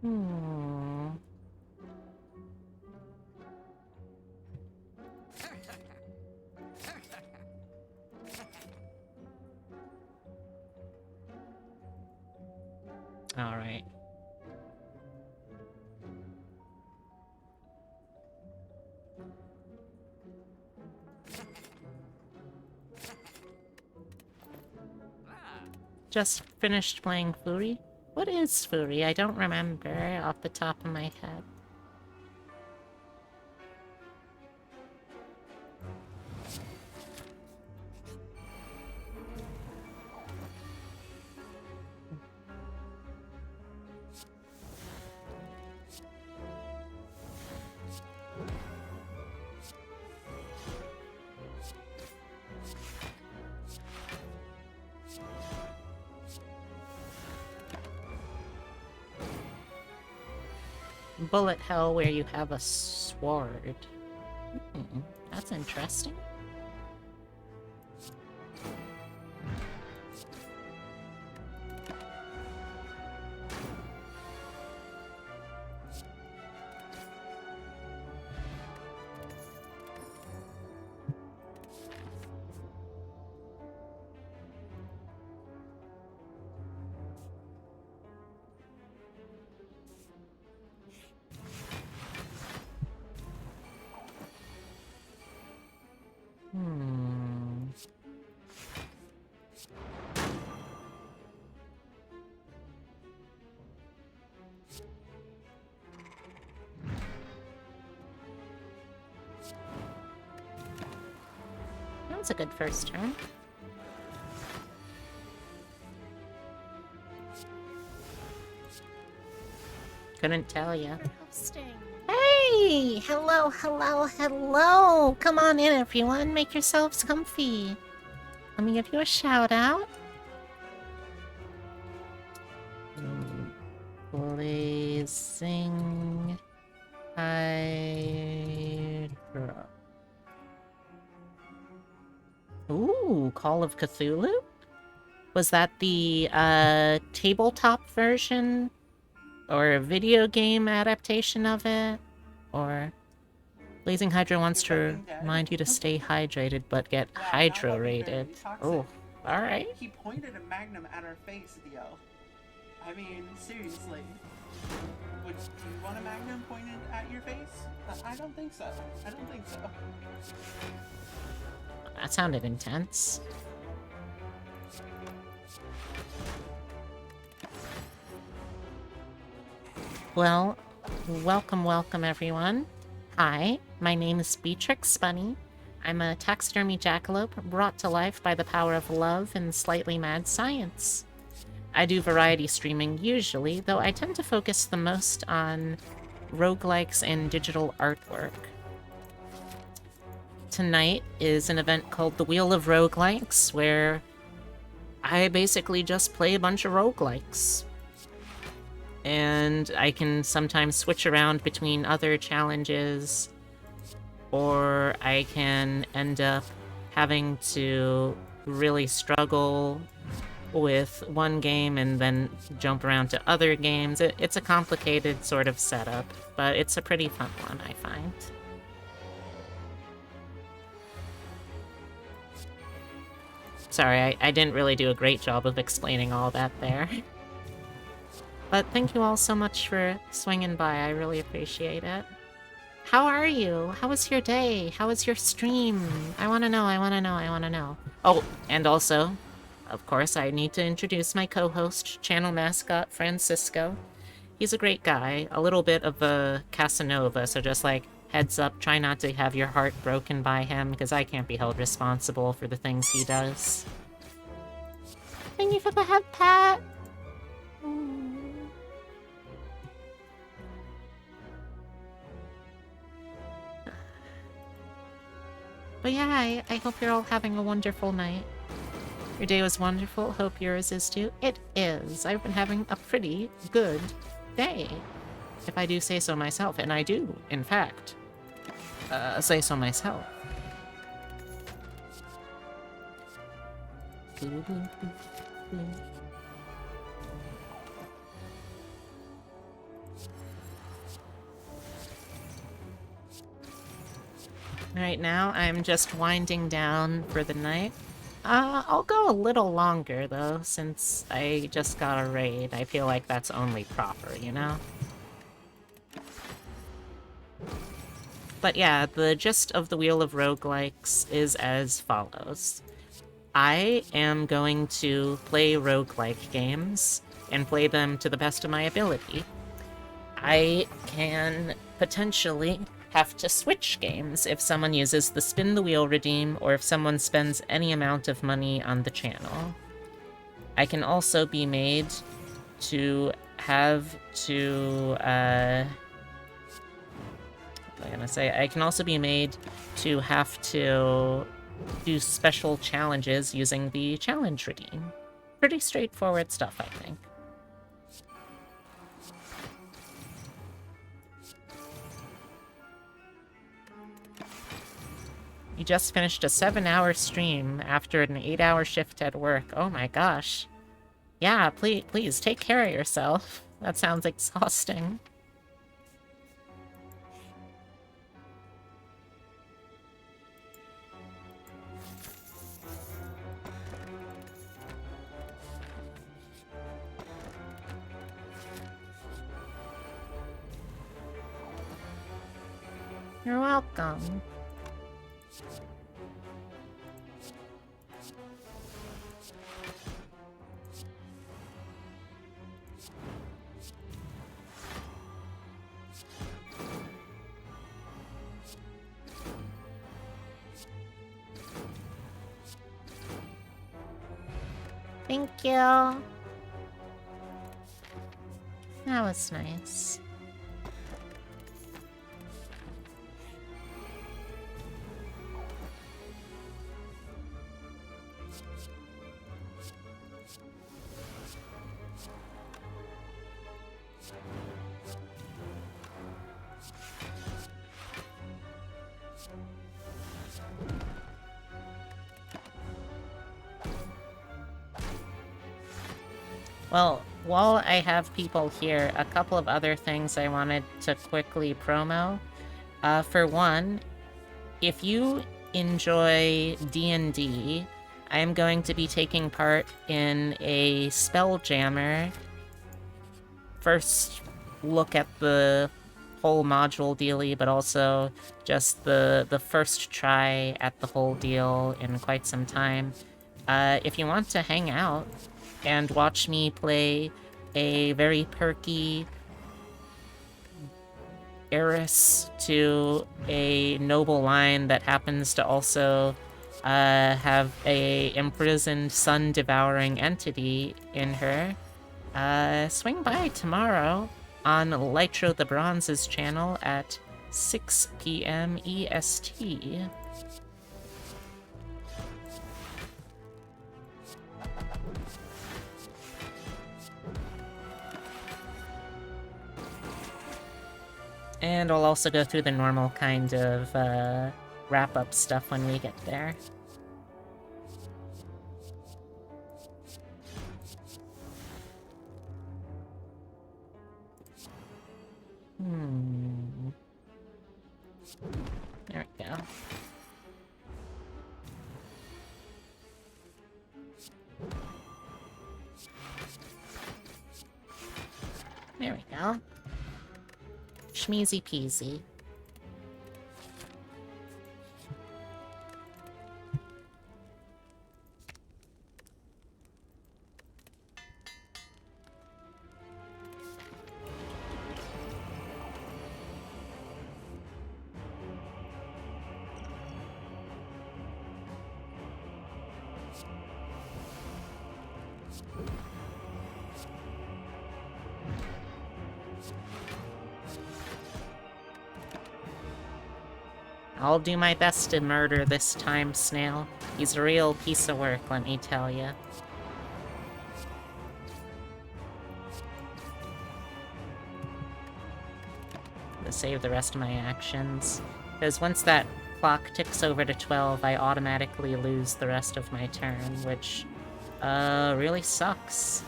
Hmm. All right. Just finished playing Furi. What is Furi? I don't remember off the top of my head. Bullet hell where you have a sword. That's interesting. Hmm. That was a good first turn. Couldn't tell ya. Hey! Hello, hello, hello! Come on in, everyone. Make yourselves comfy. Let me give you a shout out. Blazing Hydra. Ooh, Call of Cthulhu? Was that the tabletop version? Or a video game adaptation of it? Or... Blazing Hydra wants to remind you to stay hydrated, but get hydro rated. Oh, alright. He pointed a magnum at our face, Theo. I mean, seriously. Do you want a magnum pointed at your face? I don't think so. I don't think so. That sounded intense. Well, welcome everyone. Hi, my name is Beatrix Bunny. I'm a taxidermy jackalope brought to life by the power of love and slightly mad science. I do variety streaming usually, though I tend to focus the most on roguelikes and digital artwork. Tonight is an event called the Wheel of Roguelikes, where I basically just play a bunch of roguelikes. And I can sometimes switch around between other challenges, or I can end up having to really struggle with one game and then jump around to other games. It's a complicated sort of setup, but it's a pretty fun one, I find. Sorry, I didn't really do a great job of explaining all that there. But thank you all so much for swinging by. I really appreciate it. How are you? How was your day? How was your stream? I wanna know, I wanna know, I wanna know. Oh, and also, of course, I need to introduce my co-host, channel mascot, Francisco. He's a great guy, a little bit of a Casanova, so just like, heads up, try not to have your heart broken by him, because I can't be held responsible for the things he does. Thank you for the head pat! But yeah, I hope you're all having a wonderful night. Your day was wonderful. Hope yours is too. It is. I've been having a pretty good day. If I do say so myself, and I do, in fact, say so myself. Right now, I'm just winding down for the night. I'll go a little longer, though, since I just got a raid. I feel like that's only proper, you know? But yeah, the gist of the Wheel of Roguelikes is as follows. I am going to play roguelike games, and play them to the best of my ability. I can potentially have to switch games if someone uses the spin the wheel redeem or if someone spends any amount of money on the channel. I can also be made to have to, what am I gonna say? I can also be made to have to do special challenges using the challenge redeem. Pretty straightforward stuff, I think. You just finished a 7-hour stream after an 8-hour shift at work. Oh my gosh. Yeah, please take care of yourself. That sounds exhausting. You're welcome. Thank you. That was nice. Well, while I have people here, a couple of other things I wanted to quickly promo. For one, if you enjoy D&D, I am going to be taking part in a Spelljammer first look at the whole module dealy, but also just the first try at the whole deal in quite some time. If you want to hang out and watch me play a very perky heiress to a noble line that happens to also have a imprisoned sun-devouring entity in her, swing by tomorrow on Lytro the Bronze's channel at 6 p.m. EST. And I'll also go through the normal kind of wrap-up stuff when we get there. There we go. There we go. Schmeezy peasy. I'll do my best to murder this time, Snail. He's a real piece of work, let me tell ya. To save the rest of my actions. Because once that clock ticks over to 12, I automatically lose the rest of my turn, which, really sucks.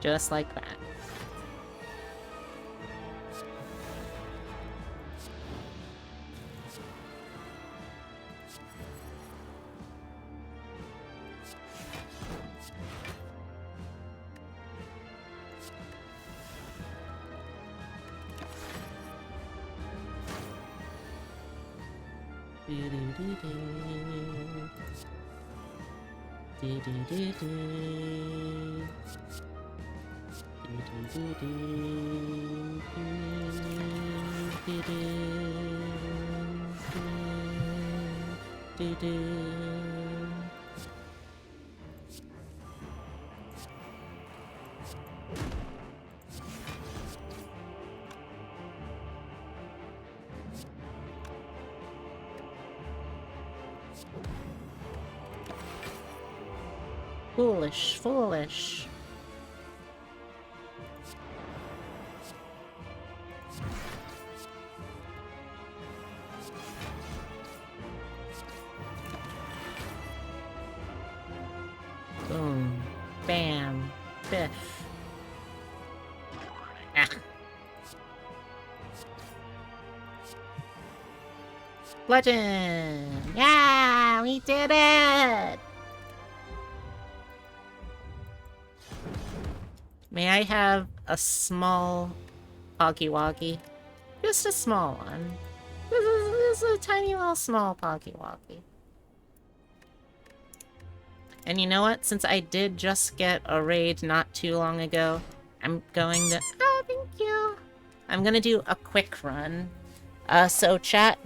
Just like that. Foolish, foolish. Boom. Bam. Biff. Ah. Legend! Yeah! We did it! May I have a small Poggy Woggy? Just a small one. This is a tiny little small Poggy Woggy. And you know what? Since I did just get a raid not too long ago, I'm going to... Oh, thank you! I'm gonna do a quick run. So chat,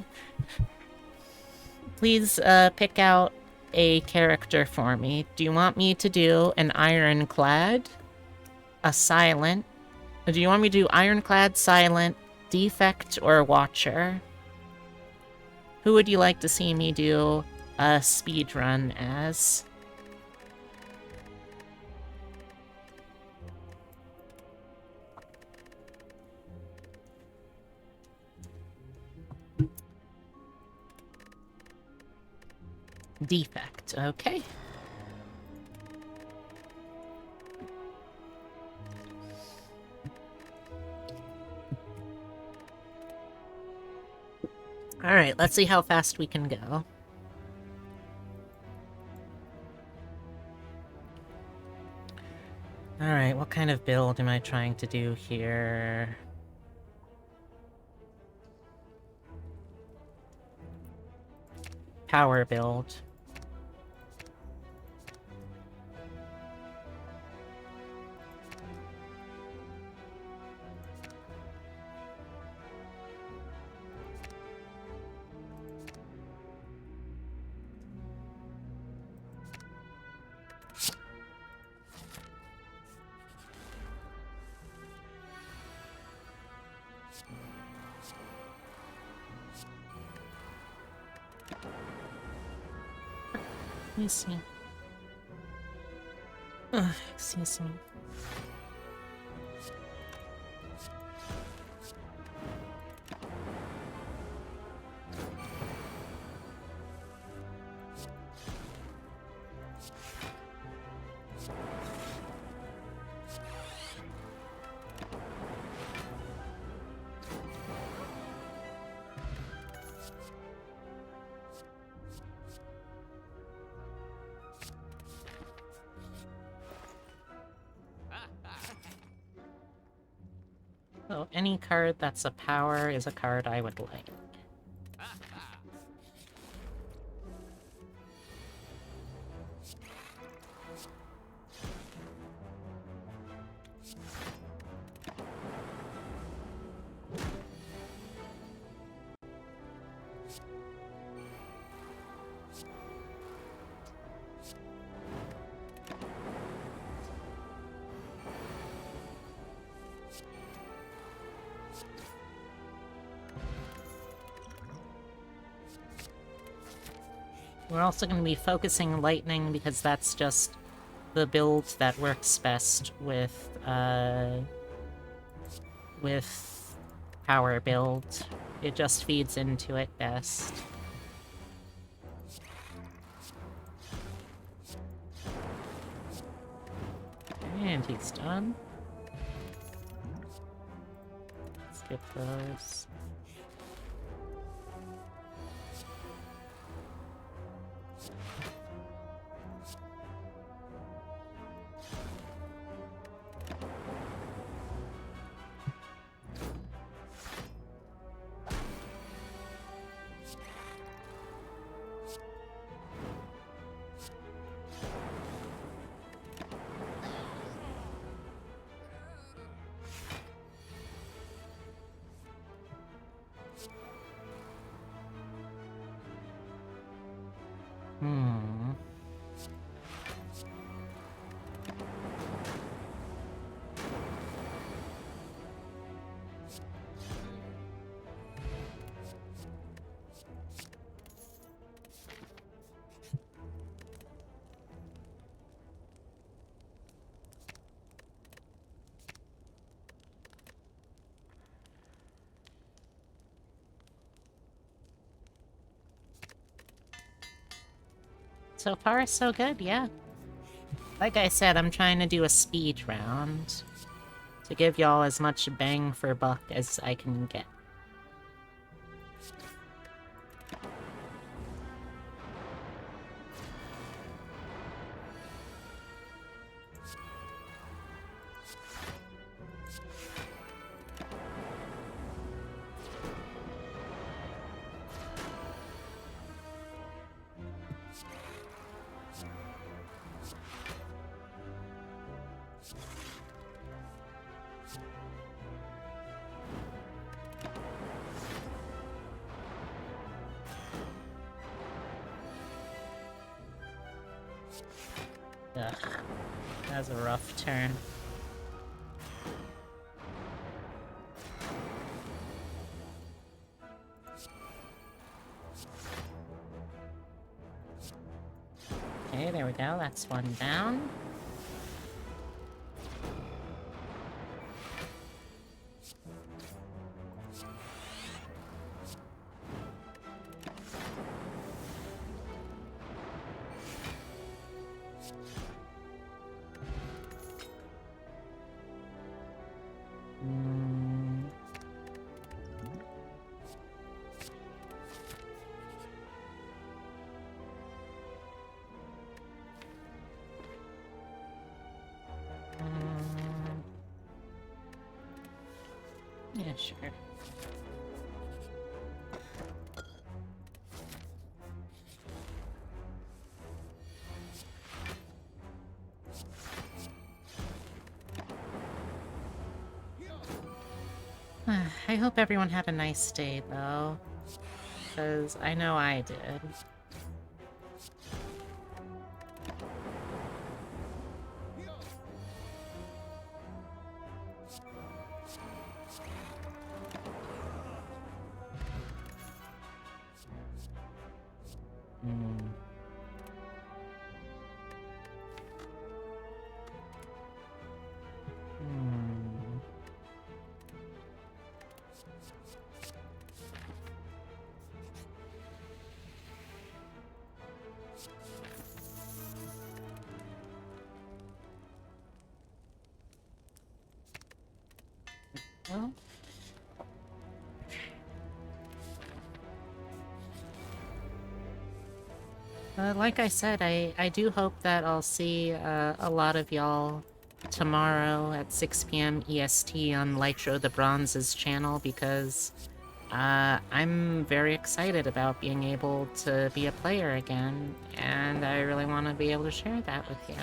please pick out a character for me. Do you want me to do an Ironclad? A Silent? Or do you want me to do Ironclad, Silent, Defect, or Watcher? Who would you like to see me do a speedrun as? Defect, okay. Alright, let's see how fast we can go. Alright, what kind of build am I trying to do here? Power build. Let me see. Ugh, excuse me. So any card that's a power is a card I would like. We're also going to be focusing Lightning because that's just the build that works best with power build. It just feeds into it best. And he's done. skip those. Hmm. So far, so good, yeah. Like I said, I'm trying to do a speed round to give y'all as much bang for buck as I can get. Ugh, that was a rough turn. Okay, there we go, that's one down. Mm. Yeah, sure. I hope everyone had a nice day, though, because I know I did. Hmm. Hmm. Well. Like I said, I do hope that I'll see a lot of y'all tomorrow at 6 p.m. EST on Lytro the Bronze's channel, because I'm very excited about being able to be a player again, and I really want to be able to share that with you.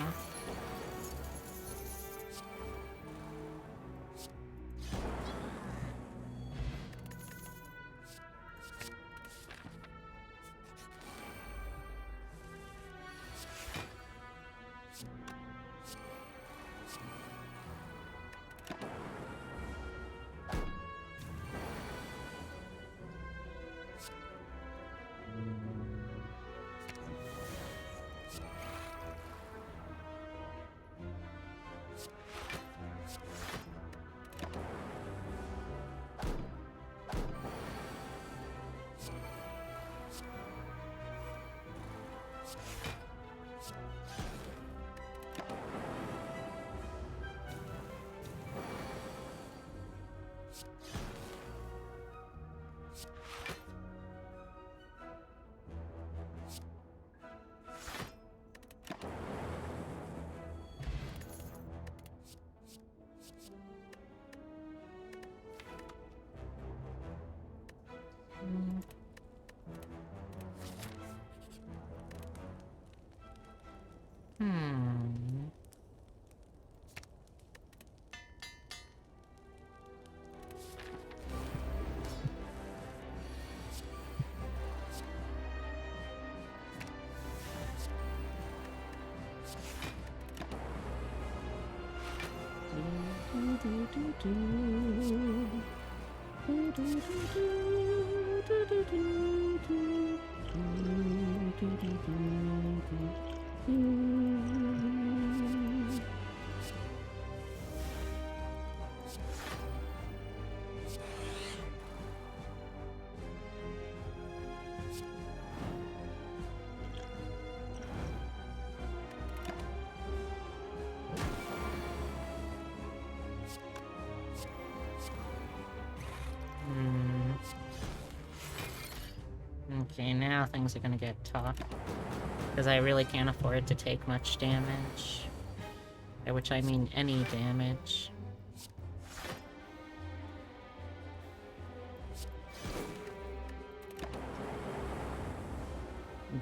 Hmm. Okay, now things are gonna get tough. Because I really can't afford to take much damage. By which I mean any damage.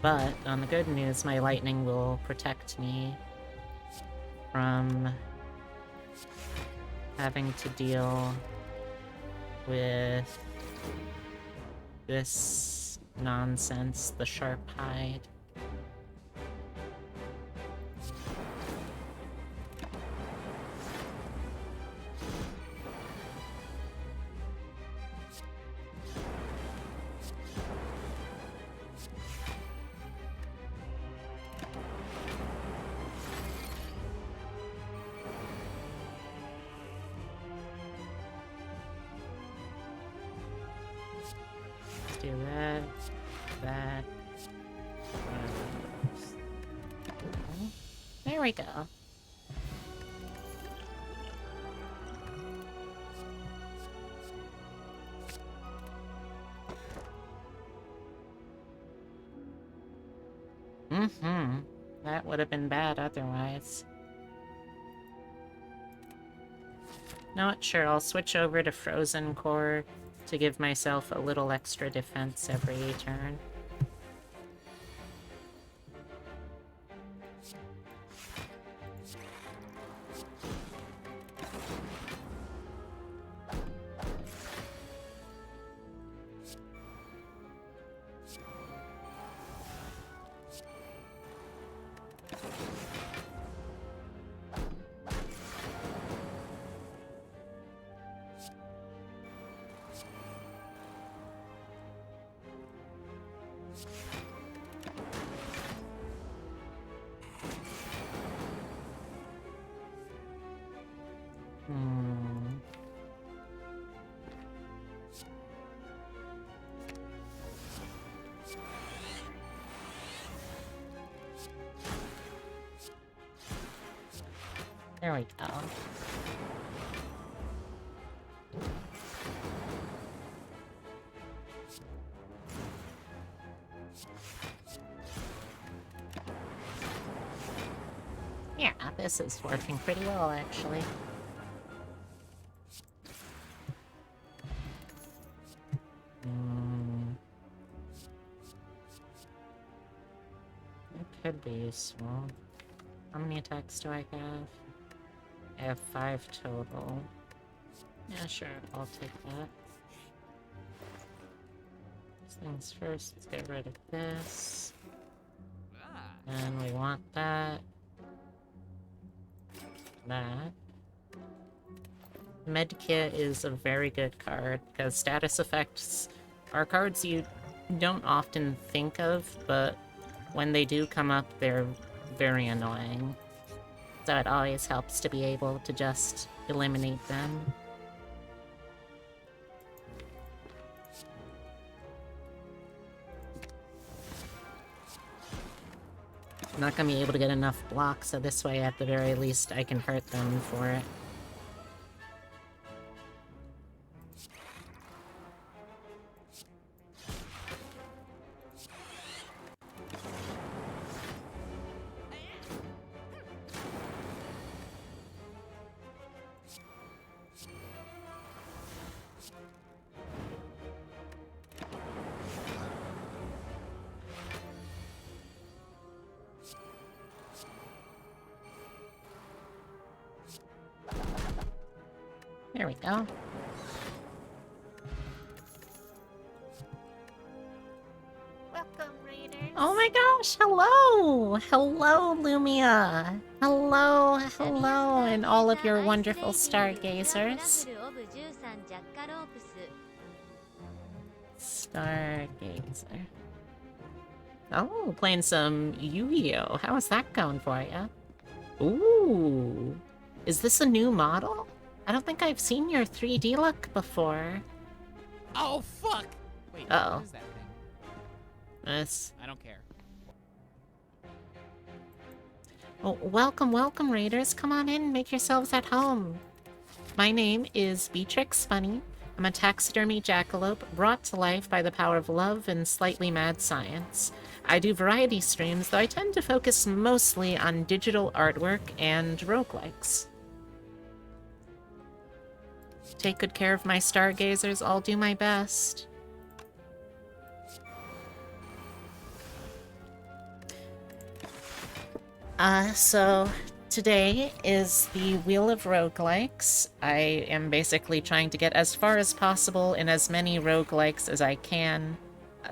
But, on the good news, my lightning will protect me from having to deal with this nonsense, the sharp hide. Let's do that, that. There we go. That would have been bad otherwise. Not sure, I'll switch over to Frozen Core to give myself a little extra defense every turn. There we go. Yeah, this is working pretty well, actually. It could be useful. How many attacks do I have? I have 5 total. Yeah, sure, I'll take that. First things first, let's get rid of this. And we want that. That. Medkit is a very good card, because status effects are cards you don't often think of, but when they do come up, they're very annoying. So it always helps to be able to just eliminate them. I'm not gonna be able to get enough blocks, so this way at the very least I can hurt them for it. There we go. Welcome, Raiders. Oh my gosh, hello! Hello, Lumia! Hello, hello, and all of your wonderful stargazers. Stargazer. Oh, playing some Yu-Gi-Oh! How is that going for you? Ooh! Is this a new model? I don't think I've seen your 3D look before. Oh, fuck! Wait, Uh-oh. what is that thing? Yes. I don't care. Oh, welcome, welcome, Raiders. Come on in, make yourselves at home. My name is Beatrix Funny. I'm a taxidermy jackalope brought to life by the power of love and slightly mad science. I do variety streams, though I tend to focus mostly on digital artwork and roguelikes. Take good care of my stargazers, I'll do my best. So today is the Wheel of Roguelikes. I am basically trying to get as far as possible in as many roguelikes as I can.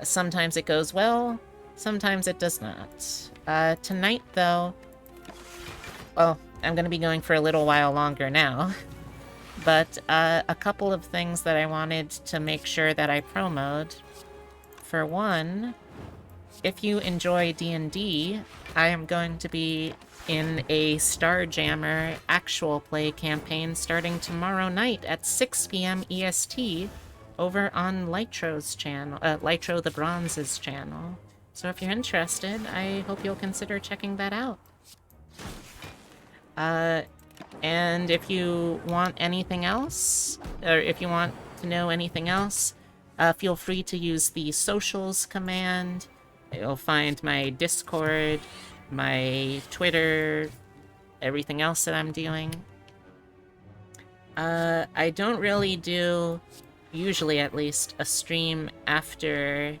Sometimes it goes well, sometimes it does not. Tonight, though, well, I'm going to be going for a little while longer now. But a couple of things that I wanted to make sure that I promoted. For one, if you enjoy D&D, I am going to be in a Starjammer actual play campaign starting tomorrow night at 6 p.m. EST over on Lytro's channel, Lytro the Bronze's channel. So if you're interested, I hope you'll consider checking that out. And if you want anything else, or if you want to know anything else, feel free to use the socials command. You'll find my Discord, my Twitter, everything else that I'm doing. I don't really do, usually at least, a stream after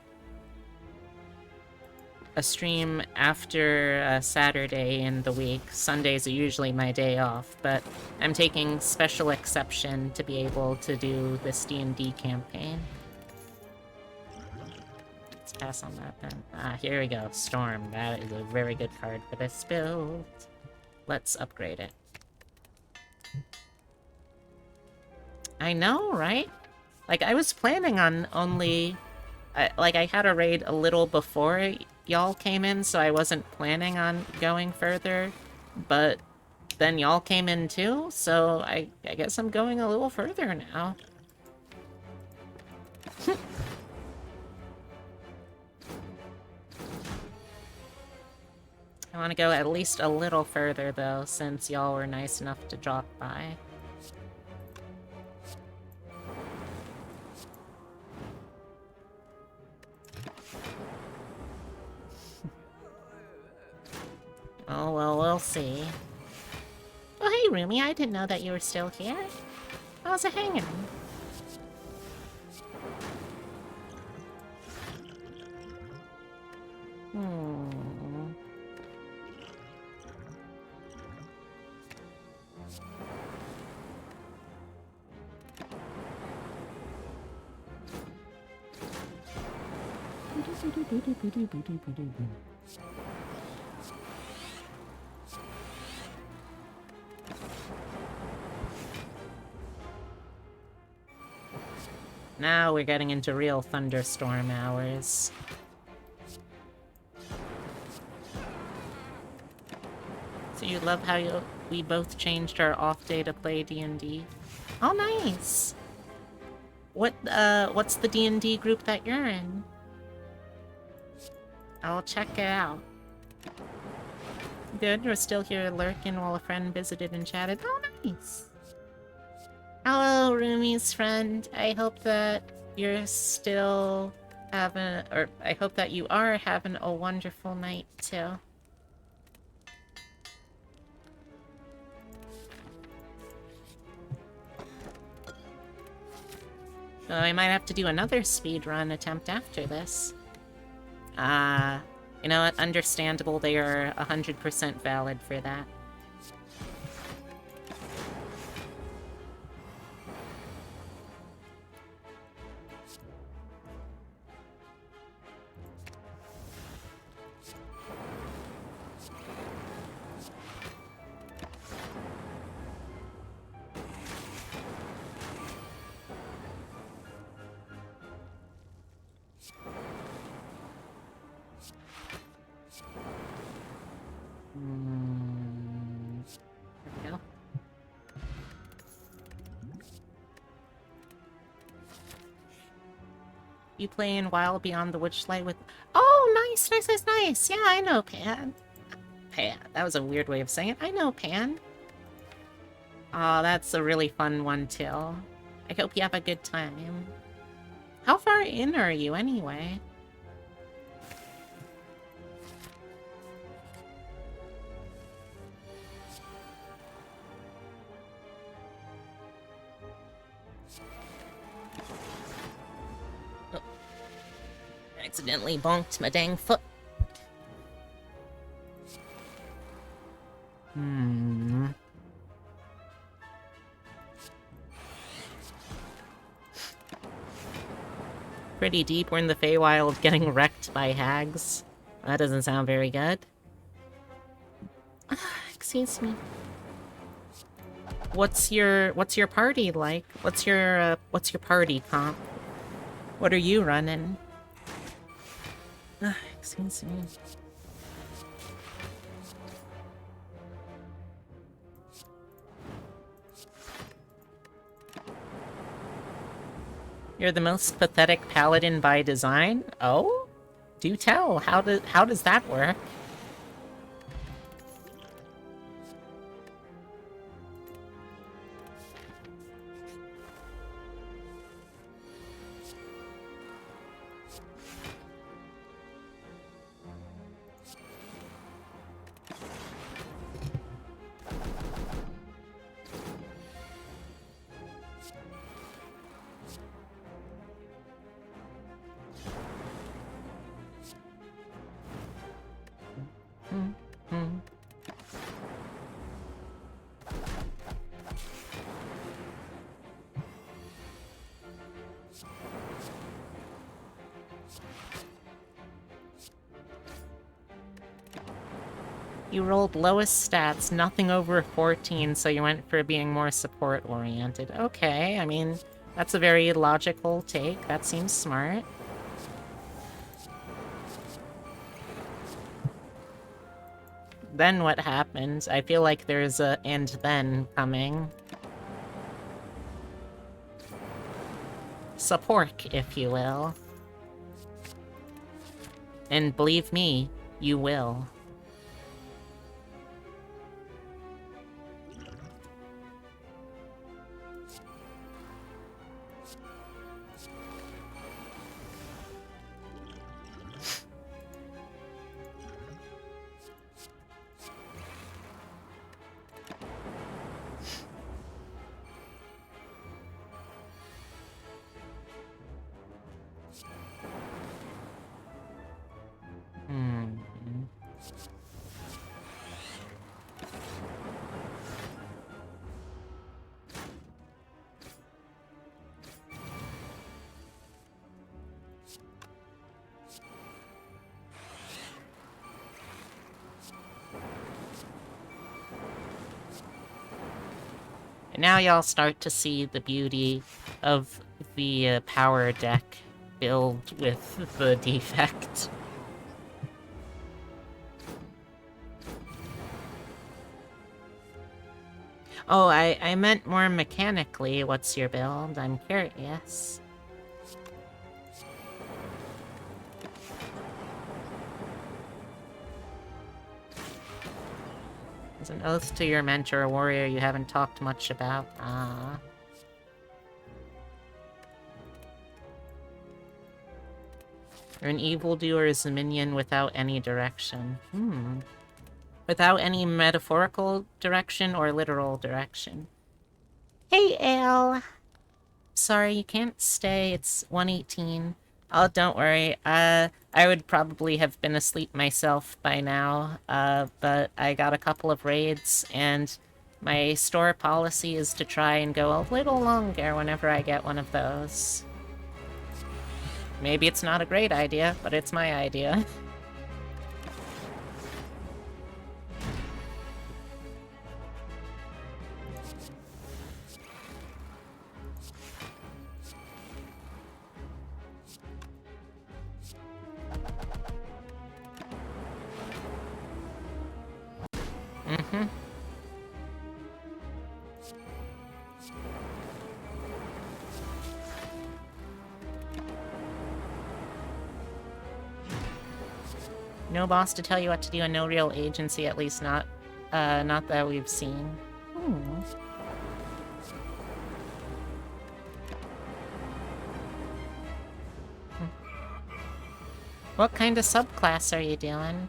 Saturday in the week. Sundays are usually my day off, but I'm taking special exception to be able to do this D&D campaign. Let's pass on that then. Ah, here we go. Storm. That is a very good card for this build. Let's upgrade it. I know, right? Like, I was planning on only... I had a raid a little before y'all came in, so I wasn't planning on going further. But then y'all came in too, so I guess I'm going a little further now. I want to go at least a little further, though, since y'all were nice enough to drop by. Oh, well, we'll see. Oh, hey, Rumi, I didn't know that you were still here. How's it hanging? Now we're getting into real thunderstorm hours. So you love how we both changed our off day to play D&D? Oh, nice! What's the D&D group that you're in? I'll check it out. Good, we're still here lurking while a friend visited and chatted. Oh, nice! Hello, Rumi's friend. I hope that you're still having, or I hope that you are having a wonderful night, too. So I might have to do another speedrun attempt after this. You know what? Understandable, they are 100% valid for that. You play in Wild Beyond the Witchlight with... Oh, nice, nice, nice, nice. Yeah, I know Pan. Pan. That was a weird way of saying it. I know Pan. Oh, that's a really fun one, too. I hope you have a good time. How far in are you, anyway? Oh. Accidentally bonked my dang foot. Pretty deep. We're in the Feywild getting wrecked by hags. That doesn't sound very good. Excuse me. What's your party like? What's your party comp? What are you running? Excuse me. You're the most pathetic paladin by design? Oh? Do tell. How does that work? You rolled lowest stats, nothing over 14, so you went for being more support-oriented. Okay, I mean, that's a very logical take. That seems smart. Then what happened? I feel like there's a and then coming. Support, if you will. And believe me, you will. Now y'all start to see the beauty of the power deck build with the defect. Oh, I meant more mechanically. What's your build? I'm curious. As an oath to your mentor, a warrior you haven't talked much about. Ah. You're an evildoer's minion without any direction. Without any metaphorical direction or literal direction. Hey, Ale! Sorry, you can't stay. It's 1:18. Oh, don't worry. I would probably have been asleep myself by now, but I got a couple of raids, and my store policy is to try and go a little longer whenever I get one of those. Maybe it's not a great idea, but it's my idea. No boss to tell you what to do and no real agency, at least not that we've seen. Hmm. What kind of subclass are you doing?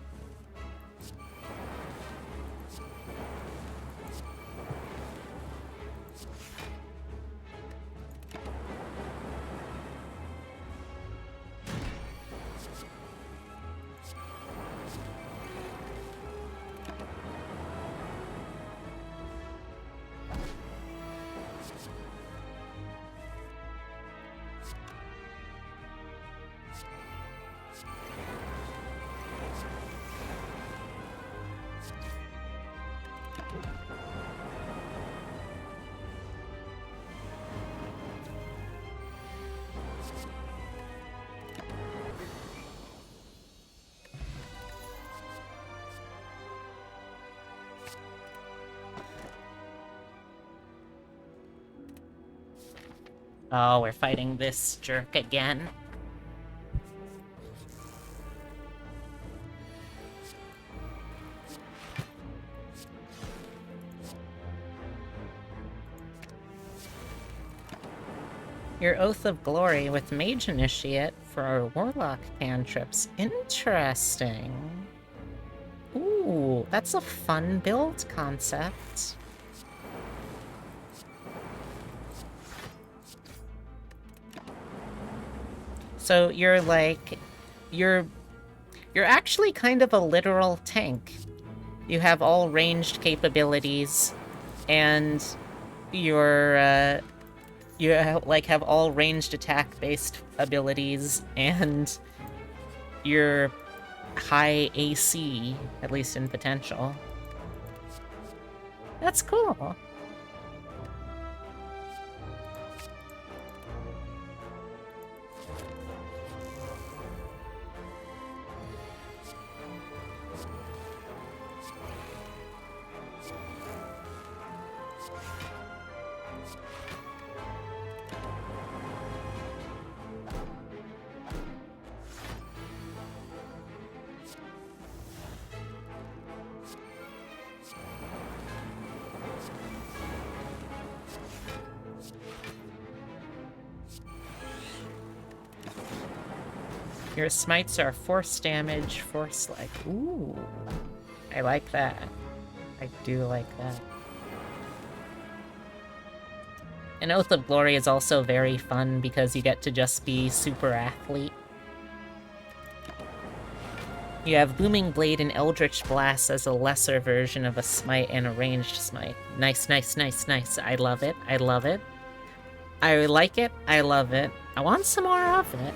Oh, we're fighting this jerk again. Your Oath of Glory with Mage Initiate for Warlock cantrips. Interesting. Ooh, that's a fun build concept. So you're like, you're actually kind of a literal tank. You have all ranged capabilities, and you're, have all ranged attack-based abilities, and you're high AC, at least in potential. That's cool. Your smites are force damage, force like. Ooh. I like that. I do like that. And Oath of Glory is also very fun because you get to just be super athlete. You have Booming Blade and Eldritch Blast as a lesser version of a smite and a ranged smite. Nice, nice, nice, nice. I love it. I love it. I like it. I love it. I want some more of it.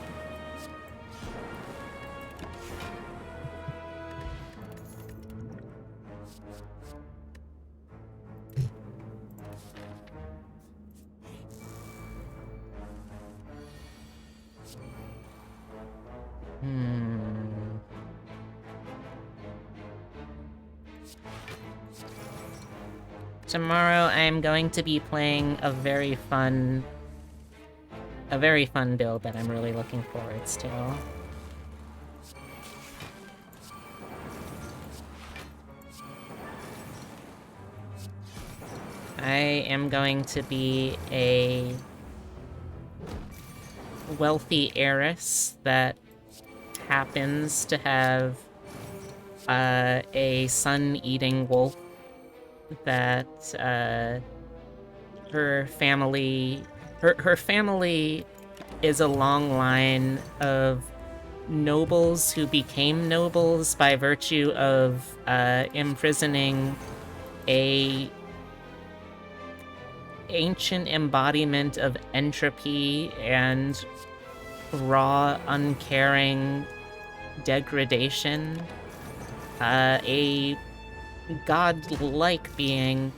Tomorrow I'm going to be playing a very fun build that I'm really looking forward to. I am going to be a wealthy heiress that happens to have a sun-eating wolf that her family is a long line of nobles who became nobles by virtue of imprisoning a ancient embodiment of entropy and raw, uncaring degradation. A godlike being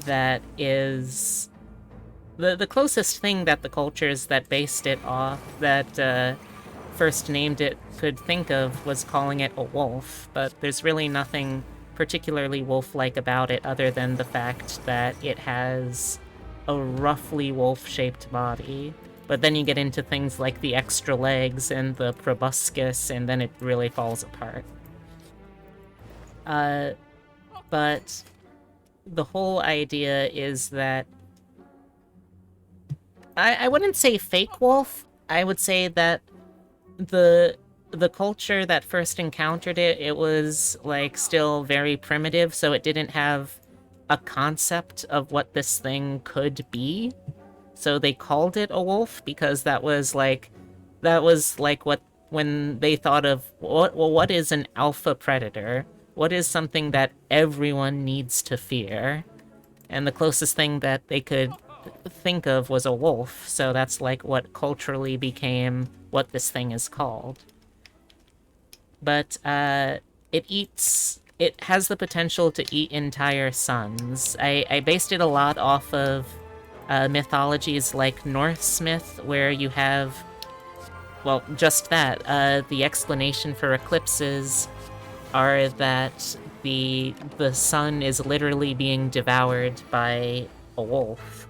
that is the closest thing that the cultures that based it off, that first named it, could think of was calling it a wolf, but there's really nothing particularly wolf-like about it other than the fact that it has a roughly wolf-shaped body. But then you get into things like the extra legs and the proboscis, and then it really falls apart. But the whole idea is that I wouldn't say fake wolf. I would say that the culture that first encountered it, it was like still very primitive, so it didn't have a concept of what this thing could be. So they called it a wolf because that was like what when they thought of what is an alpha predator? What is something that everyone needs to fear? And the closest thing that they could think of was a wolf, so that's like what culturally became what this thing is called. But it has the potential to eat entire suns. I based it a lot off of mythologies like Norse myth, where you have, well, just that. The explanation for eclipses are that the sun is literally being devoured by a wolf.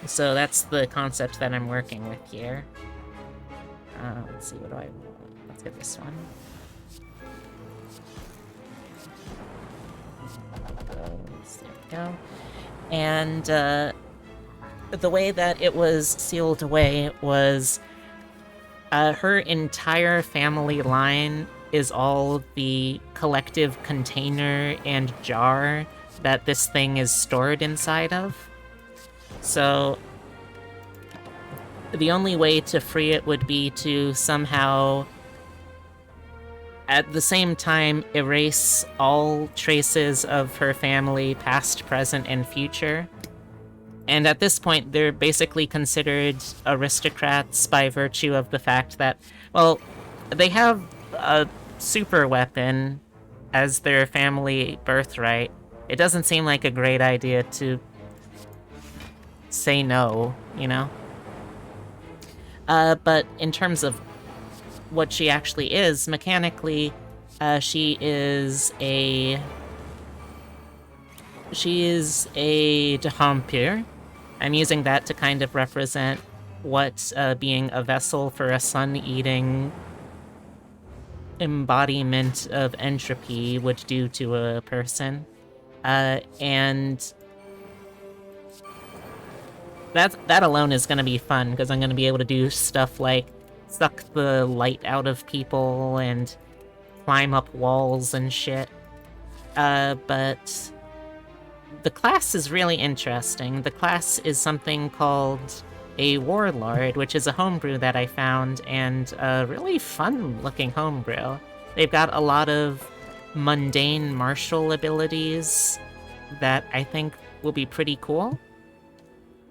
So that's the concept that I'm working with here. Let's see, what do I want? Let's get this one. There we go. And the way that it was sealed away was her entire family line is all the collective container and jar that this thing is stored inside of. So the only way to free it would be to somehow, at the same time, erase all traces of her family, past, present, and future. And at this point, they're basically considered aristocrats by virtue of the fact that, well, they have a super weapon as their family birthright. It doesn't seem like a great idea to say no, you know? But in terms of what she actually is, mechanically, she is a Dhampir. I'm using that to kind of represent what being a vessel for a sun-eating embodiment of entropy would do to a person. And that alone is going to be fun, because I'm going to be able to do stuff like suck the light out of people and climb up walls and shit. But the class is really interesting. The class is something called a Warlord, which is a homebrew that I found, and a really fun-looking homebrew. They've got a lot of mundane martial abilities that I think will be pretty cool.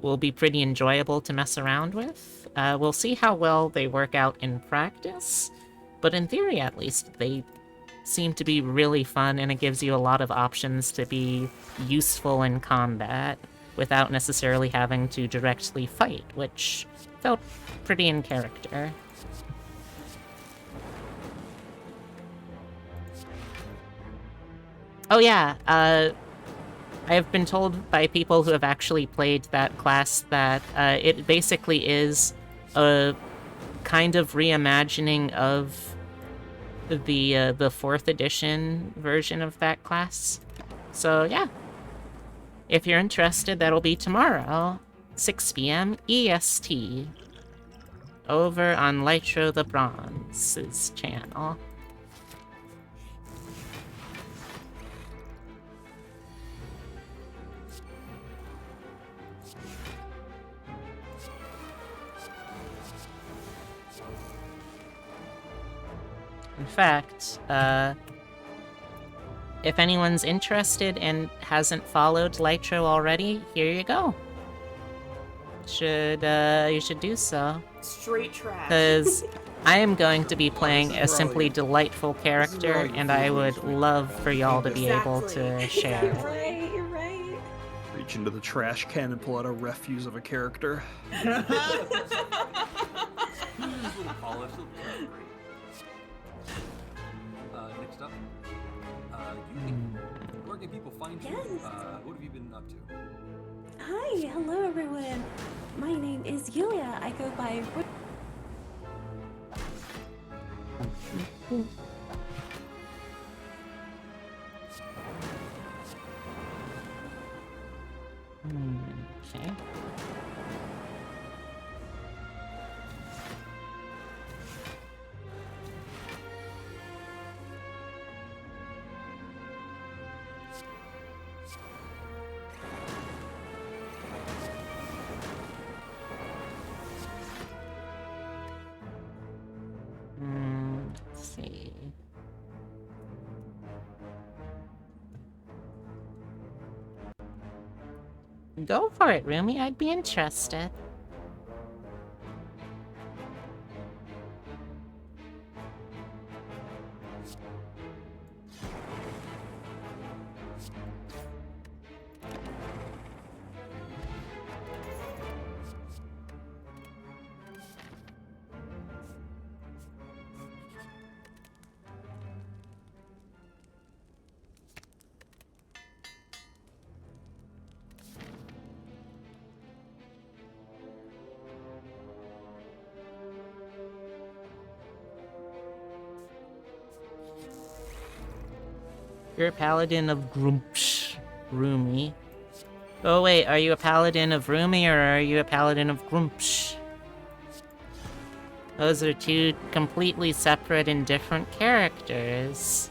Will be pretty enjoyable to mess around with. We'll see how well they work out in practice, but in theory at least, they seem to be really fun, and it gives you a lot of options to be useful in combat without necessarily having to directly fight, which felt pretty in character. Oh yeah, I have been told by people who have actually played that class that it basically is a kind of reimagining of the 4th edition version of that class. So yeah, if you're interested, that'll be tomorrow, 6 p.m. EST, over on Lytro the Bronze's channel. In fact, if anyone's interested and hasn't followed Lytro already, here you go. You should do so. Straight trash. Because I am going to be playing a simply delightful character, and I would love for y'all to be able to share You're it. right, you're right. Reach into the trash can and pull out a refuse of a character. Little polish, little great. Next up, Yumi. Where can people find you? Yes. What have you been up to? Hi, hello everyone. My name is Yulia. I go by. Go for it, Rumi. I'd be interested. You're a paladin of Rumi. Oh wait, are you a paladin of Rumi or are you a paladin of Grumpsh? Those are two completely separate and different characters.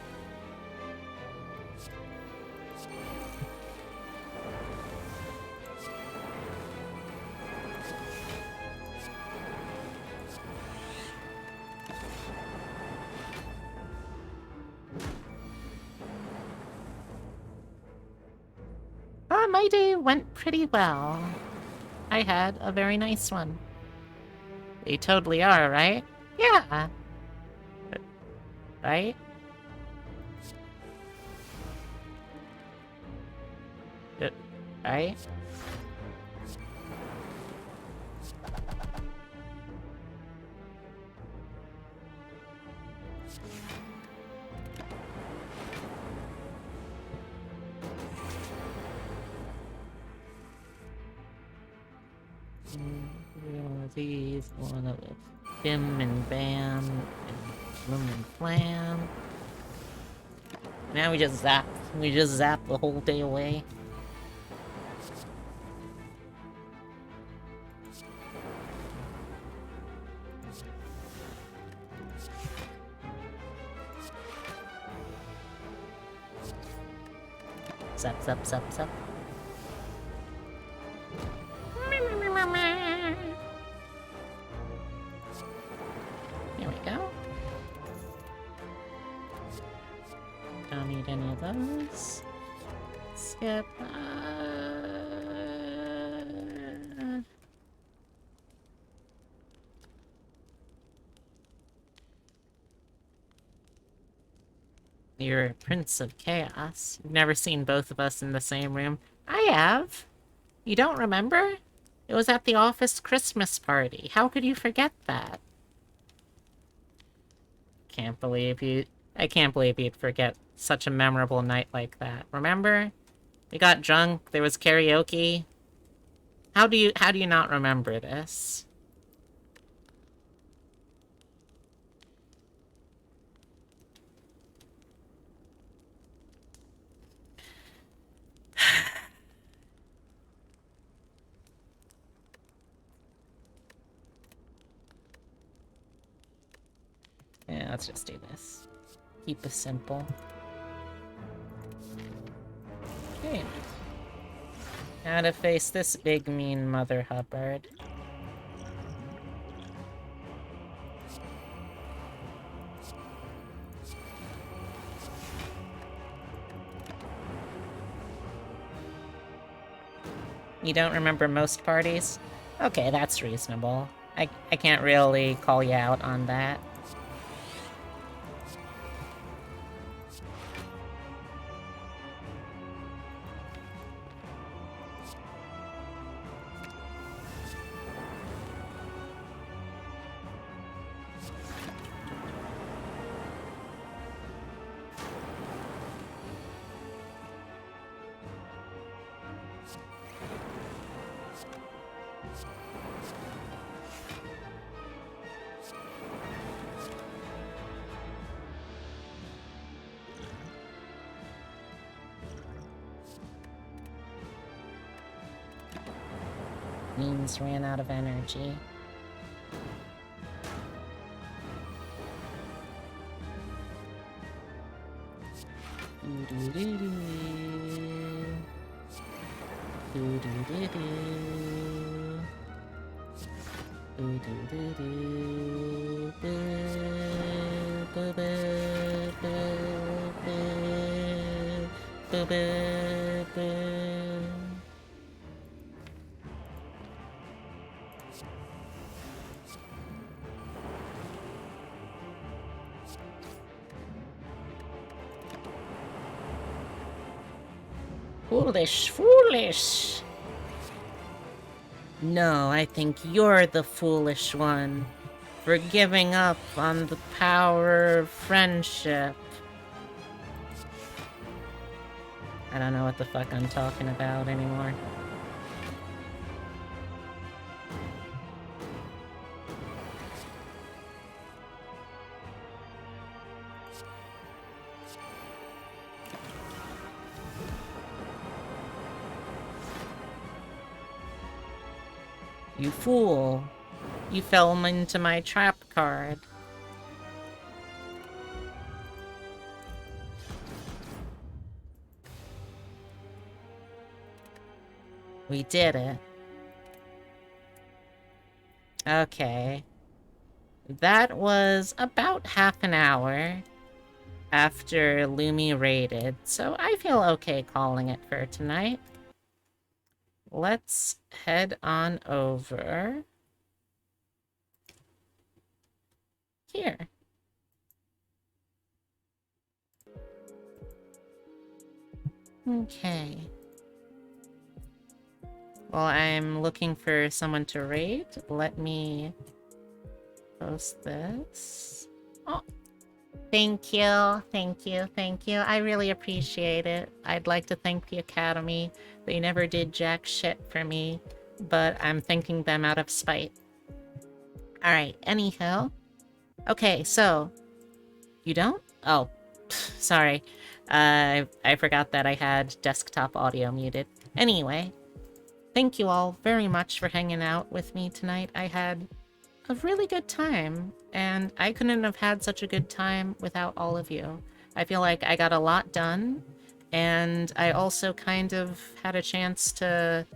My day went pretty well. I had a very nice one. They totally are, right? Yeah. Right? Right? These one of it. Bim and Bam and Bloom and Flam. Now we just zap. We just zap the whole day away. Zap, zap, zap, zap. Here we go. Don't need any of those. Skip. You're a Prince of Chaos. You've never seen both of us in the same room. I have. You don't remember? It was at the office Christmas party. How could you forget that? I can't believe you'd forget such a memorable night like that. Remember? We got drunk, there was karaoke. How do you not remember this? Yeah, let's just do this. Keep it simple. Okay. How to face this big mean Mother Hubbard. You don't remember most parties? Okay, that's reasonable. I can't really call you out on that. Means ran out of energy. Foolish, foolish! No, I think you're the foolish one for giving up on the power of friendship. I don't know what the fuck I'm talking about anymore. You fool. You fell into my trap card. We did it. Okay. That was about half an hour after Lumi raided, so I feel okay calling it for tonight. Let's head on over here. Okay. Well, I'm looking for someone to raid. Let me post this. Oh, thank you, thank you, thank you. I really appreciate it. I'd like to thank the Academy. They never did jack shit for me, but I'm thanking them out of spite. Alright, anyhow. Okay, so... You don't? Oh, sorry. I forgot that I had desktop audio muted. Anyway, thank you all very much for hanging out with me tonight. I had a really good time, and I couldn't have had such a good time without all of you. I feel like I got a lot done, and I also kind of had a chance to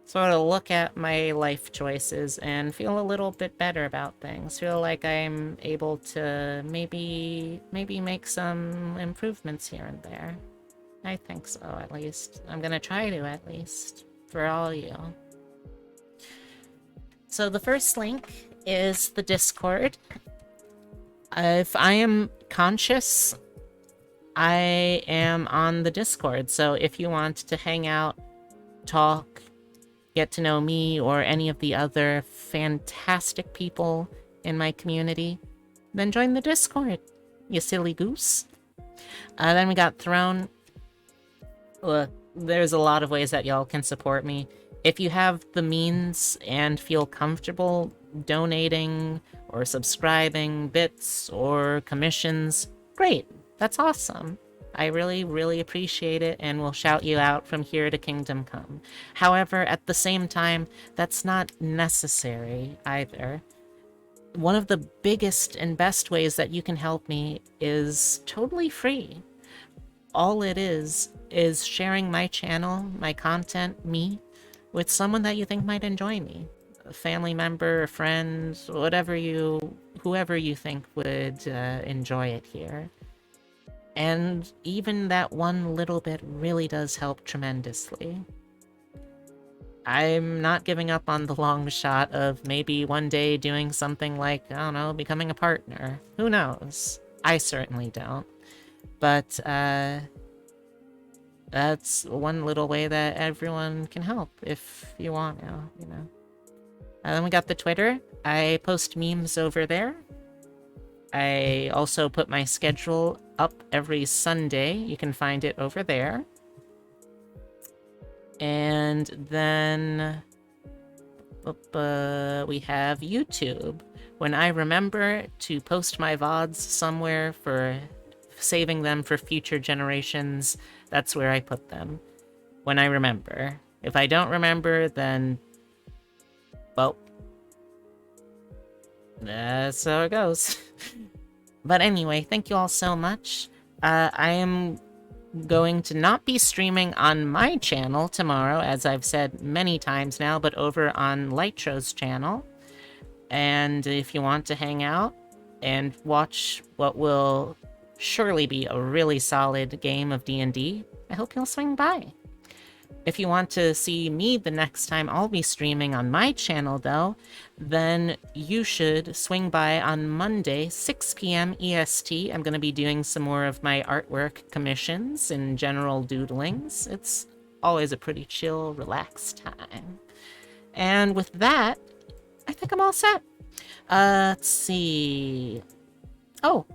sort of look at my life choices and feel a little bit better about things. Feel like I'm able to maybe make some improvements here and there. I think so, at least. I'm gonna try to, at least. For all you. So the first link is the Discord. If I am conscious, I am on the Discord, so if you want to hang out, talk, get to know me or any of the other fantastic people in my community, then join the Discord, you silly goose. Then we got Throne. Look, there's a lot of ways that y'all can support me. If you have the means and feel comfortable donating or subscribing bits or commissions, great, that's awesome. I really, really appreciate it and will shout you out from here to Kingdom Come. However, at the same time, that's not necessary either. One of the biggest and best ways that you can help me is totally free. All it is sharing my channel, my content, me, with someone that you think might enjoy me. A family member, a friend, whoever you think would enjoy it here. And even that one little bit really does help tremendously. I'm not giving up on the long shot of maybe one day doing something like, I don't know, becoming a partner. Who knows? I certainly don't. But, that's one little way that everyone can help if you want to, you know. Then we got the Twitter. I post memes over there. I also put my schedule up every Sunday. You can find it over there. And then we have YouTube. When I remember to post my VODs somewhere for saving them for future generations, that's where I put them. When I remember. If I don't remember, then... well... that's how it goes. But anyway, thank you all so much. I am going to not be streaming on my channel tomorrow, as I've said many times now, but over on Lightro's channel. And if you want to hang out and watch what will surely be a really solid game of D&D, I hope you'll swing by. If you want to see me the next time I'll be streaming on my channel, though, then you should swing by on Monday, 6 p.m. EST. I'm going to be doing some more of my artwork commissions and general doodlings. It's always a pretty chill, relaxed time. And with that, I think I'm all set. Let's see. Oh,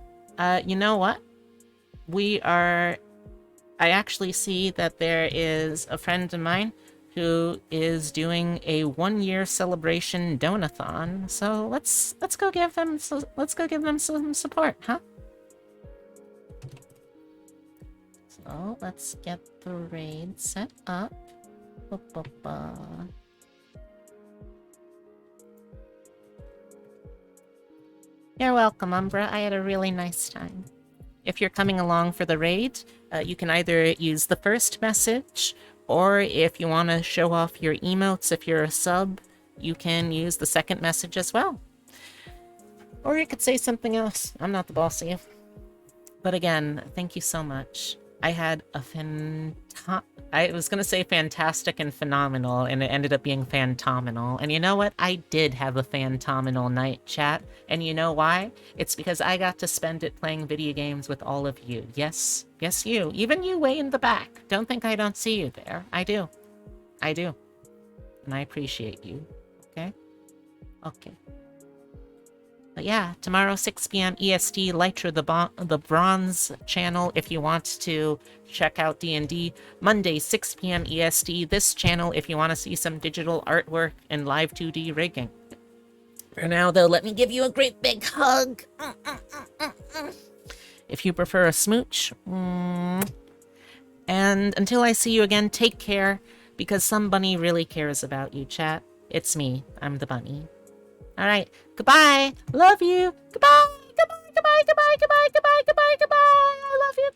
you know what? I actually see that there is a friend of mine who is doing a 1-year celebration donathon. So let's go give them some support, huh? So let's get the raid set up. You're welcome, Umbra. I had a really nice time. If you're coming along for the raid, you can either use the first message, or if you want to show off your emotes if you're a sub, you can use the second message as well. Or you could say something else. I'm not the boss of you. But again, thank you so much. I had a I was going to say fantastic and phenomenal, and it ended up being fantominal. And you know what? I did have a fantominal night, chat. And you know why? It's because I got to spend it playing video games with all of you. Yes, yes, you. Even you way in the back. Don't think I don't see you there. I do. I do. And I appreciate you. Okay? Okay. But yeah, tomorrow 6 p.m. EST, Lytra the Bronze channel if you want to check out D&D. Monday 6 p.m. EST, this channel if you want to see some digital artwork and live 2D rigging. For now though, let me give you a great big hug. If you prefer a smooch. And until I see you again, take care, because some bunny really cares about you, chat. It's me. I'm the bunny. Alright, goodbye. Love you. Goodbye. Goodbye, goodbye, goodbye, goodbye, goodbye, goodbye, goodbye. I love you.